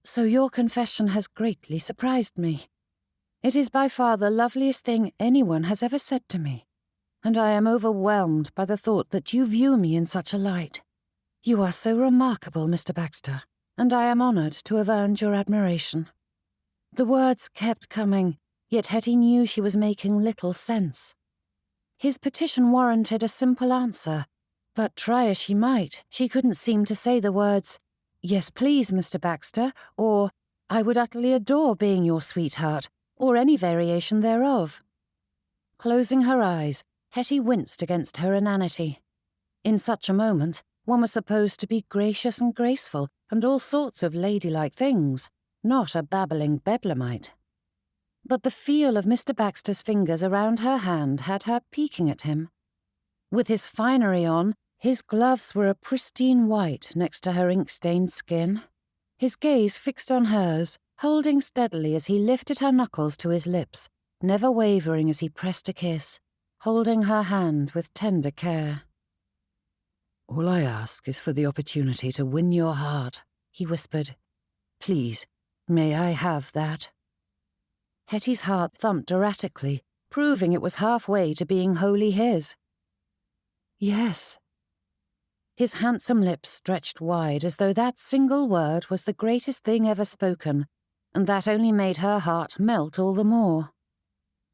So your confession has greatly surprised me. It is by far the loveliest thing anyone has ever said to me, and I am overwhelmed by the thought that you view me in such a light. You are so remarkable, Mr. Baxter, and I am honoured to have earned your admiration. The words kept coming, yet Hettie knew she was making little sense. His petition warranted a simple answer, but try as she might, she couldn't seem to say the words, "Yes, please, Mr. Baxter," or "I would utterly adore being your sweetheart," or any variation thereof. Closing her eyes, Hettie winced against her inanity. In such a moment, one was supposed to be gracious and graceful, and all sorts of ladylike things, not a babbling bedlamite. But the feel of Mr. Baxter's fingers around her hand had her peeking at him. With his finery on, his gloves were a pristine white next to her ink-stained skin. His gaze fixed on hers, holding steadily as he lifted her knuckles to his lips, never wavering as he pressed a kiss, holding her hand with tender care. "All I ask is for the opportunity to win your heart," he whispered. "Please, may I have that?" Hettie's heart thumped erratically, proving it was halfway to being wholly his. "Yes." His handsome lips stretched wide as though that single word was the greatest thing ever spoken, and that only made her heart melt all the more.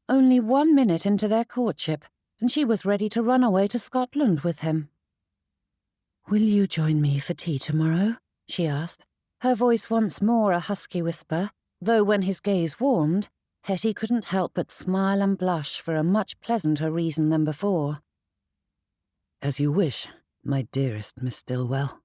Only 1 minute into their courtship, and she was ready to run away to Scotland with him. "Will you join me for tea tomorrow?" she asked, her voice once more a husky whisper, though when his gaze warmed, Hettie couldn't help but smile and blush for a much pleasanter reason than before. "As you wish, my dearest Miss Stillwell."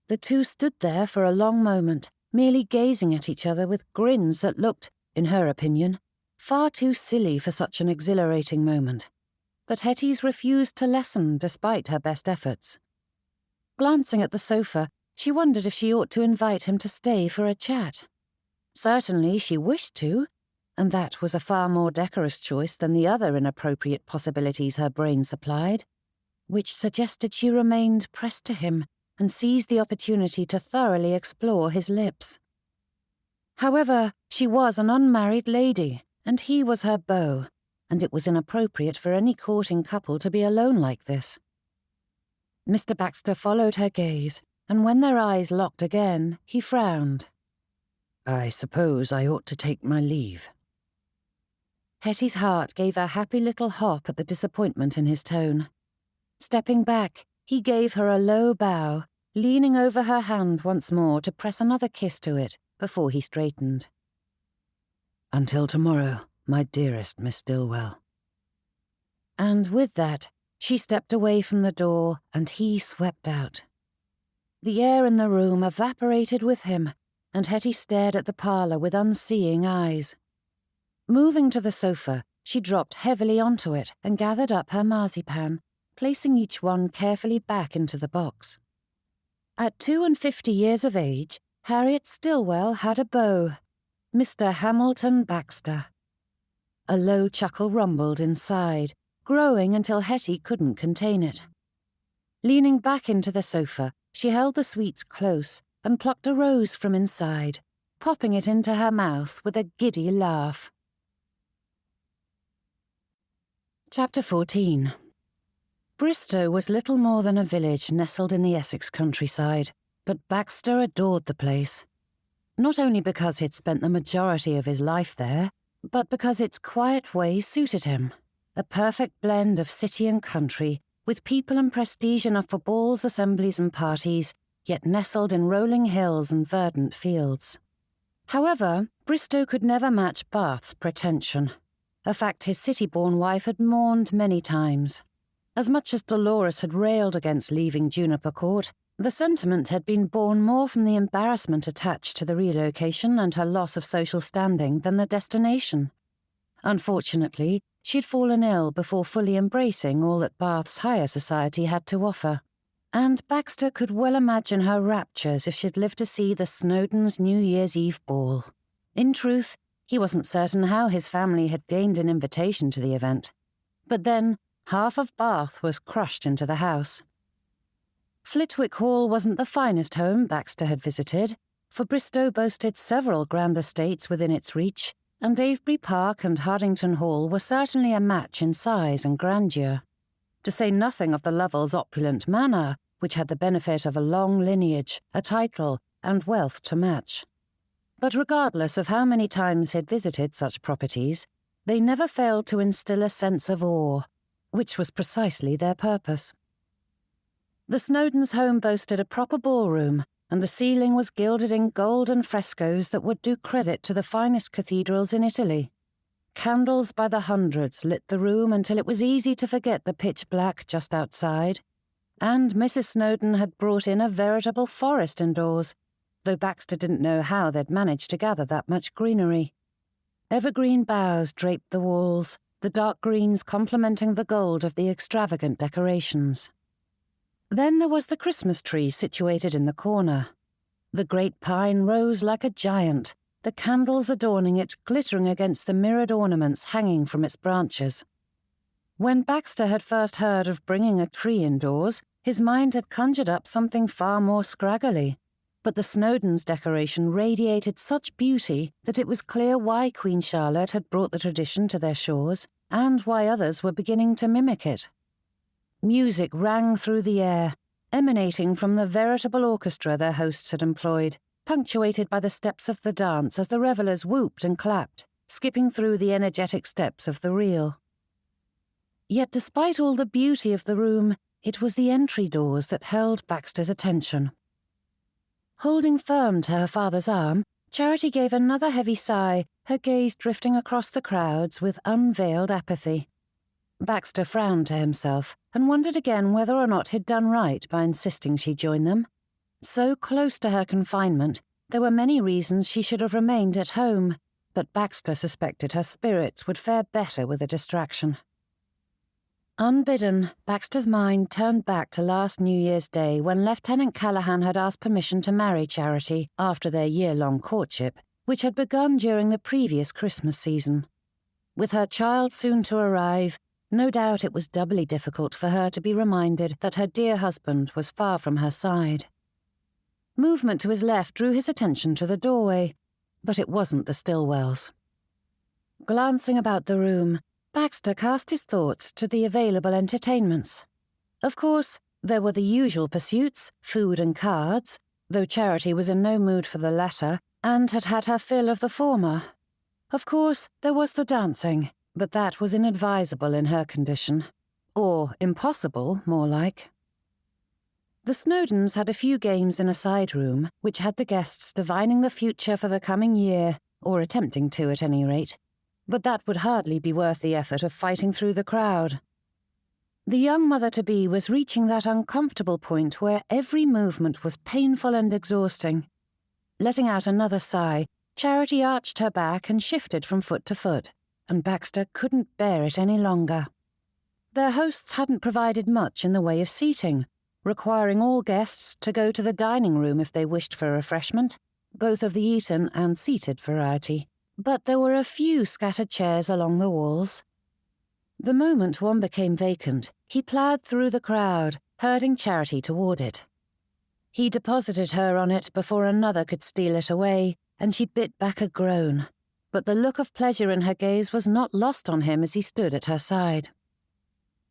The two stood there for a long moment, merely gazing at each other with grins that looked, in her opinion, far too silly for such an exhilarating moment. But Hettie's refused to lessen despite her best efforts. Glancing at the sofa, she wondered if she ought to invite him to stay for a chat. Certainly she wished to, and that was a far more decorous choice than the other inappropriate possibilities her brain supplied, which suggested she remained pressed to him and seized the opportunity to thoroughly explore his lips. However, she was an unmarried lady, and he was her beau, and it was inappropriate for any courting couple to be alone like this. Mr. Baxter followed her gaze, and when their eyes locked again, he frowned. "I suppose I ought to take my leave." Hettie's heart gave a happy little hop at the disappointment in his tone. Stepping back, he gave her a low bow, leaning over her hand once more to press another kiss to it before he straightened. "Until tomorrow, my dearest Miss Stillwell." And with that, she stepped away from the door and he swept out. The air in the room evaporated with him, and Hettie stared at the parlour with unseeing eyes. Moving to the sofa, she dropped heavily onto it and gathered up her marzipan, placing each one carefully back into the box. At 52 years of age, Harriet Stillwell had a beau, Mr. Hamilton Baxter. A low chuckle rumbled inside, growing until Hettie couldn't contain it. Leaning back into the sofa, she held the sweets close and plucked a rose from inside, popping it into her mouth with a giddy laugh. Chapter 14. Bristow was little more than a village nestled in the Essex countryside, but Baxter adored the place. Not only because he'd spent the majority of his life there, but because its quiet ways suited him. A perfect blend of city and country, with people and prestige enough for balls, assemblies and parties, yet nestled in rolling hills and verdant fields. However, Bristow could never match Bath's pretension, a fact his city-born wife had mourned many times. As much as Dolores had railed against leaving Juniper Court, the sentiment had been born more from the embarrassment attached to the relocation and her loss of social standing than the destination. Unfortunately, she'd fallen ill before fully embracing all that Bath's higher society had to offer, and Baxter could well imagine her raptures if she'd lived to see the Snowdons' New Year's Eve ball. In truth, he wasn't certain how his family had gained an invitation to the event. But then, half of Bath was crushed into the house. Flitwick Hall wasn't the finest home Baxter had visited, for Bristow boasted several grand estates within its reach, and Avebury Park and Hardington Hall were certainly a match in size and grandeur. To say nothing of the Lovels' opulent manor, which had the benefit of a long lineage, a title, and wealth to match. But regardless of how many times he had visited such properties, they never failed to instill a sense of awe, which was precisely their purpose. The Snowdons' home boasted a proper ballroom, and the ceiling was gilded in gold and frescoes that would do credit to the finest cathedrals in Italy. Candles by the hundreds lit the room until it was easy to forget the pitch black just outside, and Mrs. Snowdon had brought in a veritable forest indoors, though Baxter didn't know how they'd managed to gather that much greenery. Evergreen boughs draped the walls, the dark greens complementing the gold of the extravagant decorations. Then there was the Christmas tree situated in the corner. The great pine rose like a giant, the candles adorning it glittering against the mirrored ornaments hanging from its branches. When Baxter had first heard of bringing a tree indoors, his mind had conjured up something far more scraggly, but the Snowdons' decoration radiated such beauty that it was clear why Queen Charlotte had brought the tradition to their shores, and why others were beginning to mimic it. Music rang through the air, emanating from the veritable orchestra their hosts had employed, punctuated by the steps of the dance as the revellers whooped and clapped, skipping through the energetic steps of the reel. Yet despite all the beauty of the room, it was the entry doors that held Baxter's attention. Holding firm to her father's arm, Charity gave another heavy sigh, her gaze drifting across the crowds with unveiled apathy. Baxter frowned to himself and wondered again whether or not he'd done right by insisting she join them. So close to her confinement, there were many reasons she should have remained at home, but Baxter suspected her spirits would fare better with a distraction. Unbidden, Baxter's mind turned back to last New Year's Day when Lieutenant Callahan had asked permission to marry Charity after their year-long courtship, which had begun during the previous Christmas season. With her child soon to arrive, no doubt it was doubly difficult for her to be reminded that her dear husband was far from her side. Movement to his left drew his attention to the doorway, but it wasn't the Stillwells. Glancing about the room, Baxter cast his thoughts to the available entertainments. Of course, there were the usual pursuits, food and cards, though Charity was in no mood for the latter and had had her fill of the former. Of course, there was the dancing, but that was inadvisable in her condition. Or impossible, more like. The Snowdons had a few games in a side room, which had the guests divining the future for the coming year, or attempting to at any rate, but that would hardly be worth the effort of fighting through the crowd. The young mother-to-be was reaching that uncomfortable point where every movement was painful and exhausting. Letting out another sigh, Charity arched her back and shifted from foot to foot, and Baxter couldn't bear it any longer. Their hosts hadn't provided much in the way of seating, requiring all guests to go to the dining room if they wished for refreshment, both of the eaten and seated variety, but there were a few scattered chairs along the walls. The moment one became vacant, he ploughed through the crowd, herding Charity toward it. He deposited her on it before another could steal it away, and she bit back a groan, but the look of pleasure in her gaze was not lost on him as he stood at her side.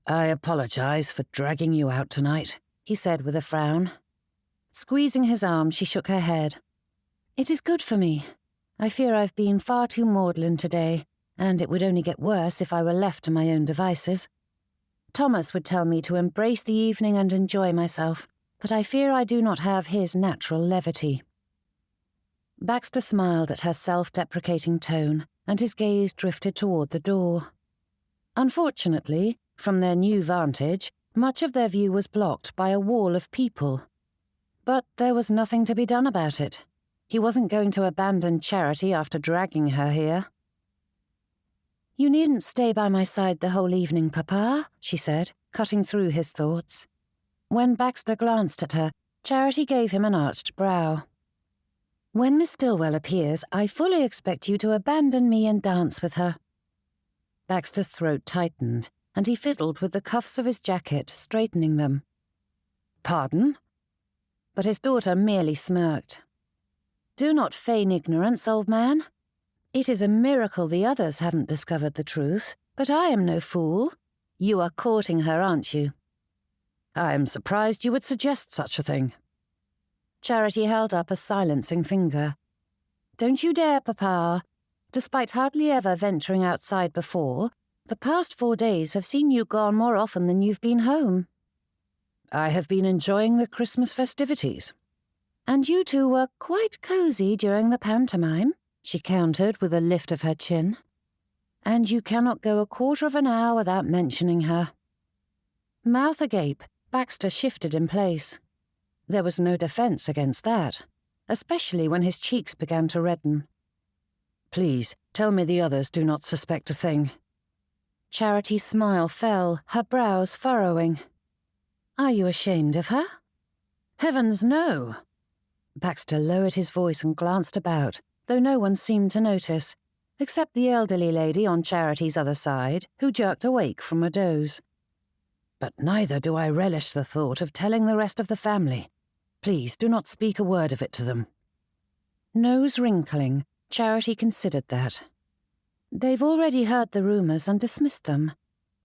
"I apologize for dragging you out tonight," he said with a frown. Squeezing his arm, she shook her head. "It is good for me. I fear I've been far too maudlin today, and it would only get worse if I were left to my own devices. Thomas would tell me to embrace the evening and enjoy myself, but I fear I do not have his natural levity." Baxter smiled at her self-deprecating tone, and his gaze drifted toward the door. Unfortunately, from their new vantage, much of their view was blocked by a wall of people. But there was nothing to be done about it. He wasn't going to abandon Charity after dragging her here. "You needn't stay by my side the whole evening, Papa," she said, cutting through his thoughts. When Baxter glanced at her, Charity gave him an arched brow. "When Miss Stillwell appears, I fully expect you to abandon me and dance with her." Baxter's throat tightened, and he fiddled with the cuffs of his jacket, straightening them. "Pardon?" But his daughter merely smirked. "Do not feign ignorance, old man. It is a miracle the others haven't discovered the truth, but I am no fool. You are courting her, aren't you?" "I am surprised you would suggest such a thing." Charity held up a silencing finger. "Don't you dare, Papa. Despite hardly ever venturing outside before, the past 4 days have seen you gone more often than you've been home." "I have been enjoying the Christmas festivities." "And you two were quite cosy during the pantomime," she countered with a lift of her chin. "And you cannot go a quarter of an hour without mentioning her." Mouth agape, Baxter shifted in place. There was no defense against that, especially when his cheeks began to redden. "Please, tell me the others do not suspect a thing." Charity's smile fell, her brows furrowing. "Are you ashamed of her?" "Heavens, no!" Baxter lowered his voice and glanced about, though no one seemed to notice, except the elderly lady on Charity's other side, who jerked awake from a doze. "But neither do I relish the thought of telling the rest of the family. Please do not speak a word of it to them." Nose wrinkling, Charity considered that. "They've already heard the rumours and dismissed them.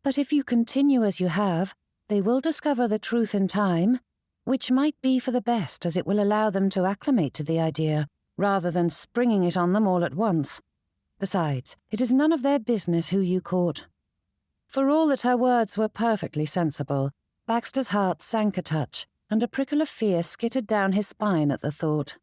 But if you continue as you have, they will discover the truth in time, which might be for the best, as it will allow them to acclimate to the idea, rather than springing it on them all at once. Besides, it is none of their business who you court." For all that her words were perfectly sensible, Baxter's heart sank a touch, and a prickle of fear skittered down his spine at the thought.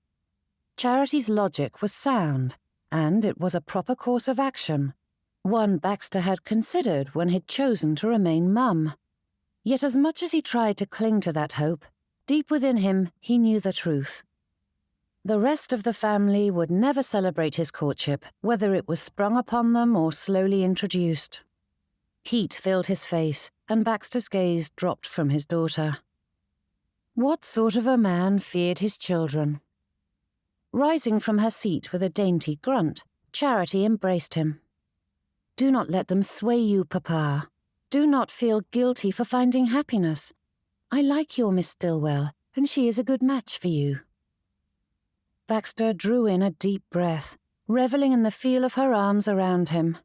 Charity's logic was sound, and it was a proper course of action, one Baxter had considered when he'd chosen to remain mum. Yet as much as he tried to cling to that hope, deep within him he knew the truth. The rest of the family would never celebrate his courtship, whether it was sprung upon them or slowly introduced. Heat filled his face, and Baxter's gaze dropped from his daughter. What sort of a man feared his children? Rising from her seat with a dainty grunt, Charity embraced him. "Do not let them sway you, Papa. Do not feel guilty for finding happiness. I like your Miss Stillwell, and she is a good match for you." Baxter drew in a deep breath, reveling in the feel of her arms around him.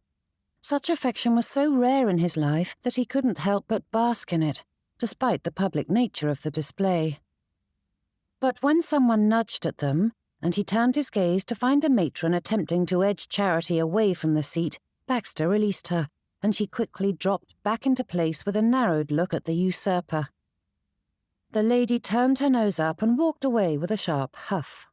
Such affection was so rare in his life that he couldn't help but bask in it, despite the public nature of the display. But when someone nudged at them, and he turned his gaze to find a matron attempting to edge Charity away from the seat, Baxter released her, and she quickly dropped back into place with a narrowed look at the usurper. The lady turned her nose up and walked away with a sharp huff.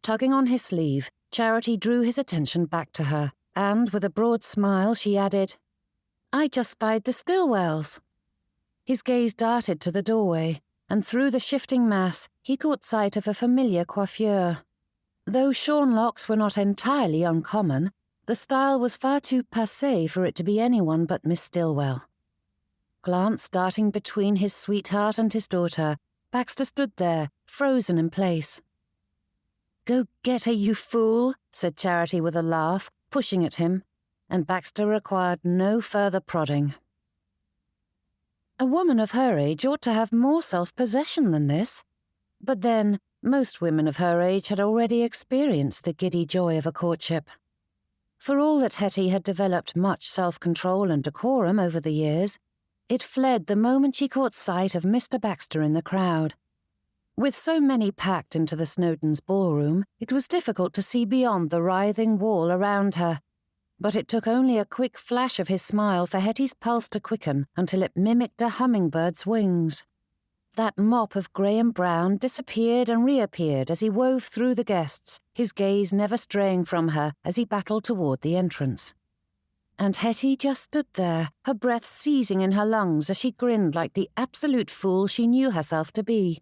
Tugging on his sleeve, Charity drew his attention back to her, and with a broad smile she added, "I just spied the Stillwells." His gaze darted to the doorway, and through the shifting mass he caught sight of a familiar coiffure. Though shorn locks were not entirely uncommon, the style was far too passé for it to be anyone but Miss Stillwell. Glance darting between his sweetheart and his daughter, Baxter stood there, frozen in place. "Go get her, you fool," said Charity with a laugh, pushing at him, and Baxter required no further prodding. A woman of her age ought to have more self-possession than this. But then, most women of her age had already experienced the giddy joy of a courtship. For all that Hettie had developed much self-control and decorum over the years, it fled the moment she caught sight of Mr. Baxter in the crowd. With so many packed into the Snowdons' ballroom, it was difficult to see beyond the writhing wall around her. But it took only a quick flash of his smile for Hettie's pulse to quicken until it mimicked a hummingbird's wings. That mop of grey and brown disappeared and reappeared as he wove through the guests, his gaze never straying from her as he battled toward the entrance. And Hettie just stood there, her breath seizing in her lungs as she grinned like the absolute fool she knew herself to be.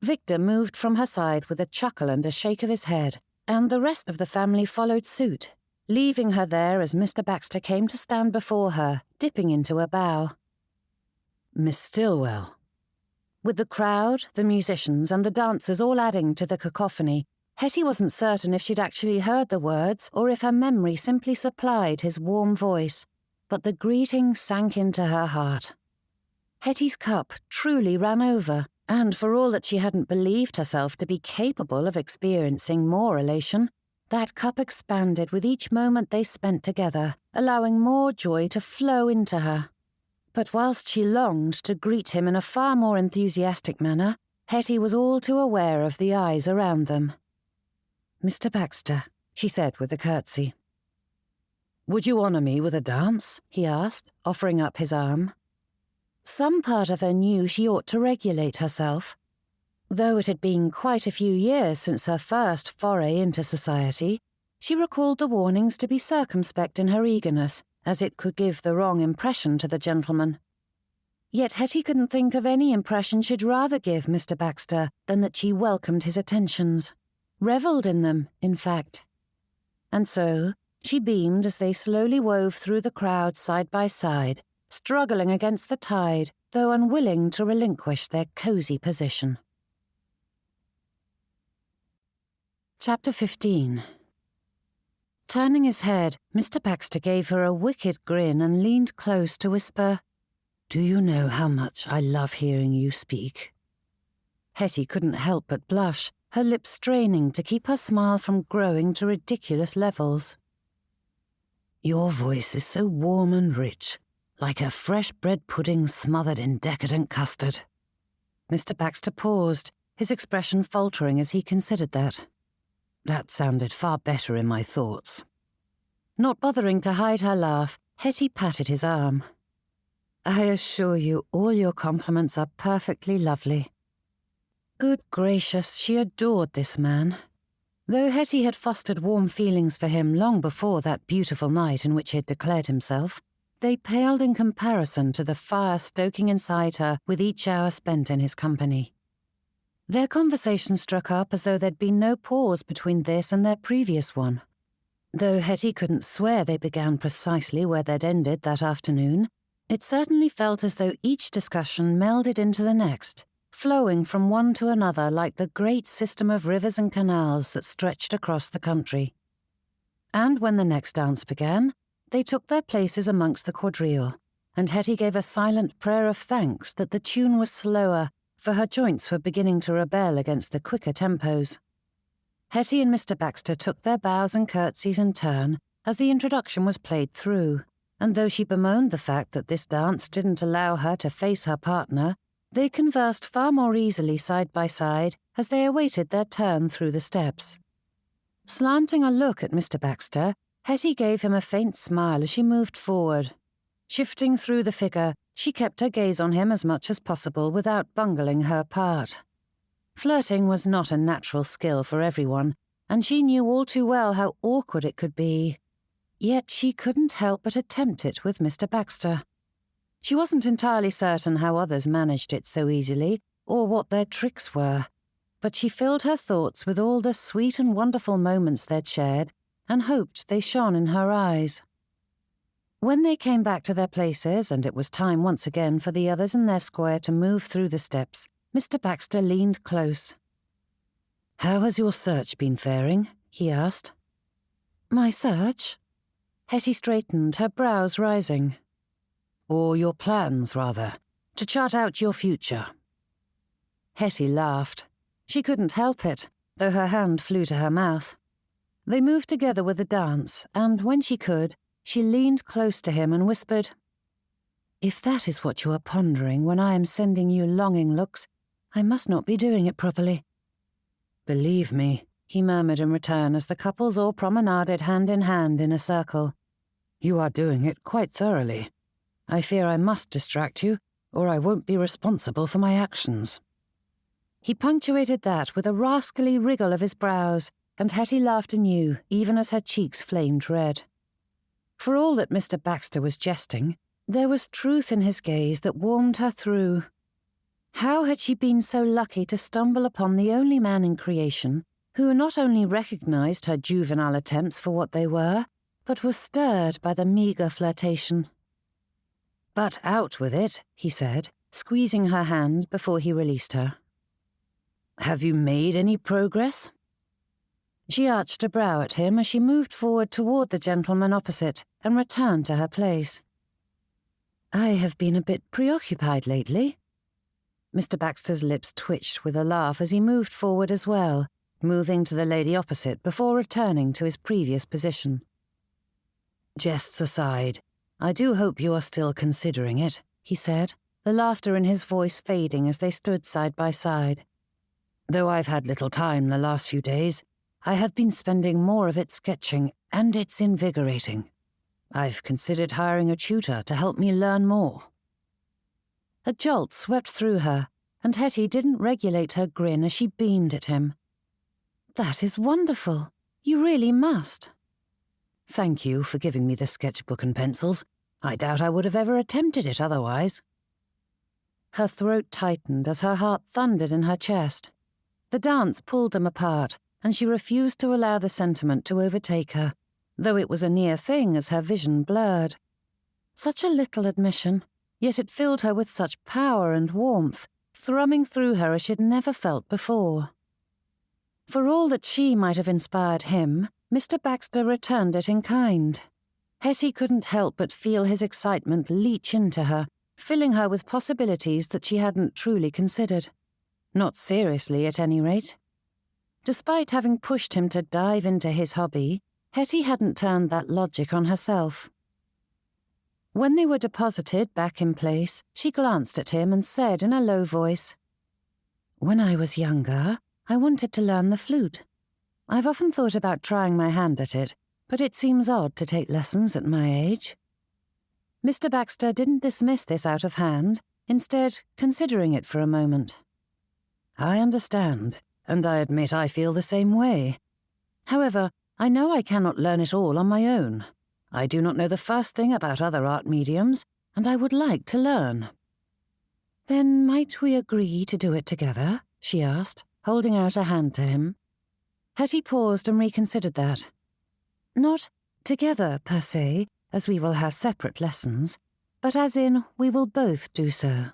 Victor moved from her side with a chuckle and a shake of his head, and the rest of the family followed suit, leaving her there as Mr. Baxter came to stand before her, dipping into a bow. Miss Stillwell. With the crowd, the musicians, and the dancers all adding to the cacophony, Hettie wasn't certain if she'd actually heard the words or if her memory simply supplied his warm voice, but the greeting sank into her heart. Hettie's cup truly ran over, and for all that she hadn't believed herself to be capable of experiencing more elation, that cup expanded with each moment they spent together, allowing more joy to flow into her. But whilst she longed to greet him in a far more enthusiastic manner, Hettie was all too aware of the eyes around them. "Mr. Baxter," she said with a curtsy. "Would you honour me with a dance?" he asked, offering up his arm. Some part of her knew she ought to regulate herself. Though it had been quite a few years since her first foray into society, she recalled the warnings to be circumspect in her eagerness, as it could give the wrong impression to the gentleman. Yet Hettie couldn't think of any impression she'd rather give Mr. Baxter than that she welcomed his attentions, revelled in them, in fact. And so she beamed as they slowly wove through the crowd side by side, struggling against the tide, though unwilling to relinquish their cosy position. Chapter 15. Turning his head, Mr. Baxter gave her a wicked grin and leaned close to whisper, "Do you know how much I love hearing you speak?" Hettie couldn't help but blush, her lips straining to keep her smile from growing to ridiculous levels. "Your voice is so warm and rich, like a fresh bread pudding smothered in decadent custard." Mr. Baxter paused, his expression faltering as he considered that. "That sounded far better in my thoughts." Not bothering to hide her laugh, Hettie patted his arm. "I assure you all your compliments are perfectly lovely." Good gracious, she adored this man. Though Hettie had fostered warm feelings for him long before that beautiful night in which he had declared himself, they paled in comparison to the fire stoking inside her with each hour spent in his company. Their conversation struck up as though there'd been no pause between this and their previous one. Though Hettie couldn't swear they began precisely where they'd ended that afternoon, it certainly felt as though each discussion melded into the next, flowing from one to another like the great system of rivers and canals that stretched across the country. And when the next dance began, they took their places amongst the quadrille, and Hettie gave a silent prayer of thanks that the tune was slower, for her joints were beginning to rebel against the quicker tempos. Hettie and Mr. Baxter took their bows and curtsies in turn as the introduction was played through, and though she bemoaned the fact that this dance didn't allow her to face her partner, they conversed far more easily side by side as they awaited their turn through the steps. Slanting a look at Mr. Baxter, Hettie gave him a faint smile as she moved forward. Shifting through the figure, she kept her gaze on him as much as possible without bungling her part. Flirting was not a natural skill for everyone, and she knew all too well how awkward it could be. Yet she couldn't help but attempt it with Mr. Baxter. She wasn't entirely certain how others managed it so easily, or what their tricks were, but she filled her thoughts with all the sweet and wonderful moments they'd shared, and hoped they shone in her eyes. When they came back to their places, and it was time once again for the others in their square to move through the steps, Mr. Baxter leaned close. "How has your search been faring?" he asked. "My search?" Hettie straightened, her brows rising. "Or your plans, rather, to chart out your future." Hettie laughed. She couldn't help it, though her hand flew to her mouth. They moved together with the dance, and when she could, she leaned close to him and whispered, "If that is what you are pondering when I am sending you longing looks, I must not be doing it properly." "Believe me," he murmured in return as the couples all promenaded hand in hand in a circle, "you are doing it quite thoroughly. I fear I must distract you, or I won't be responsible for my actions." He punctuated that with a rascally wriggle of his brows, and Hettie laughed anew, even as her cheeks flamed red. For all that Mr. Baxter was jesting, there was truth in his gaze that warmed her through. How had she been so lucky to stumble upon the only man in creation who not only recognized her juvenile attempts for what they were, but was stirred by the meagre flirtation? "But out with it," he said, squeezing her hand before he released her. "Have you made any progress?" She arched a brow at him as she moved forward toward the gentleman opposite and returned to her place. "I have been a bit preoccupied lately." Mr. Baxter's lips twitched with a laugh as he moved forward as well, moving to the lady opposite before returning to his previous position. "Jests aside, I do hope you are still considering it," he said, the laughter in his voice fading as they stood side by side. "Though I've had little time the last few days, I have been spending more of it sketching, and it's invigorating. I've considered hiring a tutor to help me learn more." A jolt swept through her, and Hettie didn't regulate her grin as she beamed at him. "That is wonderful. You really must." "Thank you for giving me the sketchbook and pencils. I doubt I would have ever attempted it otherwise." Her throat tightened as her heart thundered in her chest. The dance pulled them apart, and she refused to allow the sentiment to overtake her, though it was a near thing as her vision blurred. Such a little admission, yet it filled her with such power and warmth, thrumming through her as she'd never felt before. For all that she might have inspired him, Mr. Baxter returned it in kind. Hettie couldn't help but feel his excitement leach into her, filling her with possibilities that she hadn't truly considered. Not seriously, at any rate. Despite having pushed him to dive into his hobby, Hettie hadn't turned that logic on herself. When they were deposited back in place, she glanced at him and said in a low voice, "When I was younger, I wanted to learn the flute. I've often thought about trying my hand at it, but it seems odd to take lessons at my age." Mr. Baxter didn't dismiss this out of hand, instead considering it for a moment. "I understand, and I admit I feel the same way. However, I know I cannot learn it all on my own. I do not know the first thing about other art mediums, and I would like to learn." "Then might we agree to do it together?" she asked, holding out a hand to him. Hettie paused and reconsidered that. "Not together, per se, as we will have separate lessons, but as in we will both do so."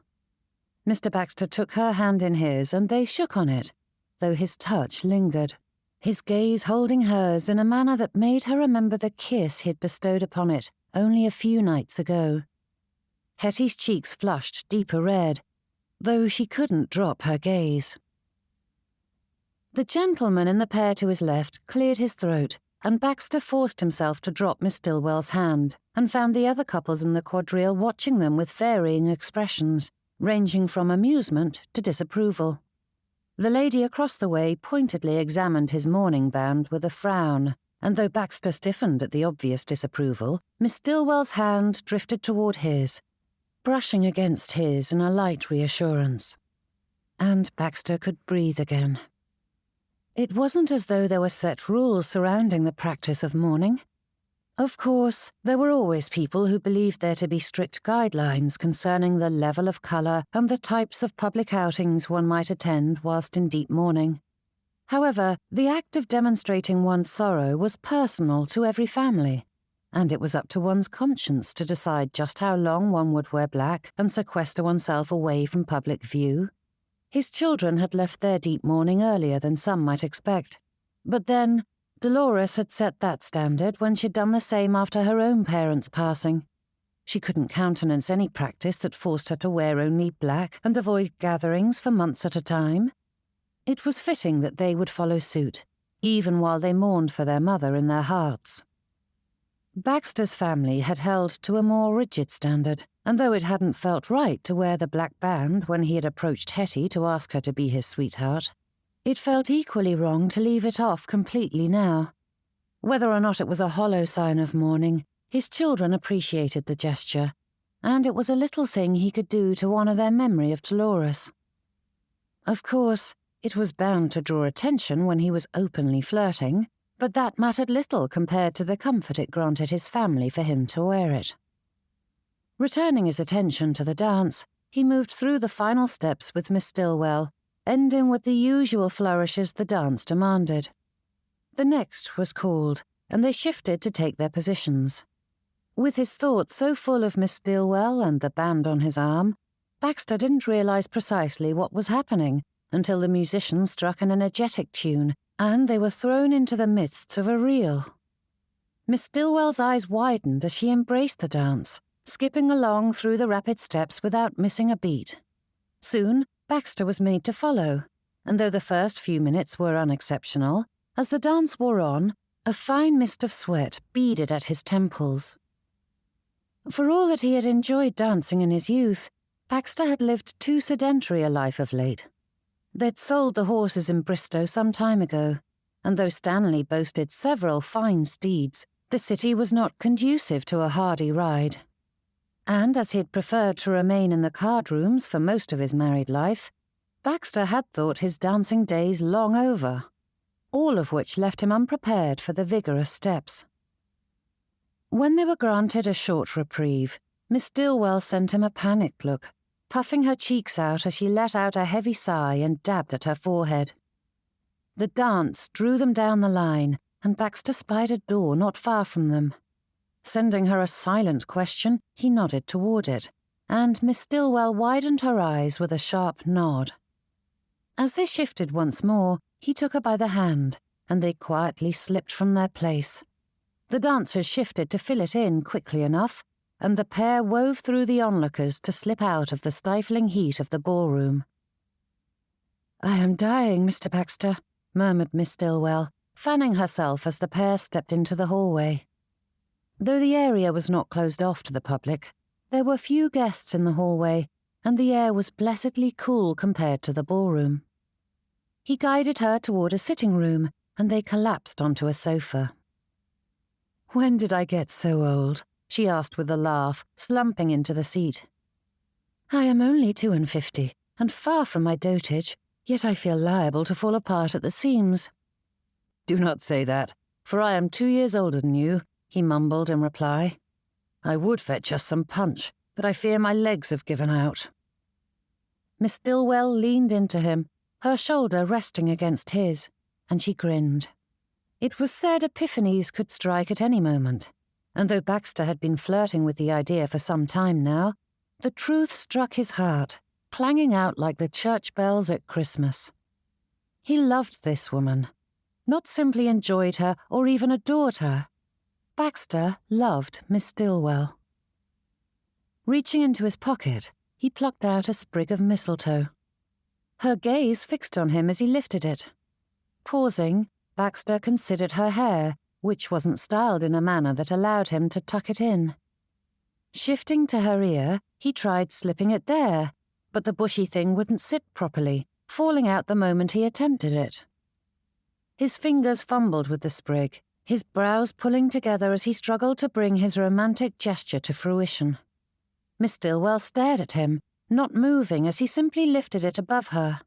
Mr. Baxter took her hand in his, and they shook on it, though his touch lingered, his gaze holding hers in a manner that made her remember the kiss he'd bestowed upon it only a few nights ago. Hettie's cheeks flushed deeper red, though she couldn't drop her gaze. The gentleman in the pair to his left cleared his throat, and Baxter forced himself to drop Miss Stillwell's hand, and found the other couples in the quadrille watching them with varying expressions, ranging from amusement to disapproval. The lady across the way pointedly examined his mourning band with a frown, and though Baxter stiffened at the obvious disapproval, Miss Stillwell's hand drifted toward his, brushing against his in a light reassurance. And Baxter could breathe again. It wasn't as though there were set rules surrounding the practice of mourning. Of course, there were always people who believed there to be strict guidelines concerning the level of colour and the types of public outings one might attend whilst in deep mourning. However, the act of demonstrating one's sorrow was personal to every family, and it was up to one's conscience to decide just how long one would wear black and sequester oneself away from public view. His children had left their deep mourning earlier than some might expect, but then Dolores had set that standard when she'd done the same after her own parents' passing. She couldn't countenance any practice that forced her to wear only black and avoid gatherings for months at a time. It was fitting that they would follow suit, even while they mourned for their mother in their hearts. Baxter's family had held to a more rigid standard, and though it hadn't felt right to wear the black band when he had approached Hettie to ask her to be his sweetheart, it felt equally wrong to leave it off completely now. Whether or not it was a hollow sign of mourning, his children appreciated the gesture, and it was a little thing he could do to honour their memory of Dolores. Of course, it was bound to draw attention when he was openly flirting, but that mattered little compared to the comfort it granted his family for him to wear it. Returning his attention to the dance, he moved through the final steps with Miss Stillwell, ending with the usual flourishes the dance demanded. The next was called, and they shifted to take their positions. With his thoughts so full of Miss Stillwell and the band on his arm, Baxter didn't realize precisely what was happening until the musician struck an energetic tune, and they were thrown into the midst of a reel. Miss Stillwell's eyes widened as she embraced the dance, skipping along through the rapid steps without missing a beat. Soon, Baxter was made to follow, and though the first few minutes were unexceptional, as the dance wore on, a fine mist of sweat beaded at his temples. For all that he had enjoyed dancing in his youth, Baxter had lived too sedentary a life of late. They'd sold the horses in Bristow some time ago, and though Stanley boasted several fine steeds, the city was not conducive to a hardy ride. And as he had preferred to remain in the card rooms for most of his married life, Baxter had thought his dancing days long over, all of which left him unprepared for the vigorous steps. When they were granted a short reprieve, Miss Stillwell sent him a panicked look, puffing her cheeks out as she let out a heavy sigh and dabbed at her forehead. The dance drew them down the line, and Baxter spied a door not far from them. Sending her a silent question, he nodded toward it, and Miss Stillwell widened her eyes with a sharp nod. As they shifted once more, he took her by the hand, and they quietly slipped from their place. The dancers shifted to fill it in quickly enough, and the pair wove through the onlookers to slip out of the stifling heat of the ballroom. "I am dying, Mr. Baxter," murmured Miss Stillwell, fanning herself as the pair stepped into the hallway. Though the area was not closed off to the public, there were few guests in the hallway, and the air was blessedly cool compared to the ballroom. He guided her toward a sitting room, and they collapsed onto a sofa. "When did I get so old?" she asked with a laugh, slumping into the seat. "I am only 52, and far from my dotage, yet I feel liable to fall apart at the seams." "Do not say that, for I am 2 years older than you," he mumbled in reply. "I would fetch us some punch, but I fear my legs have given out." Miss Stillwell leaned into him, her shoulder resting against his, and she grinned. It was said epiphanies could strike at any moment, and though Baxter had been flirting with the idea for some time now, the truth struck his heart, clanging out like the church bells at Christmas. He loved this woman, not simply enjoyed her or even adored her. Baxter loved Miss Stillwell. Reaching into his pocket, he plucked out a sprig of mistletoe. Her gaze fixed on him as he lifted it. Pausing, Baxter considered her hair, which wasn't styled in a manner that allowed him to tuck it in. Shifting to her ear, he tried slipping it there, but the bushy thing wouldn't sit properly, falling out the moment he attempted it. His fingers fumbled with the sprig, his brows pulling together as he struggled to bring his romantic gesture to fruition. Miss Stillwell stared at him, not moving as he simply lifted it above her.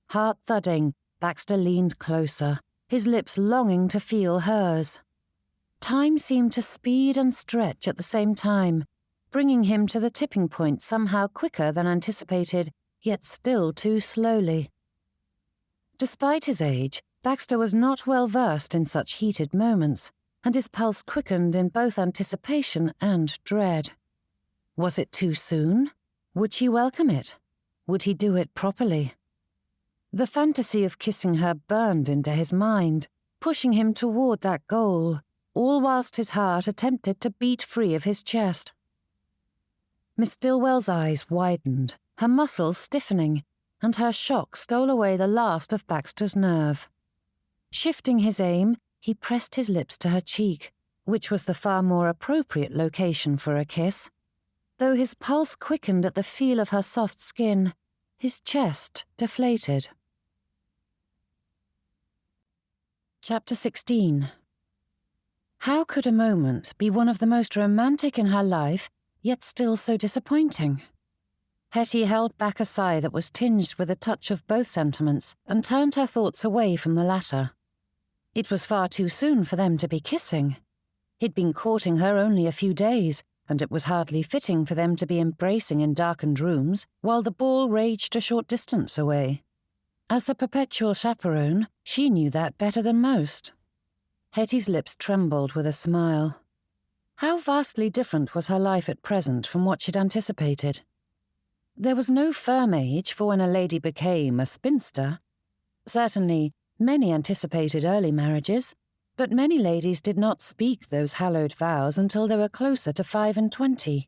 Heart thudding, Baxter leaned closer, his lips longing to feel hers. Time seemed to speed and stretch at the same time, bringing him to the tipping point somehow quicker than anticipated, yet still too slowly. Despite his age, Baxter was not well versed in such heated moments, and his pulse quickened in both anticipation and dread. Was it too soon? Would she welcome it? Would he do it properly? The fantasy of kissing her burned into his mind, pushing him toward that goal, all whilst his heart attempted to beat free of his chest. Miss Stillwell's eyes widened, her muscles stiffening, and her shock stole away the last of Baxter's nerve. Shifting his aim, he pressed his lips to her cheek, which was the far more appropriate location for a kiss. though his pulse quickened at the feel of her soft skin, his chest deflated. Chapter 16. How could a moment be one of the most romantic in her life, yet still so disappointing? Hettie held back a sigh that was tinged with a touch of both sentiments and turned her thoughts away from the latter. It was far too soon for them to be kissing. He'd been courting her only a few days, and it was hardly fitting for them to be embracing in darkened rooms while the ball raged a short distance away. As the perpetual chaperone, she knew that better than most. Hettie's lips trembled with a smile. How vastly different was her life at present from what she'd anticipated. There was no firm age for when a lady became a spinster. Certainly, many anticipated early marriages, but many ladies did not speak those hallowed vows until they were closer to 25.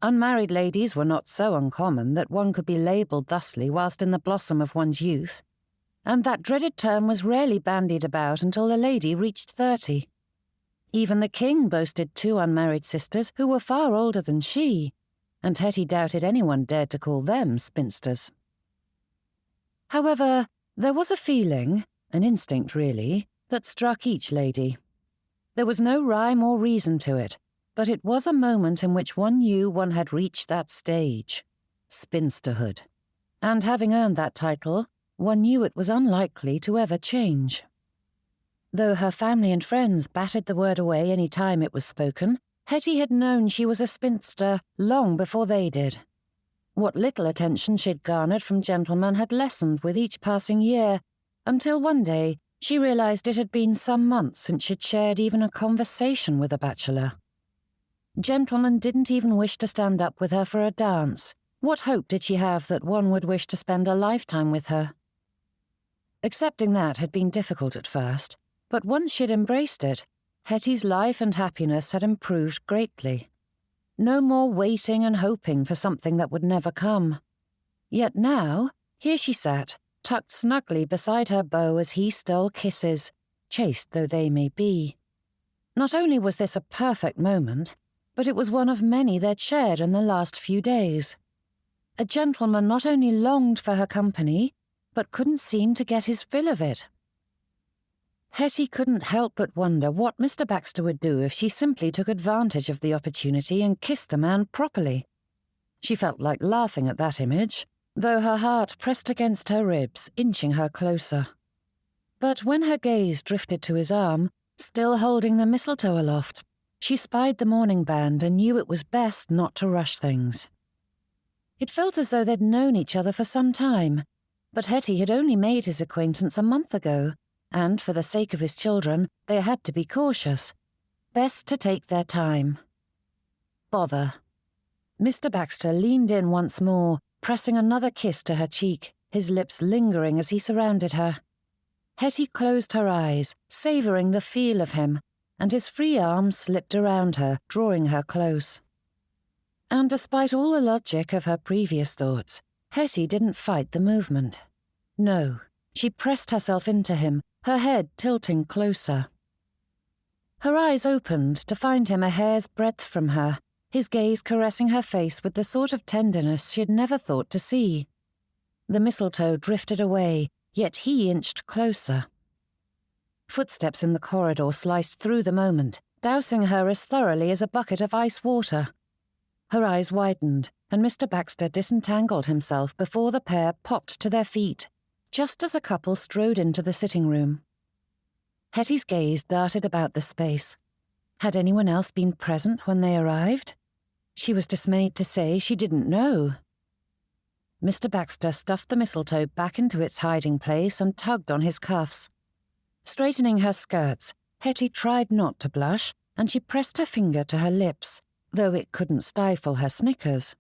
Unmarried ladies were not so uncommon that one could be labelled thusly whilst in the blossom of one's youth, and that dreaded term was rarely bandied about until the lady reached 30. Even the king boasted 2 unmarried sisters who were far older than she, and Hettie doubted anyone dared to call them spinsters. However, there was a feeling, an instinct really, that struck each lady. There was no rhyme or reason to it, but it was a moment in which one knew one had reached that stage, spinsterhood. And having earned that title, one knew it was unlikely to ever change. Though her family and friends batted the word away any time it was spoken, Hettie had known she was a spinster long before they did. What little attention she'd garnered from gentlemen had lessened with each passing year, until one day she realised it had been some months since she'd shared even a conversation with a bachelor. Gentlemen didn't even wish to stand up with her for a dance. What hope did she have that one would wish to spend a lifetime with her? Accepting that had been difficult at first, but once she'd embraced it, Hettie's life and happiness had improved greatly. No more waiting and hoping for something that would never come. Yet now, here she sat, tucked snugly beside her beau as he stole kisses, chaste though they may be. Not only was this a perfect moment, but it was one of many they'd shared in the last few days. A gentleman not only longed for her company, but couldn't seem to get his fill of it. Hettie couldn't help but wonder what Mr. Baxter would do if she simply took advantage of the opportunity and kissed the man properly. She felt like laughing at that image, though her heart pressed against her ribs, inching her closer. But when her gaze drifted to his arm, still holding the mistletoe aloft, she spied the mourning band and knew it was best not to rush things. It felt as though they'd known each other for some time, but Hettie had only made his acquaintance a month ago, and for the sake of his children, they had to be cautious. Best to take their time. Bother. Mr. Baxter leaned in once more, pressing another kiss to her cheek, his lips lingering as he surrounded her. Hettie closed her eyes, savouring the feel of him, and his free arm slipped around her, drawing her close. And despite all the logic of her previous thoughts, Hettie didn't fight the movement. No, she pressed herself into him, her head tilting closer. Her eyes opened to find him a hair's breadth from her, his gaze caressing her face with the sort of tenderness she'd never thought to see. The mistletoe drifted away, yet he inched closer. Footsteps in the corridor sliced through the moment, dousing her as thoroughly as a bucket of ice water. Her eyes widened, and Mr. Baxter disentangled himself before the pair popped to their feet, just as a couple strode into the sitting room. Hettie's gaze darted about the space. Had anyone else been present when they arrived? She was dismayed to say she didn't know. Mr. Baxter stuffed the mistletoe back into its hiding place and tugged on his cuffs. Straightening her skirts, Hettie tried not to blush, and she pressed her finger to her lips, though it couldn't stifle her snickers.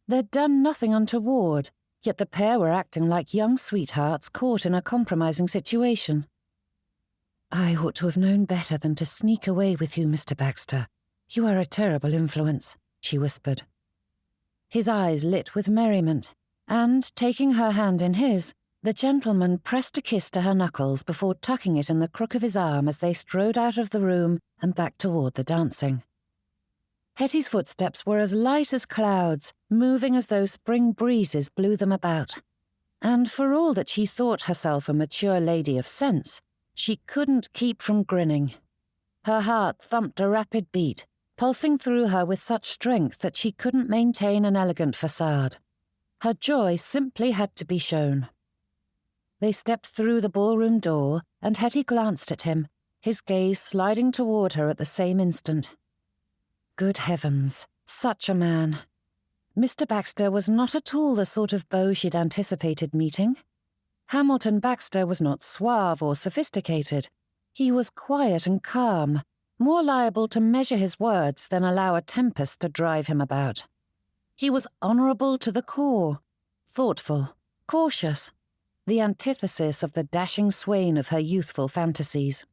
They'd done nothing untoward, yet the pair were acting like young sweethearts caught in a compromising situation. "I ought to have known better than to sneak away with you, Mr. Baxter. You are a terrible influence," she whispered. His eyes lit with merriment, and, taking her hand in his, the gentleman pressed a kiss to her knuckles before tucking it in the crook of his arm as they strode out of the room and back toward the dancing. Hetty's footsteps were as light as clouds, moving as though spring breezes blew them about. And for all that she thought herself a mature lady of sense, she couldn't keep from grinning. Her heart thumped a rapid beat, pulsing through her with such strength that she couldn't maintain an elegant facade. Her joy simply had to be shown. They stepped through the ballroom door, and Hettie glanced at him, his gaze sliding toward her at the same instant. Good heavens, such a man. Mr. Baxter was not at all the sort of beau she'd anticipated meeting. Hamilton Baxter was not suave or sophisticated. He was quiet and calm, more liable to measure his words than allow a tempest to drive him about. He was honourable to the core, thoughtful, cautious, the antithesis of the dashing swain of her youthful fantasies.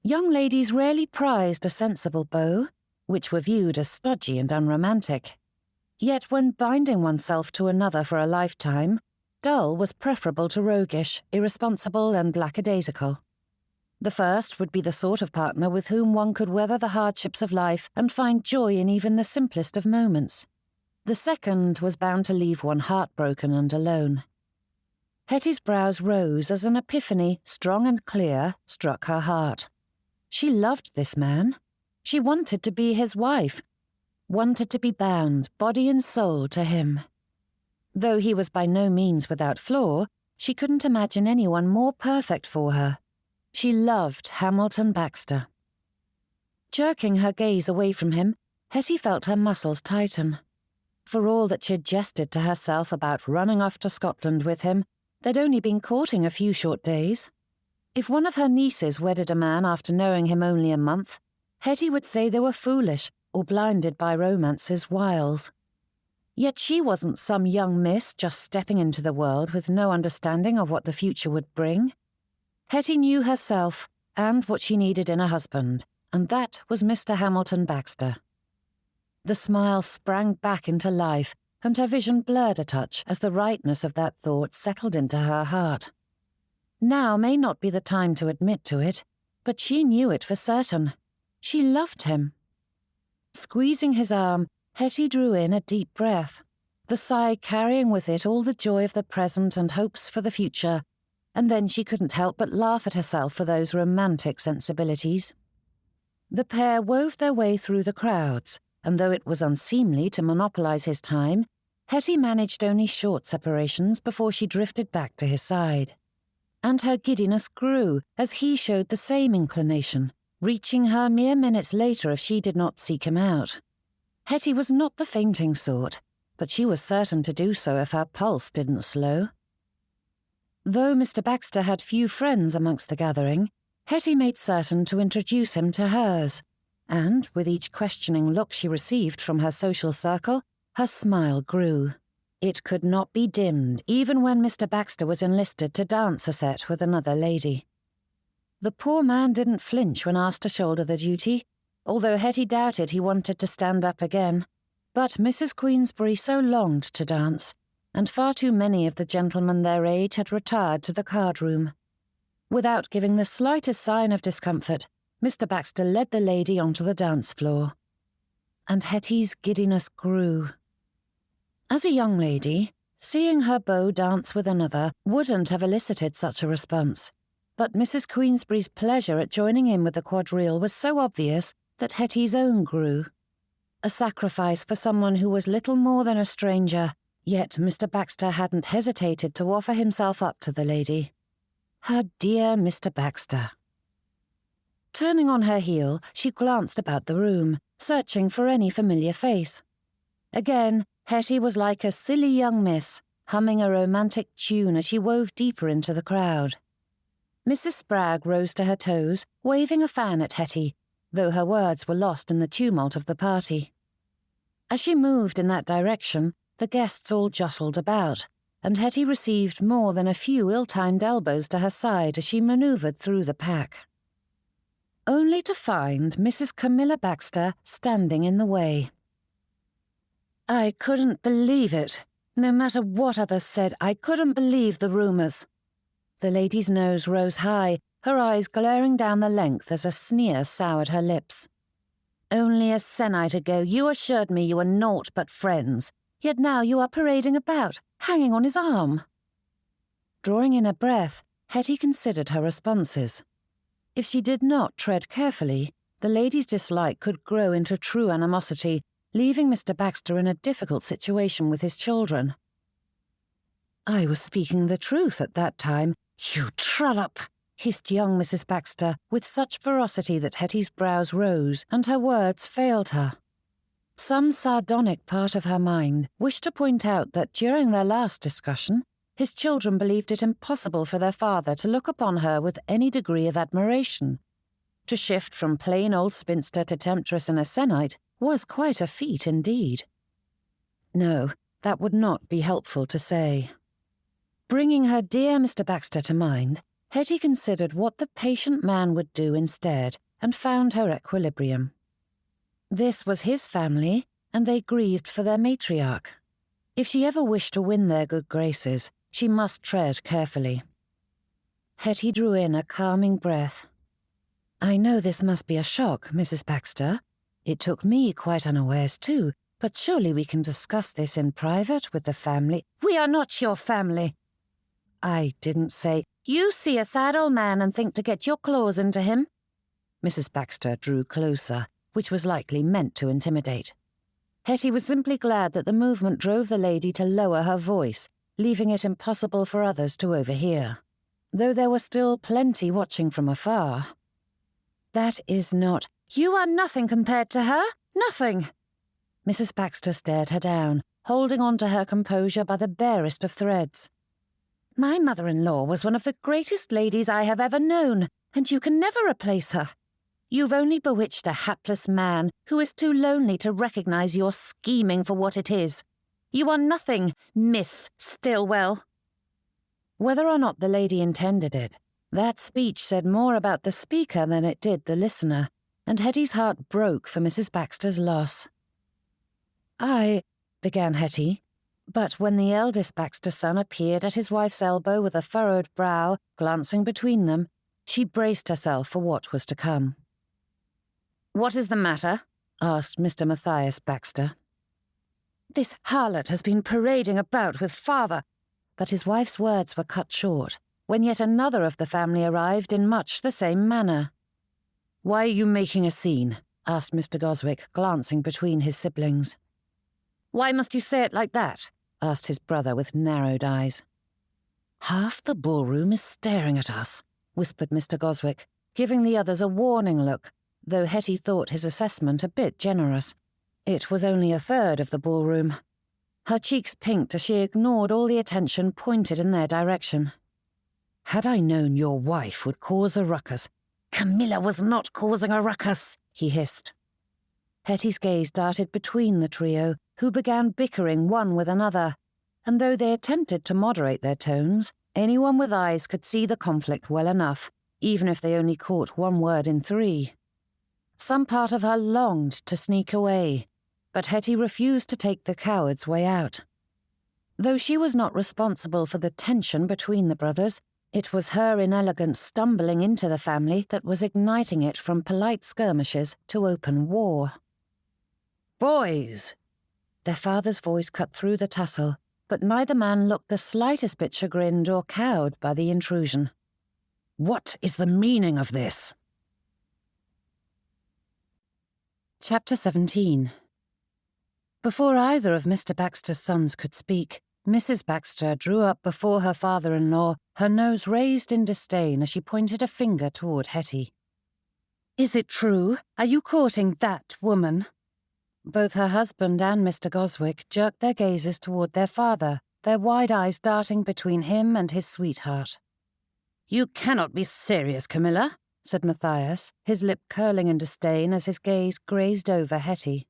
Young ladies rarely prized a sensible beau, which were viewed as stodgy and unromantic. Yet when binding oneself to another for a lifetime, dull was preferable to roguish, irresponsible and lackadaisical. The first would be the sort of partner with whom one could weather the hardships of life and find joy in even the simplest of moments. The second was bound to leave one heartbroken and alone. Hetty's brows rose as an epiphany, strong and clear, struck her heart. She loved this man. She wanted to be his wife, wanted to be bound, body and soul, to him. Though he was by no means without flaw, she couldn't imagine anyone more perfect for her. She loved Hamilton Baxter. Jerking her gaze away from him, Hettie felt her muscles tighten. For all that she'd jested to herself about running off to Scotland with him, they'd only been courting a few short days. If one of her nieces wedded a man after knowing him only a month, Hettie would say they were foolish or blinded by romance's wiles. Yet she wasn't some young miss just stepping into the world with no understanding of what the future would bring. Hettie knew herself and what she needed in a husband, and that was Mr. Hamilton Baxter. The smile sprang back into life, and her vision blurred a touch as the rightness of that thought settled into her heart. Now may not be the time to admit to it, but she knew it for certain. She loved him. Squeezing his arm, Hettie drew in a deep breath, the sigh carrying with it all the joy of the present and hopes for the future, and then she couldn't help but laugh at herself for those romantic sensibilities. The pair wove their way through the crowds, and though it was unseemly to monopolize his time, Hettie managed only short separations before she drifted back to his side. And her giddiness grew as he showed the same inclination, reaching her mere minutes later if she did not seek him out. Hettie was not the fainting sort, but she was certain to do so if her pulse didn't slow. Though Mr. Baxter had few friends amongst the gathering, Hettie made certain to introduce him to hers, and with each questioning look she received from her social circle, her smile grew. It could not be dimmed, even when Mr. Baxter was enlisted to dance a set with another lady. The poor man didn't flinch when asked to shoulder the duty, although Hettie doubted he wanted to stand up again. But Mrs. Queensberry so longed to dance, and far too many of the gentlemen their age had retired to the card-room. Without giving the slightest sign of discomfort, Mr. Baxter led the lady onto the dance floor. And Hetty's giddiness grew. As a young lady, seeing her beau dance with another wouldn't have elicited such a response, but Mrs. Queensberry's pleasure at joining in with the quadrille was so obvious that Hetty's own grew. A sacrifice for someone who was little more than a stranger, yet Mr. Baxter hadn't hesitated to offer himself up to the lady. Her dear Mr. Baxter. Turning on her heel, she glanced about the room, searching for any familiar face. Again, Hettie was like a silly young miss, humming a romantic tune as she wove deeper into the crowd. Mrs. Spragg rose to her toes, waving a fan at Hettie, though her words were lost in the tumult of the party. As she moved in that direction, the guests all jostled about, and Hettie received more than a few ill-timed elbows to her side as she manoeuvred through the pack. Only to find Mrs. Camilla Baxter standing in the way. I couldn't believe it. No matter what others said, I couldn't believe the rumours. The lady's nose rose high, her eyes glaring down the length as a sneer soured her lips. Only a sennight ago you assured me you were naught but friends, yet now you are parading about, hanging on his arm." Drawing in a breath, Hettie considered her responses. If she did not tread carefully, the lady's dislike could grow into true animosity, leaving Mr. Baxter in a difficult situation with his children. "I was speaking the truth at that time." "You trollop!" hissed young Mrs. Baxter, with such ferocity that Hettie's brows rose and her words failed her. Some sardonic part of her mind wished to point out that during their last discussion, his children believed it impossible for their father to look upon her with any degree of admiration. To shift from plain old spinster to temptress and a sennight was quite a feat indeed. No, that would not be helpful to say. Bringing her dear Mr. Baxter to mind, Hettie considered what the patient man would do instead and found her equilibrium. This was his family, and they grieved for their matriarch. If she ever wished to win their good graces, she must tread carefully. Hettie drew in a calming breath. "I know this must be a shock, Mrs. Baxter. It took me quite unawares too, but surely we can discuss this in private with the family." "We are not your family." "I didn't say—" "You see a sad old man and think to get your claws into him." Mrs. Baxter drew closer, which was likely meant to intimidate. Hettie was simply glad that the movement drove the lady to lower her voice, leaving it impossible for others to overhear, though there were still plenty watching from afar. "That is not—" "You are nothing compared to her, nothing." Mrs. Baxter stared her down, holding on to her composure by the barest of threads. "My mother-in-law was one of the greatest ladies I have ever known, and you can never replace her. You've only bewitched a hapless man who is too lonely to recognize your scheming for what it is. You are nothing, Miss Stillwell." Whether or not the lady intended it, that speech said more about the speaker than it did the listener, and Hettie's heart broke for Mrs. Baxter's loss. "I—" began Hettie, but when the eldest Baxter son appeared at his wife's elbow with a furrowed brow, glancing between them, she braced herself for what was to come. "What is the matter?" asked Mr. Matthias Baxter. "This harlot has been parading about with father." But his wife's words were cut short, when yet another of the family arrived in much the same manner. "Why are you making a scene?" asked Mr. Goswick, glancing between his siblings. "Why must you say it like that?" asked his brother with narrowed eyes. "Half the ballroom is staring at us," whispered Mr. Goswick, giving the others a warning look, though Hettie thought his assessment a bit generous. It was only a third of the ballroom. Her cheeks pinked as she ignored all the attention pointed in their direction. "Had I known your wife would cause a ruckus—" "Camilla was not causing a ruckus," he hissed. Hettie's gaze darted between the trio, who began bickering one with another, and though they attempted to moderate their tones, anyone with eyes could see the conflict well enough, even if they only caught one word in three. Some part of her longed to sneak away, but Hettie refused to take the coward's way out. Though she was not responsible for the tension between the brothers, it was her inelegant stumbling into the family that was igniting it from polite skirmishes to open war. "Boys!" Their father's voice cut through the tussle, but neither man looked the slightest bit chagrined or cowed by the intrusion. "What is the meaning of this?" Chapter 17. Before either of Mr. Baxter's sons could speak, Mrs. Baxter drew up before her father-in-law, her nose raised in disdain as she pointed a finger toward Hettie. "Is it true? Are you courting that woman?" Both her husband and Mr. Goswick jerked their gazes toward their father, their wide eyes darting between him and his sweetheart. "You cannot be serious, Camilla," said Matthias, his lip curling in disdain as his gaze grazed over Hettie.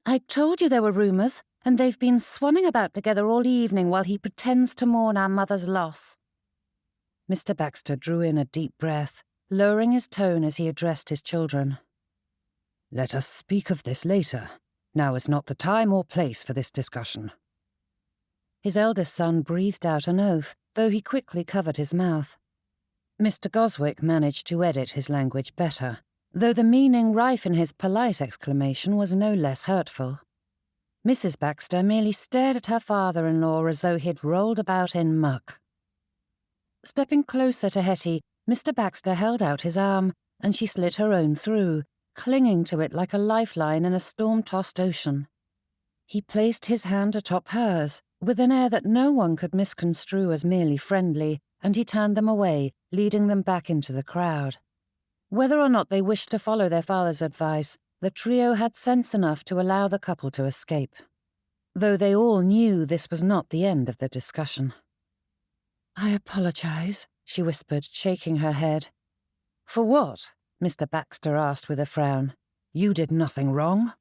"I told you there were rumours, and they've been swanning about together all evening while he pretends to mourn our mother's loss." Mr. Baxter drew in a deep breath, lowering his tone as he addressed his children. "Let us speak of this later. Now is not the time or place for this discussion." His eldest son breathed out an oath, though he quickly covered his mouth. Mr. Goswick managed to edit his language better, though the meaning rife in his polite exclamation was no less hurtful. Mrs. Baxter merely stared at her father-in-law as though he'd rolled about in muck. Stepping closer to Hettie, Mr. Baxter held out his arm, and she slid her own through, clinging to it like a lifeline in a storm-tossed ocean. He placed his hand atop hers, with an air that no one could misconstrue as merely friendly, and he turned them away, leading them back into the crowd. Whether or not they wished to follow their father's advice, the trio had sense enough to allow the couple to escape, though they all knew this was not the end of the discussion. "I apologize," she whispered, shaking her head. "For what?" Mr. Baxter asked with a frown. "You did nothing wrong."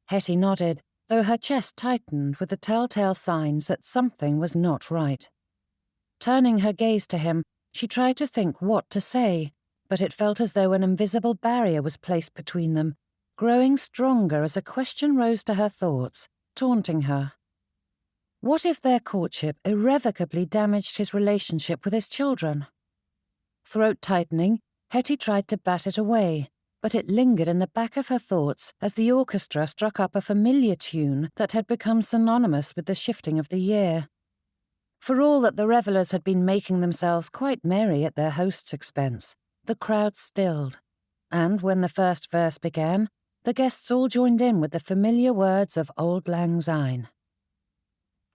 Hettie nodded, though her chest tightened with the telltale signs that something was not right. Turning her gaze to him, she tried to think what to say, but it felt as though an invisible barrier was placed between them, growing stronger as a question rose to her thoughts, taunting her. What if their courtship irrevocably damaged his relationship with his children? Throat tightening, Hettie tried to bat it away, but it lingered in the back of her thoughts as the orchestra struck up a familiar tune that had become synonymous with the shifting of the year. For all that the revellers had been making themselves quite merry at their host's expense, the crowd stilled, and when the first verse began, the guests all joined in with the familiar words of Auld Lang Syne.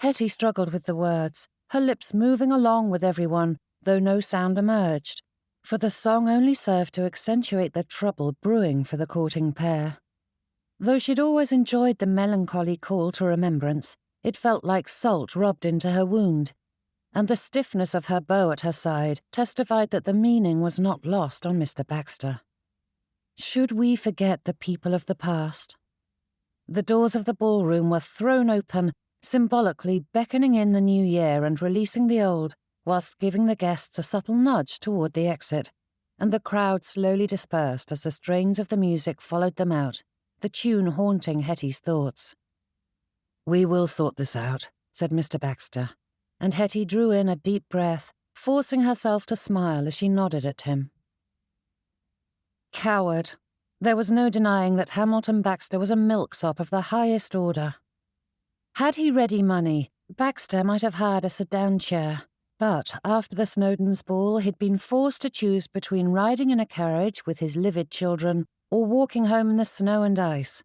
Hettie struggled with the words, her lips moving along with everyone, though no sound emerged, for the song only served to accentuate the trouble brewing for the courting pair. Though she'd always enjoyed the melancholy call to remembrance, it felt like salt rubbed into her wound, and the stiffness of her bow at her side testified that the meaning was not lost on Mr. Baxter. Should we forget the people of the past? The doors of the ballroom were thrown open, symbolically beckoning in the new year and releasing the old, whilst giving the guests a subtle nudge toward the exit, and the crowd slowly dispersed as the strains of the music followed them out, the tune haunting Hettie's thoughts. "We will sort this out," said Mr. Baxter, and Hettie drew in a deep breath, forcing herself to smile as she nodded at him. Coward. There was no denying that Hamilton Baxter was a milksop of the highest order. Had he ready money, Baxter might have hired a sedan chair, but after the Snowdons' ball he'd been forced to choose between riding in a carriage with his livid children or walking home in the snow and ice.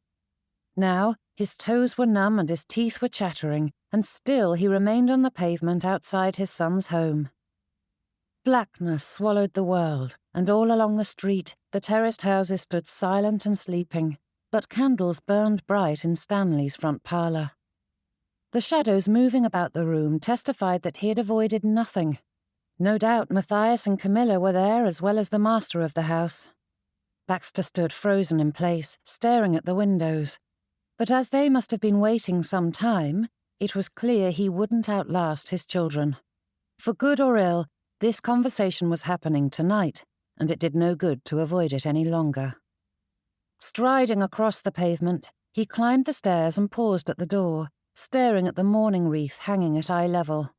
Now, his toes were numb and his teeth were chattering, and still he remained on the pavement outside his son's home. Blackness swallowed the world, and all along the street the terraced houses stood silent and sleeping, but candles burned bright in Stanley's front parlour. The shadows moving about the room testified that he had avoided nothing. No doubt Matthias and Camilla were there as well as the master of the house. Baxter stood frozen in place, staring at the windows. But as they must have been waiting some time, it was clear he wouldn't outlast his children. For good or ill, this conversation was happening tonight, and it did no good to avoid it any longer. Striding across the pavement, he climbed the stairs and paused at the door, staring at the mourning wreath hanging at eye level.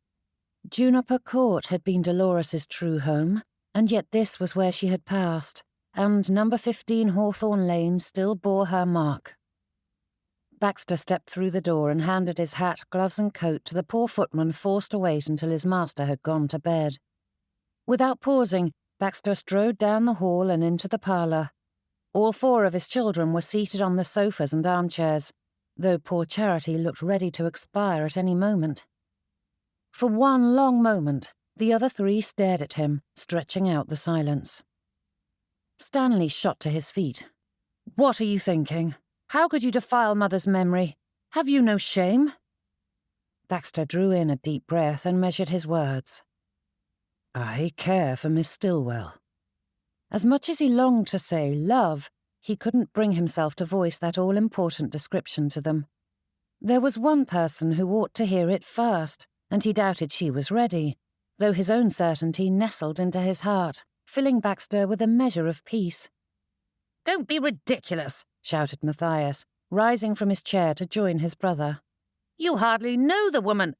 Juniper Court had been Dolores's true home, and yet this was where she had passed, and number 15 Hawthorne Lane still bore her mark. Baxter stepped through the door and handed his hat, gloves and coat to the poor footman forced to wait until his master had gone to bed. Without pausing, Baxter strode down the hall and into the parlour. All 4 of his children were seated on the sofas and armchairs, though poor Charity looked ready to expire at any moment. For one long moment, the other 3 stared at him, stretching out the silence. Stanley shot to his feet. "What are you thinking? How could you defile Mother's memory? Have you no shame?" Baxter drew in a deep breath and measured his words. "I care for Miss Stillwell." As much as he longed to say love, he couldn't bring himself to voice that all-important description to them. There was one person who ought to hear it first, and he doubted she was ready, though his own certainty nestled into his heart, filling Baxter with a measure of peace. "Don't be ridiculous," shouted Matthias, rising from his chair to join his brother. "You hardly know the woman.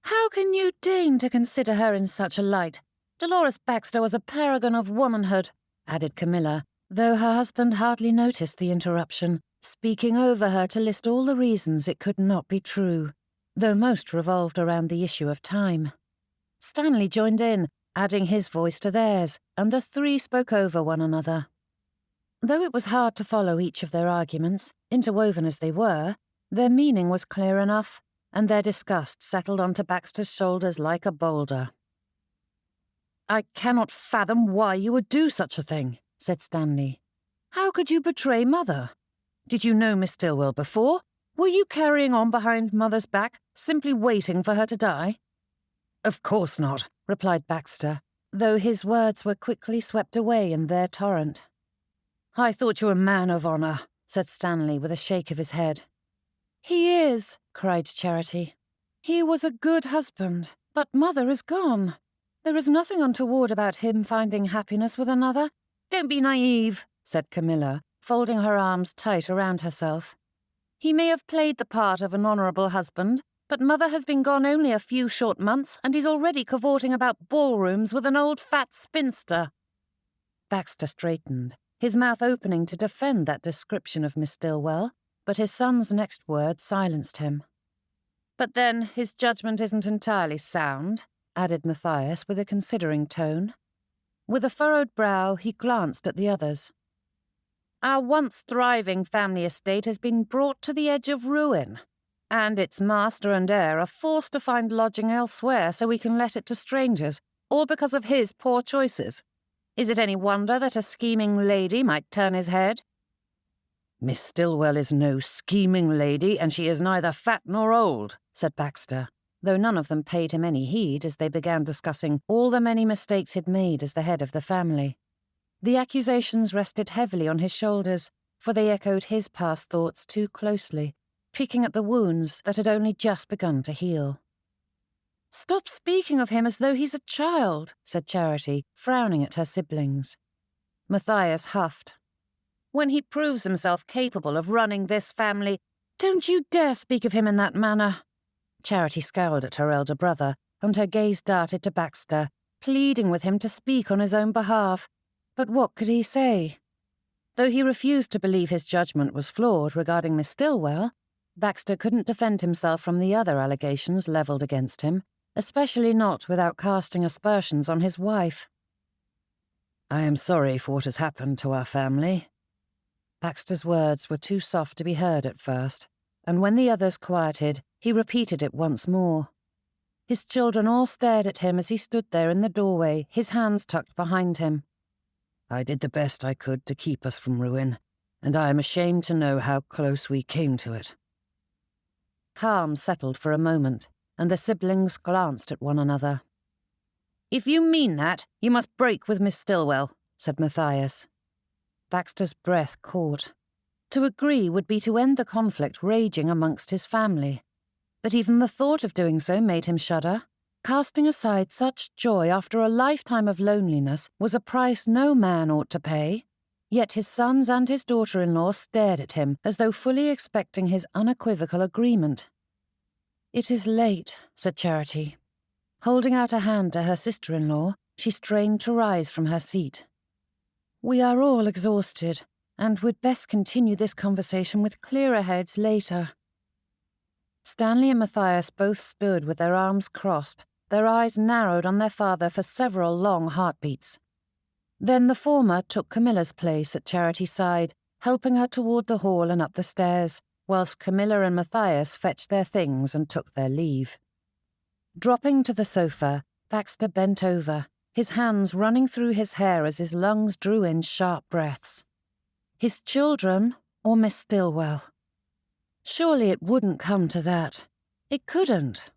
How can you deign to consider her in such a light? Dolores Baxter was a paragon of womanhood," added Camilla, though her husband hardly noticed the interruption, speaking over her to list all the reasons it could not be true, though most revolved around the issue of time. Stanley joined in, adding his voice to theirs, and the three spoke over one another. Though it was hard to follow each of their arguments, interwoven as they were, their meaning was clear enough, and their disgust settled onto Baxter's shoulders like a boulder. "I cannot fathom why you would do such a thing," said Stanley. "How could you betray Mother? Did you know Miss Stillwell before? Were you carrying on behind Mother's back, simply waiting for her to die?" "Of course not," replied Baxter, though his words were quickly swept away in their torrent. "I thought you a man of honour," said Stanley with a shake of his head. "He is," cried Charity. "He was a good husband, but Mother is gone. There is nothing untoward about him finding happiness with another." "Don't be naive," said Camilla, folding her arms tight around herself. "He may have played the part of an honourable husband, but Mother has been gone only a few short months, and he's already cavorting about ballrooms with an old fat spinster." Baxter straightened, his mouth opening to defend that description of Miss Stillwell, but his son's next word silenced him. "But then his judgment isn't entirely sound," added Matthias with a considering tone. With a furrowed brow, he glanced at the others. "Our once thriving family estate has been brought to the edge of ruin, and its master and heir are forced to find lodging elsewhere so we can let it to strangers, all because of his poor choices. Is it any wonder that a scheming lady might turn his head?" "Miss Stillwell is no scheming lady, and she is neither fat nor old," said Baxter, though none of them paid him any heed as they began discussing all the many mistakes he'd made as the head of the family. The accusations rested heavily on his shoulders, for they echoed his past thoughts too closely, picking at the wounds that had only just begun to heal. "Stop speaking of him as though he's a child," said Charity, frowning at her siblings. Matthias huffed. "When he proves himself capable of running this family, don't you dare speak of him in that manner." Charity scowled at her elder brother, and her gaze darted to Baxter, pleading with him to speak on his own behalf. But what could he say? Though he refused to believe his judgment was flawed regarding Miss Stillwell, Baxter couldn't defend himself from the other allegations levelled against him, especially not without casting aspersions on his wife. "I am sorry for what has happened to our family." Baxter's words were too soft to be heard at first, and when the others quieted, he repeated it once more. His children all stared at him as he stood there in the doorway, his hands tucked behind him. "I did the best I could to keep us from ruin, and I am ashamed to know how close we came to it." Calm settled for a moment, and the siblings glanced at one another. "If you mean that, you must break with Miss Stillwell," said Matthias. Baxter's breath caught. To agree would be to end the conflict raging amongst his family. But even the thought of doing so made him shudder. Casting aside such joy after a lifetime of loneliness was a price no man ought to pay. Yet his sons and his daughter-in-law stared at him as though fully expecting his unequivocal agreement. "It is late," said Charity. Holding out a hand to her sister-in-law, she strained to rise from her seat. "We are all exhausted, and would best continue this conversation with clearer heads later." Stanley and Matthias both stood with their arms crossed, their eyes narrowed on their father for several long heartbeats. Then the former took Camilla's place at Charity's side, helping her toward the hall and up the stairs, whilst Camilla and Matthias fetched their things and took their leave. Dropping to the sofa, Baxter bent over, his hands running through his hair as his lungs drew in sharp breaths. His children, or Miss Stillwell? Surely it wouldn't come to that. It couldn't.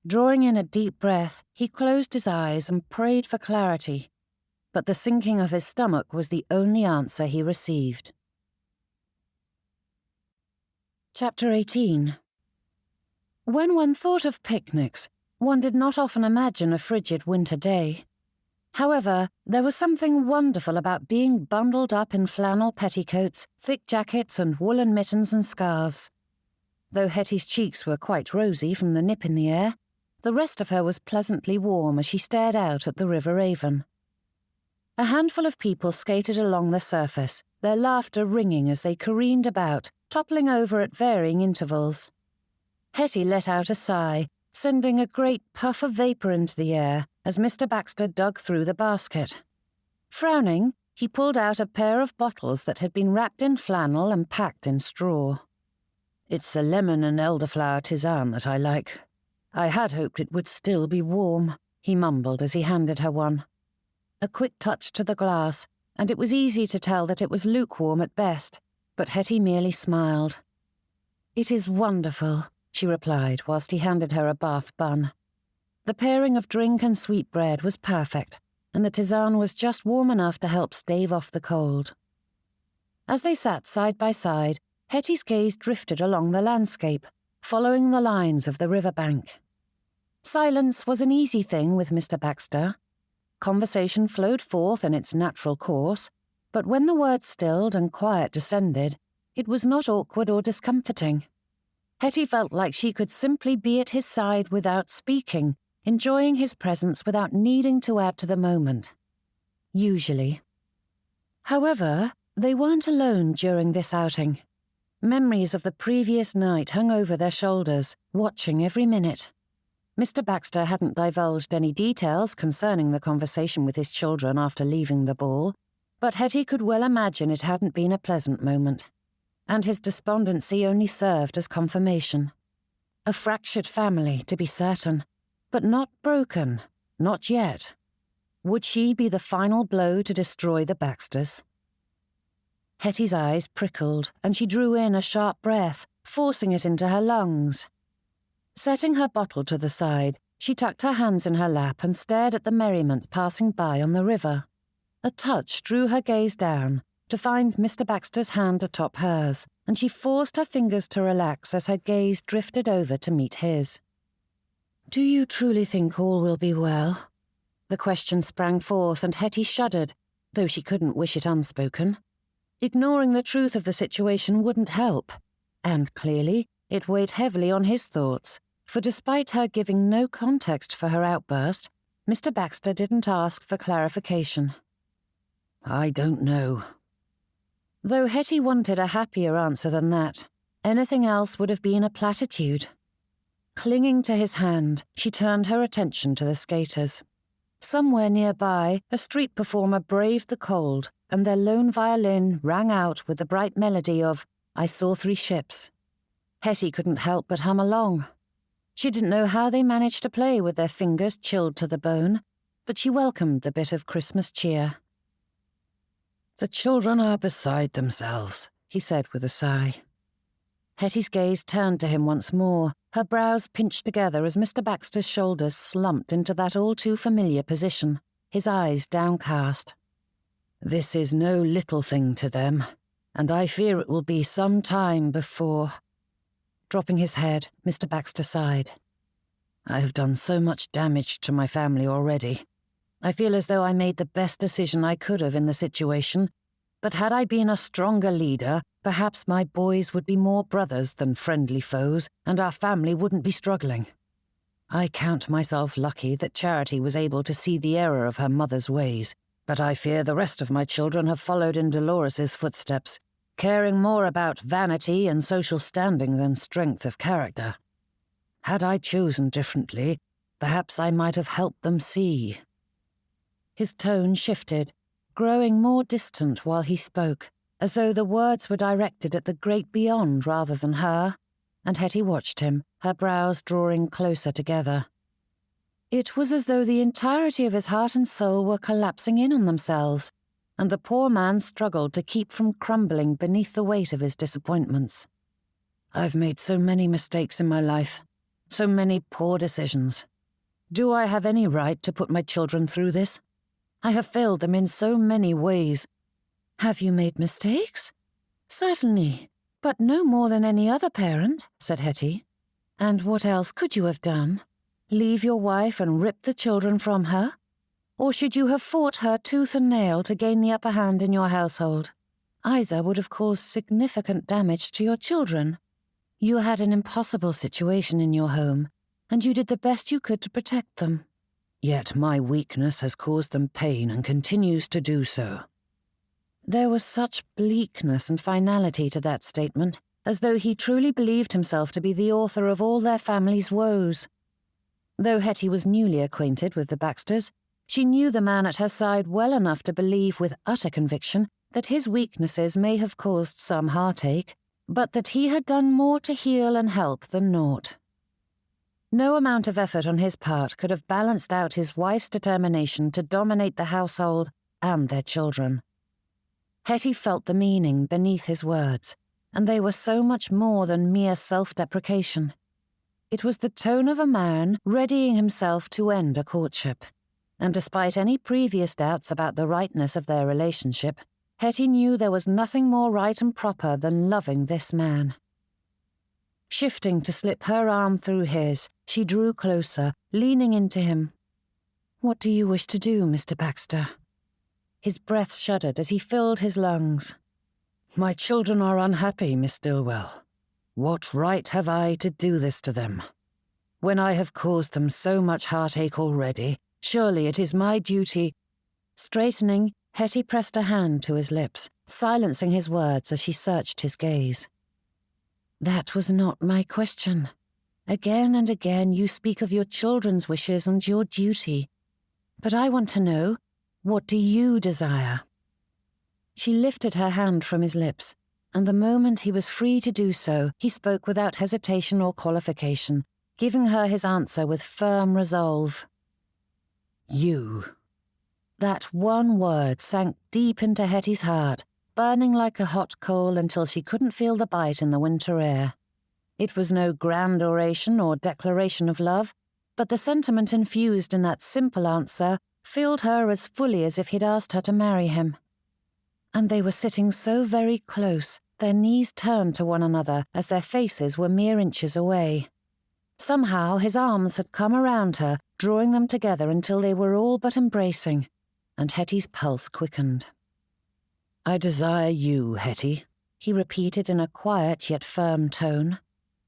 Drawing in a deep breath, he closed his eyes and prayed for clarity. But the sinking of his stomach was the only answer he received. Chapter 18. When one thought of picnics, one did not often imagine a frigid winter day. However, there was something wonderful about being bundled up in flannel petticoats, thick jackets, and woolen mittens and scarves. Though Hettie's cheeks were quite rosy from the nip in the air, the rest of her was pleasantly warm as she stared out at the River Avon. A handful of people skated along the surface, their laughter ringing as they careened about, toppling over at varying intervals. Hettie let out a sigh, sending a great puff of vapour into the air as Mr. Baxter dug through the basket. Frowning, he pulled out a pair of bottles that had been wrapped in flannel and packed in straw. "It's a lemon and elderflower tisane that I like. I had hoped it would still be warm," he mumbled as he handed her one. A quick touch to the glass, and it was easy to tell that it was lukewarm at best, but Hettie merely smiled. "It is wonderful," she replied whilst he handed her a Bath bun. The pairing of drink and sweetbread was perfect, and the tisane was just warm enough to help stave off the cold. As they sat side by side, Hettie's gaze drifted along the landscape, following the lines of the riverbank. Silence was an easy thing with Mr. Baxter. Conversation flowed forth in its natural course, but when the words stilled and quiet descended, it was not awkward or discomforting. Hettie felt like she could simply be at his side without speaking, enjoying his presence without needing to add to the moment. Usually. However, they weren't alone during this outing. Memories of the previous night hung over their shoulders, watching every minute. Mr. Baxter hadn't divulged any details concerning the conversation with his children after leaving the ball, but Hettie could well imagine it hadn't been a pleasant moment, and his despondency only served as confirmation. A fractured family, to be certain, but not broken, not yet. Would she be the final blow to destroy the Baxters? Hettie's eyes prickled, and she drew in a sharp breath, forcing it into her lungs. Setting her bottle to the side, she tucked her hands in her lap and stared at the merriment passing by on the river. A touch drew her gaze down, to find Mr. Baxter's hand atop hers, and she forced her fingers to relax as her gaze drifted over to meet his. "Do you truly think all will be well?" The question sprang forth, and Hettie shuddered, though she couldn't wish it unspoken. Ignoring the truth of the situation wouldn't help, and clearly it weighed heavily on his thoughts, for despite her giving no context for her outburst, Mr. Baxter didn't ask for clarification. "I don't know." Though Hettie wanted a happier answer than that, anything else would have been a platitude. Clinging to his hand, she turned her attention to the skaters. Somewhere nearby, a street performer braved the cold, and their lone violin rang out with the bright melody of "I Saw 3 Ships." Hettie couldn't help but hum along. She didn't know how they managed to play with their fingers chilled to the bone, but she welcomed the bit of Christmas cheer. "The children are beside themselves," he said with a sigh. Hettie's gaze turned to him once more, her brows pinched together as Mr. Baxter's shoulders slumped into that all-too-familiar position, his eyes downcast. "This is no little thing to them, and I fear it will be some time before—" Dropping his head, Mr. Baxter sighed. "I have done so much damage to my family already. I feel as though I made the best decision I could have in the situation, but had I been a stronger leader, perhaps my boys would be more brothers than friendly foes, and our family wouldn't be struggling. I count myself lucky that Charity was able to see the error of her mother's ways, but I fear the rest of my children have followed in Dolores's footsteps, caring more about vanity and social standing than strength of character. Had I chosen differently, perhaps I might have helped them see." His tone shifted, growing more distant while he spoke, as though the words were directed at the great beyond rather than her, and Hettie watched him, her brows drawing closer together. It was as though the entirety of his heart and soul were collapsing in on themselves, and the poor man struggled to keep from crumbling beneath the weight of his disappointments. "I've made so many mistakes in my life, so many poor decisions. Do I have any right to put my children through this? I have failed them in so many ways." "Have you made mistakes?" "Certainly, but no more than any other parent," said Hettie. "And what else could you have done? Leave your wife and rip the children from her? Or should you have fought her tooth and nail to gain the upper hand in your household? Either would have caused significant damage to your children. You had an impossible situation in your home, and you did the best you could to protect them. Yet my weakness has caused them pain and continues to do so." There was such bleakness and finality to that statement, as though he truly believed himself to be the author of all their family's woes. Though Hettie was newly acquainted with the Baxters, she knew the man at her side well enough to believe with utter conviction that his weaknesses may have caused some heartache, but that he had done more to heal and help than naught. No amount of effort on his part could have balanced out his wife's determination to dominate the household and their children. Hettie felt the meaning beneath his words, and they were so much more than mere self-deprecation. It was the tone of a man readying himself to end a courtship, and despite any previous doubts about the rightness of their relationship, Hettie knew there was nothing more right and proper than loving this man. Shifting to slip her arm through his, she drew closer, leaning into him. "What do you wish to do, Mr. Baxter?" His breath shuddered as he filled his lungs. "My children are unhappy, Miss Stillwell. What right have I to do this to them? When I have caused them so much heartache already, surely it is my duty—" Straightening, Hettie pressed a hand to his lips, silencing his words as she searched his gaze. "That was not my question. Again and again you speak of your children's wishes and your duty. But I want to know, what do you desire?" She lifted her hand from his lips, and the moment he was free to do so, he spoke without hesitation or qualification, giving her his answer with firm resolve. "You." That one word sank deep into Hettie's heart, burning like a hot coal until she couldn't feel the bite in the winter air. It was no grand oration or declaration of love, but the sentiment infused in that simple answer filled her as fully as if he'd asked her to marry him. And they were sitting so very close, their knees turned to one another as their faces were mere inches away. Somehow his arms had come around her, drawing them together until they were all but embracing, and Hettie's pulse quickened. "I desire you, Hettie," he repeated in a quiet yet firm tone.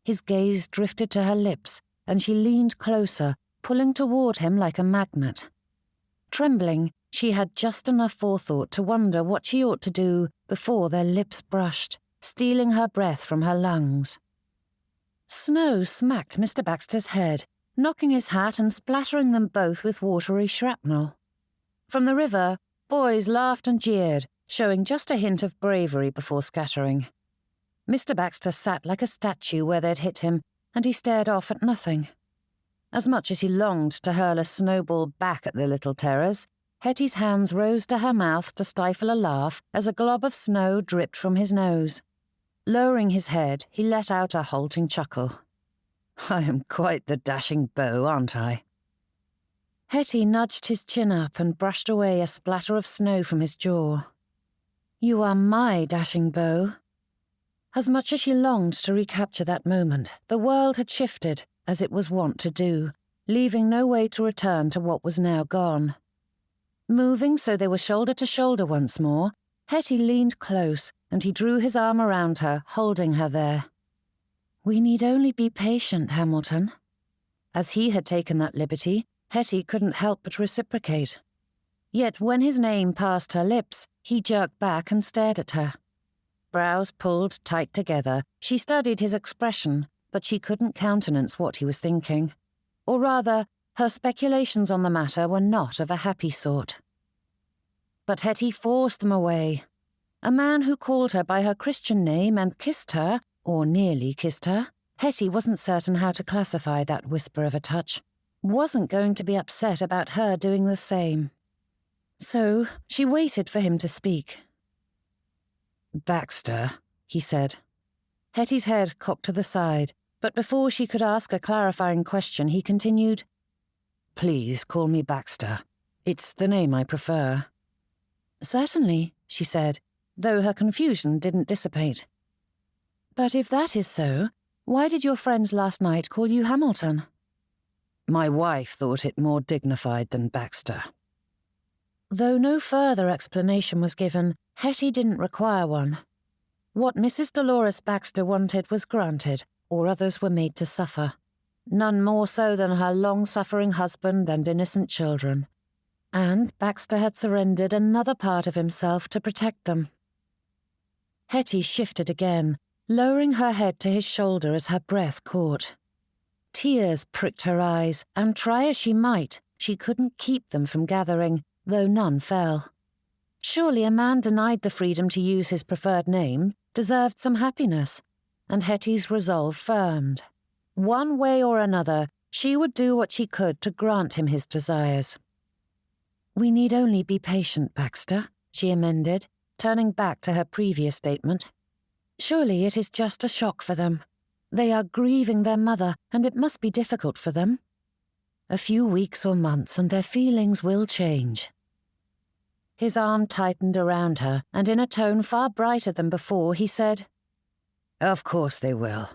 His gaze drifted to her lips, and she leaned closer, pulling toward him like a magnet. Trembling, she had just enough forethought to wonder what she ought to do before their lips brushed, stealing her breath from her lungs. Snow smacked Mr. Baxter's head, knocking his hat and splattering them both with watery shrapnel. From the river, boys laughed and jeered, showing just a hint of bravery before scattering. Mr. Baxter sat like a statue where they'd hit him, and he stared off at nothing. As much as he longed to hurl a snowball back at the little terrors, Hettie's hands rose to her mouth to stifle a laugh as a glob of snow dripped from his nose. Lowering his head, he let out a halting chuckle. "I am quite the dashing beau, aren't I?" Hettie nudged his chin up and brushed away a splatter of snow from his jaw. "You are my dashing beau." As much as she longed to recapture that moment, the world had shifted, as it was wont to do, leaving no way to return to what was now gone. Moving so they were shoulder to shoulder once more, Hettie leaned close, and he drew his arm around her, holding her there. "We need only be patient, Hamilton." As he had taken that liberty, Hettie couldn't help but reciprocate. Yet when his name passed her lips, he jerked back and stared at her. Brows pulled tight together, she studied his expression, but she couldn't countenance what he was thinking. Or rather, her speculations on the matter were not of a happy sort. But Hettie forced them away. A man who called her by her Christian name and kissed her, or nearly kissed her, Hettie wasn't certain how to classify that whisper of a touch, wasn't going to be upset about her doing the same. So she waited for him to speak. "Baxter," he said. Hettie's head cocked to the side, but before she could ask a clarifying question, he continued, "Please call me Baxter. It's the name I prefer." "Certainly," she said, though her confusion didn't dissipate. "But if that is so, why did your friends last night call you Hamilton?" "My wife thought it more dignified than Baxter." Though no further explanation was given, Hettie didn't require one. What Mrs. Dolores Baxter wanted was granted, or others were made to suffer. none more so than her long-suffering husband and innocent children. And Baxter had surrendered another part of himself to protect them. Hettie shifted again, lowering her head to his shoulder as her breath caught. Tears pricked her eyes, and try as she might, she couldn't keep them from gathering, though none fell. Surely a man denied the freedom to use his preferred name deserved some happiness, and Hettie's resolve firmed. One way or another, she would do what she could to grant him his desires. "We need only be patient, Baxter," she amended, turning back to her previous statement. "Surely it is just a shock for them. They are grieving their mother, and it must be difficult for them. A few weeks or months, and their feelings will change." His arm tightened around her, and in a tone far brighter than before, he said, "Of course they will.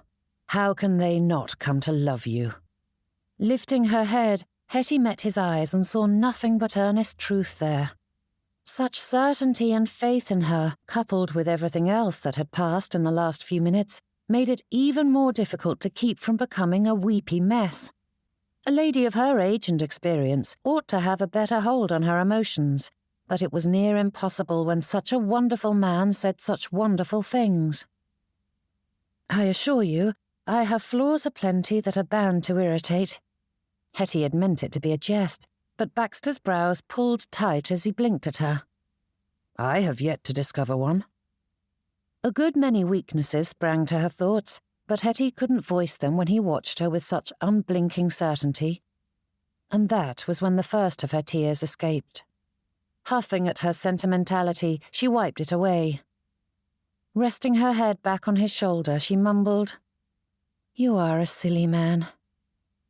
How can they not come to love you?" Lifting her head, Hettie met his eyes and saw nothing but earnest truth there. Such certainty and faith in her, coupled with everything else that had passed in the last few minutes, made it even more difficult to keep from becoming a weepy mess. A lady of her age and experience ought to have a better hold on her emotions, but it was near impossible when such a wonderful man said such wonderful things. "I assure you, I have flaws aplenty that are bound to irritate." Hettie had meant it to be a jest, but Baxter's brows pulled tight as he blinked at her. "I have yet to discover one." A good many weaknesses sprang to her thoughts, but Hettie couldn't voice them when he watched her with such unblinking certainty. And that was when the first of her tears escaped. Huffing at her sentimentality, she wiped it away. Resting her head back on his shoulder, she mumbled, "You are a silly man."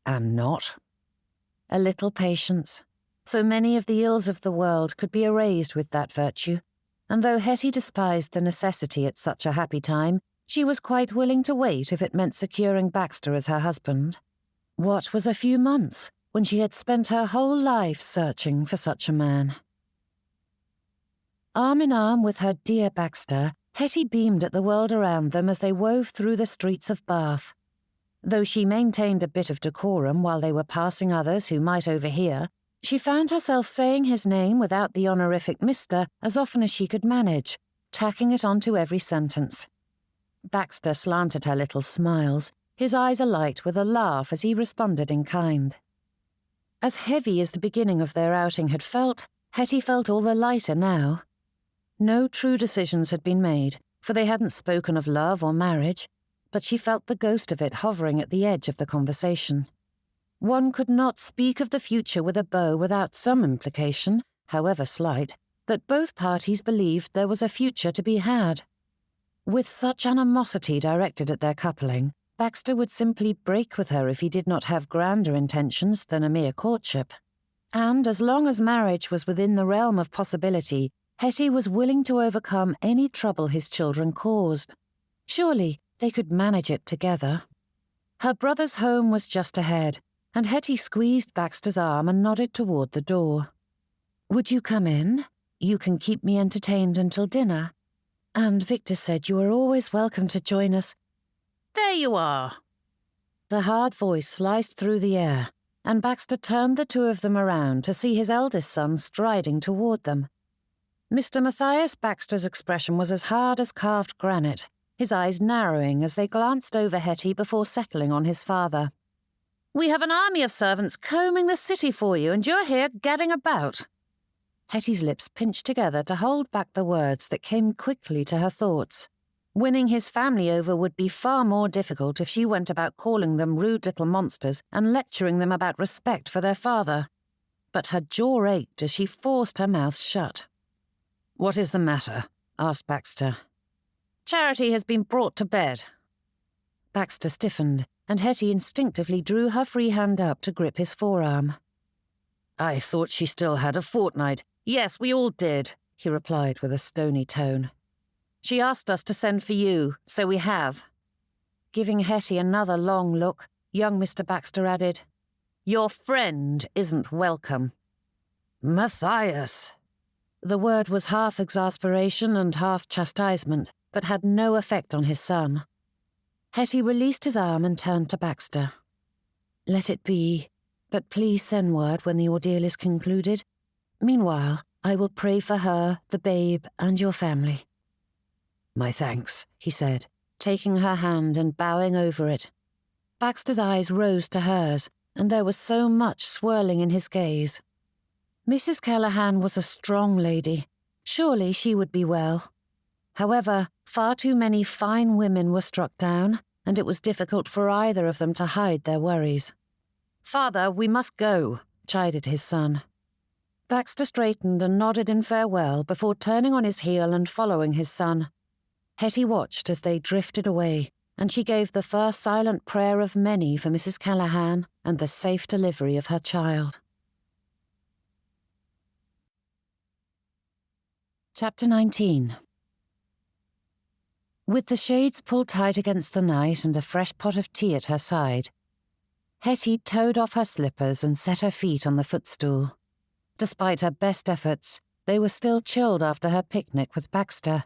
"Am not." A little patience. So many of the ills of the world could be erased with that virtue, and though Hettie despised the necessity at such a happy time, she was quite willing to wait if it meant securing Baxter as her husband. What was a few months, when she had spent her whole life searching for such a man? Arm in arm with her dear Baxter, Hettie beamed at the world around them as they wove through the streets of Bath. Though she maintained a bit of decorum while they were passing others who might overhear, she found herself saying his name without the honorific Mr. as often as she could manage, tacking it onto every sentence. Baxter slanted her little smiles, his eyes alight with a laugh as he responded in kind. As heavy as the beginning of their outing had felt, Hettie felt all the lighter now. No true decisions had been made, for they hadn't spoken of love or marriage, but she felt the ghost of it hovering at the edge of the conversation. One could not speak of the future with a bow without some implication, however slight, that both parties believed there was a future to be had. With such animosity directed at their coupling, Baxter would simply break with her if he did not have grander intentions than a mere courtship. And as long as marriage was within the realm of possibility, Hettie was willing to overcome any trouble his children caused. Surely they could manage it together. Her brother's home was just ahead, and Hettie squeezed Baxter's arm and nodded toward the door. "Would you come in? You can keep me entertained until dinner. And Victor said you were always welcome to join us." "There you are." The hard voice sliced through the air, and Baxter turned the two of them around to see his eldest son striding toward them. Mr. Matthias Baxter's expression was as hard as carved granite, his eyes narrowing as they glanced over Hettie before settling on his father. "We have an army of servants combing the city for you, and you're here gadding about." Hettie's lips pinched together to hold back the words that came quickly to her thoughts. Winning his family over would be far more difficult if she went about calling them rude little monsters and lecturing them about respect for their father. But her jaw ached as she forced her mouth shut. "What is the matter?" asked Baxter. "Charity has been brought to bed." Baxter stiffened, and Hettie instinctively drew her free hand up to grip his forearm. "I thought she still had a fortnight." "Yes, we all did," he replied with a stony tone. "She asked us to send for you, so we have." Giving Hettie another long look, young Mr. Baxter added, "Your friend isn't welcome." "Matthias!" The word was half exasperation and half chastisement, but had no effect on his son. Hettie released his arm and turned to Baxter. Let it be, but please send word when the ordeal is concluded. Meanwhile, I will pray for her, the babe, and your family." "My thanks," he said, taking her hand and bowing over it. Baxter's eyes rose to hers, and there was so much swirling in his gaze. Mrs. Callahan was a strong lady. Surely she would be well. However, far too many fine women were struck down, and it was difficult for either of them to hide their worries. "Father, we must go," chided his son. Baxter straightened and nodded in farewell before turning on his heel and following his son. Hettie watched as they drifted away, and she gave the first silent prayer of many for Mrs. Callahan and the safe delivery of her child. Chapter 19. With the shades pulled tight against the night and a fresh pot of tea at her side, Hettie toed off her slippers and set her feet on the footstool. Despite her best efforts, they were still chilled after her picnic with Baxter.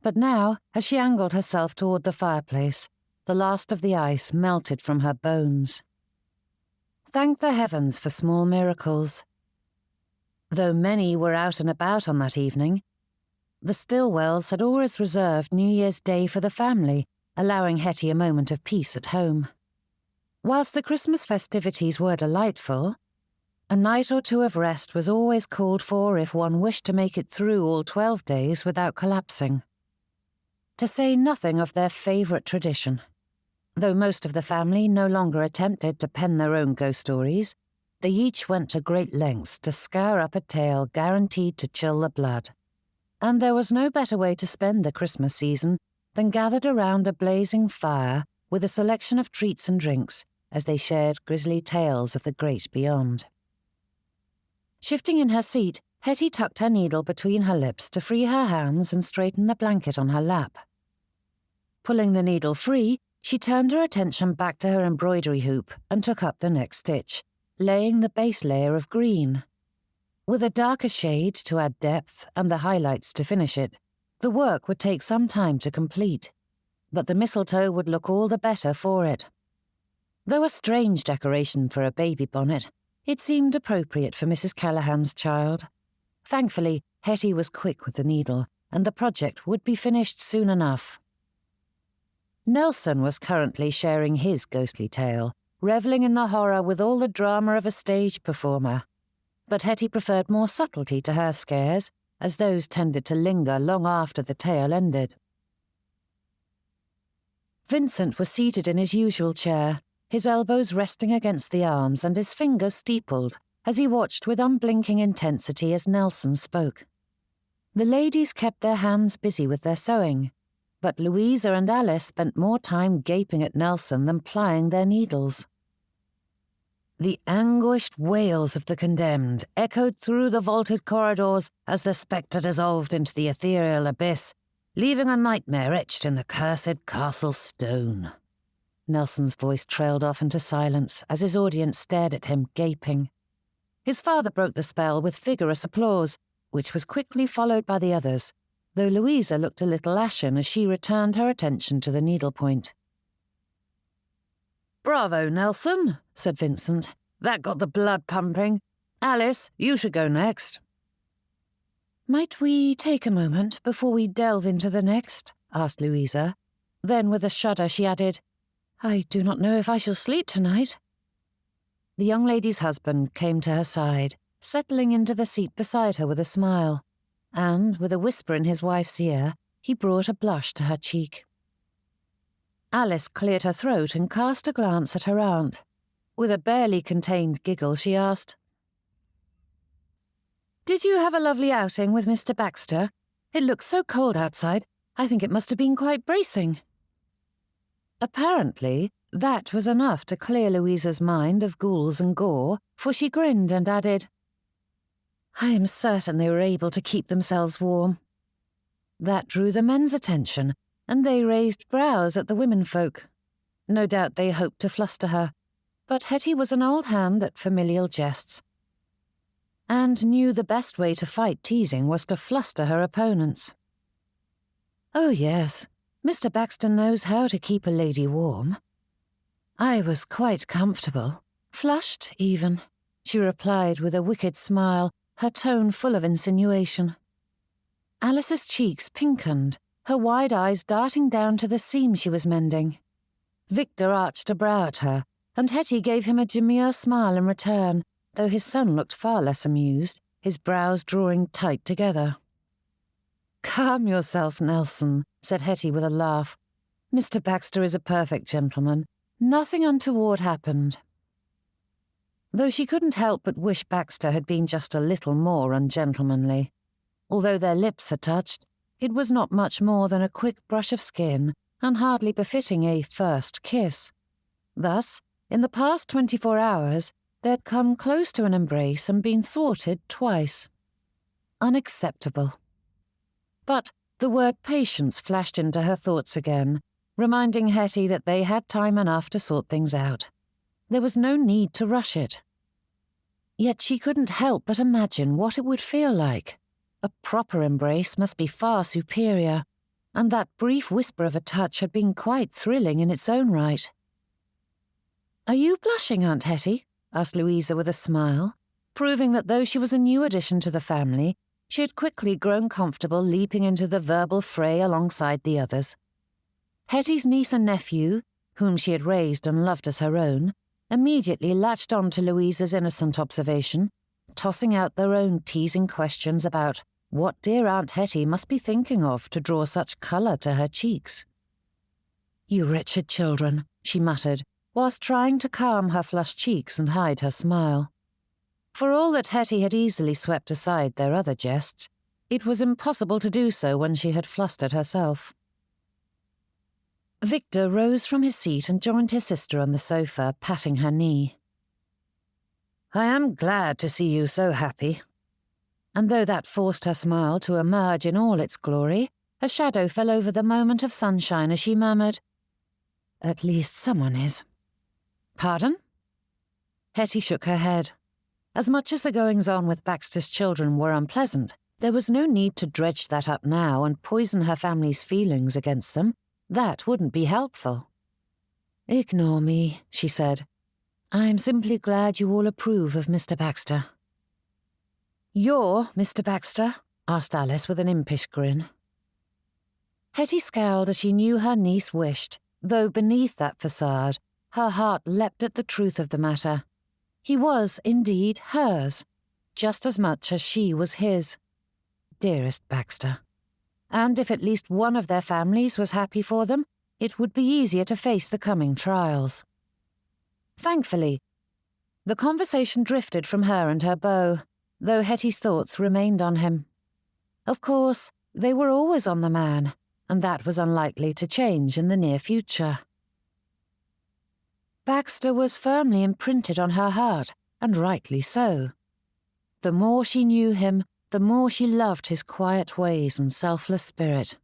But now, as she angled herself toward the fireplace, the last of the ice melted from her bones. Thank the heavens for small miracles. Though many were out and about on that evening, the Stillwells had always reserved New Year's Day for the family, allowing Hettie a moment of peace at home. Whilst the Christmas festivities were delightful, a night or two of rest was always called for if one wished to make it through all 12 days without collapsing. To say nothing of their favourite tradition. Though most of the family no longer attempted to pen their own ghost stories, they each went to great lengths to scour up a tale guaranteed to chill the blood. And there was no better way to spend the Christmas season than gathered around a blazing fire with a selection of treats and drinks as they shared grisly tales of the great beyond. Shifting in her seat, Hettie tucked her needle between her lips to free her hands and straighten the blanket on her lap. Pulling the needle free, she turned her attention back to her embroidery hoop and took up the next stitch, laying the base layer of green. With a darker shade to add depth and the highlights to finish it, the work would take some time to complete, but the mistletoe would look all the better for it. Though a strange decoration for a baby bonnet, it seemed appropriate for Mrs. Callahan's child. Thankfully, Hettie was quick with the needle, and the project would be finished soon enough. Nelson was currently sharing his ghostly tale, revelling in the horror with all the drama of a stage performer. But Hettie preferred more subtlety to her scares, as those tended to linger long after the tale ended. Vincent was seated in his usual chair, his elbows resting against the arms and his fingers steepled, as he watched with unblinking intensity as Nelson spoke. The ladies kept their hands busy with their sewing, but Louisa and Alice spent more time gaping at Nelson than plying their needles. The anguished wails of the condemned echoed through the vaulted corridors as the spectre dissolved into the ethereal abyss, leaving a nightmare etched in the cursed castle stone. Nelson's voice trailed off into silence as his audience stared at him, gaping. His father broke the spell with vigorous applause, which was quickly followed by the others, though Louisa looked a little ashen as she returned her attention to the needlepoint. "Bravo, Nelson," said Vincent. "That got the blood pumping. Alice, you should go next." "Might we take a moment before we delve into the next?" asked Louisa. Then, with a shudder, she added, "I do not know if I shall sleep tonight." The young lady's husband came to her side, settling into the seat beside her with a smile, and, with a whisper in his wife's ear, he brought a blush to her cheek. Alice cleared her throat and cast a glance at her aunt. With a barely contained giggle, she asked, "Did you have a lovely outing with Mr. Baxter? It looks so cold outside. I think it must have been quite bracing." Apparently, that was enough to clear Louisa's mind of ghouls and gore, for she grinned and added, "I am certain they were able to keep themselves warm." That drew the men's attention, and they raised brows at the womenfolk. No doubt they hoped to fluster her, but Hettie was an old hand at familial jests, and knew the best way to fight teasing was to fluster her opponents. "Oh yes, Mr. Baxter knows how to keep a lady warm. I was quite comfortable, Flushed, even, she replied with a wicked smile, her tone full of insinuation. Alice's cheeks pinkened, her wide eyes darting down to the seam she was mending. Victor arched a brow at her, and Hettie gave him a demure smile in return, though his son looked far less amused, his brows drawing tight together. "Calm yourself, Nelson," said Hettie with a laugh. "Mr. Baxter is a perfect gentleman. Nothing untoward happened." Though she couldn't help but wish Baxter had been just a little more ungentlemanly. Although their lips had touched, it was not much more than a quick brush of skin, and hardly befitting a first kiss. Thus, in the past 24 hours, they had come close to an embrace and been thwarted twice. Unacceptable. But the word patience flashed into her thoughts again, reminding Hettie that they had time enough to sort things out. There was no need to rush it. Yet she couldn't help but imagine what it would feel like. A proper embrace must be far superior, and that brief whisper of a touch had been quite thrilling in its own right. "Are you blushing, Aunt Hettie?" asked Louisa with a smile, proving that though she was a new addition to the family, she had quickly grown comfortable leaping into the verbal fray alongside the others. Hetty's niece and nephew, whom she had raised and loved as her own, immediately latched on to Louisa's innocent observation, tossing out their own teasing questions about what dear Aunt Hettie must be thinking of to draw such colour to her cheeks. "You wretched children," she muttered, whilst trying to calm her flushed cheeks and hide her smile. For all that Hettie had easily swept aside their other jests, it was impossible to do so when she had flustered herself. Victor rose from his seat and joined his sister on the sofa, patting her knee. "I am glad to see you so happy." And though that forced her smile to emerge in all its glory, a shadow fell over the moment of sunshine as she murmured, "At least someone is." "Pardon?" Hettie shook her head. As much as the goings-on with Baxter's children were unpleasant, there was no need to dredge that up now and poison her family's feelings against them. That wouldn't be helpful. "Ignore me," she said. "I'm simply glad you all approve of Mr. Baxter." "You're Mr. Baxter?" asked Alice with an impish grin. Hettie scowled as she knew her niece wished, though beneath that facade, her heart leapt at the truth of the matter. He was, indeed, hers, just as much as she was his. Dearest Baxter. And if at least one of their families was happy for them, it would be easier to face the coming trials. Thankfully, the conversation drifted from her and her beau, though Hetty's thoughts remained on him. Of course, they were always on the man, and that was unlikely to change in the near future. Baxter was firmly imprinted on her heart, and rightly so. The more she knew him, the more she loved his quiet ways and selfless spirit.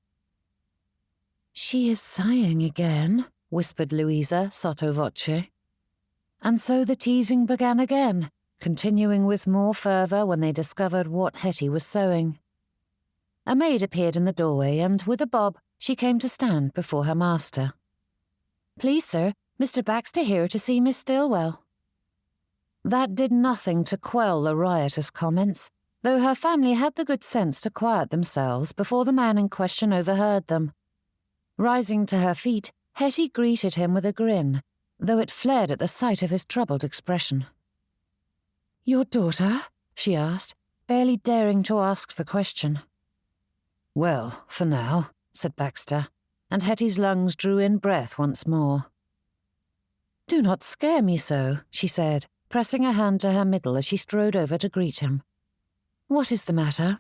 "She is sighing again," whispered Louisa sotto voce. And so the teasing began again, continuing with more fervour when they discovered what Hettie was sewing. A maid appeared in the doorway, and with a bob she came to stand before her master. "Please, sir, Mr. Baxter here to see Miss Stillwell." That did nothing to quell the riotous comments, though her family had the good sense to quiet themselves before the man in question overheard them. Rising to her feet, Hettie greeted him with a grin, though it flared at the sight of his troubled expression. "Your daughter?" she asked, barely daring to ask the question. "Well, for now," said Baxter, and Hetty's lungs drew in breath once more. "Do not scare me so," she said, pressing a hand to her middle as she strode over to greet him. "What is the matter?"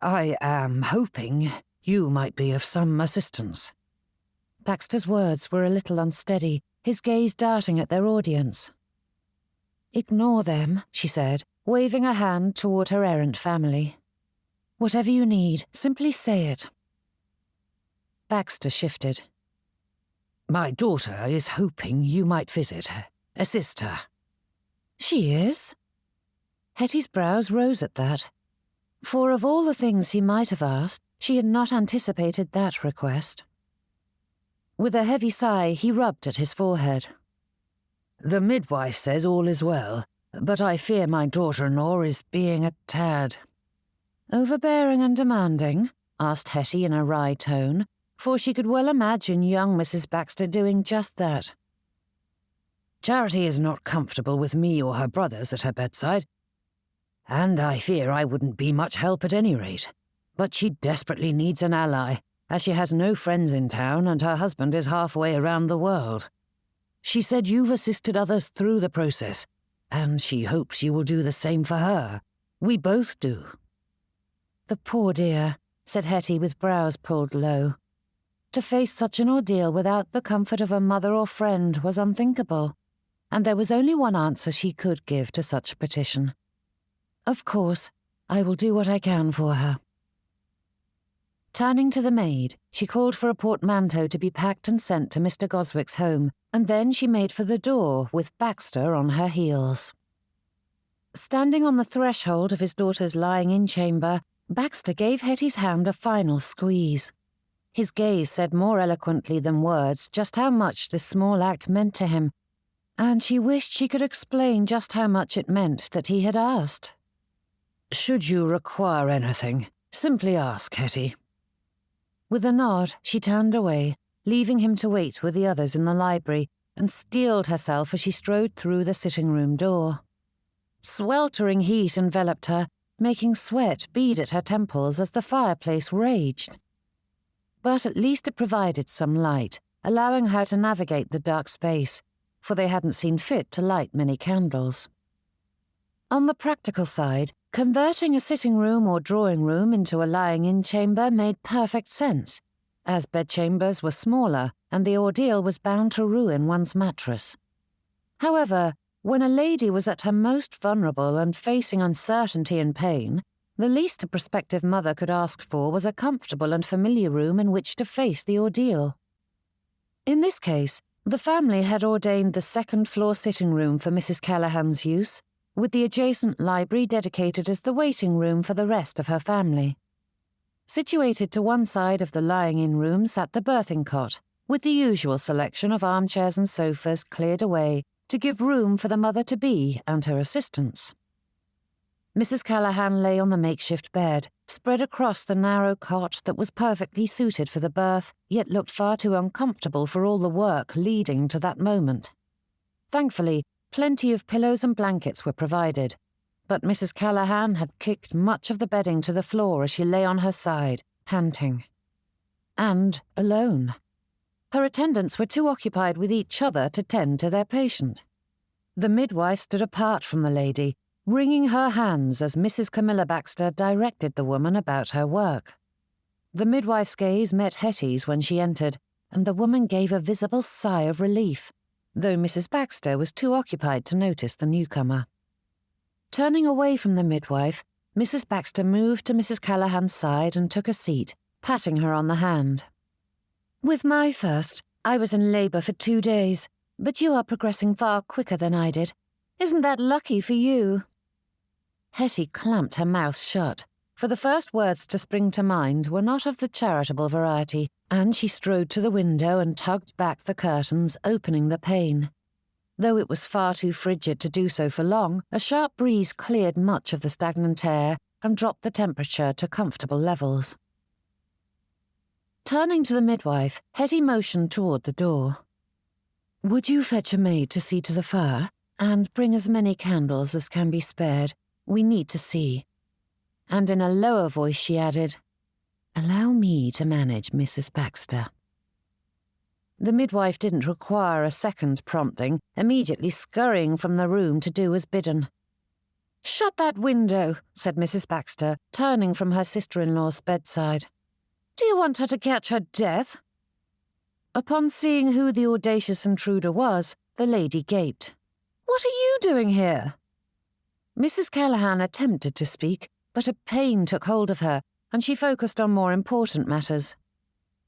"I am hoping you might be of some assistance." Baxter's words were a little unsteady, his gaze darting at their audience. "Ignore them," she said, waving a hand toward her errant family. "Whatever you need, simply say it." Baxter shifted. "My daughter is hoping you might visit her, assist her." "She is?" Hetty's brows rose at that. For of all the things he might have asked, she had not anticipated that request. With a heavy sigh, he rubbed at his forehead. The midwife says all is well, but I fear my daughter-in-law is being a tad." "Overbearing and demanding?" asked Hettie in a wry tone, for she could well imagine young Mrs. Baxter doing just that. "Charity is not comfortable with me or her brothers at her bedside, and I fear I wouldn't be much help at any rate. But she desperately needs an ally, as she has no friends in town and her husband is halfway around the world. She said you've assisted others through the process, and she hopes you will do the same for her. We both do." "The poor dear," said Hettie with brows pulled low. To face such an ordeal without the comfort of a mother or friend was unthinkable, and there was only one answer she could give to such a petition. "Of course, I will do what I can for her." Turning to the maid, she called for a portmanteau to be packed and sent to Mr. Goswick's home, and then she made for the door with Baxter on her heels. Standing on the threshold of his daughter's lying-in chamber, Baxter gave Hettie's hand a final squeeze. His gaze said more eloquently than words just how much this small act meant to him, and she wished she could explain just how much it meant that he had asked. "Should you require anything, simply ask, Hettie." With a nod, she turned away, leaving him to wait with the others in the library, and steeled herself as she strode through the sitting-room door. Sweltering heat enveloped her, making sweat bead at her temples as the fireplace raged. But at least it provided some light, allowing her to navigate the dark space, for they hadn't seen fit to light many candles. On the practical side, converting a sitting-room or drawing-room into a lying-in chamber made perfect sense, as bedchambers were smaller and the ordeal was bound to ruin one's mattress. However, when a lady was at her most vulnerable and facing uncertainty and pain, the least a prospective mother could ask for was a comfortable and familiar room in which to face the ordeal. In this case, the family had ordained the second-floor sitting-room for Mrs. Callahan's use, with the adjacent library dedicated as the waiting room for the rest of her family. Situated to one side of the lying-in room sat the birthing cot, with the usual selection of armchairs and sofas cleared away to give room for the mother-to-be and her assistants. Mrs. Callahan lay on the makeshift bed, spread across the narrow cot that was perfectly suited for the birth, yet looked far too uncomfortable for all the work leading to that moment. Thankfully, plenty of pillows and blankets were provided, but Mrs. Callahan had kicked much of the bedding to the floor as she lay on her side, panting. And alone. Her attendants were too occupied with each other to tend to their patient. The midwife stood apart from the lady, wringing her hands as Mrs. Camilla Baxter directed the woman about her work. The midwife's gaze met Hettie's when she entered, and the woman gave a visible sigh of relief, though Mrs. Baxter was too occupied to notice the newcomer. Turning away from the midwife, Mrs. Baxter moved to Mrs. Callahan's side and took a seat, patting her on the hand. "With my first, I was in labour for 2 days, but you are progressing far quicker than I did. Isn't that lucky for you?" Hettie clamped her mouth shut, for the first words to spring to mind were not of the charitable variety, and she strode to the window and tugged back the curtains, opening the pane. Though it was far too frigid to do so for long, a sharp breeze cleared much of the stagnant air and dropped the temperature to comfortable levels. Turning to the midwife, Hettie motioned toward the door. "Would you fetch a maid to see to the fire, and bring as many candles as can be spared? We need to see." And in a lower voice she added, "Allow me to manage Mrs. Baxter." The midwife didn't require a second prompting, immediately scurrying from the room to do as bidden. "Shut that window," said Mrs. Baxter, turning from her sister-in-law's bedside. "Do you want her to catch her death?" Upon seeing who the audacious intruder was, the lady gaped. "What are you doing here?" Mrs. Callahan attempted to speak, but a pain took hold of her, and she focused on more important matters.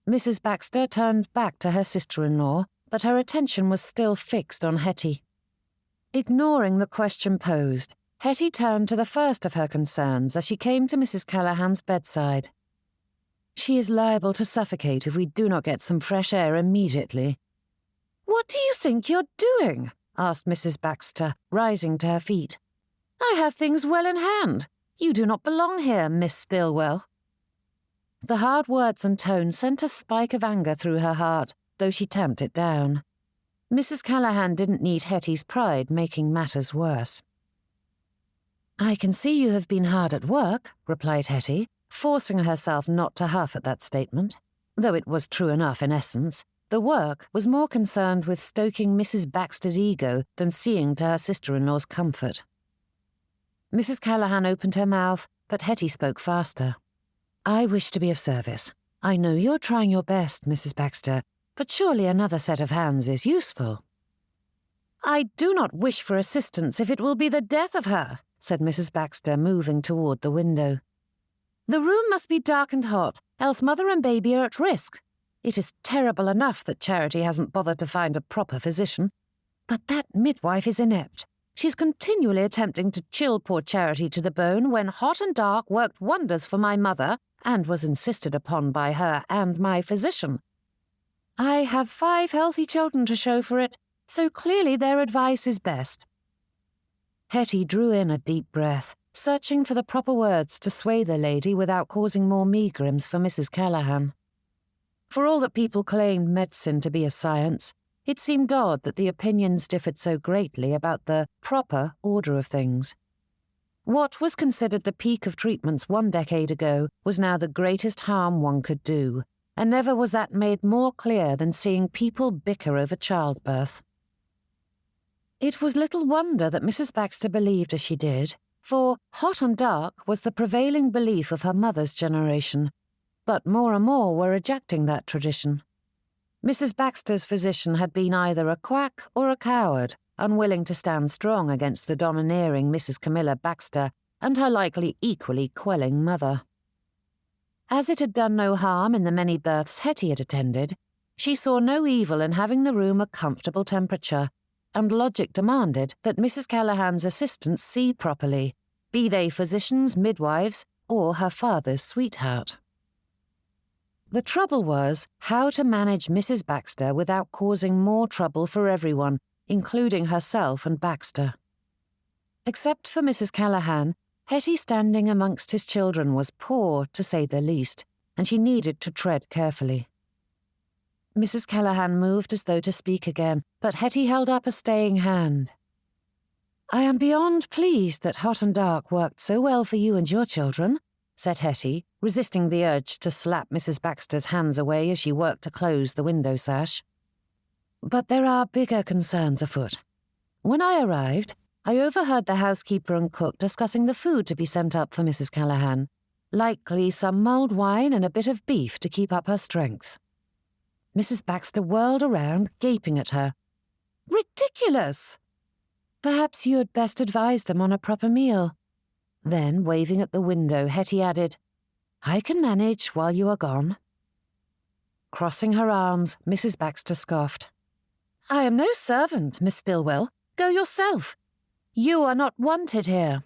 Mrs. Baxter turned back to her sister-in-law, but her attention was still fixed on Hettie. Ignoring the question posed, Hettie turned to the first of her concerns as she came to Mrs. Callahan's bedside. "She is liable to suffocate if we do not get some fresh air immediately." "What do you think you're doing?" asked Mrs. Baxter, rising to her feet. "I have things well in hand. You do not belong here, Miss Stillwell." The hard words and tone sent a spike of anger through her heart, though she tamped it down. Mrs. Callahan didn't need Hettie's pride making matters worse. "I can see you have been hard at work," replied Hettie, forcing herself not to huff at that statement. Though it was true enough in essence, the work was more concerned with stoking Mrs. Baxter's ego than seeing to her sister-in-law's comfort. Mrs. Callahan opened her mouth, but Hettie spoke faster. "I wish to be of service. I know you're trying your best, Mrs. Baxter, but surely another set of hands is useful." "I do not wish for assistance if it will be the death of her," said Mrs. Baxter, moving toward the window. "The room must be dark and hot, else mother and baby are at risk. It is terrible enough that Charity hasn't bothered to find a proper physician. But that midwife is inept. She's continually attempting to chill poor Charity to the bone when hot and dark worked wonders for my mother and was insisted upon by her and my physician. I have 5 healthy children to show for it, so clearly their advice is best." Hettie drew in a deep breath, searching for the proper words to sway the lady without causing more megrims for Mrs. Callahan. For all that people claimed medicine to be a science, it seemed odd that the opinions differed so greatly about the proper order of things. What was considered the peak of treatments 1 decade ago was now the greatest harm one could do, and never was that made more clear than seeing people bicker over childbirth. It was little wonder that Mrs. Baxter believed as she did, for hot and dark was the prevailing belief of her mother's generation, but more and more were rejecting that tradition. Mrs. Baxter's physician had been either a quack or a coward, unwilling to stand strong against the domineering Mrs. Camilla Baxter and her likely equally quelling mother. As it had done no harm in the many births Hettie had attended, she saw no evil in having the room a comfortable temperature, and logic demanded that Mrs. Callahan's assistants see properly, be they physicians, midwives, or her father's sweetheart. The trouble was how to manage Mrs. Baxter without causing more trouble for everyone, including herself and Baxter. Except for Mrs. Callahan, Hettie standing amongst his children was poor, to say the least, and she needed to tread carefully. Mrs. Callahan moved as though to speak again, but Hettie held up a staying hand. "I am beyond pleased that hot and dark worked so well for you and your children," said Hettie, resisting the urge to slap Mrs. Baxter's hands away as she worked to close the window sash. "But there are bigger concerns afoot. When I arrived, I overheard the housekeeper and cook discussing the food to be sent up for Mrs. Callahan, likely some mulled wine and a bit of beef to keep up her strength." Mrs. Baxter whirled around, gaping at her. "Ridiculous! Perhaps you had best advise them on a proper meal." Then, waving at the window, Hettie added, "I can manage while you are gone." Crossing her arms, Mrs. Baxter scoffed. "I am no servant, Miss Stillwell. Go yourself. You are not wanted here."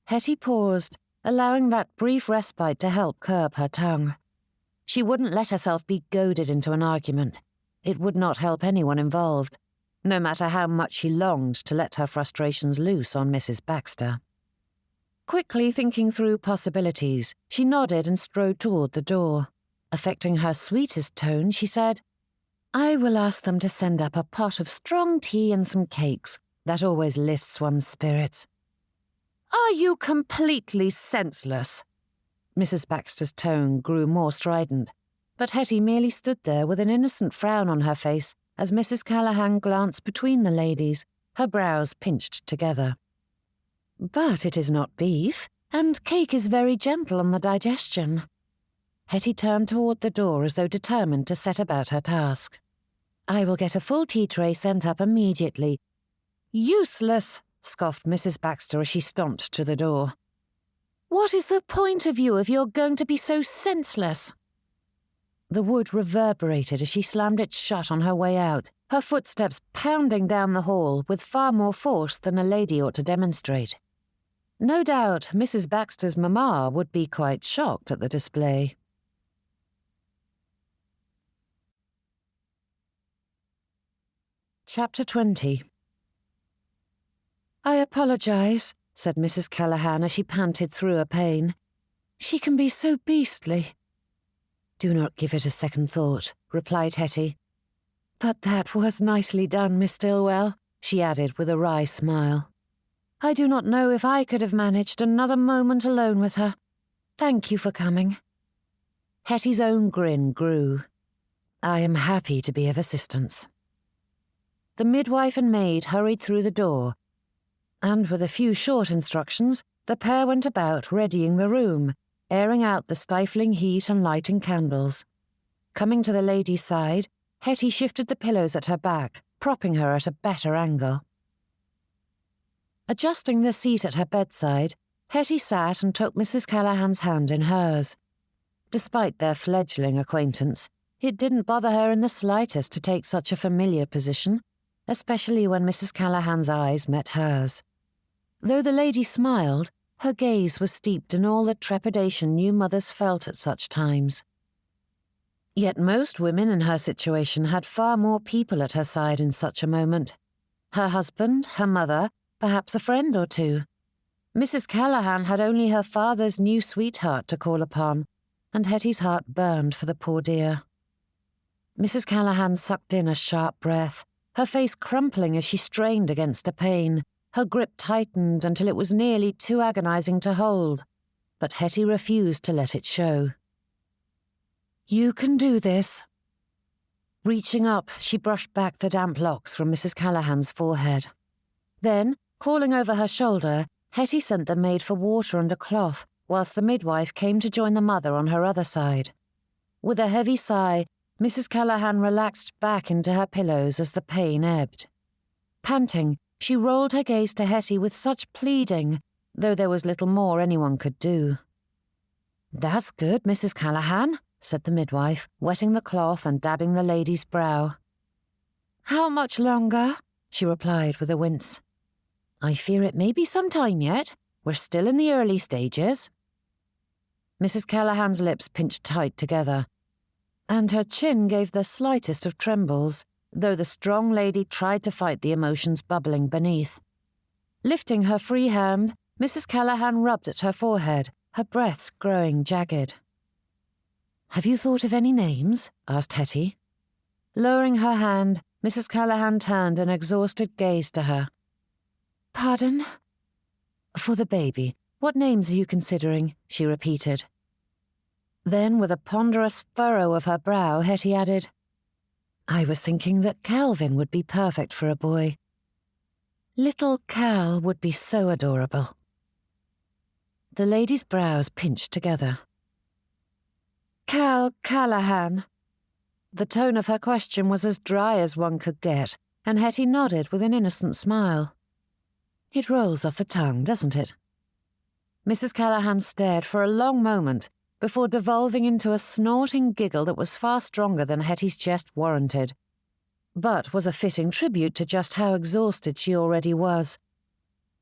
Hettie paused, allowing that brief respite to help curb her tongue. She wouldn't let herself be goaded into an argument. It would not help anyone involved, no matter how much she longed to let her frustrations loose on Mrs. Baxter. Quickly thinking through possibilities, she nodded and strode toward the door. Affecting her sweetest tone, she said, "I will ask them to send up a pot of strong tea and some cakes. That always lifts one's spirits." "Are you completely senseless?" Mrs. Baxter's tone grew more strident, but Hettie merely stood there with an innocent frown on her face as Mrs. Callahan glanced between the ladies, her brows pinched together. "But it is not beef, and cake is very gentle on the digestion." Hettie turned toward the door as though determined to set about her task. "I will get a full tea tray sent up immediately." "Useless," scoffed Mrs. Baxter as she stomped to the door. "What is the point of you if you're going to be so senseless?" The wood reverberated as she slammed it shut on her way out, her footsteps pounding down the hall with far more force than a lady ought to demonstrate. No doubt Mrs. Baxter's mamma would be quite shocked at the display. Chapter 20. "I apologise," said Mrs. Callaghan as she panted through a pain. "She can be so beastly." "Do not give it a second thought," replied Hettie. "But that was nicely done, Miss Stillwell," she added with a wry smile. "I do not know if I could have managed another moment alone with her. Thank you for coming." Hettie's own grin grew. "I am happy to be of assistance." The midwife and maid hurried through the door, and with a few short instructions, the pair went about readying the room, airing out the stifling heat and lighting candles. Coming to the lady's side, Hettie shifted the pillows at her back, propping her at a better angle. Adjusting the seat at her bedside, Hettie sat and took Mrs. Callaghan's hand in hers. Despite their fledgling acquaintance, it didn't bother her in the slightest to take such a familiar position, especially when Mrs. Callaghan's eyes met hers. Though the lady smiled, her gaze was steeped in all the trepidation new mothers felt at such times. Yet most women in her situation had far more people at her side in such a moment. Her husband, her mother, perhaps a friend or two. Mrs. Callaghan had only her father's new sweetheart to call upon, and Hettie's heart burned for the poor dear. Mrs. Callaghan sucked in a sharp breath, her face crumpling as she strained against a pain. Her grip tightened until it was nearly too agonizing to hold, but Hettie refused to let it show. "You can do this." Reaching up, she brushed back the damp locks from Mrs. Callaghan's forehead. Then, calling over her shoulder, Hettie sent the maid for water and a cloth, whilst the midwife came to join the mother on her other side. With a heavy sigh, Mrs. Callaghan relaxed back into her pillows as the pain ebbed. Panting, she rolled her gaze to Hettie with such pleading, though there was little more anyone could do. "That's good, Mrs. Callaghan," said the midwife, wetting the cloth and dabbing the lady's brow. "How much longer?" she replied with a wince. "I fear it may be some time yet. We're still in the early stages." Mrs. Callaghan's lips pinched tight together, and her chin gave the slightest of trembles, though the strong lady tried to fight the emotions bubbling beneath. Lifting her free hand, Mrs. Callaghan rubbed at her forehead, her breaths growing jagged. "Have you thought of any names?" asked Hettie. Lowering her hand, Mrs. Callaghan turned an exhausted gaze to her. "Pardon?" "For the baby, what names are you considering?" she repeated. Then, with a ponderous furrow of her brow, Hettie added, "I was thinking that Calvin would be perfect for a boy. Little Cal would be so adorable." The lady's brows pinched together. "Cal Callaghan." The tone of her question was as dry as one could get, and Hettie nodded with an innocent smile. "It rolls off the tongue, doesn't it?" Mrs. Callaghan stared for a long moment before devolving into a snorting giggle that was far stronger than Hettie's jest warranted, but was a fitting tribute to just how exhausted she already was,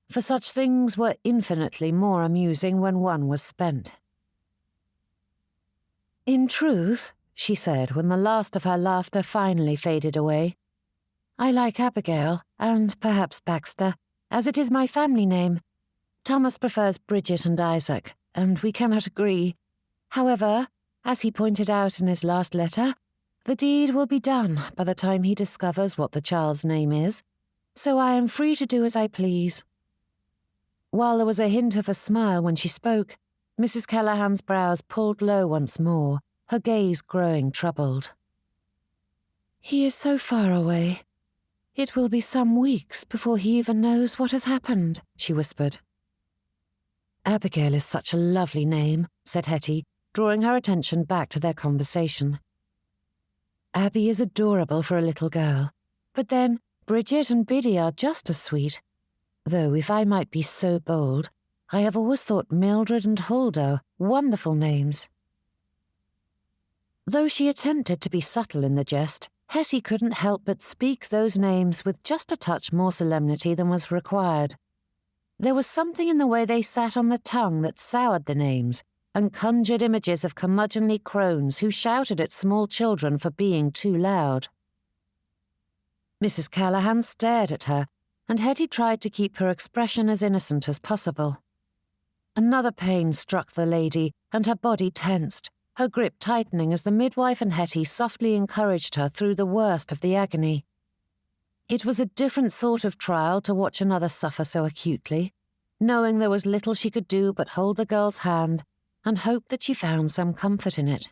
for such things were infinitely more amusing when one was spent. "In truth," she said when the last of her laughter finally faded away, "I like Abigail, and perhaps Baxter, as it is my family name. Thomas prefers Bridget and Isaac, and we cannot agree. However, as he pointed out in his last letter, the deed will be done by the time he discovers what the child's name is, so I am free to do as I please." While there was a hint of a smile when she spoke, Mrs. Callaghan's brows pulled low once more, her gaze growing troubled. "He is so far away. It will be some weeks before he even knows what has happened," she whispered. "Abigail is such a lovely name," said Hettie, drawing her attention back to their conversation. "Abby is adorable for a little girl, but then Bridget and Biddy are just as sweet. Though, if I might be so bold, I have always thought Mildred and Huldah wonderful names." Though she attempted to be subtle in the jest, Hettie couldn't help but speak those names with just a touch more solemnity than was required. There was something in the way they sat on the tongue that soured the names and conjured images of curmudgeonly crones who shouted at small children for being too loud. Mrs. Callaghan stared at her, and Hettie tried to keep her expression as innocent as possible. Another pain struck the lady, and her body tensed, her grip tightening as the midwife and Hettie softly encouraged her through the worst of the agony. It was a different sort of trial to watch another suffer so acutely, knowing there was little she could do but hold the girl's hand and hope that she found some comfort in it.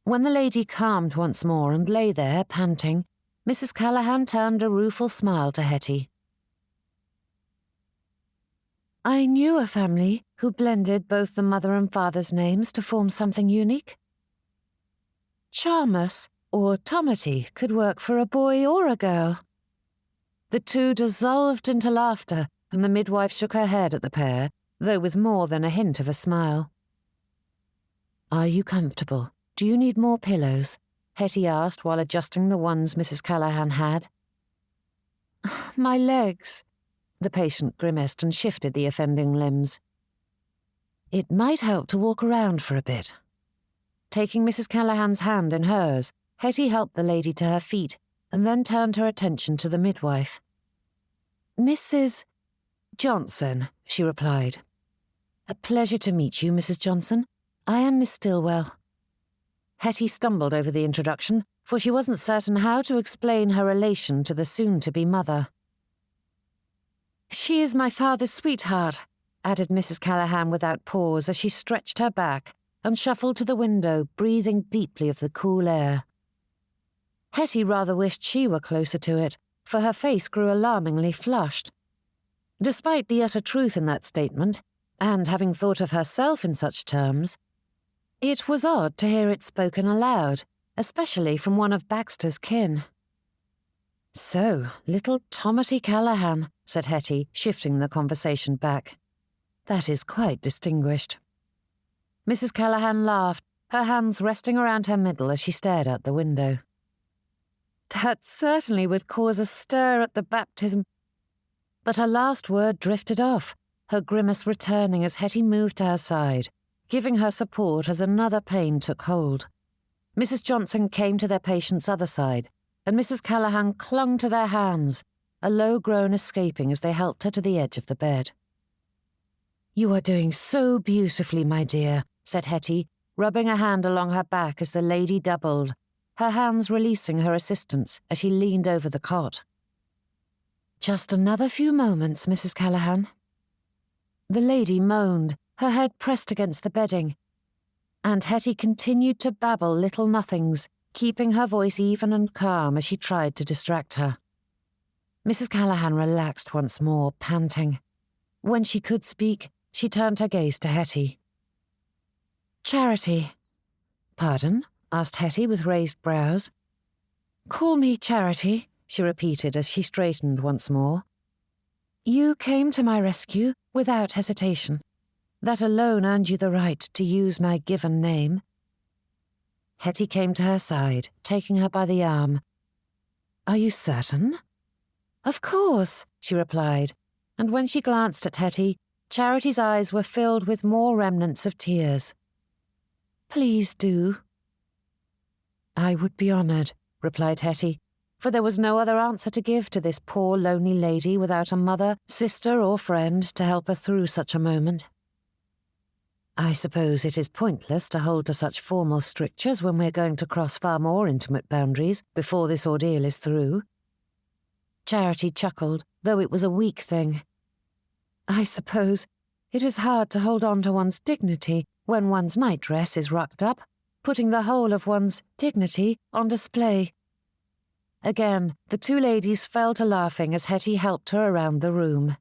When the lady calmed once more and lay there, panting, Mrs. Callahan turned a rueful smile to Hettie. "I knew a family who blended both the mother and father's names to form something unique. Charmus or Tomety could work for a boy or a girl." The two dissolved into laughter, and the midwife shook her head at the pair, though with more than a hint of a smile. "Are you comfortable? Do you need more pillows?" Hettie asked while adjusting the ones Mrs. Callahan had. "My legs." The patient grimaced and shifted the offending limbs. "It might help to walk around for a bit." Taking Mrs. Callahan's hand in hers, Hettie helped the lady to her feet and then turned her attention to the midwife. "Mrs. Johnson," she replied. "A pleasure to meet you, Mrs. Johnson. I am Miss Stillwell." Hettie stumbled over the introduction, for she wasn't certain how to explain her relation to the soon-to-be mother. "She is my father's sweetheart," added Mrs. Callahan without pause as she stretched her back and shuffled to the window, breathing deeply of the cool air. Hettie rather wished she were closer to it, for her face grew alarmingly flushed. Despite the utter truth in that statement, and having thought of herself in such terms, it was odd to hear it spoken aloud, especially from one of Baxter's kin. "So, little Tomety Callahan," said Hettie, shifting the conversation back. "That is quite distinguished." Mrs. Callahan laughed, her hands resting around her middle as she stared out the window. "That certainly would cause a stir at the baptism." But her last word drifted off, her grimace returning as Hettie moved to her side, giving her support as another pain took hold. Mrs. Johnson came to their patient's other side, and Mrs. Callahan clung to their hands, a low groan escaping as they helped her to the edge of the bed. "You are doing so beautifully, my dear," said Hettie, rubbing a hand along her back as the lady doubled, her hands releasing her assistance as she leaned over the cot. "Just another few moments, Mrs. Callahan." The lady moaned, her head pressed against the bedding, and Hettie continued to babble little nothings, keeping her voice even and calm as she tried to distract her. Mrs. Callahan relaxed once more, panting. When she could speak, she turned her gaze to Hettie. "Charity." "Pardon?" asked Hettie with raised brows. "Call me Charity," she repeated as she straightened once more. "You came to my rescue without hesitation. That alone earned you the right to use my given name." Hettie came to her side, taking her by the arm. "Are you certain?" "Of course," she replied, and when she glanced at Hettie, Charity's eyes were filled with more remnants of tears. "Please do." "I would be honoured," replied Hettie, for there was no other answer to give to this poor lonely lady without a mother, sister, or friend to help her through such a moment. "I suppose it is pointless to hold to such formal strictures when we're going to cross far more intimate boundaries before this ordeal is through." Charity chuckled, though it was a weak thing. "I suppose it is hard to hold on to one's dignity when one's nightdress is rucked up, putting the whole of one's dignity on display." Again, the two ladies fell to laughing as Hettie helped her around the room.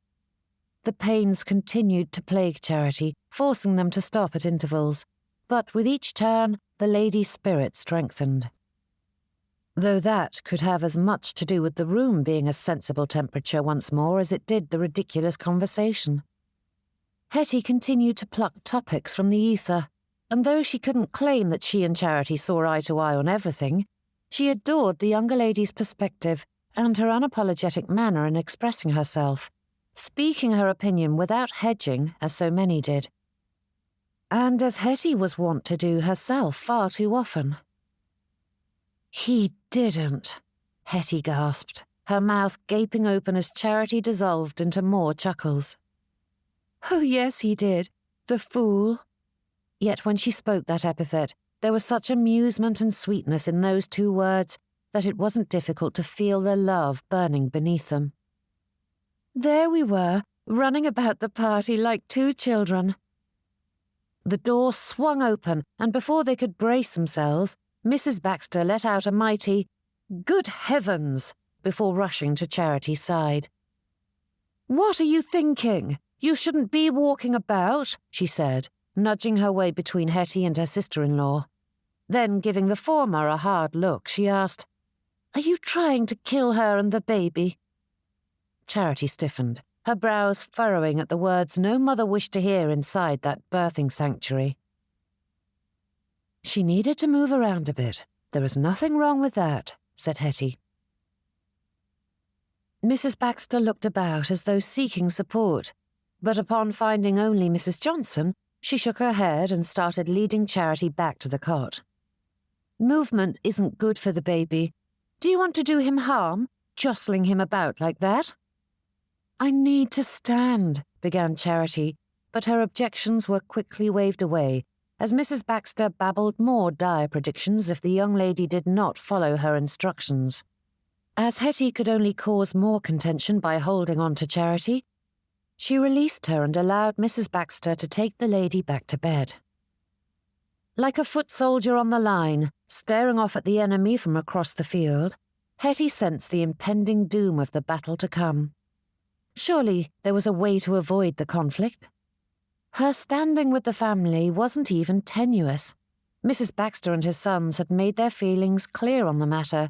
The pains continued to plague Charity, forcing them to stop at intervals, but with each turn, the lady's spirit strengthened. Though that could have as much to do with the room being a sensible temperature once more as it did the ridiculous conversation. Hettie continued to pluck topics from the ether, and though she couldn't claim that she and Charity saw eye to eye on everything, she adored the younger lady's perspective and her unapologetic manner in expressing herself, speaking her opinion without hedging, as so many did. And as Hettie was wont to do herself far too often. "He didn't," Hettie gasped, her mouth gaping open as Charity dissolved into more chuckles. "Oh, yes, he did. The fool." Yet when she spoke that epithet, there was such amusement and sweetness in those two words that it wasn't difficult to feel the love burning beneath them. There we were, running about the party like two children. The door swung open, and before they could brace themselves, Mrs. Baxter let out a mighty, "Good heavens!" before rushing to Charity's side. "What are you thinking? You shouldn't be walking about," she said, nudging her way between Hettie and her sister-in-law. Then, giving the former a hard look, she asked, "Are you trying to kill her and the baby?" Charity stiffened, her brows furrowing at the words no mother wished to hear inside that birthing sanctuary. "She needed to move around a bit. There was nothing wrong with that," said Hettie. Mrs. Baxter looked about as though seeking support, but upon finding only Mrs. Johnson, she shook her head and started leading Charity back to the cot. "Movement isn't good for the baby. Do you want to do him harm, jostling him about like that?" "I need to stand," began Charity, but her objections were quickly waved away as Mrs. Baxter babbled more dire predictions if the young lady did not follow her instructions. As Hettie could only cause more contention by holding on to Charity, she released her and allowed Mrs. Baxter to take the lady back to bed. Like a foot soldier on the line, staring off at the enemy from across the field, Hettie sensed the impending doom of the battle to come. Surely there was a way to avoid the conflict. Her standing with the family wasn't even tenuous. Mrs. Baxter and his sons had made their feelings clear on the matter,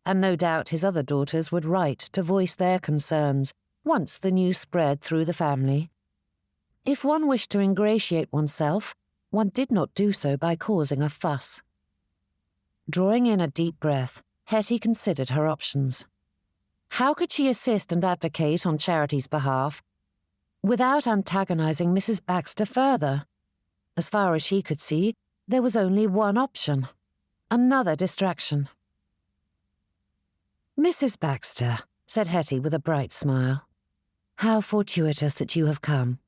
and no doubt his other daughters would write to voice their concerns once the news spread through the family. If one wished to ingratiate oneself, one did not do so by causing a fuss. Drawing in a deep breath, Hettie considered her options. How could she assist and advocate on Charity's behalf without antagonizing Mrs. Baxter further? As far as she could see, there was only one option: another distraction. "Mrs. Baxter," said Hettie with a bright smile, "how fortuitous that you have come."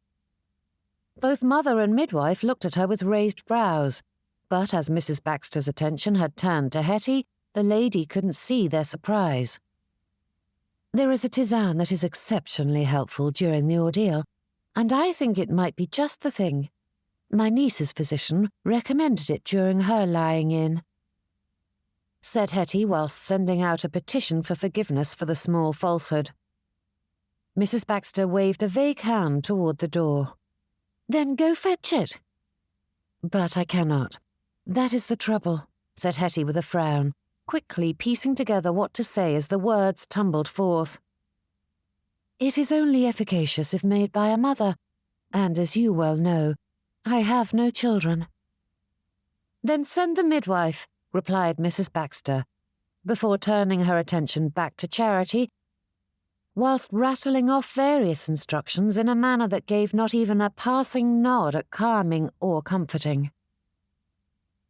Both mother and midwife looked at her with raised brows, but as Mrs. Baxter's attention had turned to Hettie, the lady couldn't see their surprise. "There is a tisane that is exceptionally helpful during the ordeal, and I think it might be just the thing. My niece's physician recommended it during her lying in," said Hettie whilst sending out a petition for forgiveness for the small falsehood. Mrs. Baxter waved a vague hand toward the door. "Then go fetch it." "But I cannot. That is the trouble," said Hettie with a frown, quickly piecing together what to say as the words tumbled forth. "It is only efficacious if made by a mother, and as you well know, I have no children." "Then send the midwife," replied Mrs. Baxter, before turning her attention back to Charity, whilst rattling off various instructions in a manner that gave not even a passing nod at calming or comforting.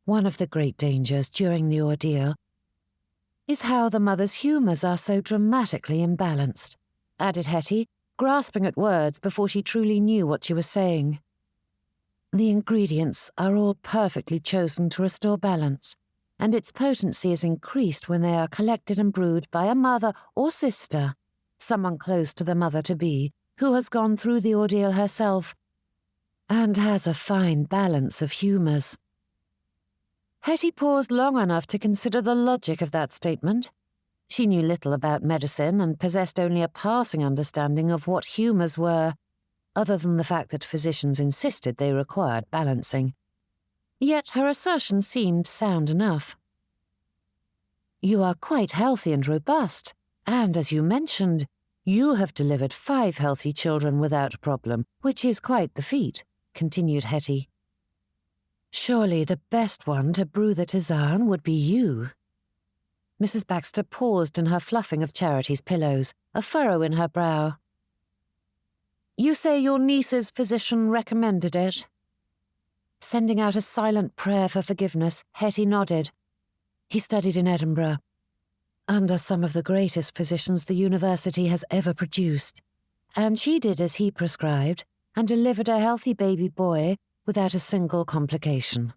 "One of the great dangers during the ordeal is how the mother's humours are so dramatically imbalanced," added Hettie, grasping at words before she truly knew what she was saying. "The ingredients are all perfectly chosen to restore balance, and its potency is increased when they are collected and brewed by a mother or sister, someone close to the mother-to-be, who has gone through the ordeal herself, and has a fine balance of humours." Hettie paused long enough to consider the logic of that statement. She knew little about medicine and possessed only a passing understanding of what humours were, other than the fact that physicians insisted they required balancing. Yet her assertion seemed sound enough. "You are quite healthy and robust, and as you mentioned, you have delivered 5 healthy children without problem, which is quite the feat," continued Hettie. "Surely the best one to brew the tisane would be you." Mrs. Baxter paused in her fluffing of Charity's pillows, a furrow in her brow. "You say your niece's physician recommended it?" Sending out a silent prayer for forgiveness, Hettie nodded. "He studied in Edinburgh. under some of the greatest physicians the university has ever produced, and she did as he prescribed and delivered a healthy baby boy without a single complication.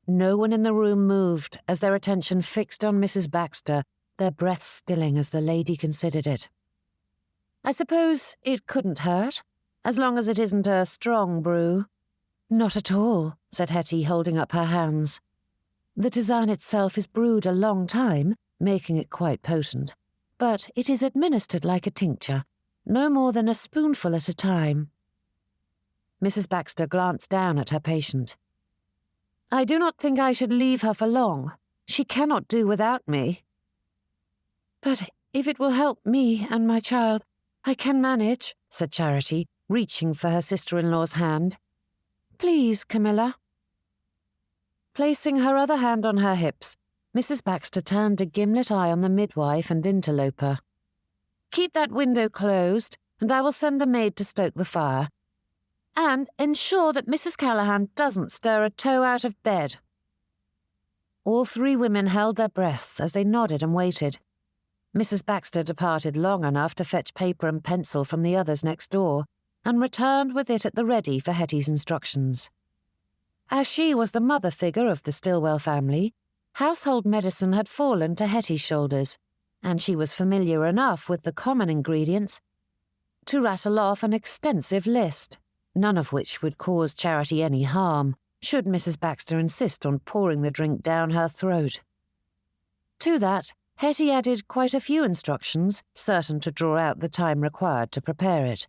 No one in the room moved as their attention fixed on Mrs. Baxter, their breath stilling as the lady considered it. "I suppose it couldn't hurt, as long as it isn't a strong brew." "Not at all," said Hettie, holding up her hands. "The design itself is brewed a long time, making it quite potent, but it is administered like a tincture, no more than a spoonful at a time." Mrs. Baxter glanced down at her patient. "I do not think I should leave her for long. She cannot do without me." "But if it will help me and my child, I can manage," said Charity, reaching for her sister-in-law's hand. "Please, Camilla." Placing her other hand on her hips, Mrs. Baxter turned a gimlet eye on the midwife and interloper. "Keep that window closed, and I will send a maid to stoke the fire. And ensure that Mrs. Callahan doesn't stir a toe out of bed." All three women held their breaths as they nodded and waited. Mrs. Baxter departed long enough to fetch paper and pencil from the others next door, and returned with it at the ready for Hettie's instructions. As she was the mother figure of the Stillwell family, household medicine had fallen to Hettie's shoulders, and she was familiar enough with the common ingredients to rattle off an extensive list, none of which would cause Charity any harm, should Mrs. Baxter insist on pouring the drink down her throat. To that, Hettie added quite a few instructions, certain to draw out the time required to prepare it,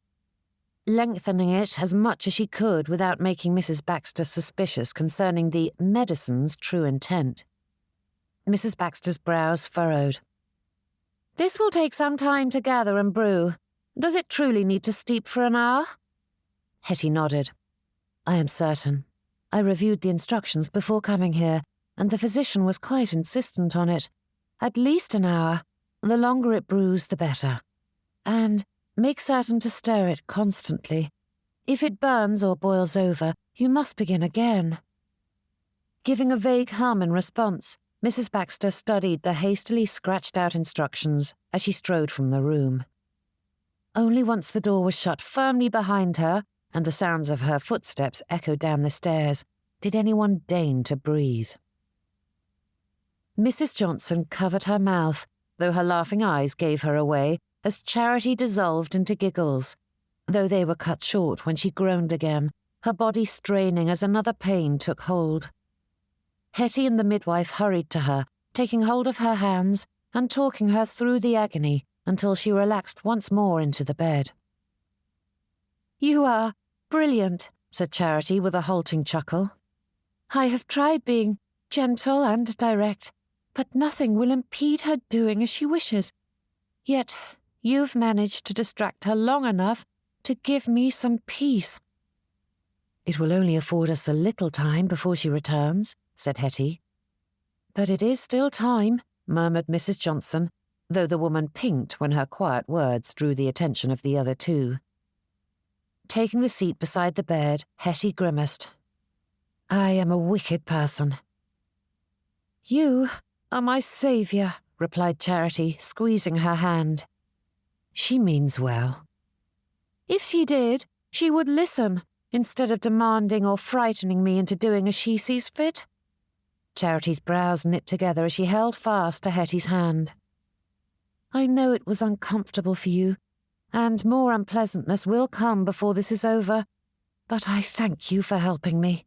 lengthening it as much as she could without making Mrs. Baxter suspicious concerning the medicine's true intent. Mrs. Baxter's brows furrowed. "This will take some time to gather and brew. Does it truly need to steep for an hour?" Hettie nodded. "I am certain. I reviewed the instructions before coming here, and the physician was quite insistent on it. At least an hour. The longer it brews, the better. And make certain to stir it constantly. If it burns or boils over, you must begin again." Giving a vague hum in response, Mrs. Baxter studied the hastily scratched-out instructions as she strode from the room. Only once the door was shut firmly behind her and the sounds of her footsteps echoed down the stairs did anyone deign to breathe. Mrs. Johnson covered her mouth, though her laughing eyes gave her away as Charity dissolved into giggles, though they were cut short when she groaned again, her body straining as another pain took hold. Hettie and the midwife hurried to her, taking hold of her hands and talking her through the agony until she relaxed once more into the bed. "You are brilliant," said Charity with a halting chuckle. "I have tried being gentle and direct, but nothing will impede her doing as she wishes. Yet you've managed to distract her long enough to give me some peace." "It will only afford us a little time before she returns," said Hettie. "But it is still time," murmured Mrs. Johnson, though the woman pinked when her quiet words drew the attention of the other two. Taking the seat beside the bed, Hettie grimaced. "I am a wicked person." "You are my saviour," replied Charity, squeezing her hand. "She means well." "If she did, she would listen, instead of demanding or frightening me into doing as she sees fit." Charity's brows knit together as she held fast to Hettie's hand. "I know it was uncomfortable for you, and more unpleasantness will come before this is over, but I thank you for helping me."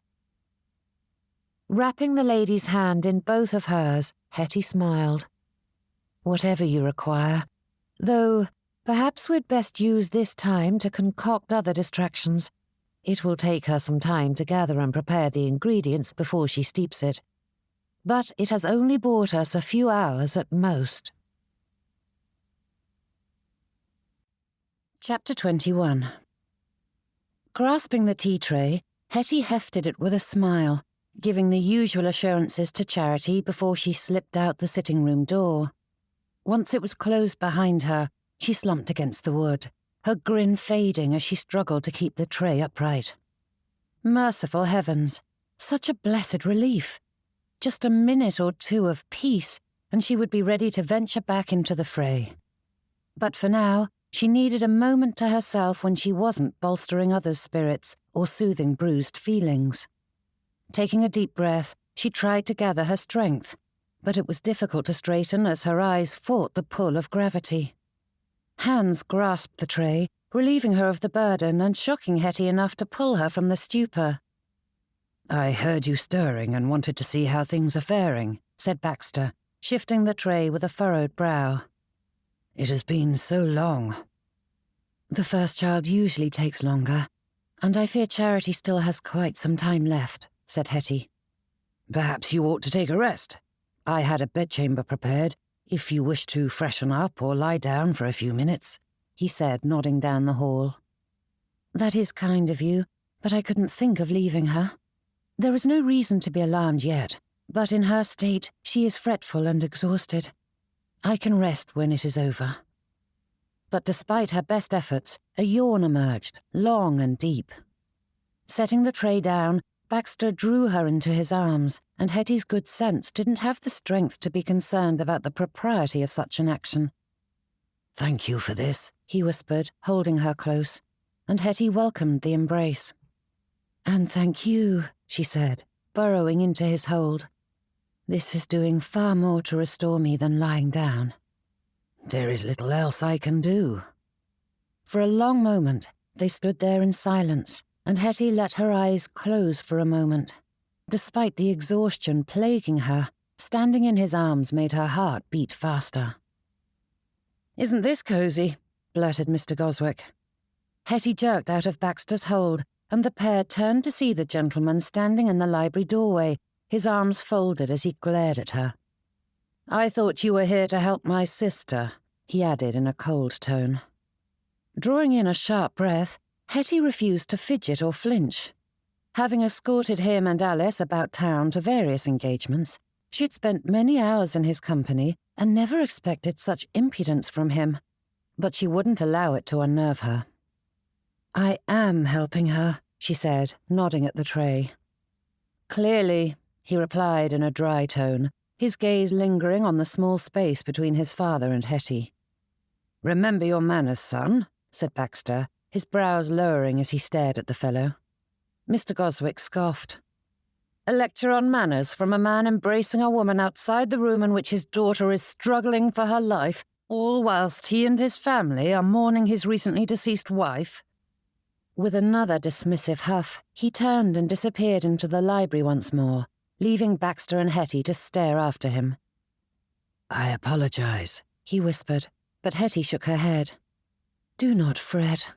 Wrapping the lady's hand in both of hers, Hettie smiled. "Whatever you require, though perhaps we'd best use this time to concoct other distractions. It will take her some time to gather and prepare the ingredients before she steeps it, but it has only bought us a few hours at most." Chapter 21. Grasping the tea tray, Hettie hefted it with a smile, giving the usual assurances to Charity before she slipped out the sitting-room door. Once it was closed behind her, she slumped against the wood, her grin fading as she struggled to keep the tray upright. Merciful heavens, such a blessed relief. Just a minute or two of peace, and she would be ready to venture back into the fray. But for now, she needed a moment to herself when she wasn't bolstering others' spirits or soothing bruised feelings. Taking a deep breath, she tried to gather her strength, but it was difficult to straighten as her eyes fought the pull of gravity. Hands grasped the tray, relieving her of the burden and shocking Hettie enough to pull her from the stupor. "I heard you stirring and wanted to see how things are faring," said Baxter, shifting the tray with a furrowed brow. "It has been so long." "The first child usually takes longer, and I fear Charity still has quite some time left," said Hettie. "Perhaps you ought to take a rest. I had a bedchamber prepared, if you wish to freshen up or lie down for a few minutes," he said, nodding down the hall. "That is kind of you, but I couldn't think of leaving her. There is no reason to be alarmed yet, but in her state she is fretful and exhausted. I can rest when it is over." But despite her best efforts, a yawn emerged, long and deep. Setting the tray down, Baxter drew her into his arms, and Hettie's good sense didn't have the strength to be concerned about the propriety of such an action. "Thank you for this," he whispered, holding her close, and Hettie welcomed the embrace. "And thank you," she said, burrowing into his hold. "This is doing far more to restore me than lying down." "There is little else I can do." For a long moment, they stood there in silence, and Hettie let her eyes close for a moment. Despite the exhaustion plaguing her, standing in his arms made her heart beat faster. "Isn't this cosy?" blurted Mr. Goswick. Hettie jerked out of Baxter's hold, and the pair turned to see the gentleman standing in the library doorway, his arms folded as he glared at her. "I thought you were here to help my sister," he added in a cold tone. Drawing in a sharp breath, Hettie refused to fidget or flinch. Having escorted him and Alice about town to various engagements, she had spent many hours in his company and never expected such impudence from him, but she wouldn't allow it to unnerve her. "I am helping her," she said, nodding at the tray. "Clearly," he replied in a dry tone, his gaze lingering on the small space between his father and Hettie. "Remember your manners, son," said Baxter, his brows lowering as he stared at the fellow. Mr. Goswick scoffed. "A lecture on manners from a man embracing a woman outside the room in which his daughter is struggling for her life, all whilst he and his family are mourning his recently deceased wife?" With another dismissive huff, he turned and disappeared into the library once more, leaving Baxter and Hettie to stare after him. "I apologize," he whispered, but Hettie shook her head. "Do not fret."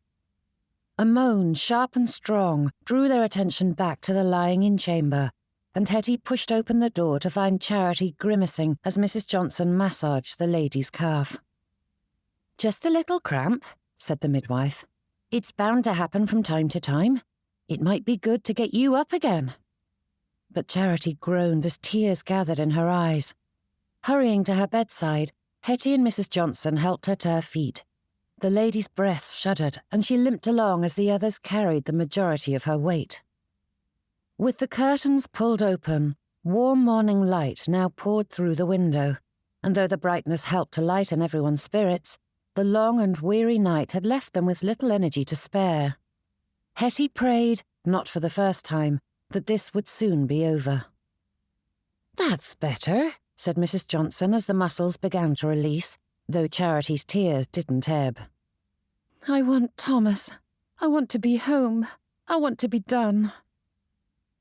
A moan, sharp and strong, drew their attention back to the lying-in chamber, and Hettie pushed open the door to find Charity grimacing as Mrs. Johnson massaged the lady's calf. "Just a little cramp," said the midwife. "It's bound to happen from time to time. It might be good to get you up again." But Charity groaned as tears gathered in her eyes. Hurrying to her bedside, Hettie and Mrs. Johnson helped her to her feet. The lady's breath shuddered, and she limped along as the others carried the majority of her weight. With the curtains pulled open, warm morning light now poured through the window, and though the brightness helped to lighten everyone's spirits, the long and weary night had left them with little energy to spare. Hettie prayed, not for the first time, that this would soon be over. "That's better," said Mrs. Johnson as the muscles began to release, though Charity's tears didn't ebb. "I want Thomas. I want to be home. I want to be done."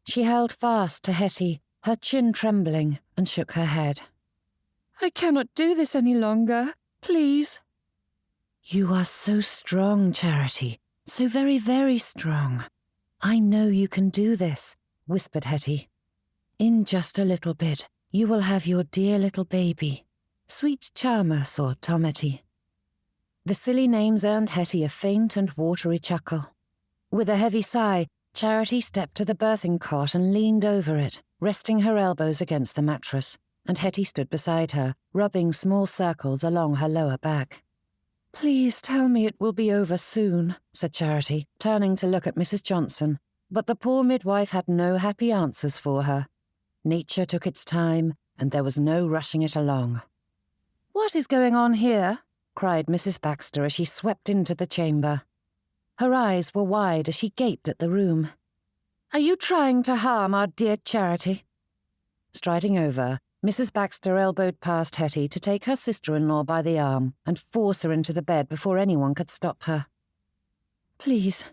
She held fast to Hettie, her chin trembling, and shook her head. "I cannot do this any longer. Please." "You are so strong, Charity. So very, very strong. I know you can do this," whispered Hettie. "In just a little bit, you will have your dear little baby. Sweet Charmus or Tomety." The silly names earned Hettie a faint and watery chuckle. With a heavy sigh, Charity stepped to the birthing cot and leaned over it, resting her elbows against the mattress, and Hettie stood beside her, rubbing small circles along her lower back. "Please tell me it will be over soon," said Charity, turning to look at Mrs. Johnson, but the poor midwife had no happy answers for her. Nature took its time, and there was no rushing it along. "What is going on here?" cried Mrs. Baxter as she swept into the chamber. Her eyes were wide as she gaped at the room. "Are you trying to harm our dear Charity?" Striding over, Mrs. Baxter elbowed past Hettie to take her sister-in-law by the arm and force her into the bed before anyone could stop her. "Please,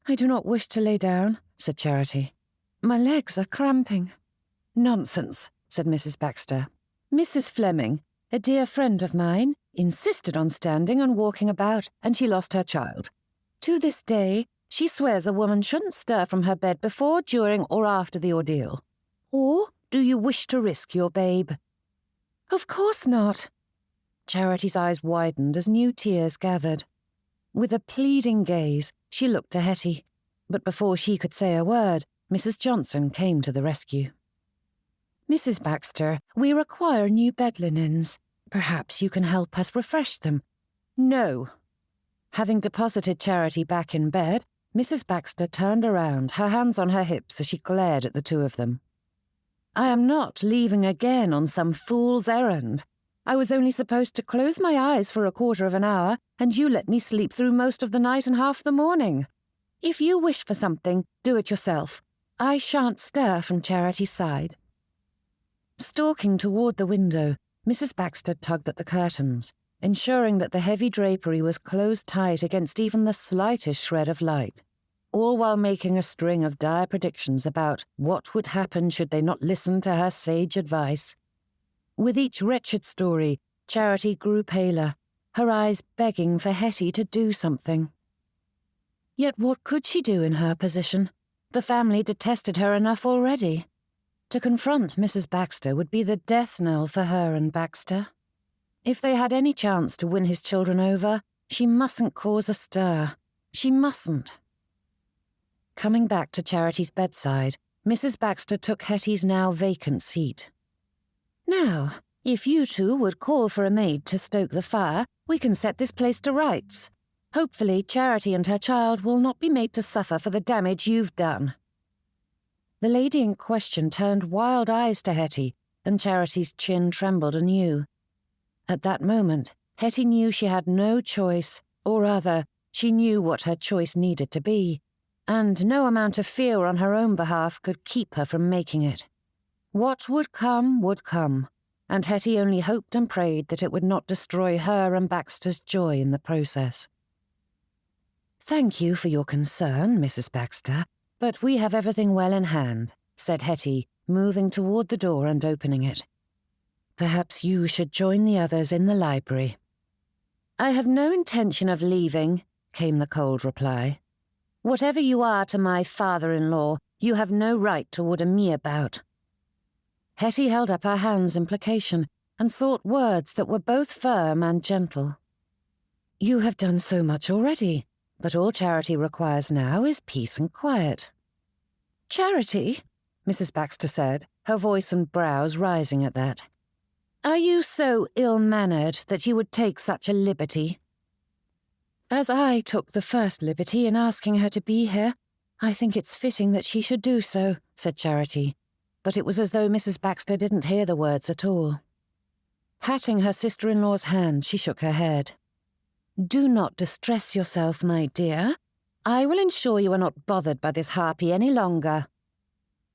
I do not wish to lay down," said Charity. "My legs are cramping." "Nonsense," said Mrs. Baxter. "Mrs. Fleming, a dear friend of mine, insisted on standing and walking about, and she lost her child. To this day, she swears a woman shouldn't stir from her bed before, during, or after the ordeal. Or do you wish to risk your babe?" "Of course not." Charity's eyes widened as new tears gathered. With a pleading gaze, she looked to Hettie, but before she could say a word, Mrs. Johnson came to the rescue. "Mrs. Baxter, we require new bed linens. Perhaps you can help us refresh them." "No." Having deposited Charity back in bed, Mrs. Baxter turned around, her hands on her hips as she glared at the two of them. "I am not leaving again on some fool's errand. I was only supposed to close my eyes for a quarter of an hour, and you let me sleep through most of the night and half the morning. If you wish for something, do it yourself. I shan't stir from Charity's side." Stalking toward the window, Mrs. Baxter tugged at the curtains, ensuring that the heavy drapery was closed tight against even the slightest shred of light, all while making a string of dire predictions about what would happen should they not listen to her sage advice. With each wretched story, Charity grew paler, her eyes begging for Hettie to do something. Yet what could she do in her position? The family detested her enough already. To confront Mrs. Baxter would be the death knell for her and Baxter. If they had any chance to win his children over, she mustn't cause a stir. She mustn't. Coming back to Charity's bedside, Mrs. Baxter took Hettie's now vacant seat. "Now, if you two would call for a maid to stoke the fire, we can set this place to rights. Hopefully Charity and her child will not be made to suffer for the damage you've done." The lady in question turned wild eyes to Hettie, and Charity's chin trembled anew. At that moment, Hettie knew she had no choice, or rather, she knew what her choice needed to be, and no amount of fear on her own behalf could keep her from making it. What would come, and Hettie only hoped and prayed that it would not destroy her and Baxter's joy in the process. "Thank you for your concern, Mrs. Baxter, but we have everything well in hand," said Hettie, moving toward the door and opening it. "Perhaps you should join the others in the library." "I have no intention of leaving," came the cold reply. "Whatever you are to my father-in-law, you have no right to order me about." Hettie held up her hands in placation and sought words that were both firm and gentle. "You have done so much already, but all Charity requires now is peace and quiet." "Charity," Mrs. Baxter said, her voice and brows rising at that. "Are you so ill-mannered that you would take such a liberty?" "As I took the first liberty in asking her to be here, I think it's fitting that she should do so," said Charity, but it was as though Mrs. Baxter didn't hear the words at all. Patting her sister-in-law's hand, she shook her head. "Do not distress yourself, my dear. I will ensure you are not bothered by this harpy any longer."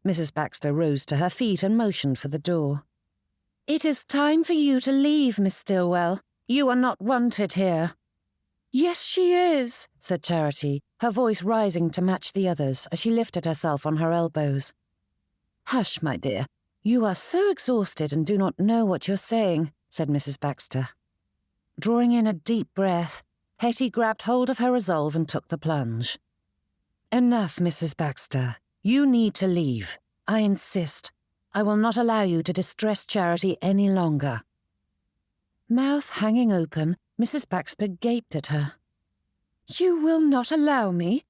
Mrs. Baxter rose to her feet and motioned for the door. "It is time for you to leave, Miss Stillwell. You are not wanted here." "Yes, she is," said Charity, her voice rising to match the others as she lifted herself on her elbows. "Hush, my dear. You are so exhausted and do not know what you're saying," said Mrs. Baxter. Drawing in a deep breath, Hettie grabbed hold of her resolve and took the plunge. "Enough, Mrs. Baxter. You need to leave. I insist. I will not allow you to distress Charity any longer." Mouth hanging open, Mrs. Baxter gaped at her. "You will not allow me?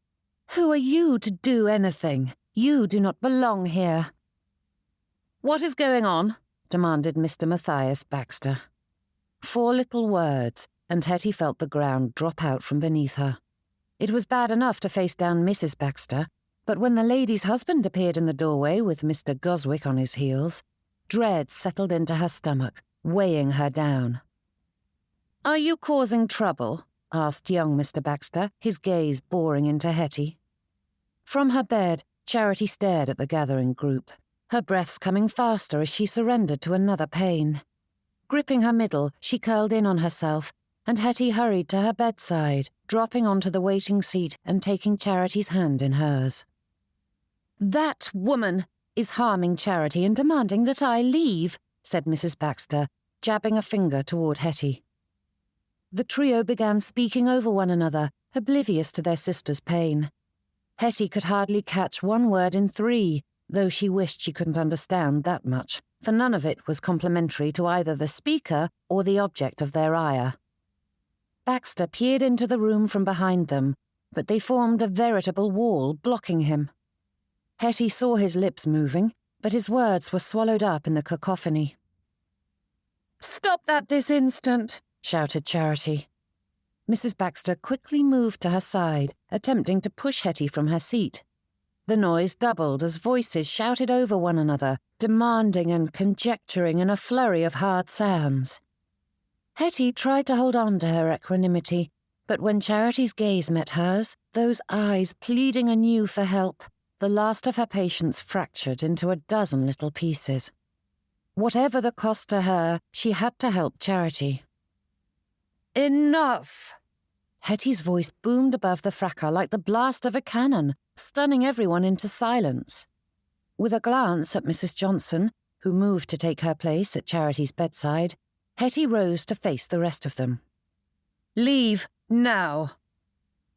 Who are you to do anything? You do not belong here." "What is going on?" demanded Mr. Matthias Baxter. 4 little words, and Hettie felt the ground drop out from beneath her. It was bad enough to face down Mrs. Baxter, but when the lady's husband appeared in the doorway with Mr. Goswick on his heels, Dread settled into her stomach, weighing her down. "Are you causing trouble?" asked young Mr. Baxter, his gaze boring into Hettie. From her bed, Charity stared at the gathering group, her breaths coming faster as she surrendered to another pain. Gripping her middle, she curled in on herself, and Hettie hurried to her bedside, dropping onto the waiting seat and taking Charity's hand in hers. "That woman is harming Charity and demanding that I leave," said Mrs. Baxter, jabbing a finger toward Hettie. The trio began speaking over one another, oblivious to their sister's pain. Hettie could hardly catch one word in 3, though she wished she couldn't understand that much, for none of it was complimentary to either the speaker or the object of their ire. Baxter peered into the room from behind them, but they formed a veritable wall, blocking him. Hettie saw his lips moving, but his words were swallowed up in the cacophony. "Stop that this instant!" shouted Charity. Mrs. Baxter quickly moved to her side, attempting to push Hettie from her seat. The noise doubled as voices shouted over one another, demanding and conjecturing in a flurry of hard sounds. Hettie tried to hold on to her equanimity, but when Charity's gaze met hers, those eyes pleading anew for help, the last of her patience fractured into a dozen little pieces. Whatever the cost to her, she had to help Charity. "Enough!" Hettie's voice boomed above the fracas like the blast of a cannon, stunning everyone into silence. With a glance at Mrs. Johnson, who moved to take her place at Charity's bedside, Hettie rose to face the rest of them. "Leave, now!"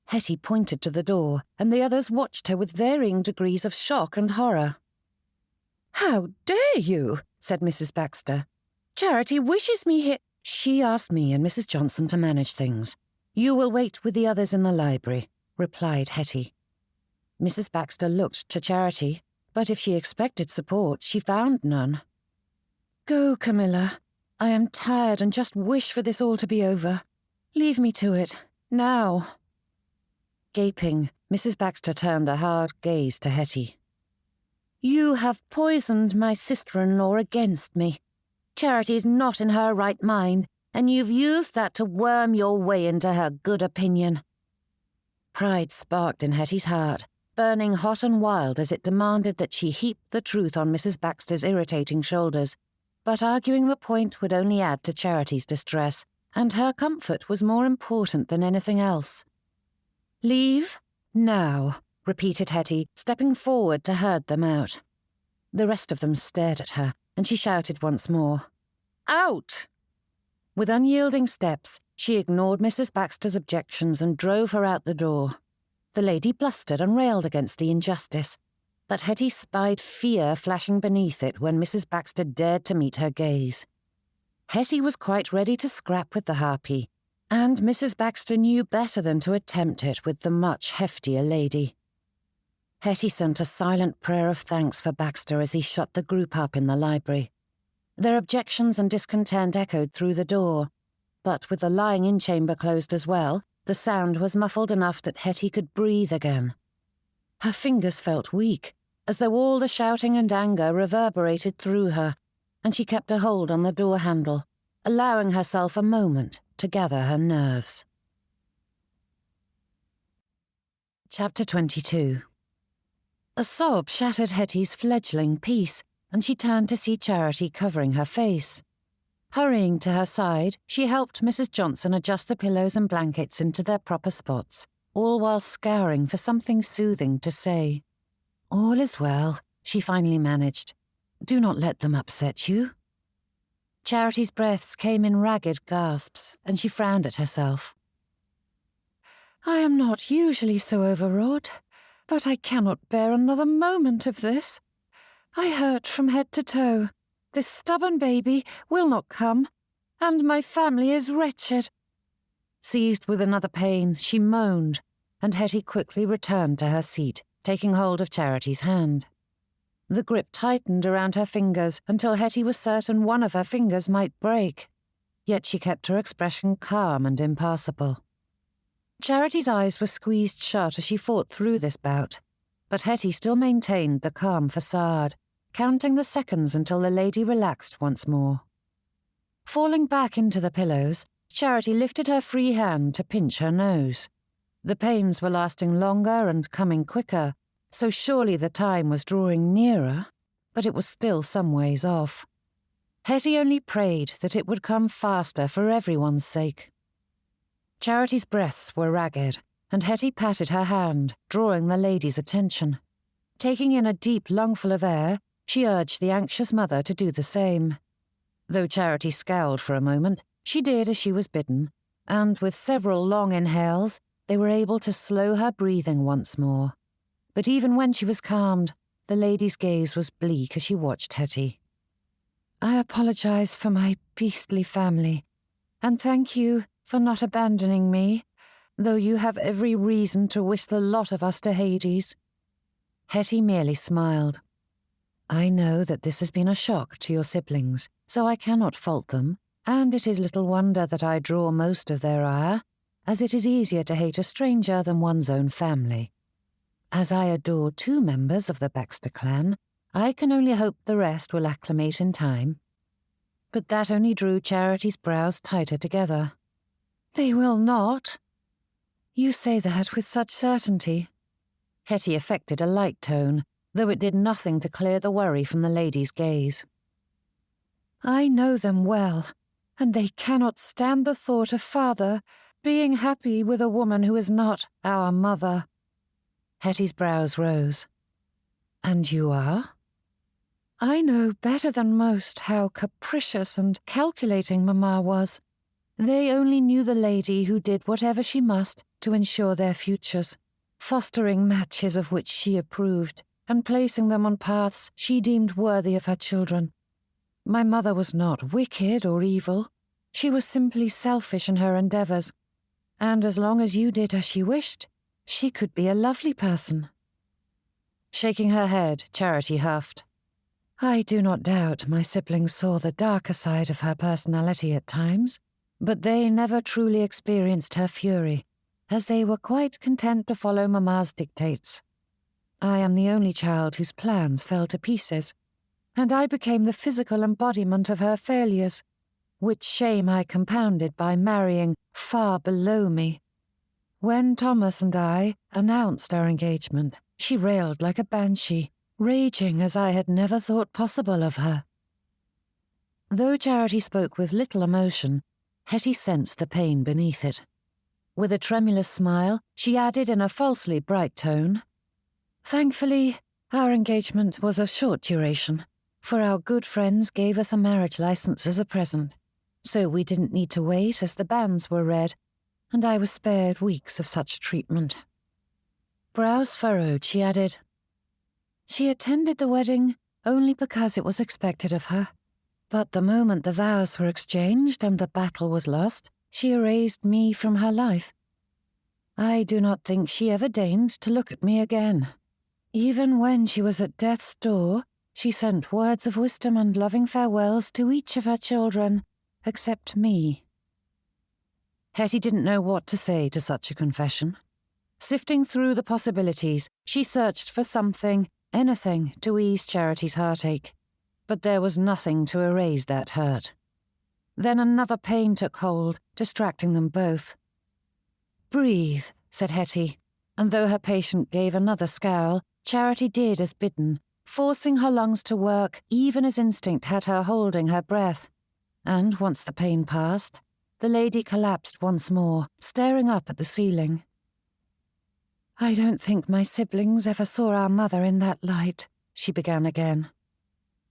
Hettie pointed to the door, and the others watched her with varying degrees of shock and horror. "How dare you?" said Mrs. Baxter. "Charity wishes me here." "She asked me and Mrs. Johnson to manage things. You will wait with the others in the library," replied Hettie. Mrs. Baxter looked to Charity, but if she expected support, she found none. "Go, Camilla. I am tired and just wish for this all to be over. Leave me to it, now." Gaping, Mrs. Baxter turned a hard gaze to Hettie. "You have poisoned my sister-in-law against me. Charity is not in her right mind, and you've used that to worm your way into her good opinion." Pride sparked in Hettie's heart, burning hot and wild as it demanded that she heap the truth on Mrs. Baxter's irritating shoulders, but arguing the point would only add to Charity's distress, and her comfort was more important than anything else. "Leave, now," repeated Hettie, stepping forward to herd them out. The rest of them stared at her, and she shouted once more, "Out!" With unyielding steps, she ignored Mrs. Baxter's objections and drove her out the door. The lady blustered and railed against the injustice, but Hettie spied fear flashing beneath it when Mrs. Baxter dared to meet her gaze. Hettie was quite ready to scrap with the harpy, and Mrs. Baxter knew better than to attempt it with the much heftier lady. Hettie sent a silent prayer of thanks for Baxter as he shut the group up in the library. Their objections and discontent echoed through the door, but with the lying-in chamber closed as well, the sound was muffled enough that Hettie could breathe again. Her fingers felt weak, as though all the shouting and anger reverberated through her, and she kept a hold on the door handle, allowing herself a moment to gather her nerves. Chapter 22. A sob shattered Hettie's fledgling peace, and she turned to see Charity covering her face. Hurrying to her side, she helped Mrs. Johnson adjust the pillows and blankets into their proper spots, all while scouring for something soothing to say. "All is well," she finally managed. "Do not let them upset you." Charity's breaths came in ragged gasps, and she frowned at herself. "I am not usually so overwrought, but I cannot bear another moment of this. I hurt from head to toe. This stubborn baby will not come, and my family is wretched." Seized with another pain, she moaned, and Hettie quickly returned to her seat, taking hold of Charity's hand. The grip tightened around her fingers until Hettie was certain one of her fingers might break, yet she kept her expression calm and impassible. Charity's eyes were squeezed shut as she fought through this bout, but Hettie still maintained the calm facade, counting the seconds until the lady relaxed once more. Falling back into the pillows, Charity lifted her free hand to pinch her nose. The pains were lasting longer and coming quicker, so surely the time was drawing nearer, but it was still some ways off. Hettie only prayed that it would come faster for everyone's sake. Charity's breaths were ragged, and Hettie patted her hand, drawing the lady's attention. Taking in a deep lungful of air, she urged the anxious mother to do the same. Though Charity scowled for a moment, she did as she was bidden, and with several long inhales, they were able to slow her breathing once more. But even when she was calmed, the lady's gaze was bleak as she watched Hettie. "I apologize for my beastly family, and thank you for not abandoning me, though you have every reason to wish the lot of us to Hades." Hettie merely smiled. "I know that this has been a shock to your siblings, so I cannot fault them, and it is little wonder that I draw most of their ire, as it is easier to hate a stranger than one's own family. As I adore 2 members of the Baxter clan, I can only hope the rest will acclimate in time." But that only drew Charity's brows tighter together. "They will not." "You say that with such certainty." Hettie affected a light tone, though it did nothing to clear the worry from the lady's gaze. "I know them well, and they cannot stand the thought of father being happy with a woman who is not our mother." Hetty's brows rose. "And you are?" "I know better than most how capricious and calculating Mamma was. They only knew the lady who did whatever she must to ensure their futures, fostering matches of which she approved, and placing them on paths she deemed worthy of her children. My mother was not wicked or evil. She was simply selfish in her endeavors, and as long as you did as she wished, she could be a lovely person." Shaking her head, Charity huffed. "I do not doubt my siblings saw the darker side of her personality at times, but they never truly experienced her fury, as they were quite content to follow Mamma's dictates. I am the only child whose plans fell to pieces, and I became the physical embodiment of her failures, which shame I compounded by marrying far below me. When Thomas and I announced our engagement, she railed like a banshee, raging as I had never thought possible of her." Though Charity spoke with little emotion, Hettie sensed the pain beneath it. With a tremulous smile, she added in a falsely bright tone, "Thankfully, our engagement was of short duration, for our good friends gave us a marriage license as a present, so we didn't need to wait as the banns were read, and I was spared weeks of such treatment." Brows furrowed, she added, "She attended the wedding only because it was expected of her, but the moment the vows were exchanged and the battle was lost, she erased me from her life. I do not think she ever deigned to look at me again. Even when she was at death's door, she sent words of wisdom and loving farewells to each of her children, except me." Hettie didn't know what to say to such a confession. Sifting through the possibilities, she searched for something, anything, to ease Charity's heartache, but there was nothing to erase that hurt. Then another pain took hold, distracting them both. "Breathe," said Hettie, and though her patient gave another scowl, Charity did as bidden, forcing her lungs to work even as instinct had her holding her breath. And once the pain passed, the lady collapsed once more, staring up at the ceiling. "I don't think my siblings ever saw our mother in that light," she began again.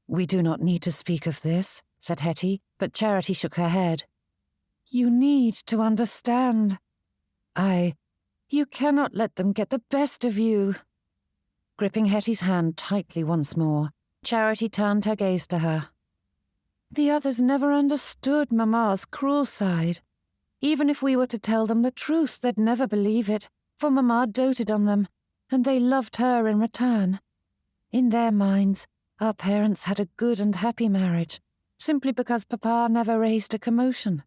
"We do not need to speak of this," said Hettie, but Charity shook her head. "You need to understand. You cannot let them get the best of you." Gripping Hettie's hand tightly once more, Charity turned her gaze to her. "The others never understood Mamma's cruel side. Even if we were to tell them the truth, they'd never believe it, for Mamma doted on them, and they loved her in return. In their minds, our parents had a good and happy marriage, simply because Papa never raised a commotion.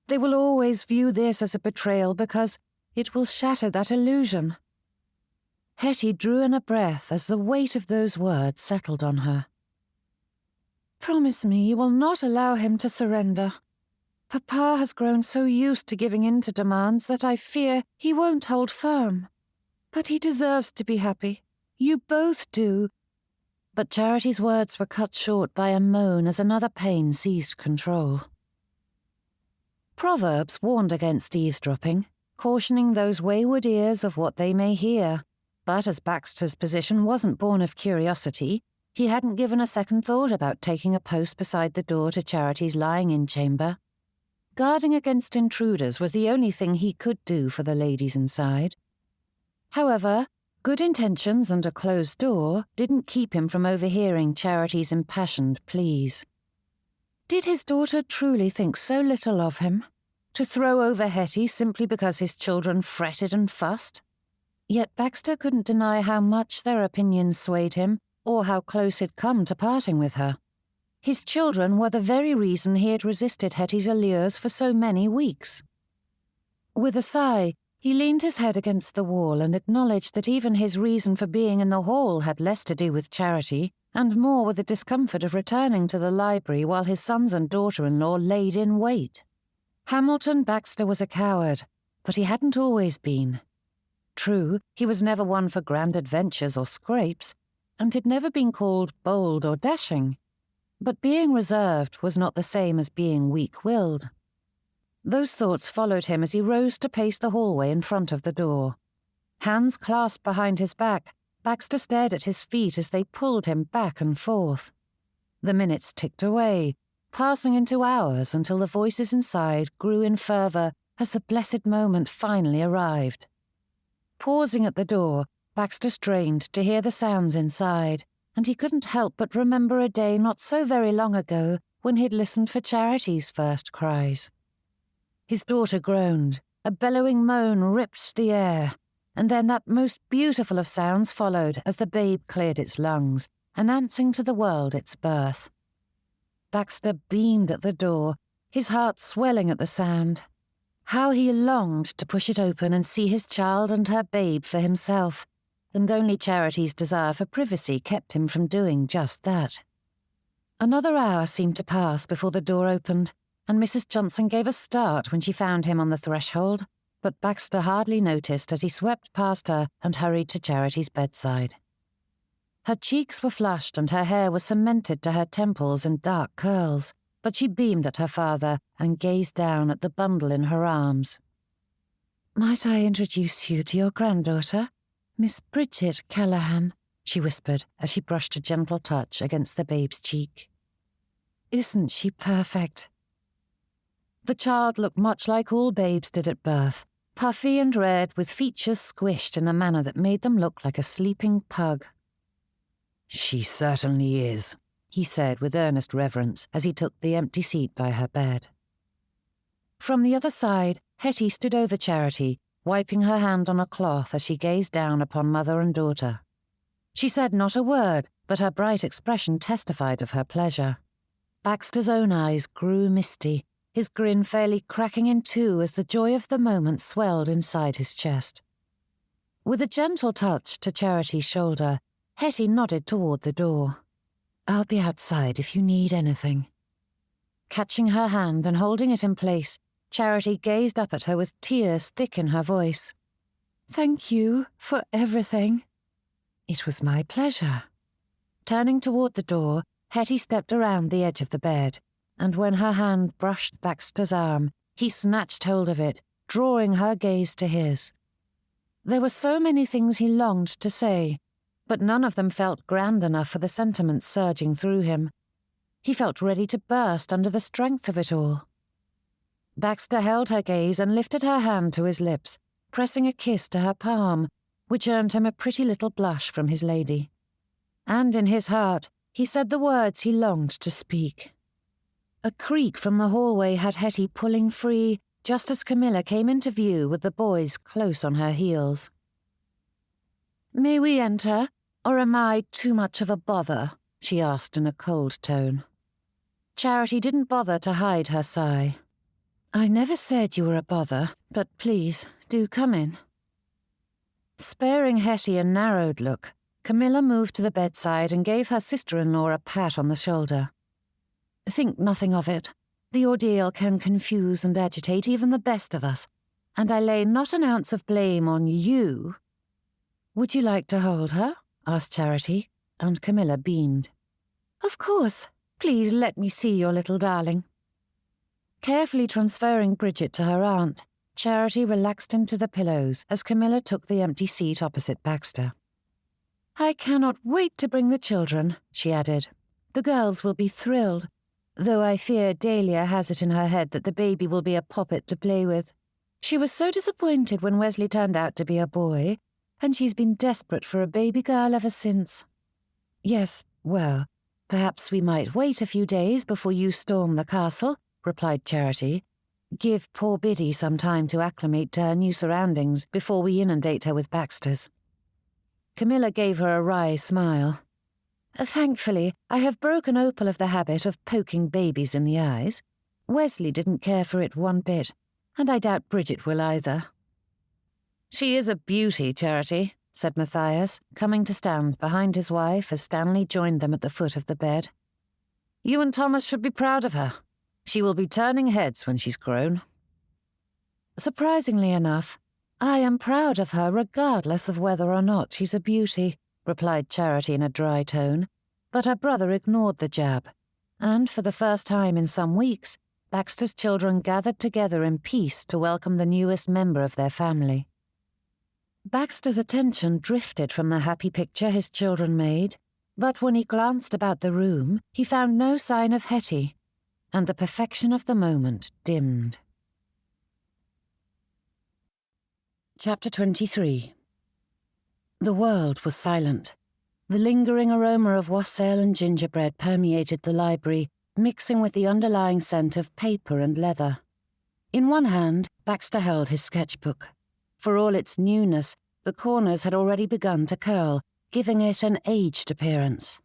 They will always view this as a betrayal because it will shatter that illusion." Hettie drew in a breath as the weight of those words settled on her. Promise me you will not allow him to surrender. Papa has grown so used to giving in to demands that I fear he won't hold firm. But he deserves to be happy. You both do. But Charity's words were cut short by a moan as another pain seized control. Proverbs warned against eavesdropping, cautioning those wayward ears of what they may hear. But as Baxter's position wasn't born of curiosity, he hadn't given a second thought about taking a post beside the door to Charity's lying-in chamber. Guarding against intruders was the only thing he could do for the ladies inside. However, good intentions and a closed door didn't keep him from overhearing Charity's impassioned pleas. Did his daughter truly think so little of him? To throw over Hettie simply because his children fretted and fussed? Yet Baxter couldn't deny how much their opinions swayed him, or how close he'd come to parting with her. His children were the very reason he had resisted Hettie's allures for so many weeks. With a sigh, he leaned his head against the wall and acknowledged that even his reason for being in the hall had less to do with Charity, and more with the discomfort of returning to the library while his sons and daughter-in-law laid in wait. Hamilton Baxter was a coward, but he hadn't always been. True, he was never one for grand adventures or scrapes, and had never been called bold or dashing. But being reserved was not the same as being weak-willed. Those thoughts followed him as he rose to pace the hallway in front of the door. Hands clasped behind his back, Baxter stared at his feet as they pulled him back and forth. The minutes ticked away, passing into hours until the voices inside grew in fervour as the blessed moment finally arrived. Pausing at the door, Baxter strained to hear the sounds inside, and he couldn't help but remember a day not so very long ago when he'd listened for Charity's first cries. His daughter groaned, a bellowing moan ripped the air, and then that most beautiful of sounds followed as the babe cleared its lungs, announcing to the world its birth. Baxter beamed at the door, his heart swelling at the sound. How he longed to push it open and see his child and her babe for himself, and only Charity's desire for privacy kept him from doing just that. Another hour seemed to pass before the door opened, and Mrs. Johnson gave a start when she found him on the threshold, but Baxter hardly noticed as he swept past her and hurried to Charity's bedside. Her cheeks were flushed and her hair was cemented to her temples in dark curls, but she beamed at her father and gazed down at the bundle in her arms. "Might I introduce you to your granddaughter, Miss Bridget Callahan?" she whispered as she brushed a gentle touch against the babe's cheek. "Isn't she perfect?" The child looked much like all babes did at birth, puffy and red with features squished in a manner that made them look like a sleeping pug. "She certainly is," he said with earnest reverence as he took the empty seat by her bed. From the other side, Hettie stood over Charity, wiping her hand on a cloth as she gazed down upon mother and daughter. She said not a word, but her bright expression testified of her pleasure. Baxter's own eyes grew misty, his grin fairly cracking in two as the joy of the moment swelled inside his chest. With a gentle touch to Charity's shoulder, Hettie nodded toward the door. "I'll be outside if you need anything." Catching her hand and holding it in place, Charity gazed up at her with tears thick in her voice. "Thank you for everything." "It was my pleasure." Turning toward the door, Hettie stepped around the edge of the bed, and when her hand brushed Baxter's arm, he snatched hold of it, drawing her gaze to his. There were so many things he longed to say, but none of them felt grand enough for the sentiments surging through him. He felt ready to burst under the strength of it all. Baxter held her gaze and lifted her hand to his lips, pressing a kiss to her palm, which earned him a pretty little blush from his lady. And in his heart, he said the words he longed to speak. A creak from the hallway had Hettie pulling free, just as Camilla came into view with the boys close on her heels. "May we enter, or am I too much of a bother?" she asked in a cold tone. Charity didn't bother to hide her sigh. "I never said you were a bother, but please, do come in." Sparing Hettie a narrowed look, Camilla moved to the bedside and gave her sister-in-law a pat on the shoulder. Think nothing of it. The ordeal can confuse and agitate even the best of us, and I lay not an ounce of blame on you. Would you like to hold her? Asked Charity, and Camilla beamed. Of course. Please let me see your little darling. Carefully transferring Bridget to her aunt, Charity relaxed into the pillows as Camilla took the empty seat opposite Baxter. I cannot wait to bring the children, she added. The girls will be thrilled, though I fear Dahlia has it in her head that the baby will be a poppet to play with. She was so disappointed when Wesley turned out to be a boy, and she's been desperate for a baby girl ever since. Yes, well, perhaps we might wait a few days before you storm the castle, replied Charity. Give poor Biddy some time to acclimate to her new surroundings before we inundate her with Baxters. Camilla gave her a wry smile. Thankfully, I have broken Opal of the habit of poking babies in the eyes. Wesley didn't care for it one bit, and I doubt Bridget will either. She is a beauty, Charity, said Matthias, coming to stand behind his wife as Stanley joined them at the foot of the bed. You and Thomas should be proud of her. She will be turning heads when she's grown. Surprisingly enough, I am proud of her regardless of whether or not she's a beauty, replied Charity in a dry tone, but her brother ignored the jab, and for the first time in some weeks, Baxter's children gathered together in peace to welcome the newest member of their family. Baxter's attention drifted from the happy picture his children made, but when he glanced about the room, he found no sign of Hettie, and the perfection of the moment dimmed. Chapter 23. The world was silent. The lingering aroma of wassail and gingerbread permeated the library, mixing with the underlying scent of paper and leather. In one hand, Baxter held his sketchbook. For all its newness, the corners had already begun to curl, giving it an aged appearance.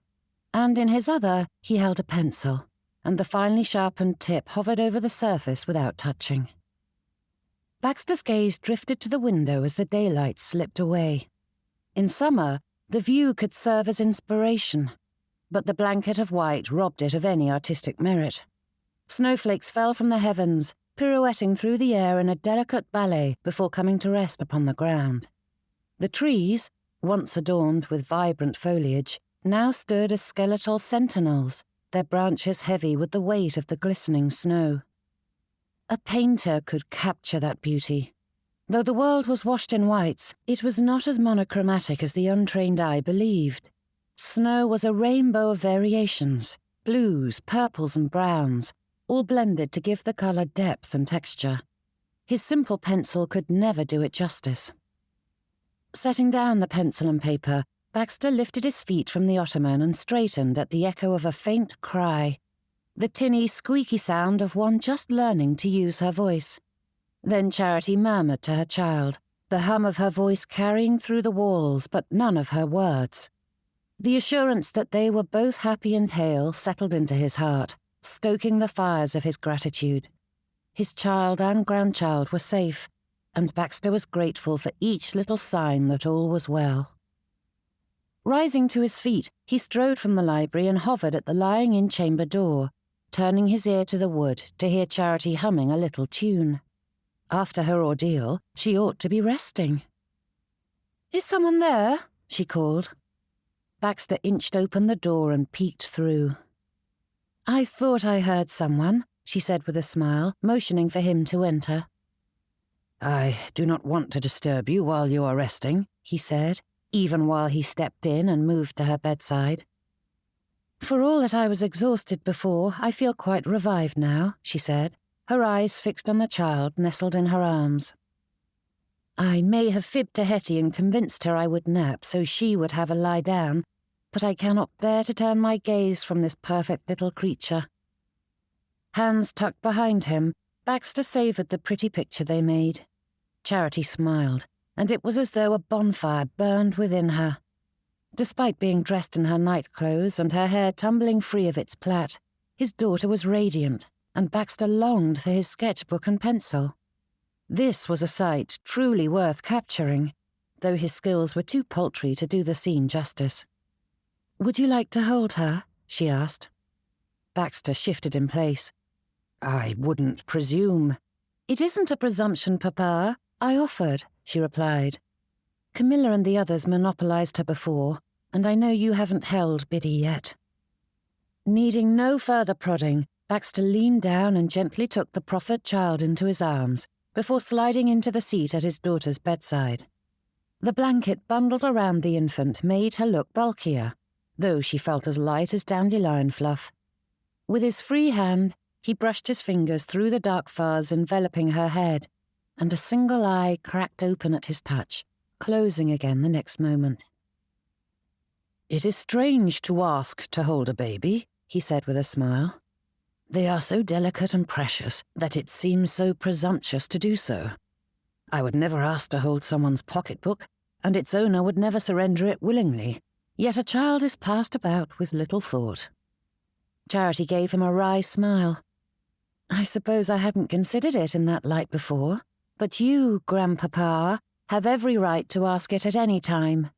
And in his other, he held a pencil, and the finely sharpened tip hovered over the surface without touching. Baxter's gaze drifted to the window as the daylight slipped away. In summer, the view could serve as inspiration, but the blanket of white robbed it of any artistic merit. Snowflakes fell from the heavens, pirouetting through the air in a delicate ballet before coming to rest upon the ground. The trees, once adorned with vibrant foliage, now stood as skeletal sentinels, their branches heavy with the weight of the glistening snow. A painter could capture that beauty. Though the world was washed in whites, it was not as monochromatic as the untrained eye believed. Snow was a rainbow of variations, blues, purples and browns, all blended to give the colour depth and texture. His simple pencil could never do it justice. Setting down the pencil and paper, Baxter lifted his feet from the ottoman and straightened at the echo of a faint cry, the tinny, squeaky sound of one just learning to use her voice. Then Charity murmured to her child, the hum of her voice carrying through the walls but none of her words. The assurance that they were both happy and hale settled into his heart, stoking the fires of his gratitude. His child and grandchild were safe, and Baxter was grateful for each little sign that all was well. Rising to his feet, he strode from the library and hovered at the lying-in chamber door, turning his ear to the wood to hear Charity humming a little tune. After her ordeal, she ought to be resting. "Is someone there?" she called. Baxter inched open the door and peeked through. "I thought I heard someone," she said with a smile, motioning for him to enter. "I do not want to disturb you while you are resting," he said, even while he stepped in and moved to her bedside. "For all that I was exhausted before, I feel quite revived now," she said, her eyes fixed on the child nestled in her arms. "I may have fibbed to Hettie and convinced her I would nap so she would have a lie down, but I cannot bear to turn my gaze from this perfect little creature." Hands tucked behind him, Baxter savoured the pretty picture they made. Charity smiled, and it was as though a bonfire burned within her. Despite being dressed in her nightclothes and her hair tumbling free of its plait, his daughter was radiant, and Baxter longed for his sketchbook and pencil. This was a sight truly worth capturing, though his skills were too paltry to do the scene justice. "Would you like to hold her?" she asked. Baxter shifted in place. "I wouldn't presume." "It isn't a presumption, Papa. I offered," she replied. "Camilla and the others monopolized her before, and I know you haven't held Biddy yet." Needing no further prodding, Baxter leaned down and gently took the proffered child into his arms before sliding into the seat at his daughter's bedside. The blanket bundled around the infant made her look bulkier, though she felt as light as dandelion fluff. With his free hand, he brushed his fingers through the dark fuzz enveloping her head, and a single eye cracked open at his touch, closing again the next moment. "It is strange to ask to hold a baby," he said with a smile. "They are so delicate and precious that it seems so presumptuous to do so. I would never ask to hold someone's pocketbook, and its owner would never surrender it willingly, yet a child is passed about with little thought." Charity gave him a wry smile. "I suppose I hadn't considered it in that light before, but you, Grandpapa, have every right to ask it at any time."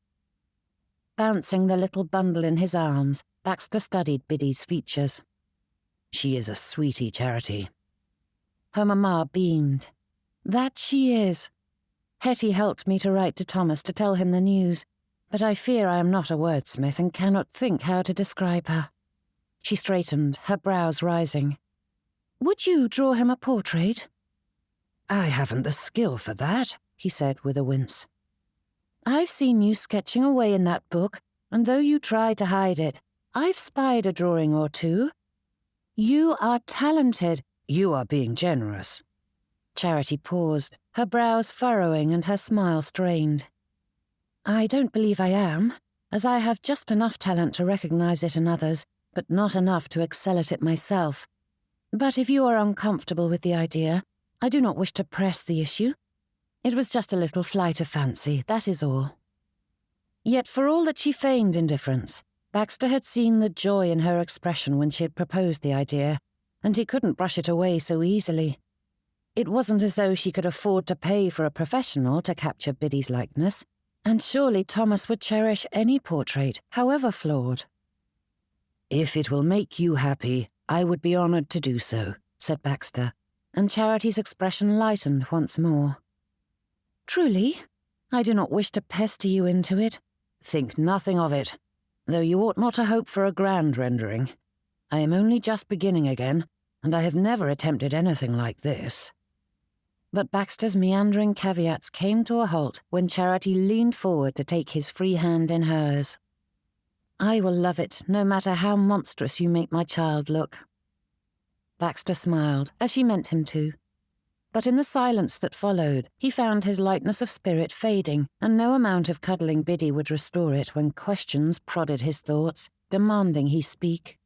Bouncing the little bundle in his arms, Baxter studied Biddy's features. "She is a sweetie, Charity." Her mamma beamed. "That she is. Hettie helped me to write to Thomas to tell him the news, but I fear I am not a wordsmith and cannot think how to describe her." She straightened, her brows rising. "Would you draw him a portrait?" "I haven't the skill for that," he said with a wince. "I've seen you sketching away in that book, and though you try to hide it, I've spied a drawing or two. You are talented." "You are being generous." Charity paused, her brows furrowing and her smile strained. "I don't believe I am, as I have just enough talent to recognize it in others, but not enough to excel at it myself. But if you are uncomfortable with the idea, I do not wish to press the issue. It was just a little flight of fancy, that is all." Yet for all that she feigned indifference, Baxter had seen the joy in her expression when she had proposed the idea, and he couldn't brush it away so easily. It wasn't as though she could afford to pay for a professional to capture Biddy's likeness, and surely Thomas would cherish any portrait, however flawed. "If it will make you happy, I would be honored to do so," said Baxter, and Charity's expression lightened once more. "Truly? I do not wish to pester you into it." "Think nothing of it, though you ought not to hope for a grand rendering. I am only just beginning again, and I have never attempted anything like this." But Baxter's meandering caveats came to a halt when Charity leaned forward to take his free hand in hers. "I will love it, no matter how monstrous you make my child look." Baxter smiled, as she meant him to. But in the silence that followed, he found his lightness of spirit fading, and no amount of cuddling Biddy would restore it when questions prodded his thoughts, demanding he speak.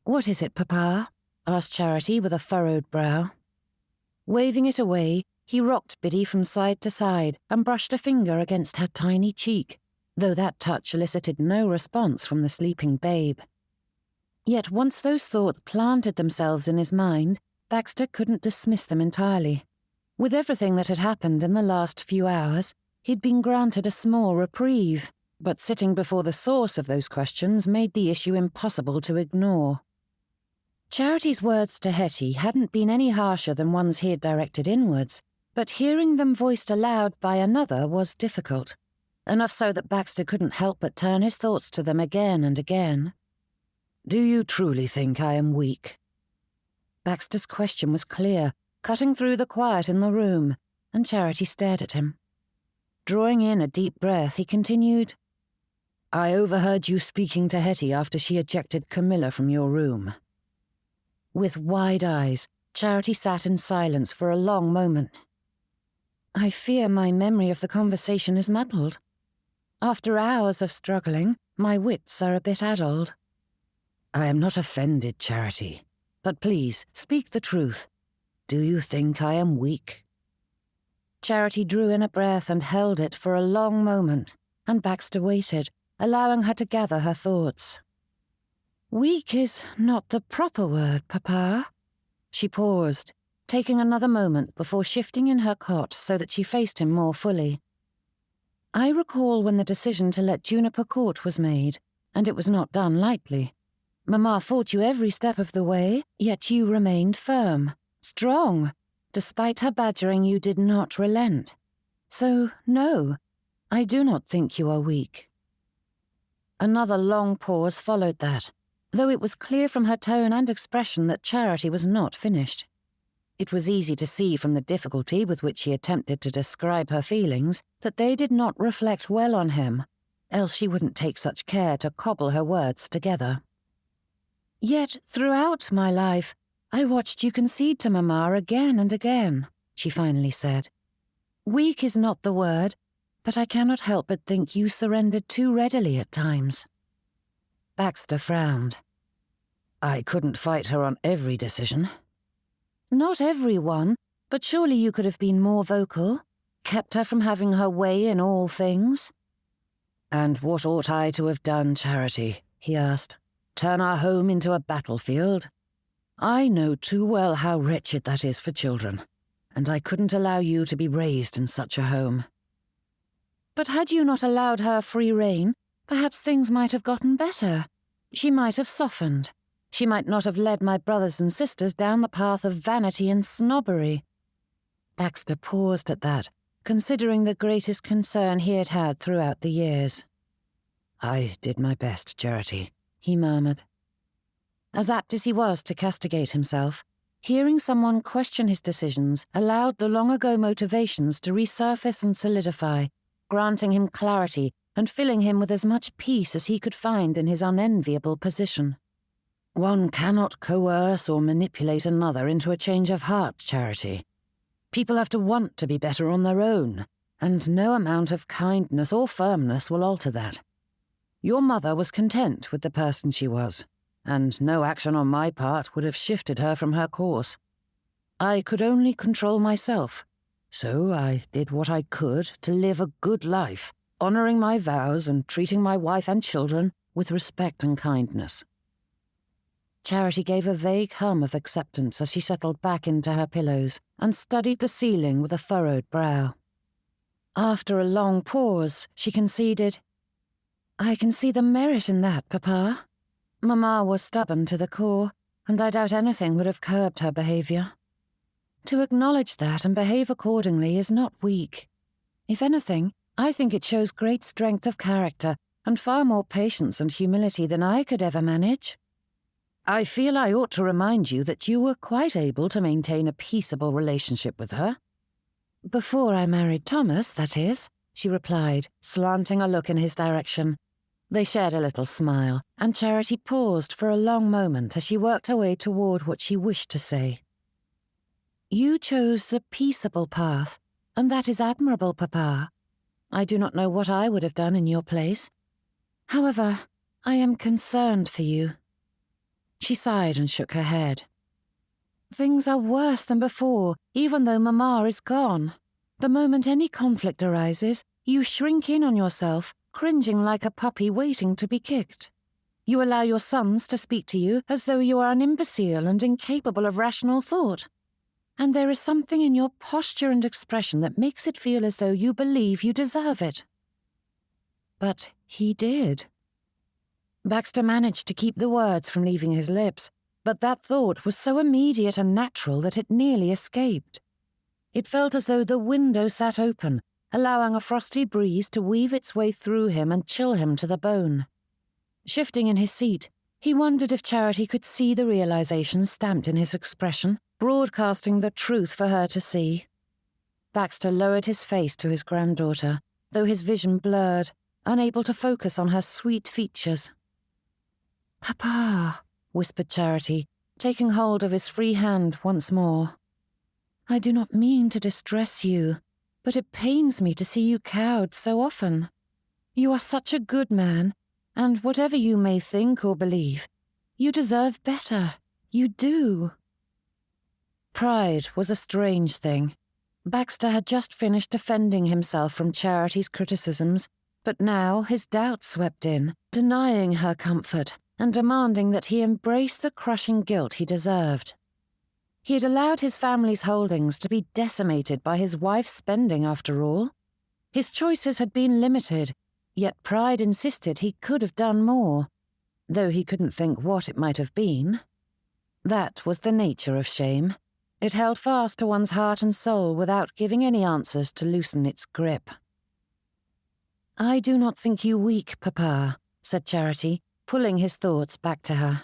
"What is it, Papa?" asked Charity with a furrowed brow. Waving it away, he rocked Biddy from side to side and brushed a finger against her tiny cheek, though that touch elicited no response from the sleeping babe. Yet once those thoughts planted themselves in his mind, Baxter couldn't dismiss them entirely. With everything that had happened in the last few hours, he'd been granted a small reprieve, but sitting before the source of those questions made the issue impossible to ignore. Charity's words to Hettie hadn't been any harsher than ones he had directed inwards, but hearing them voiced aloud by another was difficult, enough so that Baxter couldn't help but turn his thoughts to them again and again. "Do you truly think I am weak?" Baxter's question was clear, cutting through the quiet in the room, and Charity stared at him. Drawing in a deep breath, he continued, "I overheard you speaking to Hettie after she ejected Camilla from your room." With wide eyes, Charity sat in silence for a long moment. "I fear my memory of the conversation is muddled. After hours of struggling, my wits are a bit addled." "I am not offended, Charity, but please, speak the truth. Do you think I am weak?" Charity drew in a breath and held it for a long moment, and Baxter waited, allowing her to gather her thoughts. "Weak is not the proper word, Papa." She paused, taking another moment before shifting in her cot so that she faced him more fully. "I recall when the decision to let Juniper Court was made, and it was not done lightly. Mamma fought you every step of the way, yet you remained firm, strong. Despite her badgering, you did not relent. So, no, I do not think you are weak." Another long pause followed that, though it was clear from her tone and expression that Charity was not finished. It was easy to see from the difficulty with which she attempted to describe her feelings that they did not reflect well on him, else she wouldn't take such care to cobble her words together. "Yet throughout my life, I watched you concede to Mamma again and again," she finally said. "Weak is not the word, but I cannot help but think you surrendered too readily at times." Baxter frowned. "I couldn't fight her on every decision." "Not every one, but surely you could have been more vocal, kept her from having her way in all things." "And what ought I to have done, Charity?" he asked. "Turn our home into a battlefield? I know too well how wretched that is for children, and I couldn't allow you to be raised in such a home." "But had you not allowed her free rein, perhaps things might have gotten better. She might have softened. She might not have led my brothers and sisters down the path of vanity and snobbery." Baxter paused at that, considering the greatest concern he had had throughout the years. "I did my best, Charity," he murmured. As apt as he was to castigate himself, hearing someone question his decisions allowed the long-ago motivations to resurface and solidify, granting him clarity and filling him with as much peace as he could find in his unenviable position. "One cannot coerce or manipulate another into a change of heart, Charity. People have to want to be better on their own, and no amount of kindness or firmness will alter that. Your mother was content with the person she was, and no action on my part would have shifted her from her course. I could only control myself, so I did what I could to live a good life, honouring my vows and treating my wife and children with respect and kindness." Charity gave a vague hum of acceptance as she settled back into her pillows and studied the ceiling with a furrowed brow. After a long pause, she conceded, "I can see the merit in that, Papa. Mamma was stubborn to the core, and I doubt anything would have curbed her behaviour. To acknowledge that and behave accordingly is not weak. If anything, I think it shows great strength of character and far more patience and humility than I could ever manage. I feel I ought to remind you that you were quite able to maintain a peaceable relationship with her." "Before I married Thomas, that is," she replied, slanting a look in his direction. They shared a little smile, and Charity paused for a long moment as she worked her way toward what she wished to say. "You chose the peaceable path, and that is admirable, Papa. I do not know what I would have done in your place. However, I am concerned for you." She sighed and shook her head. "Things are worse than before, even though Mamma is gone. The moment any conflict arises, you shrink in on yourself, cringing like a puppy waiting to be kicked. You allow your sons to speak to you as though you are an imbecile and incapable of rational thought. And there is something in your posture and expression that makes it feel as though you believe you deserve it." But he did. Baxter managed to keep the words from leaving his lips, but that thought was so immediate and natural that it nearly escaped. It felt as though the window sat open, allowing a frosty breeze to weave its way through him and chill him to the bone. Shifting in his seat, he wondered if Charity could see the realization stamped in his expression, broadcasting the truth for her to see. Baxter lowered his face to his granddaughter, though his vision blurred, unable to focus on her sweet features. "Papa," whispered Charity, taking hold of his free hand once more. "I do not mean to distress you, but it pains me to see you cowed so often. You are such a good man, and whatever you may think or believe, you deserve better. You do." Pride was a strange thing. Baxter had just finished defending himself from Charity's criticisms, but now his doubts swept in, denying her comfort and demanding that he embrace the crushing guilt he deserved. He had allowed his family's holdings to be decimated by his wife's spending, after all. His choices had been limited, yet pride insisted he could have done more. though he couldn't think what it might have been. That was the nature of shame. It held fast to one's heart and soul without giving any answers to loosen its grip. "I do not think you weak, Papa," said Charity, pulling his thoughts back to her.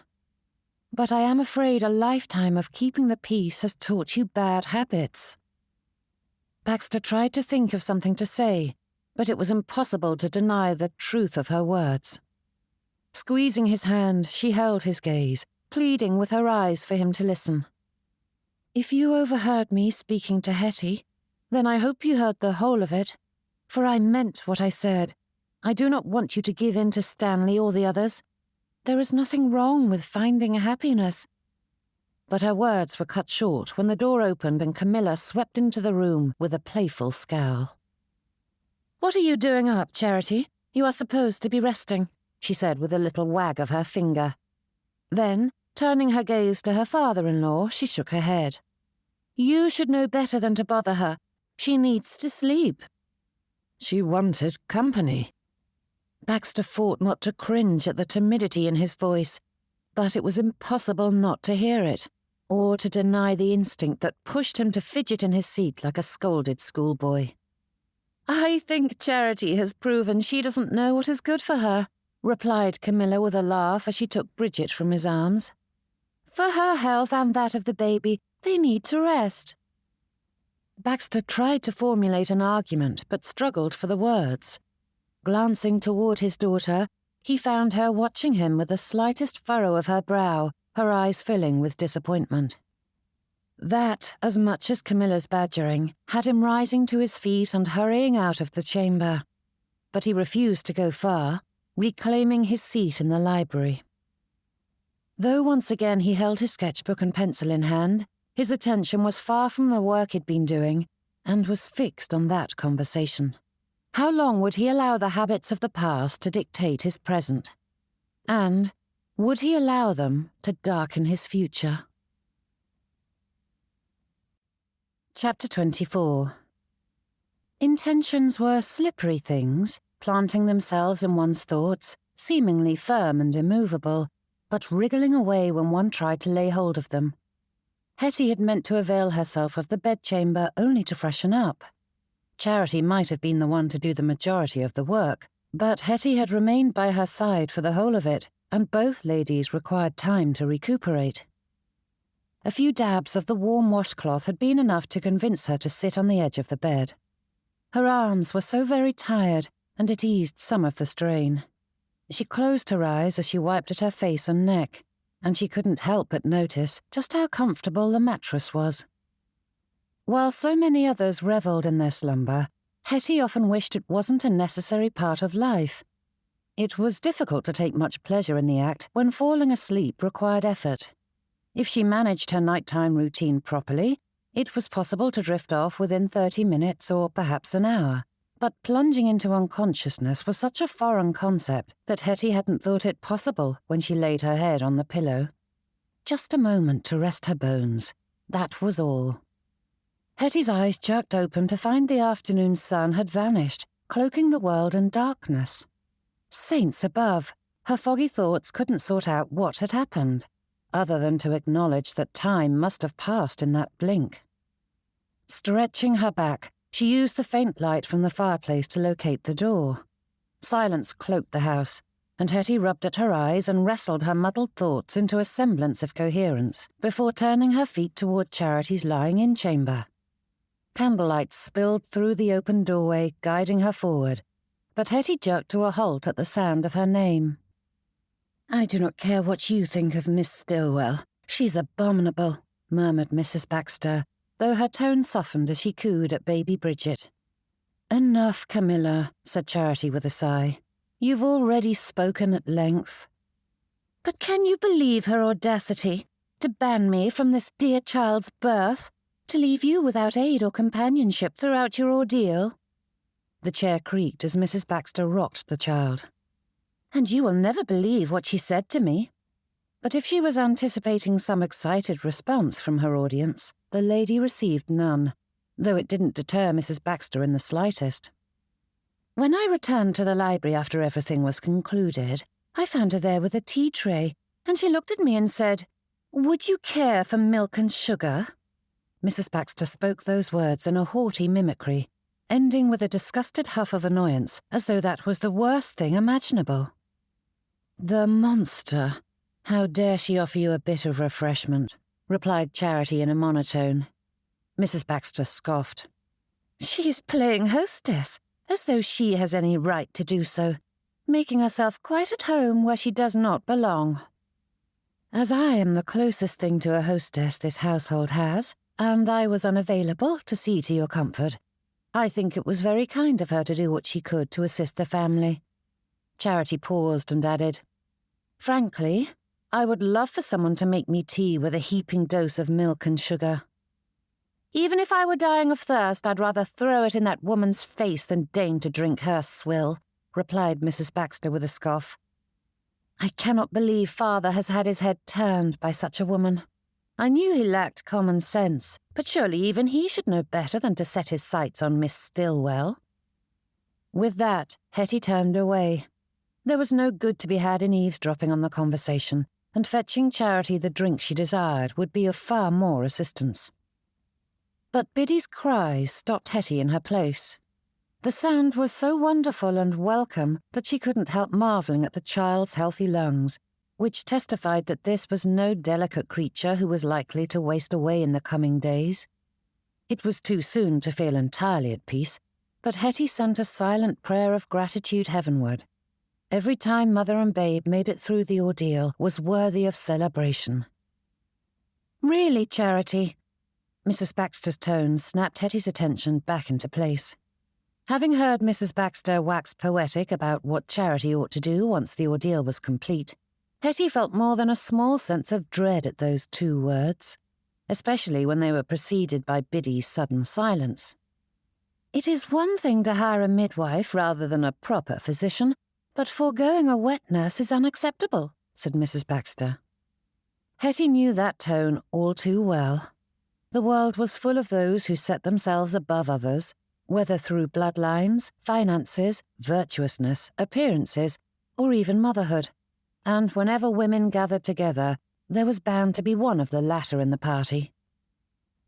"But I am afraid a lifetime of keeping the peace has taught you bad habits." Baxter tried to think of something to say, but it was impossible to deny the truth of her words. Squeezing his hand, she held his gaze, pleading with her eyes for him to listen. "If you overheard me speaking to Hettie, then I hope you heard the whole of it, for I meant what I said. I do not want you to give in to Stanley or the others. There is nothing wrong with finding happiness." But her words were cut short when the door opened and Camilla swept into the room with a playful scowl. "What are you doing up, Charity? You are supposed to be resting," she said with a little wag of her finger. Then, turning her gaze to her father-in-law, she shook her head. "You should know better than to bother her. She needs to sleep." She wanted company. Baxter fought not to cringe at the timidity in his voice, but it was impossible not to hear it, or to deny the instinct that pushed him to fidget in his seat like a scolded schoolboy. "I think Charity has proven she doesn't know what is good for her," replied Camilla with a laugh as she took Bridget from his arms. "For her health and that of the baby, they need to rest." Baxter tried to formulate an argument, but struggled for the words. Glancing toward his daughter, he found her watching him with the slightest furrow of her brow, her eyes filling with disappointment. That, as much as Camilla's badgering, had him rising to his feet and hurrying out of the chamber. But he refused to go far, reclaiming his seat in the library. Though once again he held his sketchbook and pencil in hand, his attention was far from the work he'd been doing, and was fixed on that conversation. How long would he allow the habits of the past to dictate his present? And would he allow them to darken his future? Chapter 24. Intentions were slippery things, planting themselves in one's thoughts, seemingly firm and immovable, but wriggling away when one tried to lay hold of them. Hettie had meant to avail herself of the bedchamber only to freshen up. Charity might have been the one to do the majority of the work, but Hettie had remained by her side for the whole of it, and both ladies required time to recuperate. A few dabs of the warm washcloth had been enough to convince her to sit on the edge of the bed. Her arms were so very tired, and it eased some of the strain. She closed her eyes as she wiped at her face and neck, and she couldn't help but notice just how comfortable the mattress was. While so many others revelled in their slumber, Hettie often wished it wasn't a necessary part of life. It was difficult to take much pleasure in the act when falling asleep required effort. If she managed her nighttime routine properly, it was possible to drift off within 30 minutes or perhaps an hour. But plunging into unconsciousness was such a foreign concept that Hettie hadn't thought it possible when she laid her head on the pillow. Just a moment to rest her bones, that was all. Hettie's eyes jerked open to find the afternoon sun had vanished, cloaking the world in darkness. Saints above, her foggy thoughts couldn't sort out what had happened, other than to acknowledge that time must have passed in that blink. Stretching her back, she used the faint light from the fireplace to locate the door. Silence cloaked the house, and Hettie rubbed at her eyes and wrestled her muddled thoughts into a semblance of coherence before turning her feet toward Charity's lying-in chamber. Candlelight spilled through the open doorway, guiding her forward, but Hettie jerked to a halt at the sound of her name. "I do not care what you think of Miss Stillwell. She's abominable," murmured Mrs. Baxter, though her tone softened as she cooed at baby Bridget. "Enough, Camilla," said Charity with a sigh. "You've already spoken at length." "But can you believe her audacity? To ban me from this dear child's birth? To leave you without aid or companionship throughout your ordeal?" The chair creaked as Mrs. Baxter rocked the child. "And you will never believe what she said to me." But if she was anticipating some excited response from her audience, the lady received none, though it didn't deter Mrs. Baxter in the slightest. "When I returned to the library after everything was concluded, I found her there with a tea tray, and she looked at me and said, 'Would you care for milk and sugar?'" Mrs. Baxter spoke those words in a haughty mimicry, ending with a disgusted huff of annoyance, as though that was the worst thing imaginable. "The monster! How dare she offer you a bit of refreshment?" replied Charity in a monotone. Mrs. Baxter scoffed. "She is playing hostess, as though she has any right to do so, making herself quite at home where she does not belong." "As I am the closest thing to a hostess this household has, and I was unavailable to see to your comfort, I think it was very kind of her to do what she could to assist the family." Charity paused and added, "Frankly, I would love for someone to make me tea with a heaping dose of milk and sugar." "Even if I were dying of thirst, I'd rather throw it in that woman's face than deign to drink her swill," replied Mrs. Baxter with a scoff. "I cannot believe Father has had his head turned by such a woman. I knew he lacked common sense, but surely even he should know better than to set his sights on Miss Stillwell." With that, Hettie turned away. There was no good to be had in eavesdropping on the conversation, and fetching Charity the drink she desired would be of far more assistance. But Biddy's cries stopped Hettie in her place. The sound was so wonderful and welcome that she couldn't help marvelling at the child's healthy lungs, which testified that this was no delicate creature who was likely to waste away in the coming days. It was too soon to feel entirely at peace, but Hettie sent a silent prayer of gratitude heavenward. Every time Mother and Babe made it through the ordeal was worthy of celebration. "Really, Charity?" Mrs. Baxter's tone snapped Hettie's attention back into place. Having heard Mrs. Baxter wax poetic about what Charity ought to do once the ordeal was complete, Hettie felt more than a small sense of dread at those two words, especially when they were preceded by Biddy's sudden silence. "It is one thing to hire a midwife rather than a proper physician, but foregoing a wet nurse is unacceptable," said Mrs. Baxter. Hettie knew that tone all too well. The world was full of those who set themselves above others, whether through bloodlines, finances, virtuousness, appearances, or even motherhood. And whenever women gathered together, there was bound to be one of the latter in the party.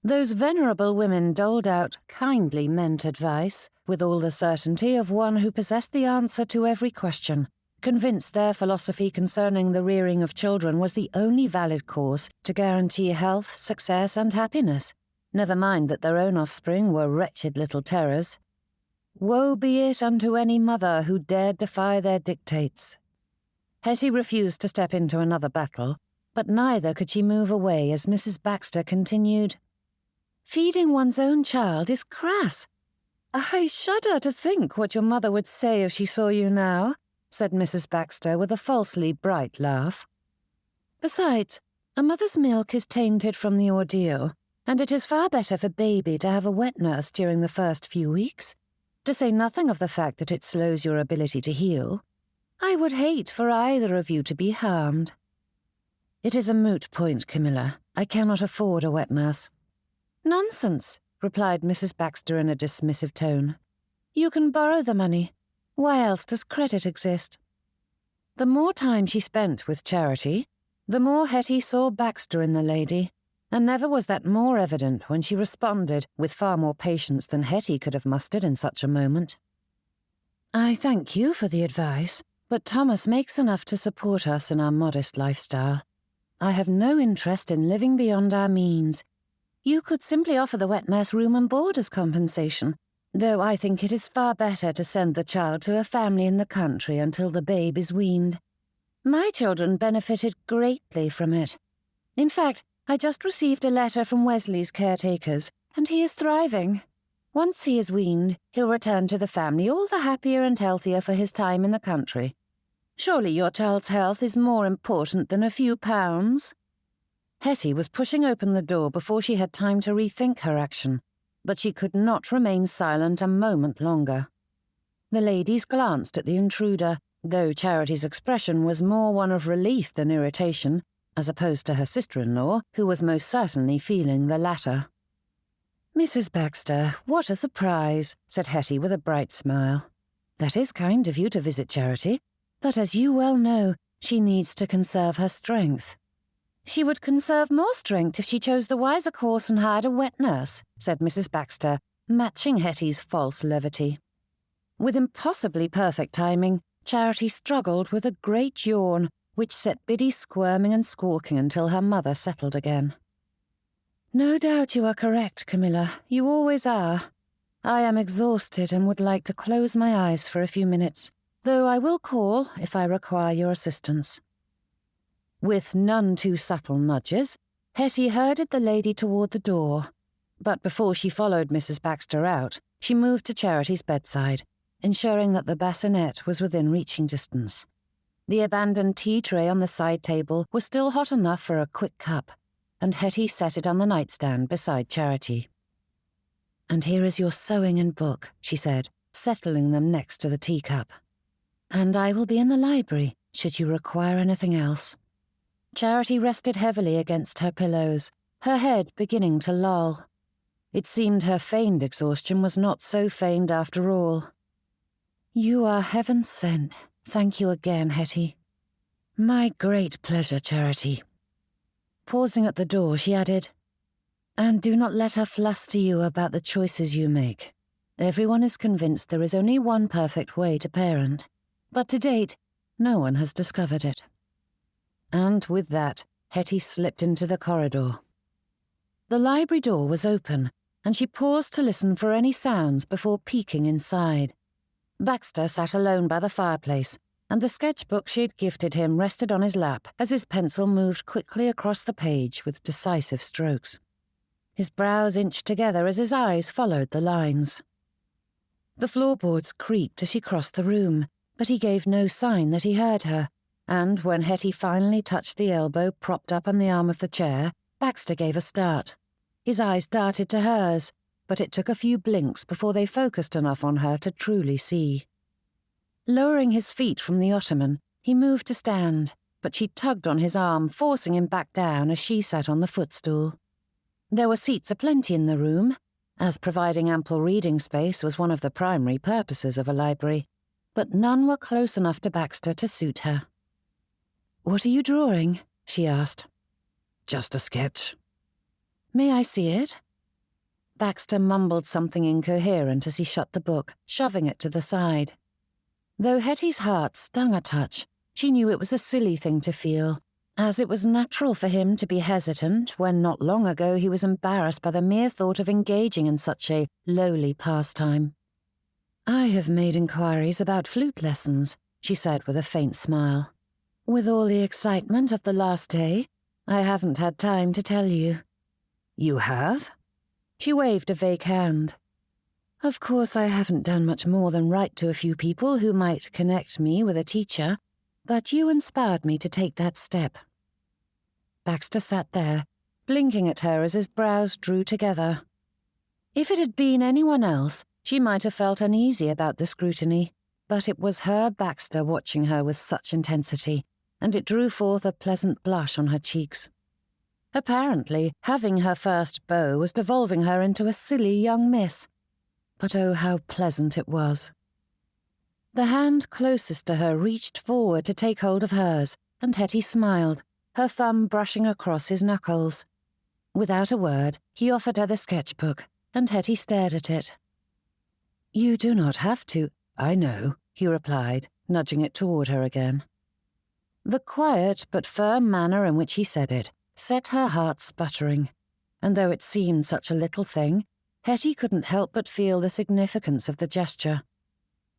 Those venerable women doled out kindly meant advice, with all the certainty of one who possessed the answer to every question, convinced their philosophy concerning the rearing of children was the only valid course to guarantee health, success, and happiness, never mind that their own offspring were wretched little terrors. Woe be it unto any mother who dared defy their dictates. Hettie refused to step into another battle, but neither could she move away as Mrs. Baxter continued, "Feeding one's own child is crass. I shudder to think what your mother would say if she saw you now," said Mrs. Baxter with a falsely bright laugh. "Besides, a mother's milk is tainted from the ordeal, and it is far better for baby to have a wet nurse during the first few weeks, to say nothing of the fact that it slows your ability to heal. I would hate for either of you to be harmed." "It is a moot point, Camilla. I cannot afford a wet nurse." "Nonsense," replied Mrs. Baxter in a dismissive tone. "You can borrow the money. Why else does credit exist?" The more time she spent with Charity, the more Hettie saw Baxter in the lady, and never was that more evident when she responded with far more patience than Hettie could have mustered in such a moment. "I thank you for the advice, but Thomas makes enough to support us in our modest lifestyle. I have no interest in living beyond our means. You could simply offer the wet nurse room and board as compensation, though I think it is far better to send the child to a family in the country until the babe is weaned. My children benefited greatly from it. In fact, I just received a letter from Wesley's caretakers, and he is thriving. Once he is weaned, he'll return to the family all the happier and healthier for his time in the country. Surely your child's health is more important than a few pounds." Hettie was pushing open the door before she had time to rethink her action, but she could not remain silent a moment longer. The ladies glanced at the intruder, though Charity's expression was more one of relief than irritation, as opposed to her sister-in-law, who was most certainly feeling the latter. "Mrs. Baxter, what a surprise," said Hettie with a bright smile. "That is kind of you to visit Charity. But as you well know, she needs to conserve her strength. She would conserve more strength if she chose the wiser course and hired a wet nurse, said Mrs. Baxter, matching Hettie's false levity. With impossibly perfect timing, Charity struggled with a great yawn, which set Biddy squirming and squawking until her mother settled again. No doubt you are correct, Camilla. You always are. I am exhausted and would like to close my eyes for a few minutes, though I will call if I require your assistance. With none too subtle nudges, Hettie herded the lady toward the door, but before she followed Mrs. Baxter out, she moved to Charity's bedside, ensuring that the bassinet was within reaching distance. The abandoned tea tray on the side table was still hot enough for a quick cup, and Hettie set it on the nightstand beside Charity. "And here is your sewing and book," she said, settling them next to the teacup. "And I will be in the library, should you require anything else." Charity rested heavily against her pillows, her head beginning to loll. It seemed her feigned exhaustion was not so feigned after all. "You are heaven sent. Thank you again, Hettie." "My great pleasure, Charity." Pausing at the door, she added, "And do not let her fluster you about the choices you make. Everyone is convinced there is only one perfect way to parent, but to date, no one has discovered it." And with that, Hettie slipped into the corridor. The library door was open, and she paused to listen for any sounds before peeking inside. Baxter sat alone by the fireplace, and the sketchbook she had gifted him rested on his lap as his pencil moved quickly across the page with decisive strokes. His brows inched together as his eyes followed the lines. The floorboards creaked as she crossed the room, but he gave no sign that he heard her, and when Hettie finally touched the elbow propped up on the arm of the chair, Baxter gave a start. His eyes darted to hers, but it took a few blinks before they focused enough on her to truly see. Lowering his feet from the ottoman, he moved to stand, but she tugged on his arm, forcing him back down as she sat on the footstool. There were seats aplenty in the room, as providing ample reading space was one of the primary purposes of a library, but none were close enough to Baxter to suit her. "What are you drawing?" she asked. "Just a sketch." "May I see it?" Baxter mumbled something incoherent as he shut the book, shoving it to the side. Though Hettie's heart stung a touch, she knew it was a silly thing to feel, as it was natural for him to be hesitant when not long ago he was embarrassed by the mere thought of engaging in such a lowly pastime. "I have made inquiries about flute lessons," she said with a faint smile. "With all the excitement of the last day, I haven't had time to tell you." "You have?" She waved a vague hand. "Of course, I haven't done much more than write to a few people who might connect me with a teacher, but you inspired me to take that step." Baxter sat there, blinking at her as his brows drew together. If it had been anyone else, she might have felt uneasy about the scrutiny, but it was her Baxter watching her with such intensity, and it drew forth a pleasant blush on her cheeks. Apparently, having her first beau was devolving her into a silly young miss. But oh, how pleasant it was. The hand closest to her reached forward to take hold of hers, and Hettie smiled, her thumb brushing across his knuckles. Without a word, he offered her the sketchbook, and Hettie stared at it. "You do not have to." "I know," he replied, nudging it toward her again. The quiet but firm manner in which he said it set her heart sputtering, and though it seemed such a little thing, Hettie couldn't help but feel the significance of the gesture.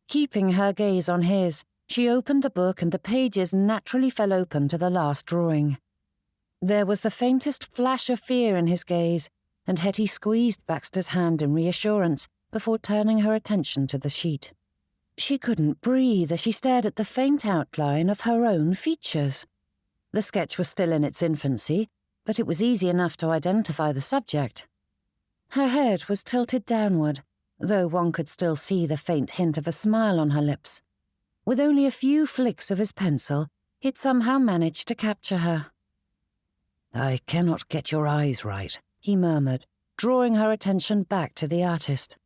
Keeping her gaze on his, she opened the book and the pages naturally fell open to the last drawing. There was the faintest flash of fear in his gaze, and Hettie squeezed Baxter's hand in reassurance before turning her attention to the sheet. She couldn't breathe as she stared at the faint outline of her own features. The sketch was still in its infancy, but it was easy enough to identify the subject. Her head was tilted downward, though one could still see the faint hint of a smile on her lips. With only a few flicks of his pencil, he'd somehow managed to capture her. "I cannot get your eyes right," he murmured, drawing her attention back to the artist.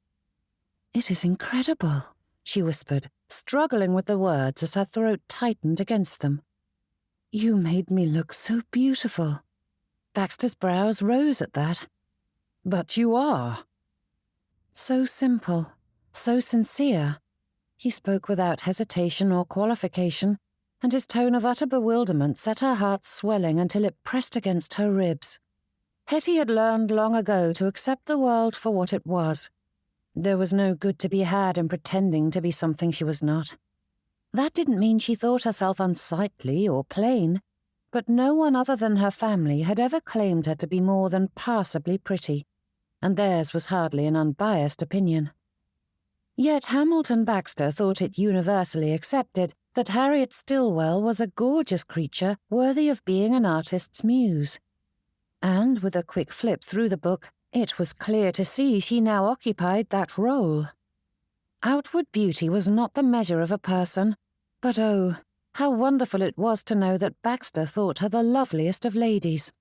"It is incredible," she whispered, struggling with the words as her throat tightened against them. "You made me look so beautiful." Baxter's brows rose at that. "But you are." So simple, so sincere. He spoke without hesitation or qualification, and his tone of utter bewilderment set her heart swelling until it pressed against her ribs. Hettie had learned long ago to accept the world for what it was. There was no good to be had in pretending to be something she was not. That didn't mean she thought herself unsightly or plain, but no one other than her family had ever claimed her to be more than passably pretty, and theirs was hardly an unbiased opinion. Yet Hamilton Baxter thought it universally accepted that Harriet Stillwell was a gorgeous creature worthy of being an artist's muse. And with a quick flip through the book, it was clear to see she now occupied that role. Outward beauty was not the measure of a person, but oh, how wonderful it was to know that Baxter thought her the loveliest of ladies.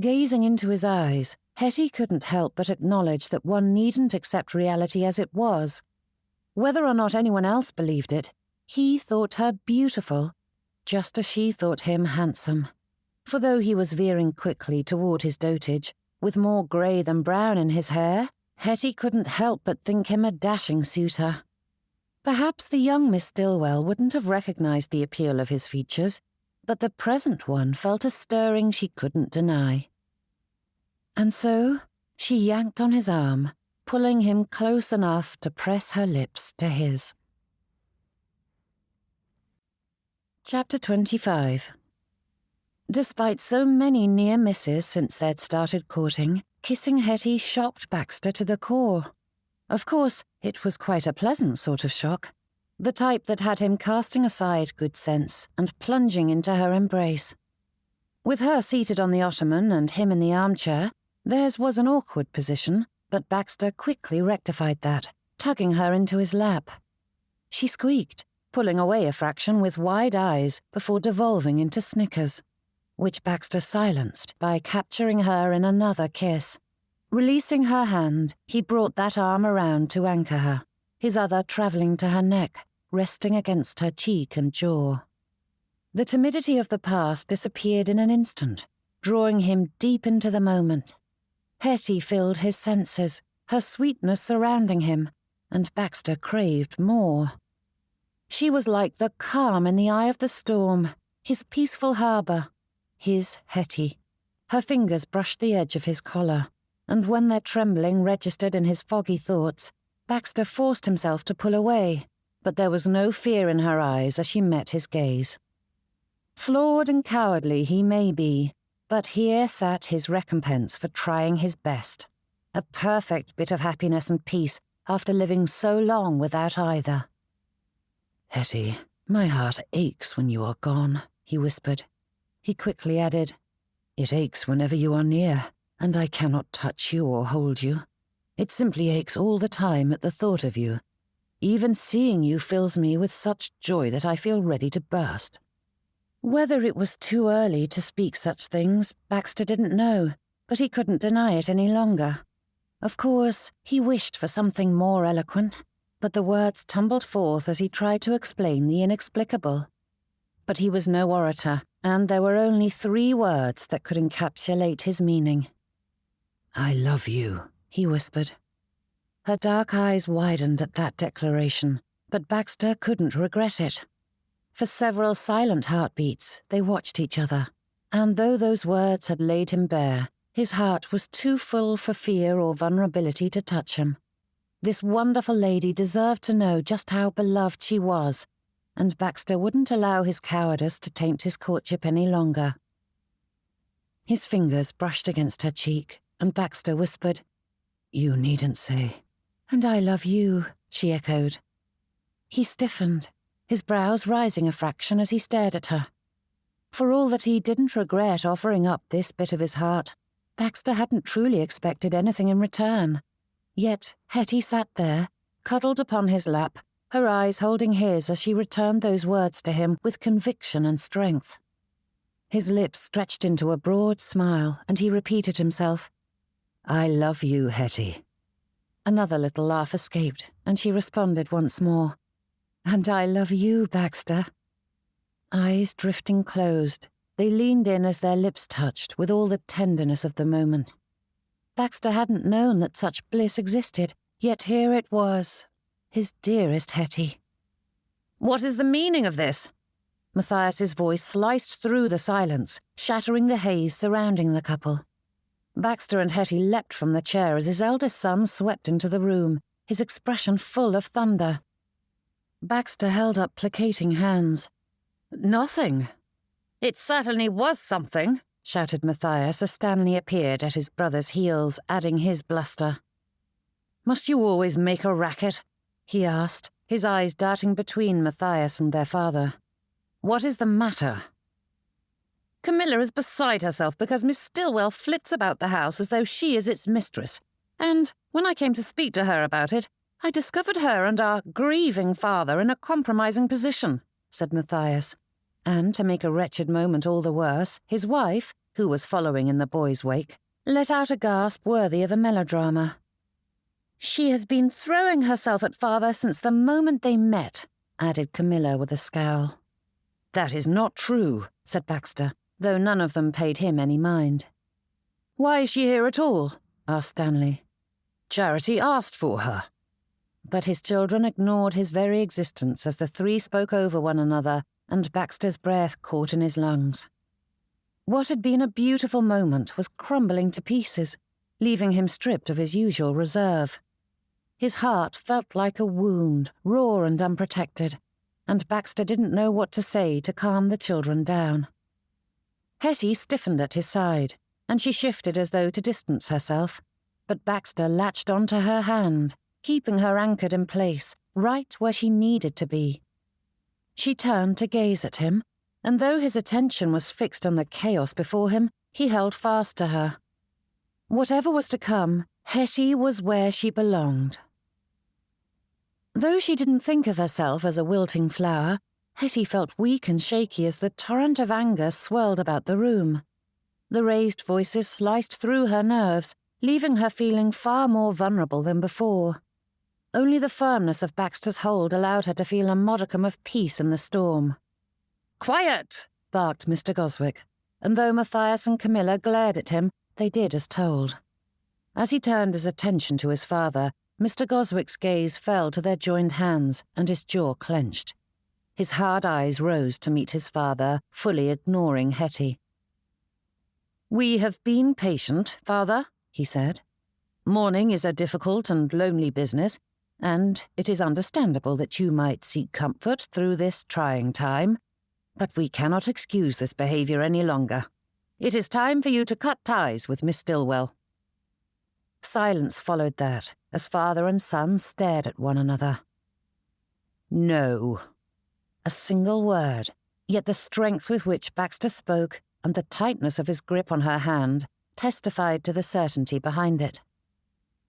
Gazing into his eyes, Hettie couldn't help but acknowledge that one needn't accept reality as it was. Whether or not anyone else believed it, he thought her beautiful, just as she thought him handsome. For though he was veering quickly toward his dotage, with more grey than brown in his hair, Hettie couldn't help but think him a dashing suitor. Perhaps the young Miss Stillwell wouldn't have recognized the appeal of his features, but the present one felt a stirring she couldn't deny. And so she yanked on his arm, pulling him close enough to press her lips to his. Chapter 25. Despite so many near misses since they'd started courting, kissing Hettie shocked Baxter to the core. Of course, it was quite a pleasant sort of shock, the type that had him casting aside good sense and plunging into her embrace. With her seated on the ottoman and him in the armchair, theirs was an awkward position, but Baxter quickly rectified that, tugging her into his lap. She squeaked, pulling away a fraction with wide eyes before devolving into snickers, which Baxter silenced by capturing her in another kiss. Releasing her hand, he brought that arm around to anchor her, his other travelling to her neck, resting against her cheek and jaw. The timidity of the past disappeared in an instant, drawing him deep into the moment. Hettie filled his senses, her sweetness surrounding him, and Baxter craved more. She was like the calm in the eye of the storm, his peaceful harbour, his Hettie. Her fingers brushed the edge of his collar, and when their trembling registered in his foggy thoughts, Baxter forced himself to pull away, but there was no fear in her eyes as she met his gaze. Flawed and cowardly he may be, but here sat his recompense for trying his best. A perfect bit of happiness and peace after living so long without either. "Hettie, my heart aches when you are gone," he whispered. He quickly added, "It aches whenever you are near, and I cannot touch you or hold you. It simply aches all the time at the thought of you. Even seeing you fills me with such joy that I feel ready to burst." Whether it was too early to speak such things, Baxter didn't know, but he couldn't deny it any longer. Of course, he wished for something more eloquent, but the words tumbled forth as he tried to explain the inexplicable. But he was no orator, and there were only 3 words that could encapsulate his meaning. "I love you," he whispered. Her dark eyes widened at that declaration, but Baxter couldn't regret it. For several silent heartbeats, they watched each other, and though those words had laid him bare, his heart was too full for fear or vulnerability to touch him. This wonderful lady deserved to know just how beloved she was, and Baxter wouldn't allow his cowardice to taint his courtship any longer. His fingers brushed against her cheek, and Baxter whispered, "You needn't say." "And I love you," she echoed. He stiffened, his brows rising a fraction as he stared at her. For all that he didn't regret offering up this bit of his heart, Baxter hadn't truly expected anything in return. Yet Hettie sat there, cuddled upon his lap, her eyes holding his as she returned those words to him with conviction and strength. His lips stretched into a broad smile, and he repeated himself, "I love you, Hettie." Another little laugh escaped, and she responded once more. And I love you, Baxter." Eyes drifting closed, they leaned in as their lips touched with all the tenderness of the moment. Baxter hadn't known that such bliss existed, yet here it was, his dearest Hettie. "What is the meaning of this?" Matthias's voice sliced through the silence, shattering the haze surrounding the couple. Baxter and Hettie leapt from the chair as his eldest son swept into the room, his expression full of thunder. Baxter held up placating hands. "Nothing." "It certainly was something," shouted Matthias as Stanley appeared at his brother's heels, adding his bluster. "Must you always make a racket?" he asked, his eyes darting between Matthias and their father. "What is the matter?" "Camilla is beside herself because Miss Stillwell flits about the house as though she is its mistress, and when I came to speak to her about it, I discovered her and our grieving father in a compromising position," said Matthias. And to make a wretched moment all the worse, his wife, who was following in the boy's wake, let out a gasp worthy of a melodrama. "She has been throwing herself at father since the moment they met," added Camilla with a scowl. "That is not true," said Baxter, though none of them paid him any mind. "Why is she here at all?" asked Stanley. "Charity asked for her." But his children ignored his very existence as the three spoke over one another, and Baxter's breath caught in his lungs. What had been a beautiful moment was crumbling to pieces, leaving him stripped of his usual reserve. His heart felt like a wound, raw and unprotected, and Baxter didn't know what to say to calm the children down. Hettie stiffened at his side, and she shifted as though to distance herself, but Baxter latched onto her hand, keeping her anchored in place, right where she needed to be. She turned to gaze at him, and though his attention was fixed on the chaos before him, he held fast to her. Whatever was to come, Hettie was where she belonged. Though she didn't think of herself as a wilting flower, Hettie felt weak and shaky as the torrent of anger swirled about the room. The raised voices sliced through her nerves, leaving her feeling far more vulnerable than before. Only the firmness of Baxter's hold allowed her to feel a modicum of peace in the storm. "Quiet!" barked Mr. Goswick, and though Matthias and Camilla glared at him, they did as told. As he turned his attention to his father, Mr. Goswick's gaze fell to their joined hands, and his jaw clenched. His hard eyes rose to meet his father, fully ignoring Hettie. "We have been patient, father," he said. "Mourning is a difficult and lonely business, and it is understandable that you might seek comfort through this trying time, but we cannot excuse this behavior any longer. It is time for you to cut ties with Miss Stillwell." Silence followed that, as father and son stared at one another. "No." A single word, yet the strength with which Baxter spoke and the tightness of his grip on her hand testified to the certainty behind it.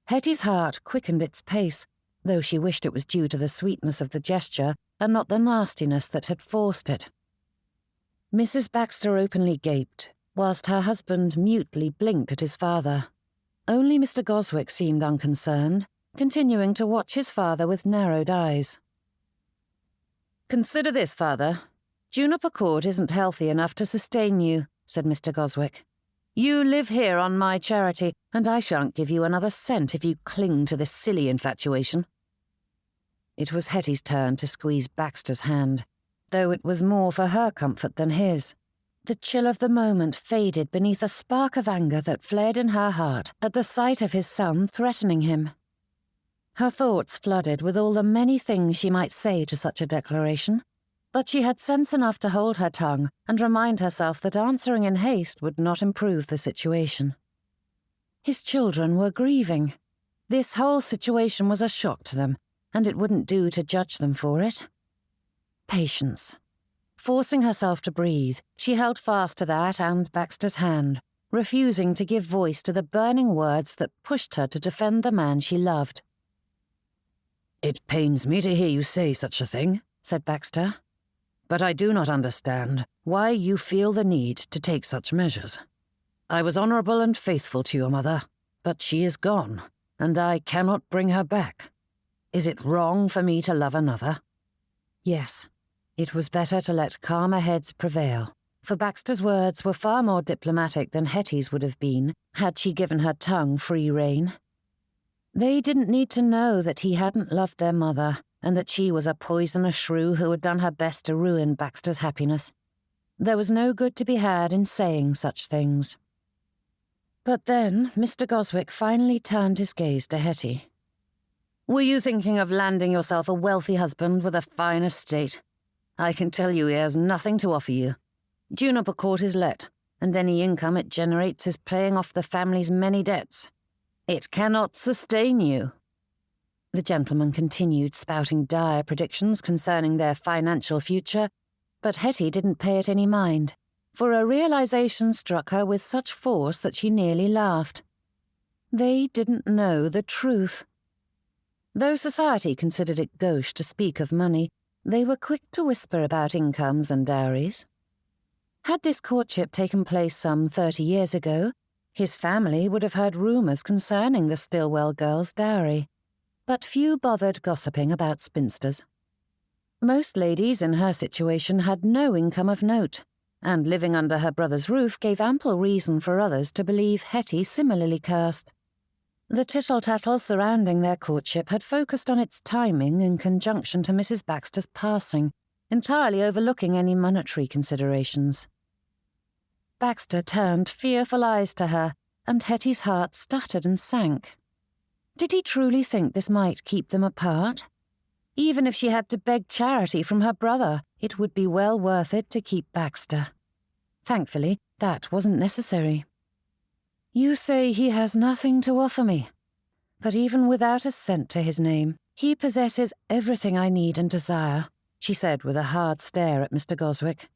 Hettie's heart quickened its pace, though she wished it was due to the sweetness of the gesture and not the nastiness that had forced it. Mrs. Baxter openly gaped, whilst her husband mutely blinked at his father. Only Mr. Goswick seemed unconcerned, continuing to watch his father with narrowed eyes. "Consider this, father. Juniper Court isn't healthy enough to sustain you," said Mr. Goswick. "You live here on my charity, and I shan't give you another cent if you cling to this silly infatuation." It was Hettie's turn to squeeze Baxter's hand, though it was more for her comfort than his. The chill of the moment faded beneath a spark of anger that flared in her heart at the sight of his son threatening him. Her thoughts flooded with all the many things she might say to such a declaration, but she had sense enough to hold her tongue and remind herself that answering in haste would not improve the situation. His children were grieving. This whole situation was a shock to them, and it wouldn't do to judge them for it. Patience. Forcing herself to breathe, she held fast to that and Baxter's hand, refusing to give voice to the burning words that pushed her to defend the man she loved. "It pains me to hear you say such a thing," said Baxter, "but I do not understand why you feel the need to take such measures. I was honourable and faithful to your mother, but she is gone, and I cannot bring her back. Is it wrong for me to love another?" Yes, it was better to let calmer heads prevail, for Baxter's words were far more diplomatic than Hettie's would have been had she given her tongue free rein. They didn't need to know that he hadn't loved their mother and that she was a poisonous shrew who had done her best to ruin Baxter's happiness. There was no good to be had in saying such things. But then Mr. Goswick finally turned his gaze to Hettie. "Were you thinking of landing yourself a wealthy husband with a fine estate? I can tell you he has nothing to offer you. Juniper Court is let, and any income it generates is paying off the family's many debts. It cannot sustain you." The gentleman continued spouting dire predictions concerning their financial future, but Hettie didn't pay it any mind, for a realization struck her with such force that she nearly laughed. They didn't know the truth. Though society considered it gauche to speak of money, they were quick to whisper about incomes and dowries. Had this courtship taken place some 30 years ago, his family would have heard rumours concerning the Stillwell girl's dowry, but few bothered gossiping about spinsters. Most ladies in her situation had no income of note, and living under her brother's roof gave ample reason for others to believe Hettie similarly cursed. The tittle-tattle surrounding their courtship had focused on its timing in conjunction to Mrs. Baxter's passing, entirely overlooking any monetary considerations. Baxter turned fearful eyes to her, and Hettie's heart stuttered and sank. Did he truly think this might keep them apart? Even if she had to beg charity from her brother, it would be well worth it to keep Baxter. Thankfully, that wasn't necessary. "You say he has nothing to offer me, but even without a cent to his name, he possesses everything I need and desire," she said with a hard stare at Mr. Goswick.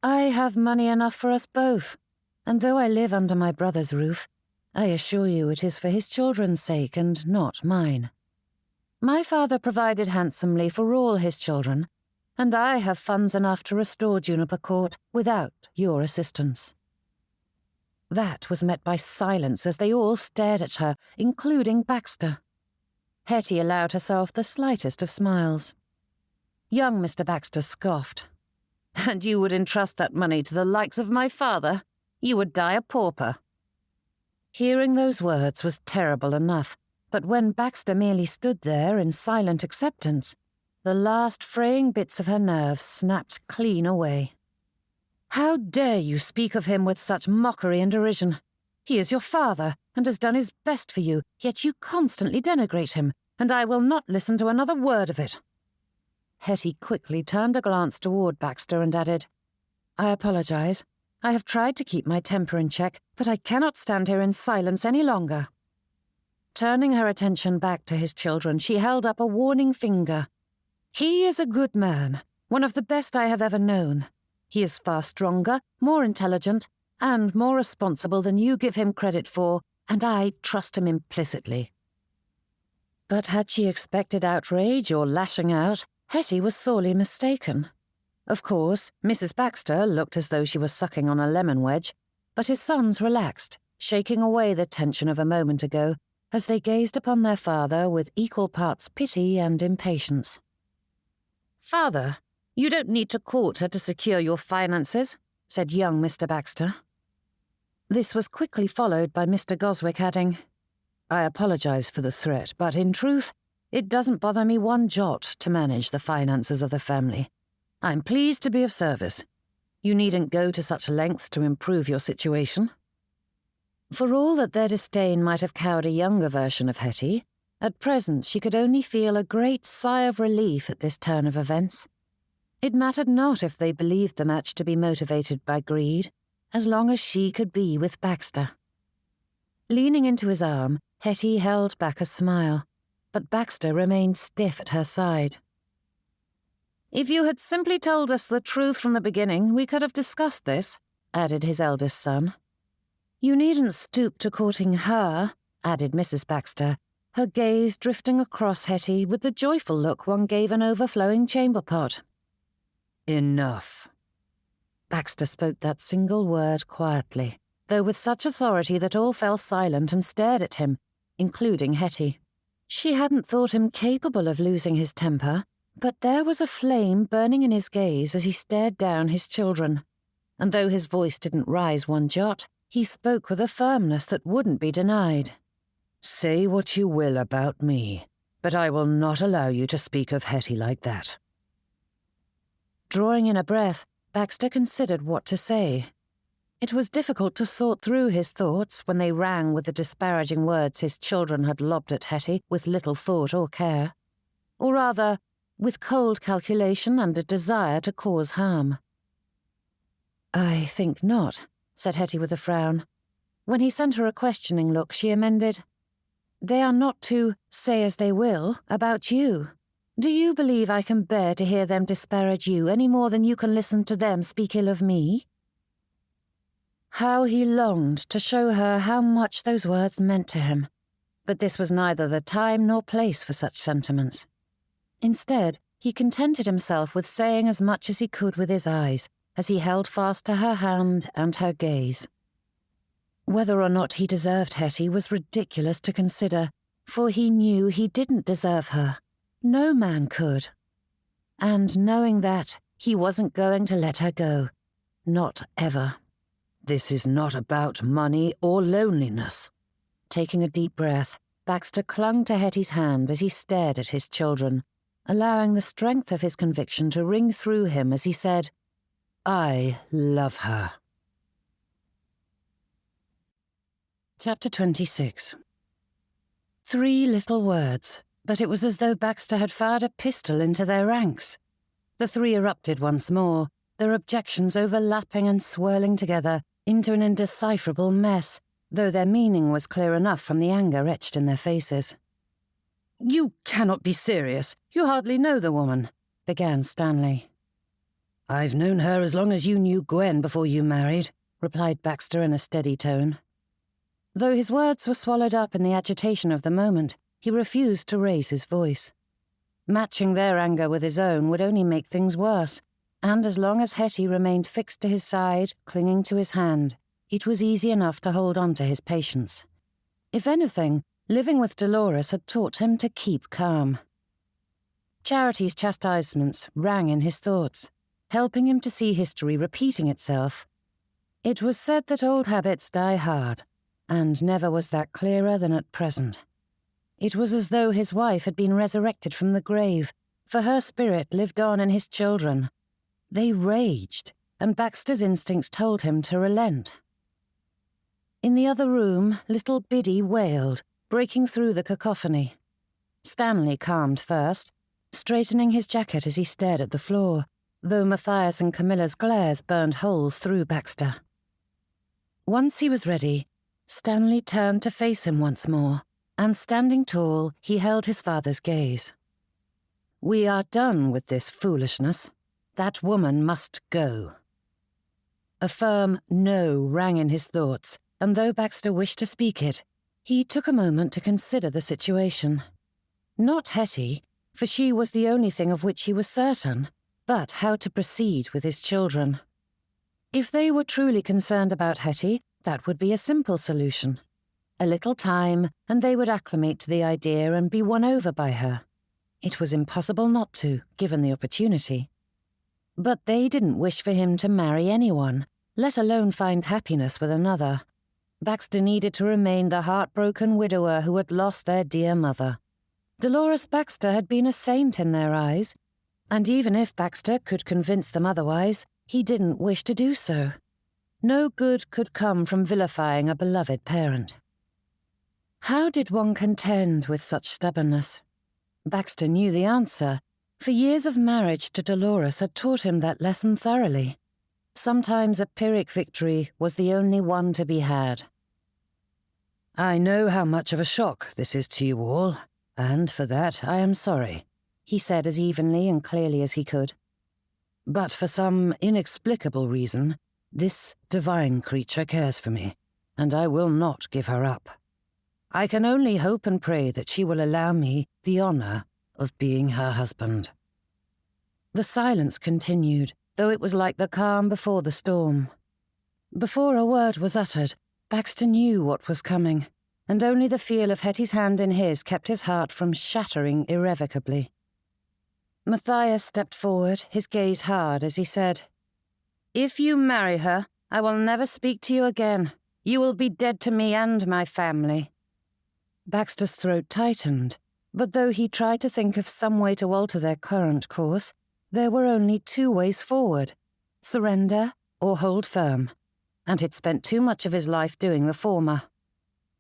"I have money enough for us both, and though I live under my brother's roof, I assure you it is for his children's sake and not mine. My father provided handsomely for all his children, and I have funds enough to restore Juniper Court without your assistance." That was met by silence as they all stared at her, including Baxter. Hettie allowed herself the slightest of smiles. Young Mr. Baxter scoffed. "And you would entrust that money to the likes of my father? You would die a pauper." Hearing those words was terrible enough, but when Baxter merely stood there in silent acceptance, the last fraying bits of her nerves snapped clean away. "How dare you speak of him with such mockery and derision? He is your father, and has done his best for you, yet you constantly denigrate him, and I will not listen to another word of it." Hettie quickly turned a glance toward Baxter and added, "I apologize. I have tried to keep my temper in check, but I cannot stand here in silence any longer." Turning her attention back to his children, she held up a warning finger. "He is a good man, one of the best I have ever known. He is far stronger, more intelligent, and more responsible than you give him credit for, and I trust him implicitly." But had she expected outrage or lashing out, Hettie was sorely mistaken. Of course, Mrs. Baxter looked as though she was sucking on a lemon wedge, but his sons relaxed, shaking away the tension of a moment ago, as they gazed upon their father with equal parts pity and impatience. "Father, you don't need to court her to secure your finances," said young Mr. Baxter. This was quickly followed by Mr. Goswick adding, "I apologize for the threat, but in truth, it doesn't bother me one jot to manage the finances of the family. I'm pleased to be of service. You needn't go to such lengths to improve your situation." For all that their disdain might have cowed a younger version of Hettie, at present she could only feel a great sigh of relief at this turn of events. It mattered not if they believed the match to be motivated by greed, as long as she could be with Baxter. Leaning into his arm, Hettie held back a smile, but Baxter remained stiff at her side. "If you had simply told us the truth from the beginning, we could have discussed this," added his eldest son. "You needn't stoop to courting her," added Mrs. Baxter, her gaze drifting across Hettie with the joyful look one gave an overflowing chamber pot. "Enough." Baxter spoke that single word quietly, though with such authority that all fell silent and stared at him, including Hettie. She hadn't thought him capable of losing his temper, But there was a flame burning in his gaze as he stared down his children, and though his voice didn't rise one jot, he spoke with a firmness that wouldn't be denied. "Say what you will about me, but I will not allow you to speak of Hettie like that." Drawing in a breath, Baxter considered what to say. It was difficult to sort through his thoughts when they rang with the disparaging words his children had lobbed at Hettie with little thought or care. Or rather, with cold calculation and a desire to cause harm. "I think not," said Hettie with a frown. When he sent her a questioning look, she amended, "They are not to say as they will about you. Do you believe I can bear to hear them disparage you any more than you can listen to them speak ill of me?" How he longed to show her how much those words meant to him, but this was neither the time nor place for such sentiments. Instead, he contented himself with saying as much as he could with his eyes, as he held fast to her hand and her gaze. Whether or not he deserved Hettie was ridiculous to consider, for he knew he didn't deserve her. No man could. And knowing that, he wasn't going to let her go. Not ever. "This is not about money or loneliness." Taking a deep breath, Baxter clung to Hettie's hand as he stared at his children, allowing the strength of his conviction to ring through him as he said, "I love her." Chapter 26. 3 little words, but it was as though Baxter had fired a pistol into their ranks. The 3 erupted once more, their objections overlapping and swirling together into an indecipherable mess, though their meaning was clear enough from the anger etched in their faces. "You cannot be serious. You hardly know the woman," began Stanley. "I've known her as long as you knew Gwen before you married," replied Baxter in a steady tone. Though his words were swallowed up in the agitation of the moment, he refused to raise his voice. Matching their anger with his own would only make things worse, and as long as Hettie remained fixed to his side, clinging to his hand, it was easy enough to hold on to his patience. If anything, living with Dolores had taught him to keep calm. Charity's chastisements rang in his thoughts, helping him to see history repeating itself. It was said that old habits die hard, and never was that clearer than at present. It was as though his wife had been resurrected from the grave, for her spirit lived on in his children. They raged, and Baxter's instincts told him to relent. In the other room, little Biddy wailed, breaking through the cacophony. Stanley calmed first, straightening his jacket as he stared at the floor, though Matthias and Camilla's glares burned holes through Baxter. Once he was ready, Stanley turned to face him once more, and standing tall, he held his father's gaze. "We are done with this foolishness. That woman must go." A firm no rang in his thoughts, and though Baxter wished to speak it, he took a moment to consider the situation. Not Hettie, for she was the only thing of which he was certain, but how to proceed with his children. If they were truly concerned about Hettie, that would be a simple solution. A little time, and they would acclimate to the idea and be won over by her. It was impossible not to, given the opportunity. But they didn't wish for him to marry anyone, let alone find happiness with another. Baxter needed to remain the heartbroken widower who had lost their dear mother. Dolores Baxter had been a saint in their eyes, and even if Baxter could convince them otherwise, he didn't wish to do so. No good could come from vilifying a beloved parent. How did one contend with such stubbornness? Baxter knew the answer, for years of marriage to Dolores had taught him that lesson thoroughly. Sometimes a Pyrrhic victory was the only one to be had. "I know how much of a shock this is to you all, and for that I am sorry," he said as evenly and clearly as he could. "But for some inexplicable reason, this divine creature cares for me, and I will not give her up. I can only hope and pray that she will allow me the honor of being her husband." The silence continued, though it was like the calm before the storm. Before a word was uttered, Baxter knew what was coming, and only the feel of Hettie's hand in his kept his heart from shattering irrevocably. Matthias stepped forward, his gaze hard as he said, "If you marry her, I will never speak to you again. You will be dead to me and my family." Baxter's throat tightened, but though he tried to think of some way to alter their current course, there were only two ways forward: surrender or hold firm, and he'd spent too much of his life doing the former.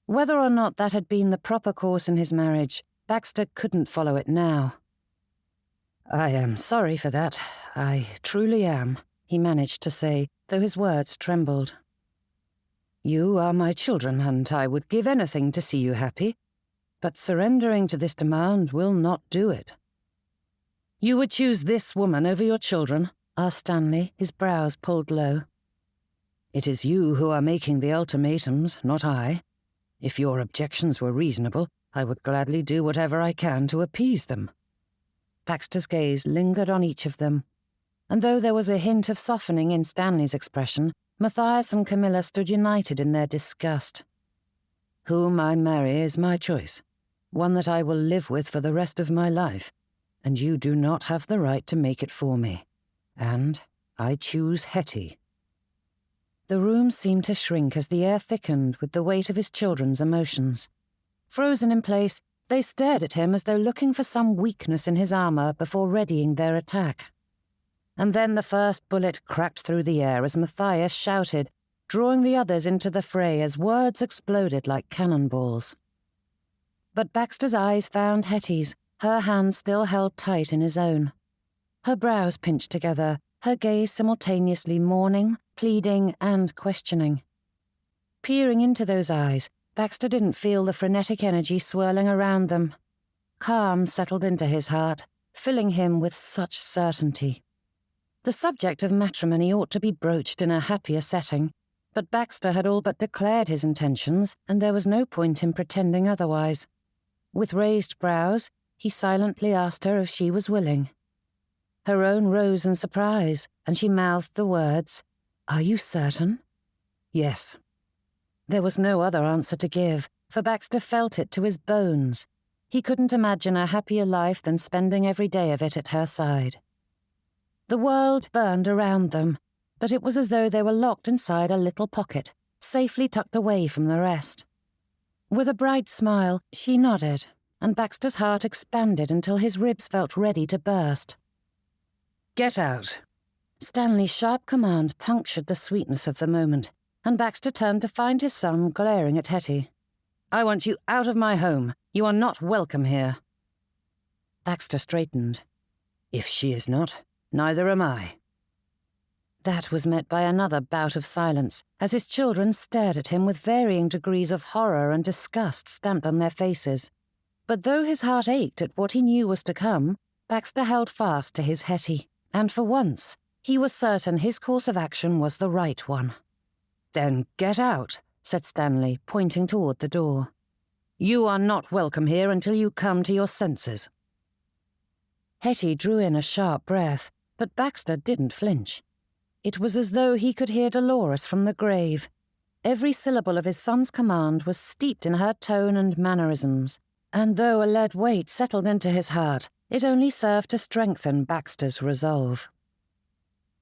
Whether or not that had been the proper course in his marriage, Baxter couldn't follow it now. "I am sorry for that. I truly am," he managed to say, though his words trembled. "You are my children, and I would give anything to see you happy, but surrendering to this demand will not do it." "You would choose this woman over your children?" asked Stanley, his brows pulled low. "It is you who are making the ultimatums, not I. If your objections were reasonable, I would gladly do whatever I can to appease them." Baxter's gaze lingered on each of them, and though there was a hint of softening in Stanley's expression, Matthias and Camilla stood united in their disgust. "Whom I marry is my choice, one that I will live with for the rest of my life, and you do not have the right to make it for me. And I choose Hettie." The room seemed to shrink as the air thickened with the weight of his children's emotions. Frozen in place, they stared at him as though looking for some weakness in his armor before readying their attack. And then the first bullet cracked through the air as Matthias shouted, drawing the others into the fray as words exploded like cannonballs. But Baxter's eyes found Hettie's, her hand still held tight in his own. Her brows pinched together, her gaze simultaneously mourning, pleading, and questioning. Peering into those eyes, Baxter didn't feel the frenetic energy swirling around them. Calm settled into his heart, filling him with such certainty. The subject of matrimony ought to be broached in a happier setting, but Baxter had all but declared his intentions, and there was no point in pretending otherwise. With raised brows, he silently asked her if she was willing. Her own rose in surprise, and she mouthed the words, "Are you certain?" "Yes." There was no other answer to give, for Baxter felt it to his bones. He couldn't imagine a happier life than spending every day of it at her side. The world burned around them, but it was as though they were locked inside a little pocket, safely tucked away from the rest. With a bright smile, she nodded, and Baxter's heart expanded until his ribs felt ready to burst. "Get out!" Stanley's sharp command punctured the sweetness of the moment, and Baxter turned to find his son glaring at Hettie. "I want you out of my home. You are not welcome here." Baxter straightened. "If she is not, neither am I." That was met by another bout of silence, as his children stared at him with varying degrees of horror and disgust stamped on their faces. But though his heart ached at what he knew was to come, Baxter held fast to his Hettie, and for once, he was certain his course of action was the right one. "Then get out," said Stanley, pointing toward the door. "You are not welcome here until you come to your senses." Hettie drew in a sharp breath, but Baxter didn't flinch. It was as though he could hear Dolores from the grave. Every syllable of his son's command was steeped in her tone and mannerisms, and though a lead weight settled into his heart, it only served to strengthen Baxter's resolve.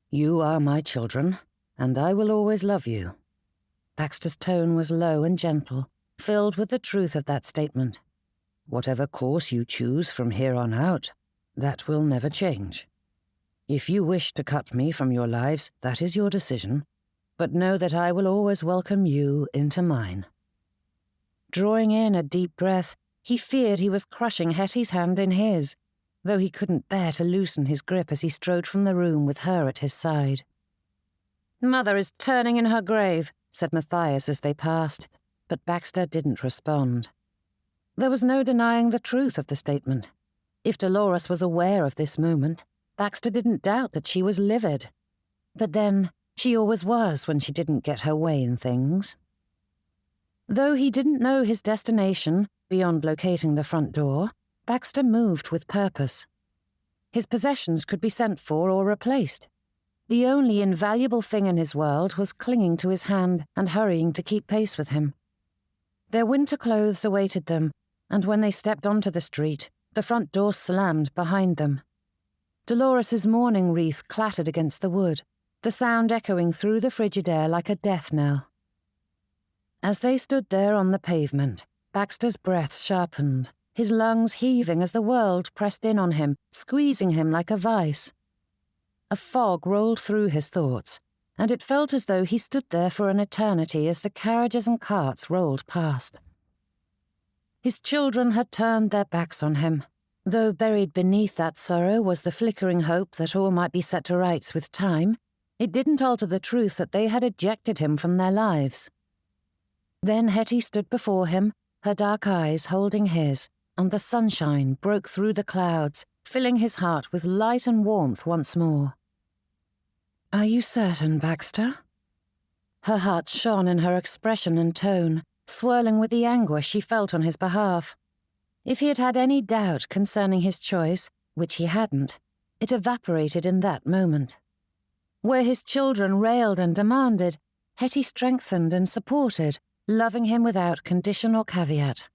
"You are my children, and I will always love you." Baxter's tone was low and gentle, filled with the truth of that statement. "Whatever course you choose from here on out, that will never change. If you wish to cut me from your lives, that is your decision, but know that I will always welcome you into mine." Drawing in a deep breath, he feared he was crushing Hettie's hand in his, though he couldn't bear to loosen his grip as he strode from the room with her at his side. "Mother is turning in her grave," said Matthias as they passed, but Baxter didn't respond. There was no denying the truth of the statement. If Dolores was aware of this moment, Baxter didn't doubt that she was livid. But then, she always was when she didn't get her way in things. Though he didn't know his destination, beyond locating the front door, Baxter moved with purpose. His possessions could be sent for or replaced. The only invaluable thing in his world was clinging to his hand and hurrying to keep pace with him. Their winter clothes awaited them, and when they stepped onto the street, the front door slammed behind them. Dolores's mourning wreath clattered against the wood, the sound echoing through the frigid air like a death knell. As they stood there on the pavement, Baxter's breath sharpened, his lungs heaving as the world pressed in on him, squeezing him like a vice. A fog rolled through his thoughts, and it felt as though he stood there for an eternity as the carriages and carts rolled past. His children had turned their backs on him, though buried beneath that sorrow was the flickering hope that all might be set to rights with time. It didn't alter the truth that they had ejected him from their lives. Then Hettie stood before him, her dark eyes holding his, and the sunshine broke through the clouds, filling his heart with light and warmth once more. "Are you certain, Baxter?" Her heart shone in her expression and tone, swirling with the anguish she felt on his behalf. If he had had any doubt concerning his choice, which he hadn't, it evaporated in that moment. Where his children railed and demanded, Hettie strengthened and supported, loving him without condition or caveat,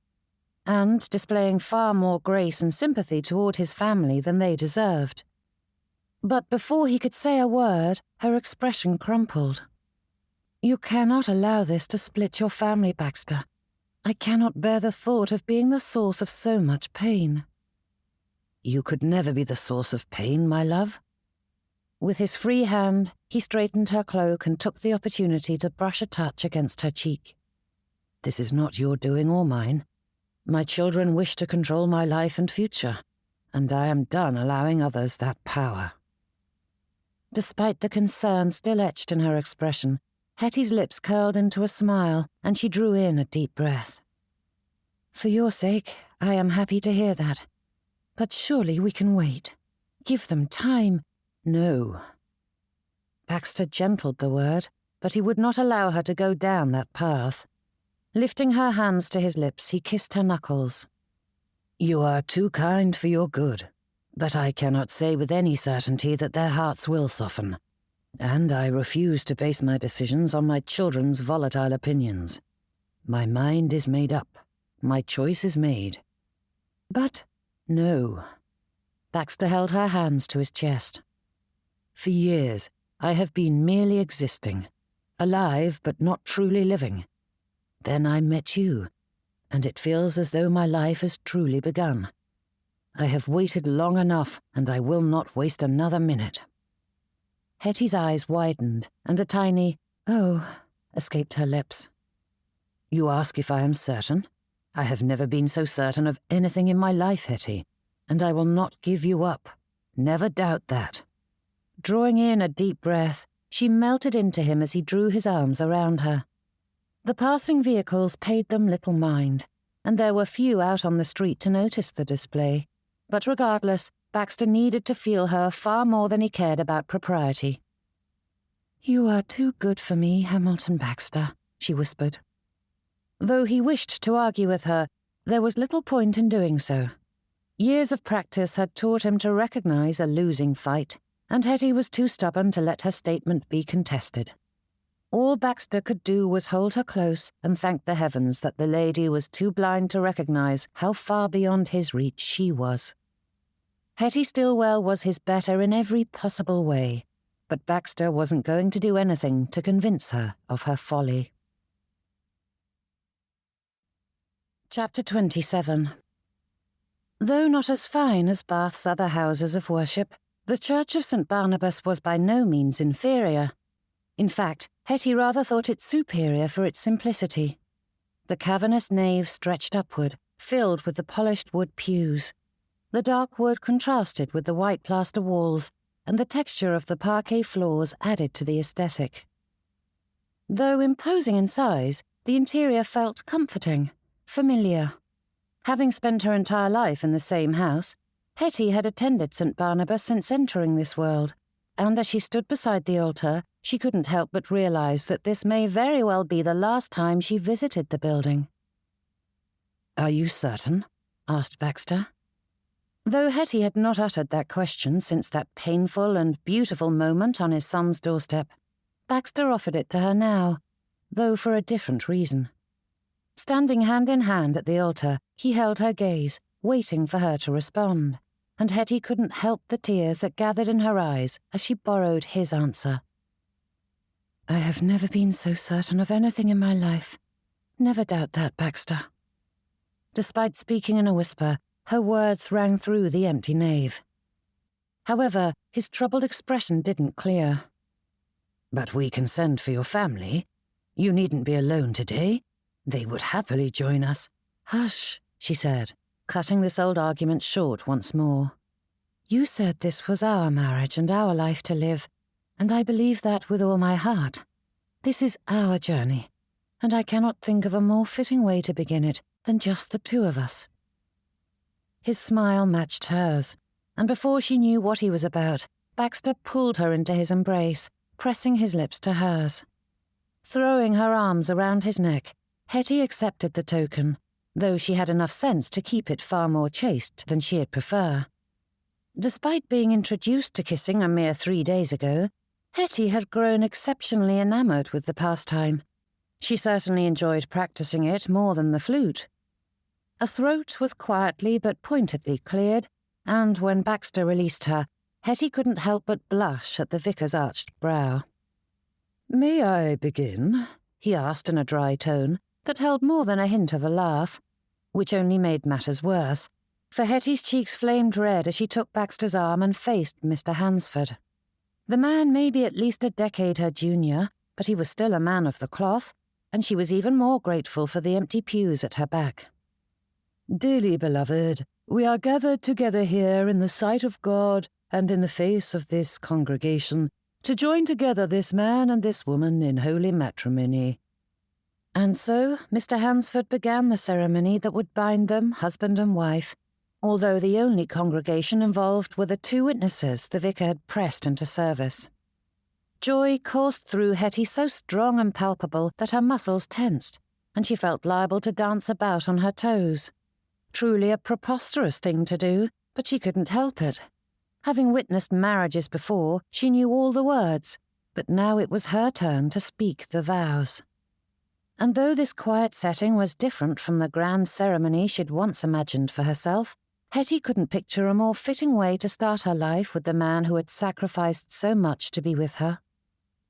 and displaying far more grace and sympathy toward his family than they deserved. But before he could say a word, her expression crumpled. "You cannot allow this to split your family, Baxter. I cannot bear the thought of being the source of so much pain." "You could never be the source of pain, my love." With his free hand, he straightened her cloak and took the opportunity to brush a touch against her cheek. "This is not your doing or mine. My children wish to control my life and future, and I am done allowing others that power." Despite the concern still etched in her expression, Hettie's lips curled into a smile, and she drew in a deep breath. "For your sake, I am happy to hear that. But surely we can wait. Give them time." "No." Baxter gentled the word, but he would not allow her to go down that path. Lifting her hands to his lips, he kissed her knuckles. "You are too kind for your good, but I cannot say with any certainty that their hearts will soften, and I refuse to base my decisions on my children's volatile opinions. My mind is made up. My choice is made." "But—" "No." Baxter held her hands to his chest. "For years, I have been merely existing, alive but not truly living. Then I met you, and it feels as though my life has truly begun. I have waited long enough, and I will not waste another minute." Hettie's eyes widened, and a tiny "oh" escaped her lips. "You ask if I am certain? I have never been so certain of anything in my life, Hettie, and I will not give you up. Never doubt that." Drawing in a deep breath, she melted into him as he drew his arms around her. The passing vehicles paid them little mind, and there were few out on the street to notice the display. But regardless, Baxter needed to feel her far more than he cared about propriety. "You are too good for me, Hamilton Baxter," she whispered. Though he wished to argue with her, there was little point in doing so. Years of practice had taught him to recognize a losing fight, and Hettie was too stubborn to let her statement be contested. All Baxter could do was hold her close and thank the heavens that the lady was too blind to recognize how far beyond his reach she was. Hettie Stillwell was his better in every possible way, but Baxter wasn't going to do anything to convince her of her folly. Chapter 27. Though not as fine as Bath's other houses of worship, the Church of St. Barnabas was by no means inferior. In fact, Hettie rather thought it superior for its simplicity. The cavernous nave stretched upward, filled with the polished wood pews. The dark wood contrasted with the white plaster walls, and the texture of the parquet floors added to the aesthetic. Though imposing in size, the interior felt comforting, familiar. Having spent her entire life in the same house, Hettie had attended St. Barnabas since entering this world, and as she stood beside the altar, she couldn't help but realize that this may very well be the last time she visited the building. "Are you certain?" asked Baxter. Though Hettie had not uttered that question since that painful and beautiful moment on his son's doorstep, Baxter offered it to her now, though for a different reason. Standing hand in hand at the altar, he held her gaze, waiting for her to respond. and Hettie couldn't help the tears that gathered in her eyes as she borrowed his answer. I have never been so certain of anything in my life. Never doubt that, Baxter. Despite speaking in a whisper, her words rang through the empty nave. However, his troubled expression didn't clear. But we can send for your family. You needn't be alone today. They would happily join us. Hush, she said, cutting this old argument short once more. You said this was our marriage and our life to live, and I believe that with all my heart. This is our journey, and I cannot think of a more fitting way to begin it than just the two of us. His smile matched hers, and before she knew what he was about, Baxter pulled her into his embrace, pressing his lips to hers. Throwing her arms around his neck, Hettie accepted the token, though she had enough sense to keep it far more chaste than she'd prefer. Despite being introduced to kissing a mere 3 days ago, Hettie had grown exceptionally enamoured with the pastime. She certainly enjoyed practising it more than the flute. A throat was quietly but pointedly cleared, and when Baxter released her, Hettie couldn't help but blush at the vicar's arched brow. "May I begin?" he asked in a dry tone that held more than a hint of a laugh, which only made matters worse, for Hettie's cheeks flamed red as she took Baxter's arm and faced Mr. Hansford. The man may be at least a decade her junior, but he was still a man of the cloth, and she was even more grateful for the empty pews at her back. "Dearly beloved, we are gathered together here in the sight of God and in the face of this congregation to join together this man and this woman in holy matrimony." And so Mr. Hansford began the ceremony that would bind them husband and wife, although the only congregation involved were the 2 witnesses the vicar had pressed into service. Joy coursed through Hettie so strong and palpable that her muscles tensed, and she felt liable to dance about on her toes. Truly a preposterous thing to do, but she couldn't help it. Having witnessed marriages before, she knew all the words, but now it was her turn to speak the vows. And though this quiet setting was different from the grand ceremony she'd once imagined for herself, Hettie couldn't picture a more fitting way to start her life with the man who had sacrificed so much to be with her.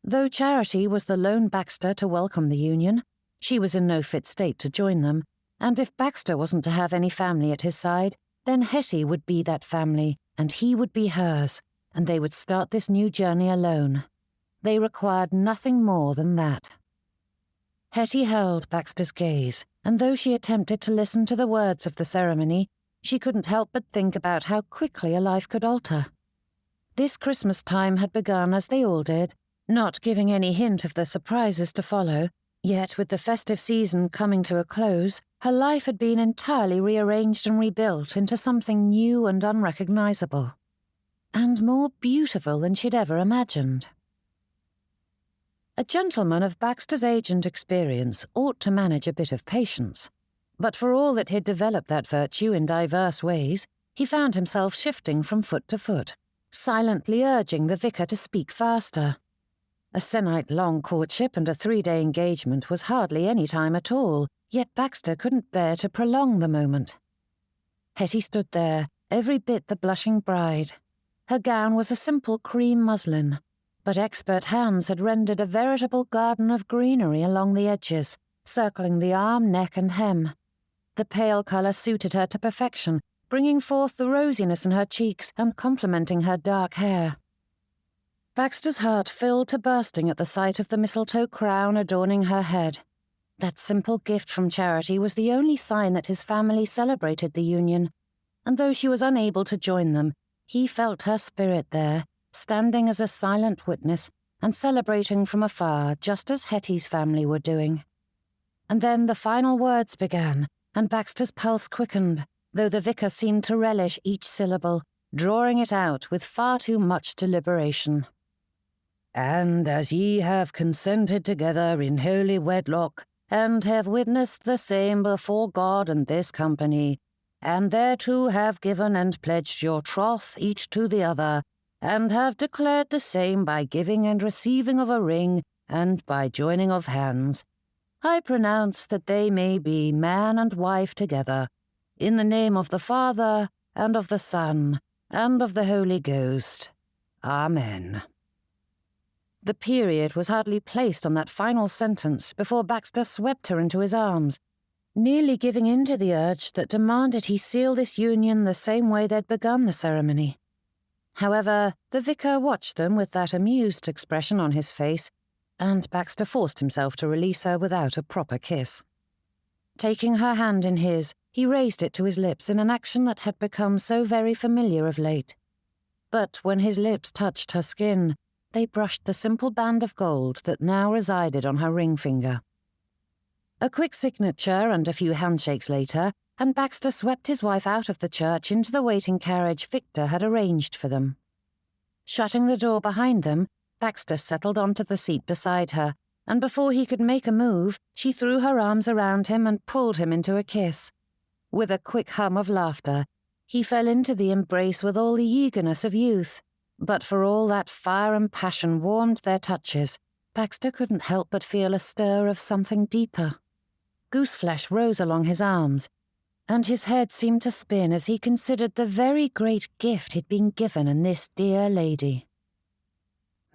Though Charity was the lone Baxter to welcome the union, she was in no fit state to join them, and if Baxter wasn't to have any family at his side, then Hettie would be that family, and he would be hers, and they would start this new journey alone. They required nothing more than that. Hettie held Baxter's gaze, and though she attempted to listen to the words of the ceremony, she couldn't help but think about how quickly a life could alter. This Christmas time had begun as they all did, not giving any hint of the surprises to follow, yet with the festive season coming to a close, her life had been entirely rearranged and rebuilt into something new and unrecognizable, and more beautiful than she'd ever imagined. A gentleman of Baxter's age and experience ought to manage a bit of patience, but for all that he'd developed that virtue in diverse ways, he found himself shifting from foot to foot, silently urging the vicar to speak faster. A sennight-long courtship and a 3-day engagement was hardly any time at all, yet Baxter couldn't bear to prolong the moment. Hettie stood there, every bit the blushing bride. Her gown was a simple cream muslin, but expert hands had rendered a veritable garden of greenery along the edges, circling the arm, neck, and hem. The pale colour suited her to perfection, bringing forth the rosiness in her cheeks and complementing her dark hair. Baxter's heart filled to bursting at the sight of the mistletoe crown adorning her head. That simple gift from Charity was the only sign that his family celebrated the union, and though she was unable to join them, he felt her spirit there, standing as a silent witness and celebrating from afar just as Hettie's family were doing. And then the final words began, and Baxter's pulse quickened, though the vicar seemed to relish each syllable, drawing it out with far too much deliberation. "And as ye have consented together in holy wedlock, and have witnessed the same before God and this company, and thereto have given and pledged your troth each to the other, and have declared the same by giving and receiving of a ring, and by joining of hands, I pronounce that they may be man and wife together, in the name of the Father, and of the Son, and of the Holy Ghost. Amen." The period was hardly placed on that final sentence before Baxter swept her into his arms, nearly giving in to the urge that demanded he seal this union the same way they'd begun the ceremony. However, the vicar watched them with that amused expression on his face, and Baxter forced himself to release her without a proper kiss. Taking her hand in his, he raised it to his lips in an action that had become so very familiar of late. But when his lips touched her skin, they brushed the simple band of gold that now resided on her ring finger. A quick signature and a few handshakes later, and Baxter swept his wife out of the church into the waiting carriage Victor had arranged for them. Shutting the door behind them, Baxter settled onto the seat beside her, and before he could make a move, she threw her arms around him and pulled him into a kiss. With a quick hum of laughter, he fell into the embrace with all the eagerness of youth. But for all that fire and passion warmed their touches, Baxter couldn't help but feel a stir of something deeper. Gooseflesh rose along his arms, and his head seemed to spin as he considered the very great gift he'd been given in this dear lady.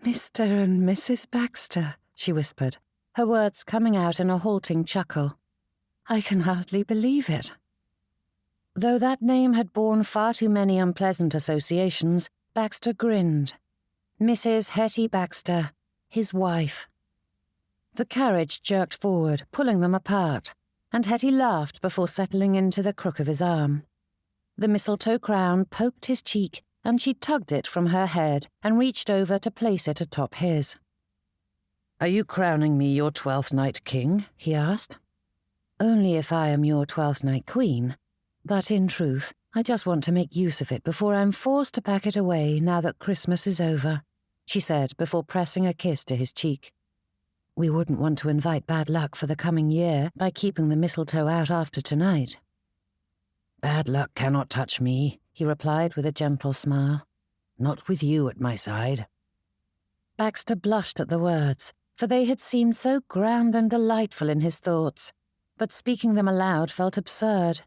"Mr. and Mrs. Baxter," she whispered, her words coming out in a halting chuckle. "I can hardly believe it." Though that name had borne far too many unpleasant associations, Baxter grinned. Mrs. Hettie Baxter, his wife. The carriage jerked forward, pulling them apart, and Hettie laughed before settling into the crook of his arm. The mistletoe crown poked his cheek, and she tugged it from her head and reached over to place it atop his. "Are you crowning me your 12th night king?" he asked. "Only if I am your 12th night queen. But in truth, I just want to make use of it before I'm forced to pack it away now that Christmas is over," she said before pressing a kiss to his cheek. "We wouldn't want to invite bad luck for the coming year by keeping the mistletoe out after tonight." "Bad luck cannot touch me," he replied with a gentle smile. "Not with you at my side." Baxter blushed at the words, for they had seemed so grand and delightful in his thoughts, but speaking them aloud felt absurd.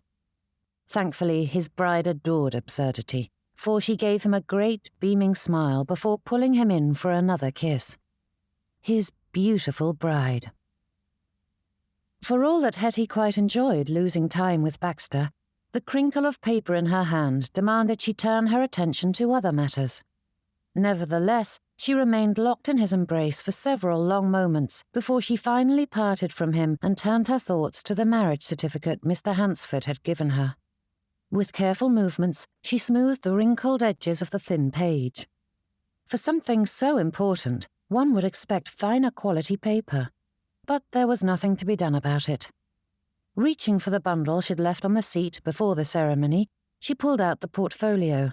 Thankfully, his bride adored absurdity, for she gave him a great, beaming smile before pulling him in for another kiss. His beautiful bride. For all that Hettie quite enjoyed losing time with Baxter, the crinkle of paper in her hand demanded she turn her attention to other matters. Nevertheless, she remained locked in his embrace for several long moments before she finally parted from him and turned her thoughts to the marriage certificate Mr. Hansford had given her. With careful movements, she smoothed the wrinkled edges of the thin page. For something so important, one would expect finer quality paper, but there was nothing to be done about it. Reaching for the bundle she'd left on the seat before the ceremony, she pulled out the portfolio.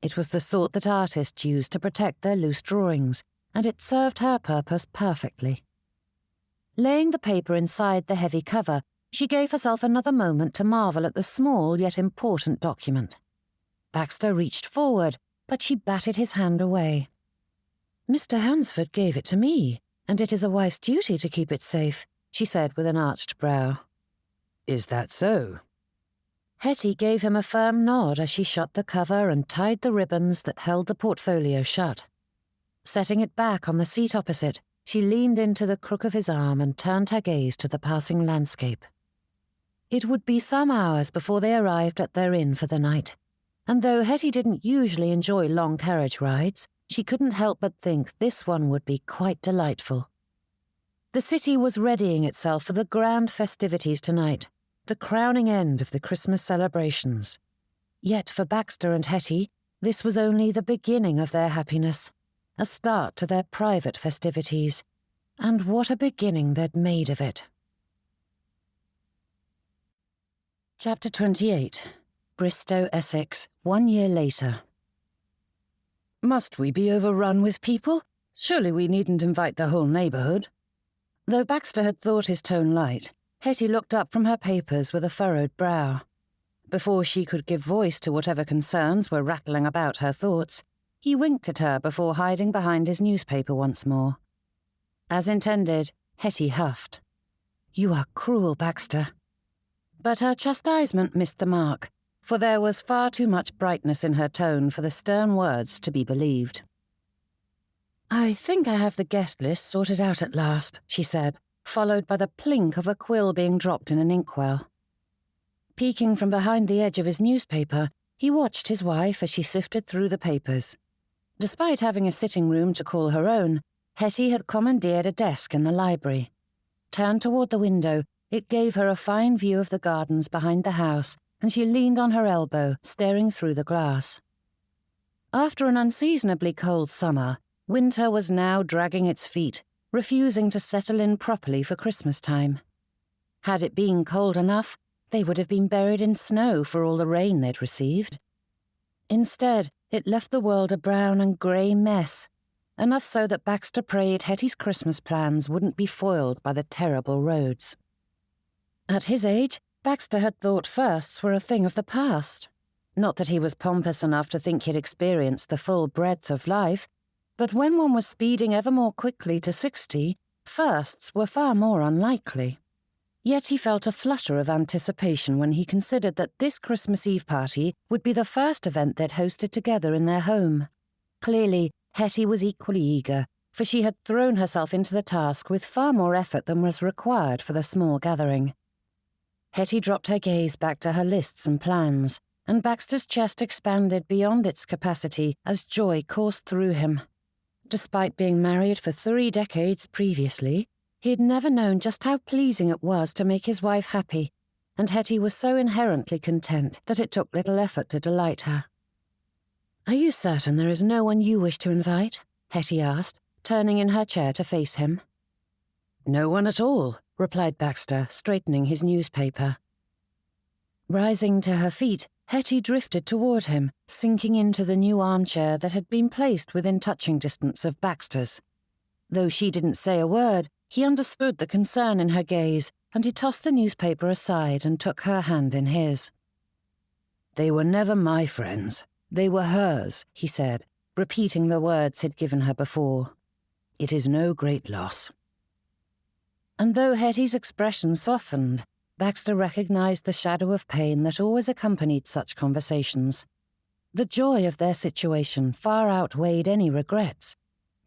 It was the sort that artists use to protect their loose drawings, and it served her purpose perfectly. Laying the paper inside the heavy cover, she gave herself another moment to marvel at the small yet important document. Baxter reached forward, but she batted his hand away. "Mr. Hansford gave it to me, and it is a wife's duty to keep it safe," she said with an arched brow. "Is that so?" Hettie gave him a firm nod as she shut the cover and tied the ribbons that held the portfolio shut. Setting it back on the seat opposite, she leaned into the crook of his arm and turned her gaze to the passing landscape. It would be some hours before they arrived at their inn for the night, and though Hettie didn't usually enjoy long carriage rides, she couldn't help but think this one would be quite delightful. The city was readying itself for the grand festivities tonight, the crowning end of the Christmas celebrations. Yet for Baxter and Hettie, this was only the beginning of their happiness, a start to their private festivities, and what a beginning they'd made of it. Chapter 28. Bristow, Essex, 1 year later. "Must we be overrun with people? Surely we needn't invite the whole neighbourhood." Though Baxter had thought his tone light, Hettie looked up from her papers with a furrowed brow. Before she could give voice to whatever concerns were rattling about her thoughts, he winked at her before hiding behind his newspaper once more. As intended, Hettie huffed. "You are cruel, Baxter." But her chastisement missed the mark, for there was far too much brightness in her tone for the stern words to be believed. "I think I have the guest list sorted out at last," she said, followed by the plink of a quill being dropped in an inkwell. Peeking from behind the edge of his newspaper, he watched his wife as she sifted through the papers. Despite having a sitting room to call her own, Hettie had commandeered a desk in the library. Turned toward the window, it gave her a fine view of the gardens behind the house, and she leaned on her elbow, staring through the glass. After an unseasonably cold summer, winter was now dragging its feet, refusing to settle in properly for Christmas time. Had it been cold enough, they would have been buried in snow for all the rain they'd received. Instead, it left the world a brown and grey mess, enough so that Baxter prayed Hettie's Christmas plans wouldn't be foiled by the terrible roads. At his age, Baxter had thought firsts were a thing of the past. Not that he was pompous enough to think he'd experienced the full breadth of life, but when one was speeding ever more quickly to 60, firsts were far more unlikely. Yet he felt a flutter of anticipation when he considered that this Christmas Eve party would be the first event they'd hosted together in their home. Clearly, Hettie was equally eager, for she had thrown herself into the task with far more effort than was required for the small gathering. Hettie dropped her gaze back to her lists and plans, and Baxter's chest expanded beyond its capacity as joy coursed through him. Despite being married for 3 decades previously, he had never known just how pleasing it was to make his wife happy, and Hettie was so inherently content that it took little effort to delight her. "Are you certain there is no one you wish to invite?" Hettie asked, turning in her chair to face him. "No one at all," replied Baxter, straightening his newspaper. Rising to her feet, Hettie drifted toward him, sinking into the new armchair that had been placed within touching distance of Baxter's. Though she didn't say a word, he understood the concern in her gaze, and he tossed the newspaper aside and took her hand in his. "They were never my friends. They were hers," he said, repeating the words he'd given her before. "It is no great loss." And though Hettie's expression softened, Baxter recognized the shadow of pain that always accompanied such conversations. The joy of their situation far outweighed any regrets,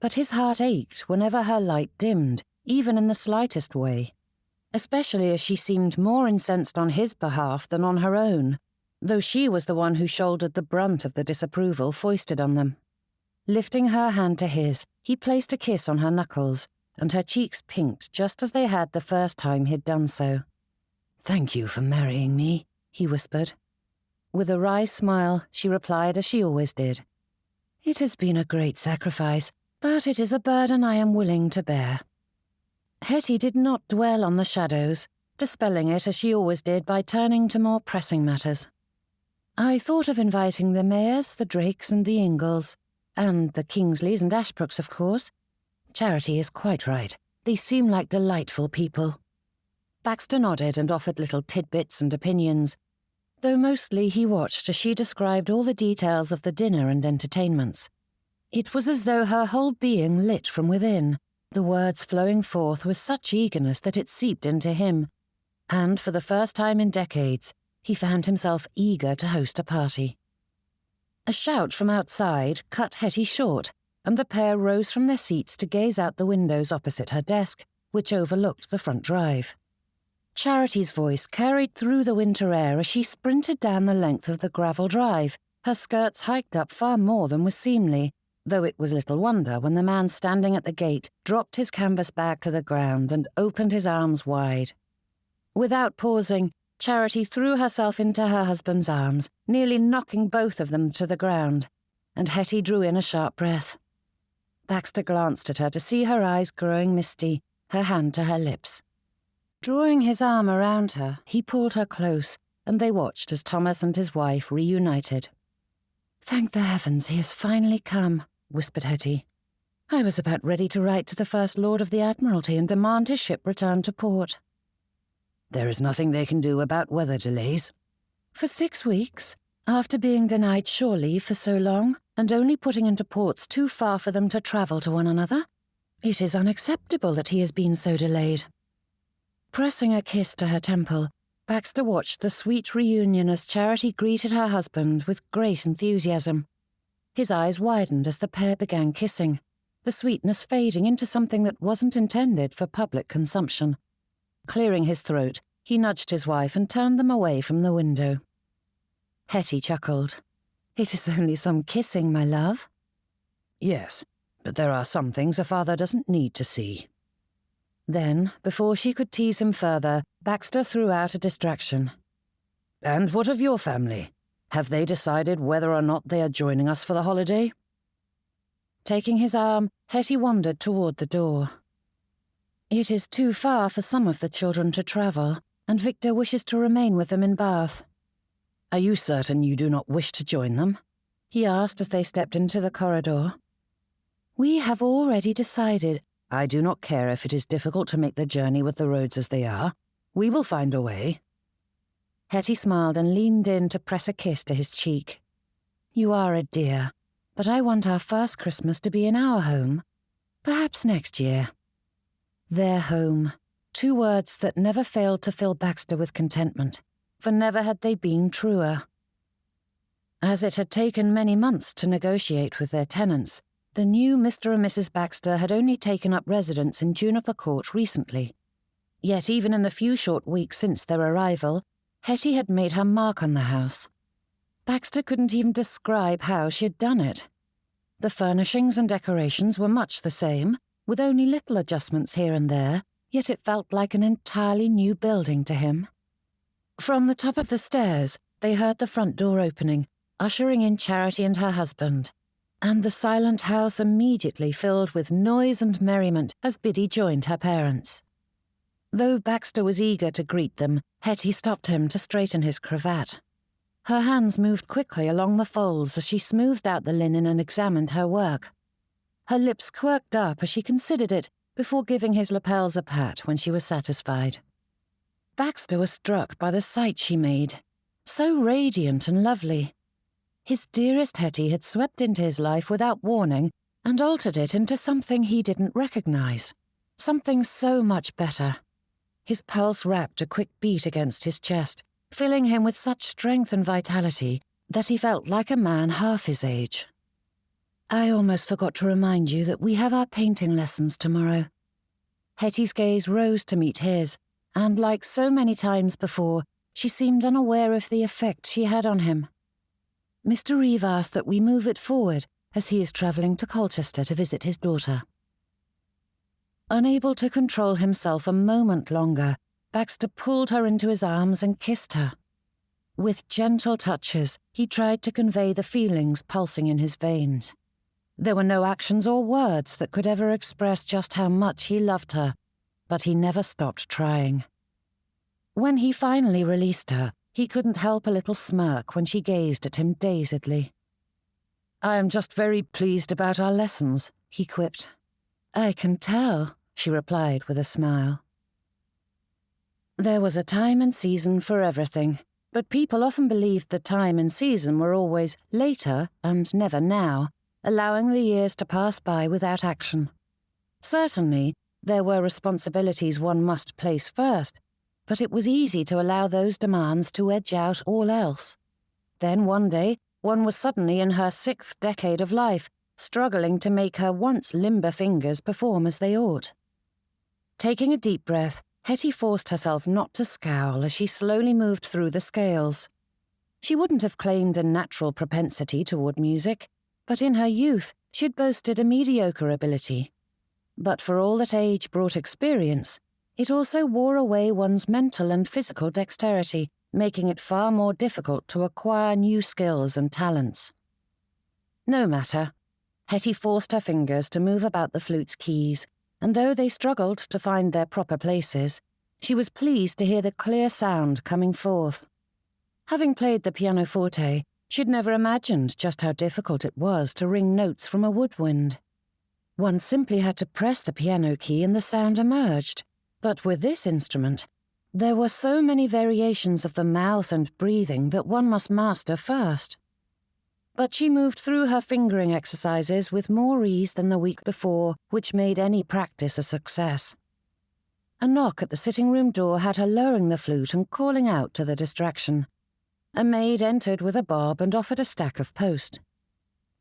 but his heart ached whenever her light dimmed, even in the slightest way, especially as she seemed more incensed on his behalf than on her own, though she was the one who shouldered the brunt of the disapproval foisted on them. Lifting her hand to his, he placed a kiss on her knuckles, and her cheeks pinked just as they had the first time he'd done so. "Thank you for marrying me," he whispered. With a wry smile, she replied as she always did. "It has been a great sacrifice, but it is a burden I am willing to bear." Hettie did not dwell on the shadows, dispelling it as she always did by turning to more pressing matters. "I thought of inviting the Mayers, the Drakes and the Ingalls, and the Kingsleys and Ashbrooks, of course. Charity is quite right. They seem like delightful people." Baxter nodded and offered little tidbits and opinions, though mostly he watched as she described all the details of the dinner and entertainments. It was as though her whole being lit from within, the words flowing forth with such eagerness that it seeped into him, and for the first time in decades, he found himself eager to host a party. A shout from outside cut Hettie short, and the pair rose from their seats to gaze out the windows opposite her desk, which overlooked the front drive. Charity's voice carried through the winter air as she sprinted down the length of the gravel drive, her skirts hiked up far more than was seemly, though it was little wonder when the man standing at the gate dropped his canvas bag to the ground and opened his arms wide. Without pausing, Charity threw herself into her husband's arms, nearly knocking both of them to the ground, and Hettie drew in a sharp breath. Baxter glanced at her to see her eyes growing misty, her hand to her lips. Drawing his arm around her, he pulled her close, and they watched as Thomas and his wife reunited. "Thank the heavens he has finally come," whispered Hettie. "I was about ready to write to the First Lord of the Admiralty and demand his ship return to port." "There is nothing they can do about weather delays." "For 6 weeks, after being denied shore leave for so long, and only putting into ports too far for them to travel to one another, it is unacceptable that he has been so delayed." Pressing a kiss to her temple, Baxter watched the sweet reunion as Charity greeted her husband with great enthusiasm. His eyes widened as the pair began kissing, the sweetness fading into something that wasn't intended for public consumption. Clearing his throat, he nudged his wife and turned them away from the window. Hettie chuckled. "It is only some kissing, my love." "Yes, but there are some things a father doesn't need to see." Then, before she could tease him further, Baxter threw out a distraction. "And what of your family? Have they decided whether or not they are joining us for the holiday?" Taking his arm, Hettie wandered toward the door. "It is too far for some of the children to travel, and Victor wishes to remain with them in Bath." "Are you certain you do not wish to join them?" he asked as they stepped into the corridor. "We have already decided." "I do not care if it is difficult to make the journey with the roads as they are. We will find a way." Hettie smiled and leaned in to press a kiss to his cheek. "You are a dear, but I want our first Christmas to be in our home. Perhaps next year." Their home. 2 words that never failed to fill Baxter with contentment, for never had they been truer. As it had taken many months to negotiate with their tenants, the new Mr. and Mrs. Baxter had only taken up residence in Juniper Court recently. Yet even in the few short weeks since their arrival, Hettie had made her mark on the house. Baxter couldn't even describe how she had done it. The furnishings and decorations were much the same, with only little adjustments here and there, yet it felt like an entirely new building to him. From the top of the stairs, they heard the front door opening, ushering in Charity and her husband, and the silent house immediately filled with noise and merriment as Biddy joined her parents. Though Baxter was eager to greet them, Hettie stopped him to straighten his cravat. Her hands moved quickly along the folds as she smoothed out the linen and examined her work. Her lips quirked up as she considered it before giving his lapels a pat when she was satisfied. Baxter was struck by the sight she made, so radiant and lovely. His dearest Hettie had swept into his life without warning and altered it into something he didn't recognize, something so much better. His pulse rapped a quick beat against his chest, filling him with such strength and vitality that he felt like a man half his age. "I almost forgot to remind you that we have our painting lessons tomorrow." Hettie's gaze rose to meet his, and like so many times before, she seemed unaware of the effect she had on him. "Mr. Reeve asked that we move it forward, as he is travelling to Colchester to visit his daughter." Unable to control himself a moment longer, Baxter pulled her into his arms and kissed her. With gentle touches, he tried to convey the feelings pulsing in his veins. There were no actions or words that could ever express just how much he loved her, but he never stopped trying. When he finally released her, he couldn't help a little smirk when she gazed at him dazedly. "I am just very pleased about our lessons," he quipped. "I can tell," she replied with a smile. There was a time and season for everything, but people often believed the time and season were always later and never now, allowing the years to pass by without action. Certainly, there were responsibilities one must place first, but it was easy to allow those demands to edge out all else. Then one day, one was suddenly in her 6th decade of life, struggling to make her once limber fingers perform as they ought. Taking a deep breath, Hettie forced herself not to scowl as she slowly moved through the scales. She wouldn't have claimed a natural propensity toward music, but in her youth she'd boasted a mediocre ability. But for all that age brought experience, it also wore away one's mental and physical dexterity, making it far more difficult to acquire new skills and talents. No matter. Hettie forced her fingers to move about the flute's keys, and though they struggled to find their proper places, she was pleased to hear the clear sound coming forth. Having played the pianoforte, she'd never imagined just how difficult it was to wring notes from a woodwind. One simply had to press the piano key and the sound emerged. But with this instrument, there were so many variations of the mouth and breathing that one must master first. But she moved through her fingering exercises with more ease than the week before, which made any practice a success. A knock at the sitting-room door had her lowering the flute and calling out to the distraction. A maid entered with a bob and offered a stack of post.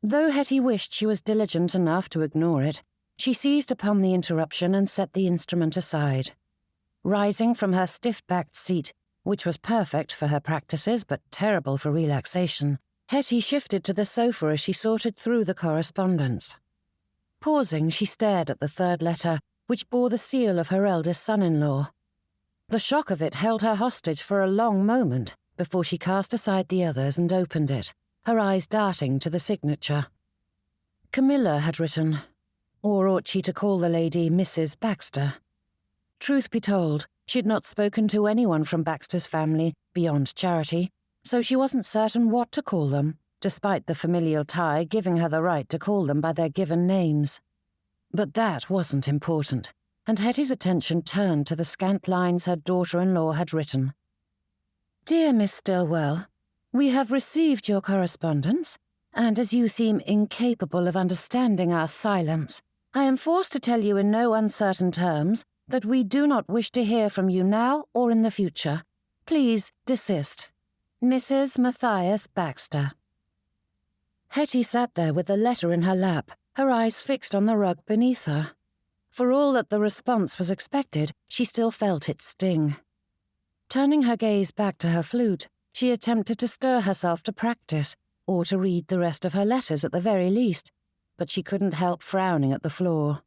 Though Hettie wished she was diligent enough to ignore it, she seized upon the interruption and set the instrument aside. Rising from her stiff-backed seat, which was perfect for her practices but terrible for relaxation, Hettie shifted to the sofa as she sorted through the correspondence. Pausing, she stared at the third letter, which bore the seal of her eldest son-in-law. The shock of it held her hostage for a long moment before she cast aside the others and opened it, her eyes darting to the signature. Camilla had written, or ought she to call the lady Mrs. Baxter? Truth be told, she had not spoken to anyone from Baxter's family beyond Charity, so she wasn't certain what to call them, despite the familial tie giving her the right to call them by their given names. But that wasn't important, and Hettie's attention turned to the scant lines her daughter-in-law had written. Dear Miss Stillwell, we have received your correspondence, and as you seem incapable of understanding our silence, I am forced to tell you in no uncertain terms that we do not wish to hear from you now or in the future. Please desist. Mrs. Matthias Baxter. Hettie sat there with the letter in her lap, her eyes fixed on the rug beneath her. For all that the response was expected, she still felt its sting. Turning her gaze back to her flute, she attempted to stir herself to practice, or to read the rest of her letters at the very least, but she couldn't help frowning at the floor.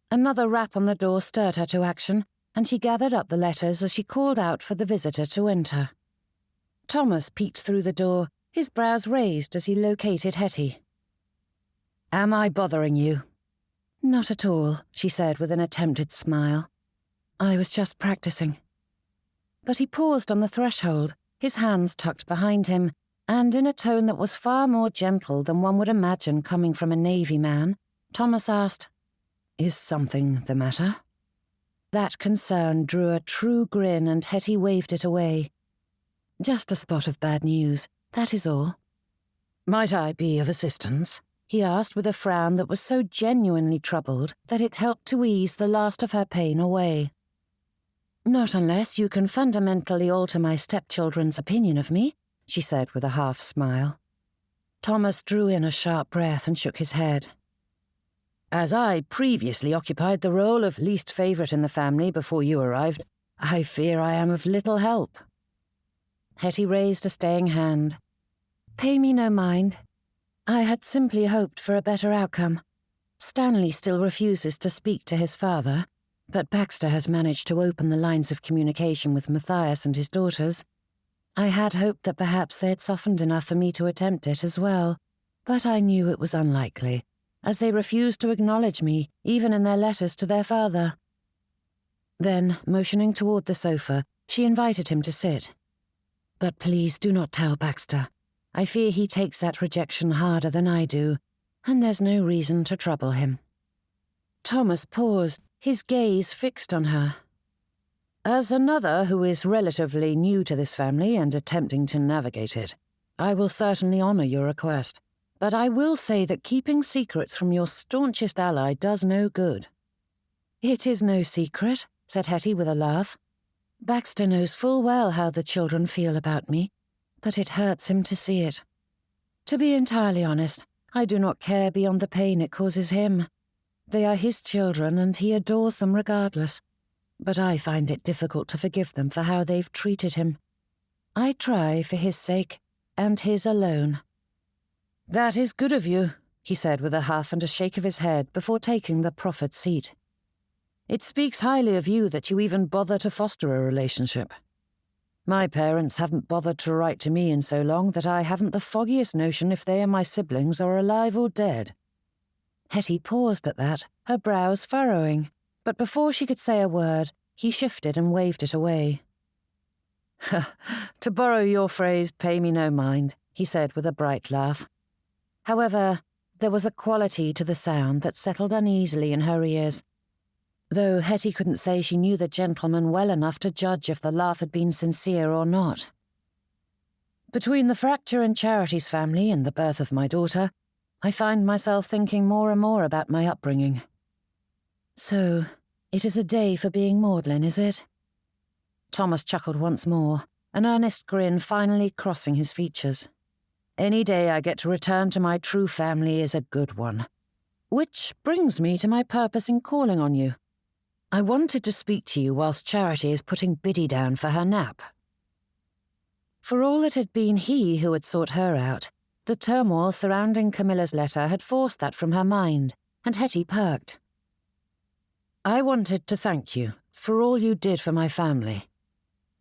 Another rap on the door stirred her to action, and she gathered up the letters as she called out for the visitor to enter. Thomas peeked through the door, his brows raised as he located Hettie. Am I bothering you? Not at all, she said with an attempted smile. I was just practicing. But he paused on the threshold, his hands tucked behind him, and in a tone that was far more gentle than one would imagine coming from a Navy man, Thomas asked, Is something the matter? That concern drew a true grin and Hettie waved it away. Just a spot of bad news, that is all. Might I be of assistance? He asked with a frown that was so genuinely troubled that it helped to ease the last of her pain away. Not unless you can fundamentally alter my stepchildren's opinion of me, she said with a half smile. Thomas drew in a sharp breath and shook his head. As I previously occupied the role of least favourite in the family before you arrived, I fear I am of little help. Hettie raised a staying hand. Pay me no mind. I had simply hoped for a better outcome. Stanley still refuses to speak to his father, but Baxter has managed to open the lines of communication with Matthias and his daughters. I had hoped that perhaps they had softened enough for me to attempt it as well, but I knew it was unlikely, as they refused to acknowledge me, even in their letters to their father. Then, motioning toward the sofa, she invited him to sit. But please do not tell Baxter. I fear he takes that rejection harder than I do, and there's no reason to trouble him. Thomas paused, his gaze fixed on her. As another who is relatively new to this family and attempting to navigate it, I will certainly honour your request, but I will say that keeping secrets from your staunchest ally does no good. It is no secret, said Hettie with a laugh. Baxter knows full well how the children feel about me, but it hurts him to see it. To be entirely honest, I do not care beyond the pain it causes him. They are his children and he adores them regardless, but I find it difficult to forgive them for how they've treated him. I try for his sake, and his alone. That is good of you, he said with a huff and a shake of his head before taking the proffered seat. It speaks highly of you that you even bother to foster a relationship. My parents haven't bothered to write to me in so long that I haven't the foggiest notion if they and my siblings are alive or dead. Hettie paused at that, her brows furrowing, but before she could say a word, he shifted and waved it away. To borrow your phrase, pay me no mind, he said with a bright laugh. However, there was a quality to the sound that settled uneasily in her ears, though Hettie couldn't say she knew the gentleman well enough to judge if the laugh had been sincere or not. Between the fracture in Charity's family and the birth of my daughter, I find myself thinking more and more about my upbringing. So, It is a day for being maudlin, is it? Thomas chuckled once more, an earnest grin finally crossing his features. Any day I get to return to my true family is a good one. Which brings me to my purpose in calling on you. I wanted to speak to you whilst Charity is putting Biddy down for her nap. For all it had been he who had sought her out, the turmoil surrounding Camilla's letter had forced that from her mind, and Hettie perked. I wanted to thank you for all you did for my family.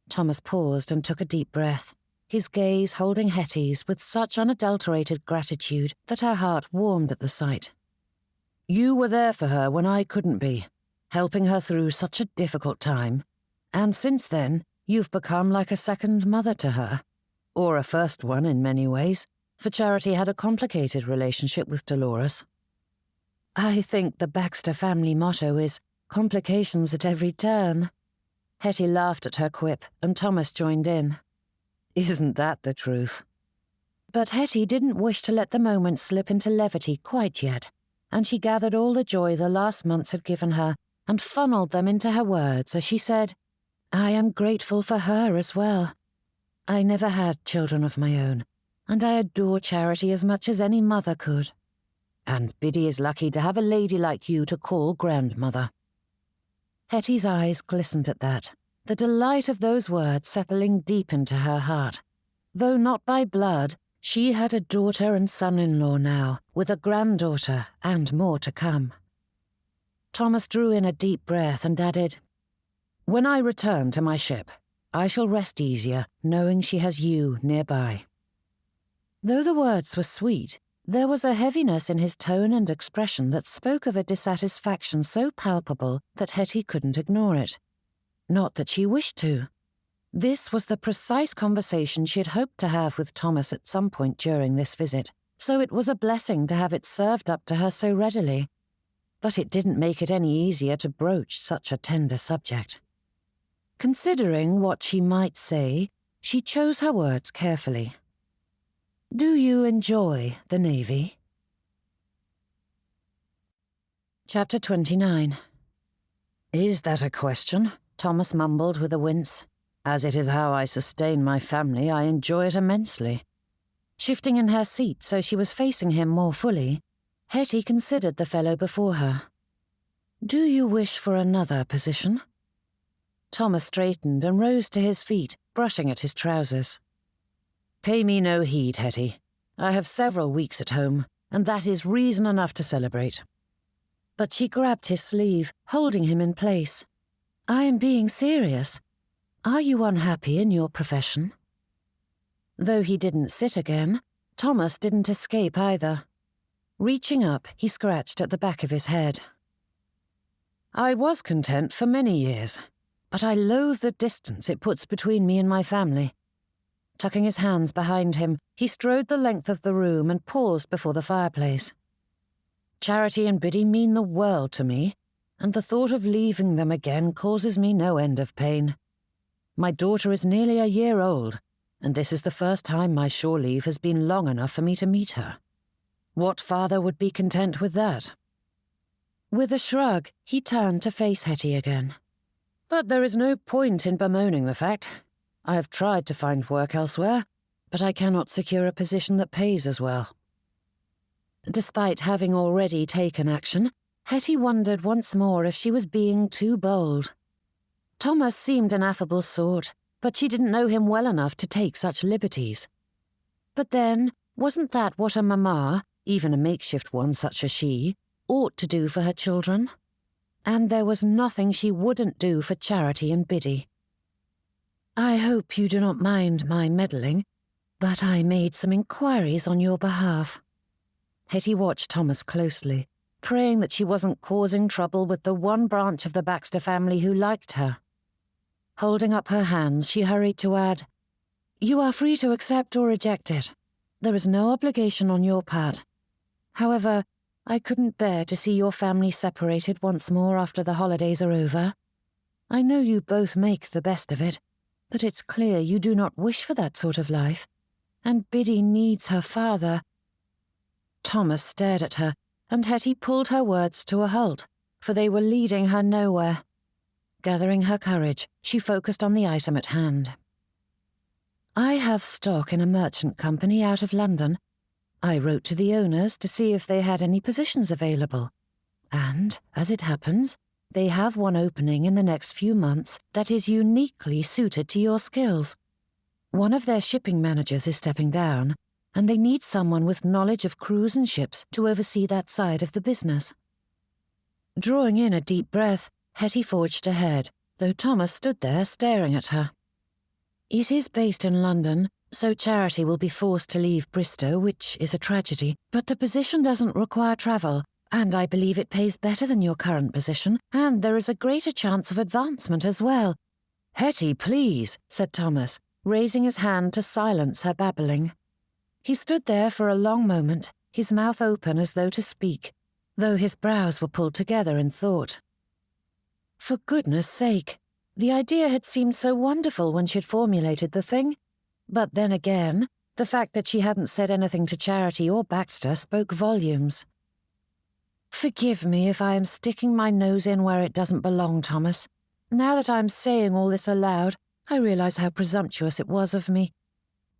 Thomas paused and took a deep breath, his gaze holding Hettie's with such unadulterated gratitude that her heart warmed at the sight. You were there for her when I couldn't be, helping her through such a difficult time, and since then, you've become like a second mother to her, or a first one in many ways, for Charity had a complicated relationship with Dolores. I think the Baxter family motto is complications at every turn. Hettie laughed at her quip, and Thomas joined in. Isn't that the truth? But Hettie didn't wish to let the moment slip into levity quite yet, and she gathered all the joy the last months had given her and funneled them into her words as she said, I am grateful for her as well. I never had children of my own, and I adore Charity as much as any mother could. And Biddy is lucky to have a lady like you to call grandmother. Hettie's eyes glistened at that, the delight of those words settling deep into her heart. Though not by blood, she had a daughter and son-in-law now, with a granddaughter and more to come. Thomas drew in a deep breath and added, When I return to my ship, I shall rest easier knowing she has you nearby. Though the words were sweet, there was a heaviness in his tone and expression that spoke of a dissatisfaction so palpable that Hettie couldn't ignore it. Not that she wished to. This was the precise conversation she had hoped to have with Thomas at some point during this visit, so it was a blessing to have it served up to her so readily. But it didn't make it any easier to broach such a tender subject. Considering what she might say, she chose her words carefully. Do you enjoy the Navy? Chapter 29. Is that a question? Thomas mumbled with a wince. As it is how I sustain my family, I enjoy it immensely. Shifting in her seat so she was facing him more fully, Hettie considered the fellow before her. Do you wish for another position? Thomas straightened and rose to his feet, brushing at his trousers. Pay me no heed, Hettie. I have several weeks at home, and that is reason enough to celebrate. But she grabbed his sleeve, holding him in place. I am being serious. Are you unhappy in your profession? Though he didn't sit again, Thomas didn't escape either. Reaching up, he scratched at the back of his head. I was content for many years, but I loathe the distance it puts between me and my family. Tucking his hands behind him, he strode the length of the room and paused before the fireplace. Charity and Biddy mean the world to me, and the thought of leaving them again causes me no end of pain. My daughter is nearly a year old, and this is the first time my shore leave has been long enough for me to meet her. What father would be content with that? With a shrug, he turned to face Hettie again. But there is no point in bemoaning the fact. I have tried to find work elsewhere, but I cannot secure a position that pays as well. Despite having already taken action, Hettie wondered once more if she was being too bold. Thomas seemed an affable sort, but she didn't know him well enough to take such liberties. But then, wasn't that what a mamma, even a makeshift one such as she, ought to do for her children? And there was nothing she wouldn't do for Charity and Biddy. I hope you do not mind my meddling, but I made some inquiries on your behalf. Hettie watched Thomas closely, praying that she wasn't causing trouble with the one branch of the Baxter family who liked her. Holding up her hands, she hurried to add, You are free to accept or reject it. There is no obligation on your part. However, I couldn't bear to see your family separated once more after the holidays are over. I know you both make the best of it, but it's clear you do not wish for that sort of life, and Biddy needs her father. Thomas stared at her, and Hettie pulled her words to a halt, for they were leading her nowhere. Gathering her courage, she focused on the item at hand. I have stock in a merchant company out of London. I wrote to the owners to see if they had any positions available. And, as it happens, they have one opening in the next few months that is uniquely suited to your skills. One of their shipping managers is stepping down, and they need someone with knowledge of crews and ships to oversee that side of the business. Drawing in a deep breath, Hettie forged ahead, though Thomas stood there staring at her. It is based in London, so Charity will be forced to leave Bristol, which is a tragedy, but the position doesn't require travel, and I believe it pays better than your current position, and there is a greater chance of advancement as well. Hettie, please, said Thomas, raising his hand to silence her babbling. He stood there for a long moment, his mouth open as though to speak, though his brows were pulled together in thought. For goodness sake, the idea had seemed so wonderful when she had formulated the thing, but then again, the fact that she hadn't said anything to Charity or Baxter spoke volumes. Forgive me if I am sticking my nose in where it doesn't belong, Thomas. Now that I am saying all this aloud, I realize how presumptuous it was of me.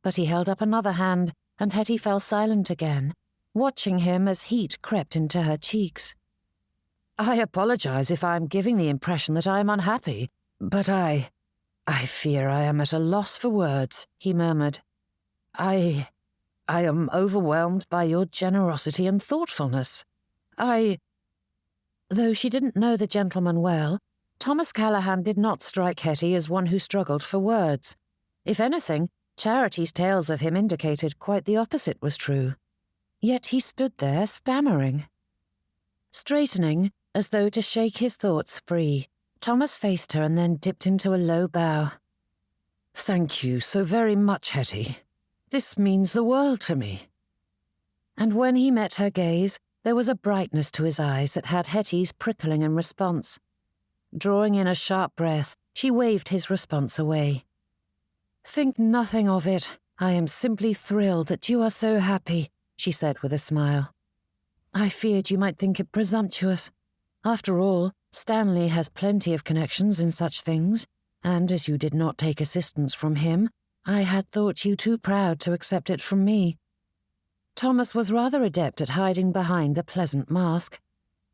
But he held up another hand, and Hettie fell silent again, watching him as heat crept into her cheeks. I apologize if I am giving the impression that I am unhappy, but I fear I am at a loss for words, he murmured. I am overwhelmed by your generosity and thoughtfulness. Though she didn't know the gentleman well, Thomas Callahan did not strike Hettie as one who struggled for words. If anything, Charity's tales of him indicated quite the opposite was true. Yet he stood there stammering. Straightening, as though to shake his thoughts free, Thomas faced her and then dipped into a low bow. Thank you so very much, Hettie. This means the world to me. And when he met her gaze, there was a brightness to his eyes that had Hettie's prickling in response. Drawing in a sharp breath, she waved his response away. Think nothing of it. I am simply thrilled that you are so happy, she said with a smile. I feared you might think it presumptuous. After all, Stanley has plenty of connections in such things, and as you did not take assistance from him, I had thought you too proud to accept it from me. Thomas was rather adept at hiding behind a pleasant mask,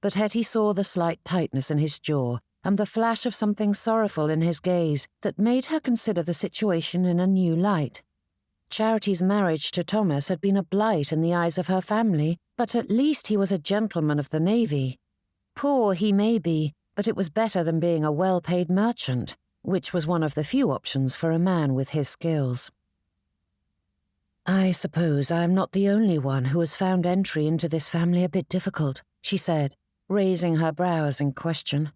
but Hettie saw the slight tightness in his jaw and the flash of something sorrowful in his gaze that made her consider the situation in a new light. Charity's marriage to Thomas had been a blight in the eyes of her family, but at least he was a gentleman of the Navy. Poor he may be, but it was better than being a well-paid merchant, which was one of the few options for a man with his skills. I suppose I am not the only one who has found entry into this family a bit difficult, she said, raising her brows in question.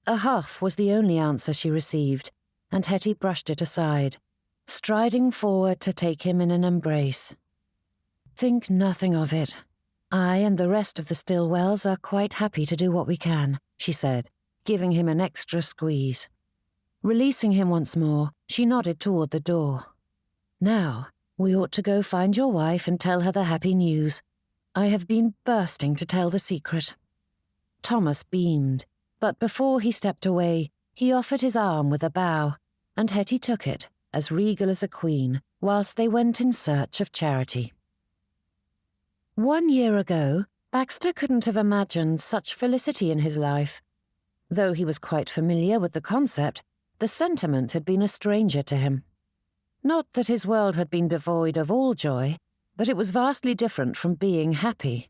A huff was the only answer she received, and Hettie brushed it aside, striding forward to take him in an embrace. Think nothing of it. I and the rest of the Stillwells are quite happy to do what we can, she said, giving him an extra squeeze. Releasing him once more, she nodded toward the door. Now, we ought to go find your wife and tell her the happy news. I have been bursting to tell the secret. Thomas beamed, but before he stepped away, he offered his arm with a bow, and Hettie took it, as regal as a queen, whilst they went in search of Charity. 1 year ago, Baxter couldn't have imagined such felicity in his life. Though he was quite familiar with the concept, the sentiment had been a stranger to him. Not that his world had been devoid of all joy, but it was vastly different from being happy.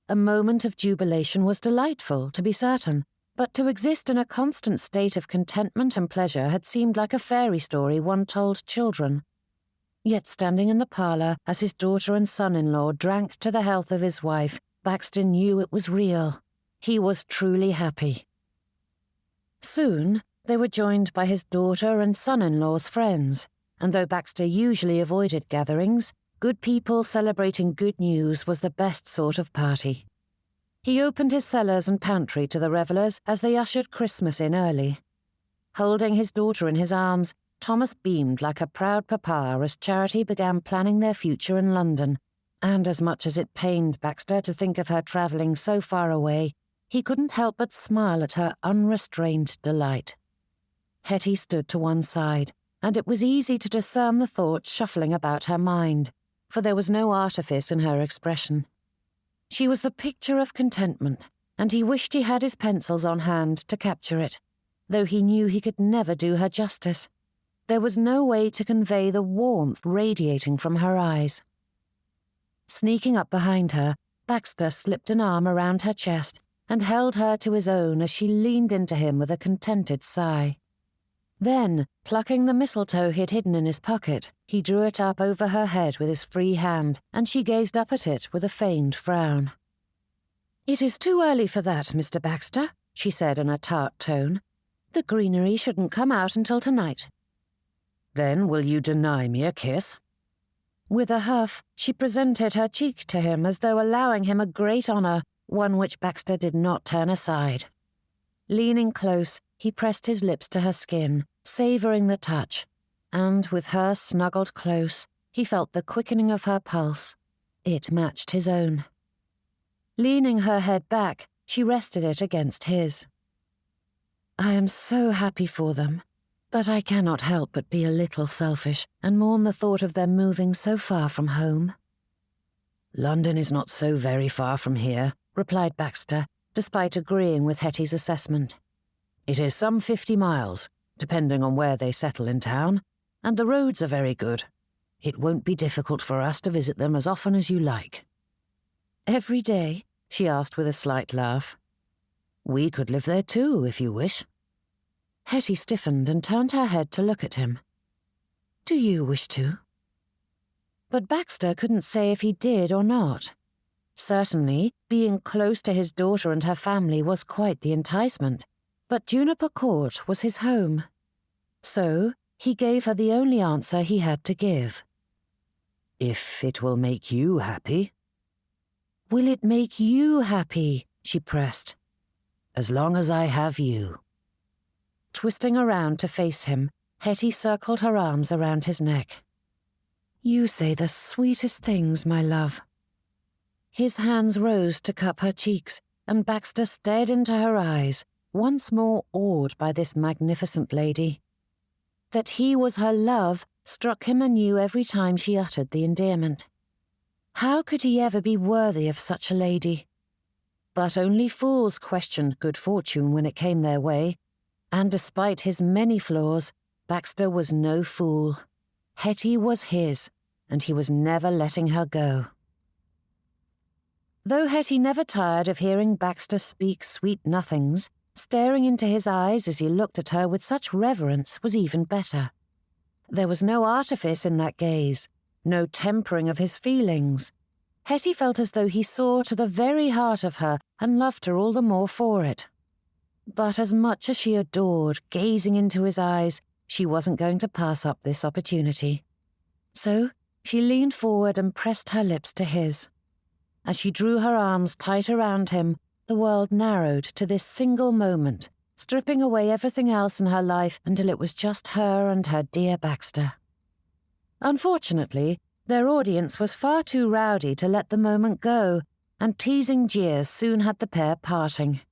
A moment of jubilation was delightful, to be certain, but to exist in a constant state of contentment and pleasure had seemed like a fairy story one told children. Yet standing in the parlour as his daughter and son-in-law drank to the health of his wife, Baxter knew it was real. He was truly happy. Soon, they were joined by his daughter and son-in-law's friends, and though Baxter usually avoided gatherings, good people celebrating good news was the best sort of party. He opened his cellars and pantry to the revellers as they ushered Christmas in early. Holding his daughter in his arms, Thomas beamed like a proud papa as Charity began planning their future in London, and as much as it pained Baxter to think of her travelling so far away, he couldn't help but smile at her unrestrained delight. Hettie stood to one side, and it was easy to discern the thoughts shuffling about her mind, for there was no artifice in her expression. She was the picture of contentment, and he wished he had his pencils on hand to capture it, though he knew he could never do her justice. There was no way to convey the warmth radiating from her eyes. Sneaking up behind her, Baxter slipped an arm around her chest and held her to his own as she leaned into him with a contented sigh. Then, plucking the mistletoe he'd hidden in his pocket, he drew it up over her head with his free hand, and she gazed up at it with a feigned frown. "It is too early for that, Mr. Baxter," she said in a tart tone. "The greenery shouldn't come out until tonight." "Then will you deny me a kiss?" With a huff, she presented her cheek to him as though allowing him a great honour, one which Baxter did not turn aside. Leaning close, he pressed his lips to her skin, savouring the touch, and with her snuggled close, he felt the quickening of her pulse. It matched his own. Leaning her head back, she rested it against his. "I am so happy for them, but I cannot help but be a little selfish and mourn the thought of them moving so far from home." "London is not so very far from here," replied Baxter, despite agreeing with Hettie's assessment. "It is some 50 miles, depending on where they settle in town, and the roads are very good. It won't be difficult for us to visit them as often as you like." "Every day?" she asked with a slight laugh. "We could live there too, if you wish." Hettie stiffened and turned her head to look at him. "Do you wish to?" But Baxter couldn't say if he did or not. Certainly, being close to his daughter and her family was quite the enticement, but Juniper Court was his home. So, he gave her the only answer he had to give. "If it will make you happy." "Will it make you happy?" she pressed. "As long as I have you." Twisting around to face him, Hettie circled her arms around his neck. "You say the sweetest things, my love." His hands rose to cup her cheeks, and Baxter stared into her eyes, once more awed by this magnificent lady. That he was her love struck him anew every time she uttered the endearment. How could he ever be worthy of such a lady? But only fools questioned good fortune when it came their way, and despite his many flaws, Baxter was no fool. Hettie was his, and he was never letting her go. Though Hettie never tired of hearing Baxter speak sweet nothings, staring into his eyes as he looked at her with such reverence was even better. There was no artifice in that gaze, no tempering of his feelings. Hettie felt as though he saw to the very heart of her and loved her all the more for it. But as much as she adored gazing into his eyes, she wasn't going to pass up this opportunity. So she leaned forward and pressed her lips to his. As she drew her arms tight around him, the world narrowed to this single moment, stripping away everything else in her life until it was just her and her dear Baxter. Unfortunately, their audience was far too rowdy to let the moment go, and teasing jeers soon had the pair parting.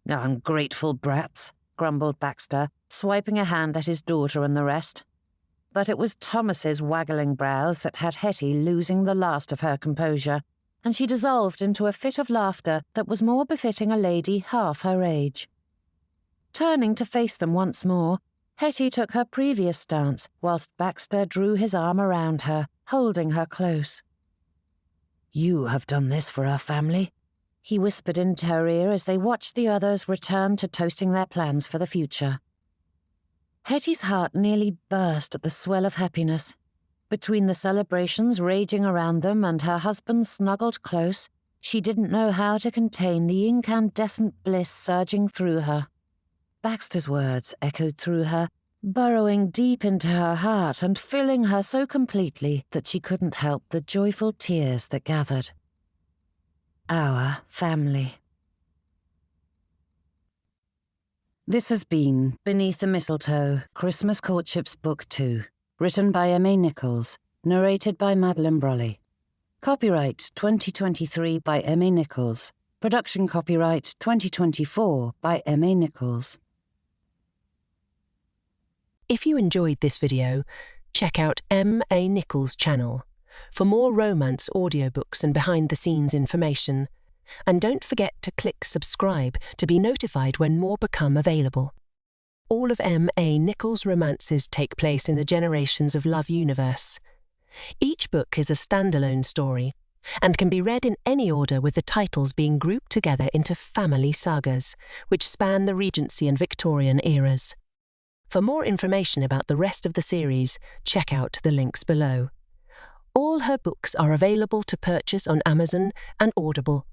"Ungrateful brats," grumbled Baxter, swiping a hand at his daughter and the rest. But it was Thomas's waggling brows that had Hettie losing the last of her composure, and she dissolved into a fit of laughter that was more befitting a lady half her age. Turning to face them once more, Hettie took her previous stance, whilst Baxter drew his arm around her, holding her close. "You have done this for our family," he whispered into her ear as they watched the others return to toasting their plans for the future. Hettie's heart nearly burst at the swell of happiness. Between the celebrations raging around them and her husband snuggled close, she didn't know how to contain the incandescent bliss surging through her. Baxter's words echoed through her, burrowing deep into her heart and filling her so completely that she couldn't help the joyful tears that gathered. Our family. This has been Beneath the Mistletoe, Christmas Courtships Book 2, written by M.A. Nichols, narrated by Madeline Brolly. Copyright 2023 by M.A. Nichols, Production copyright 2024 by M.A. Nichols. If you enjoyed this video, check out M.A. Nichols' channel for more romance audiobooks and behind-the-scenes information. And don't forget to click subscribe to be notified when more become available. All of M.A. Nichols' romances take place in the Generations of Love universe. Each book is a standalone story and can be read in any order, with the titles being grouped together into family sagas, which span the Regency and Victorian eras. For more information about the rest of the series, check out the links below. All her books are available to purchase on Amazon and Audible.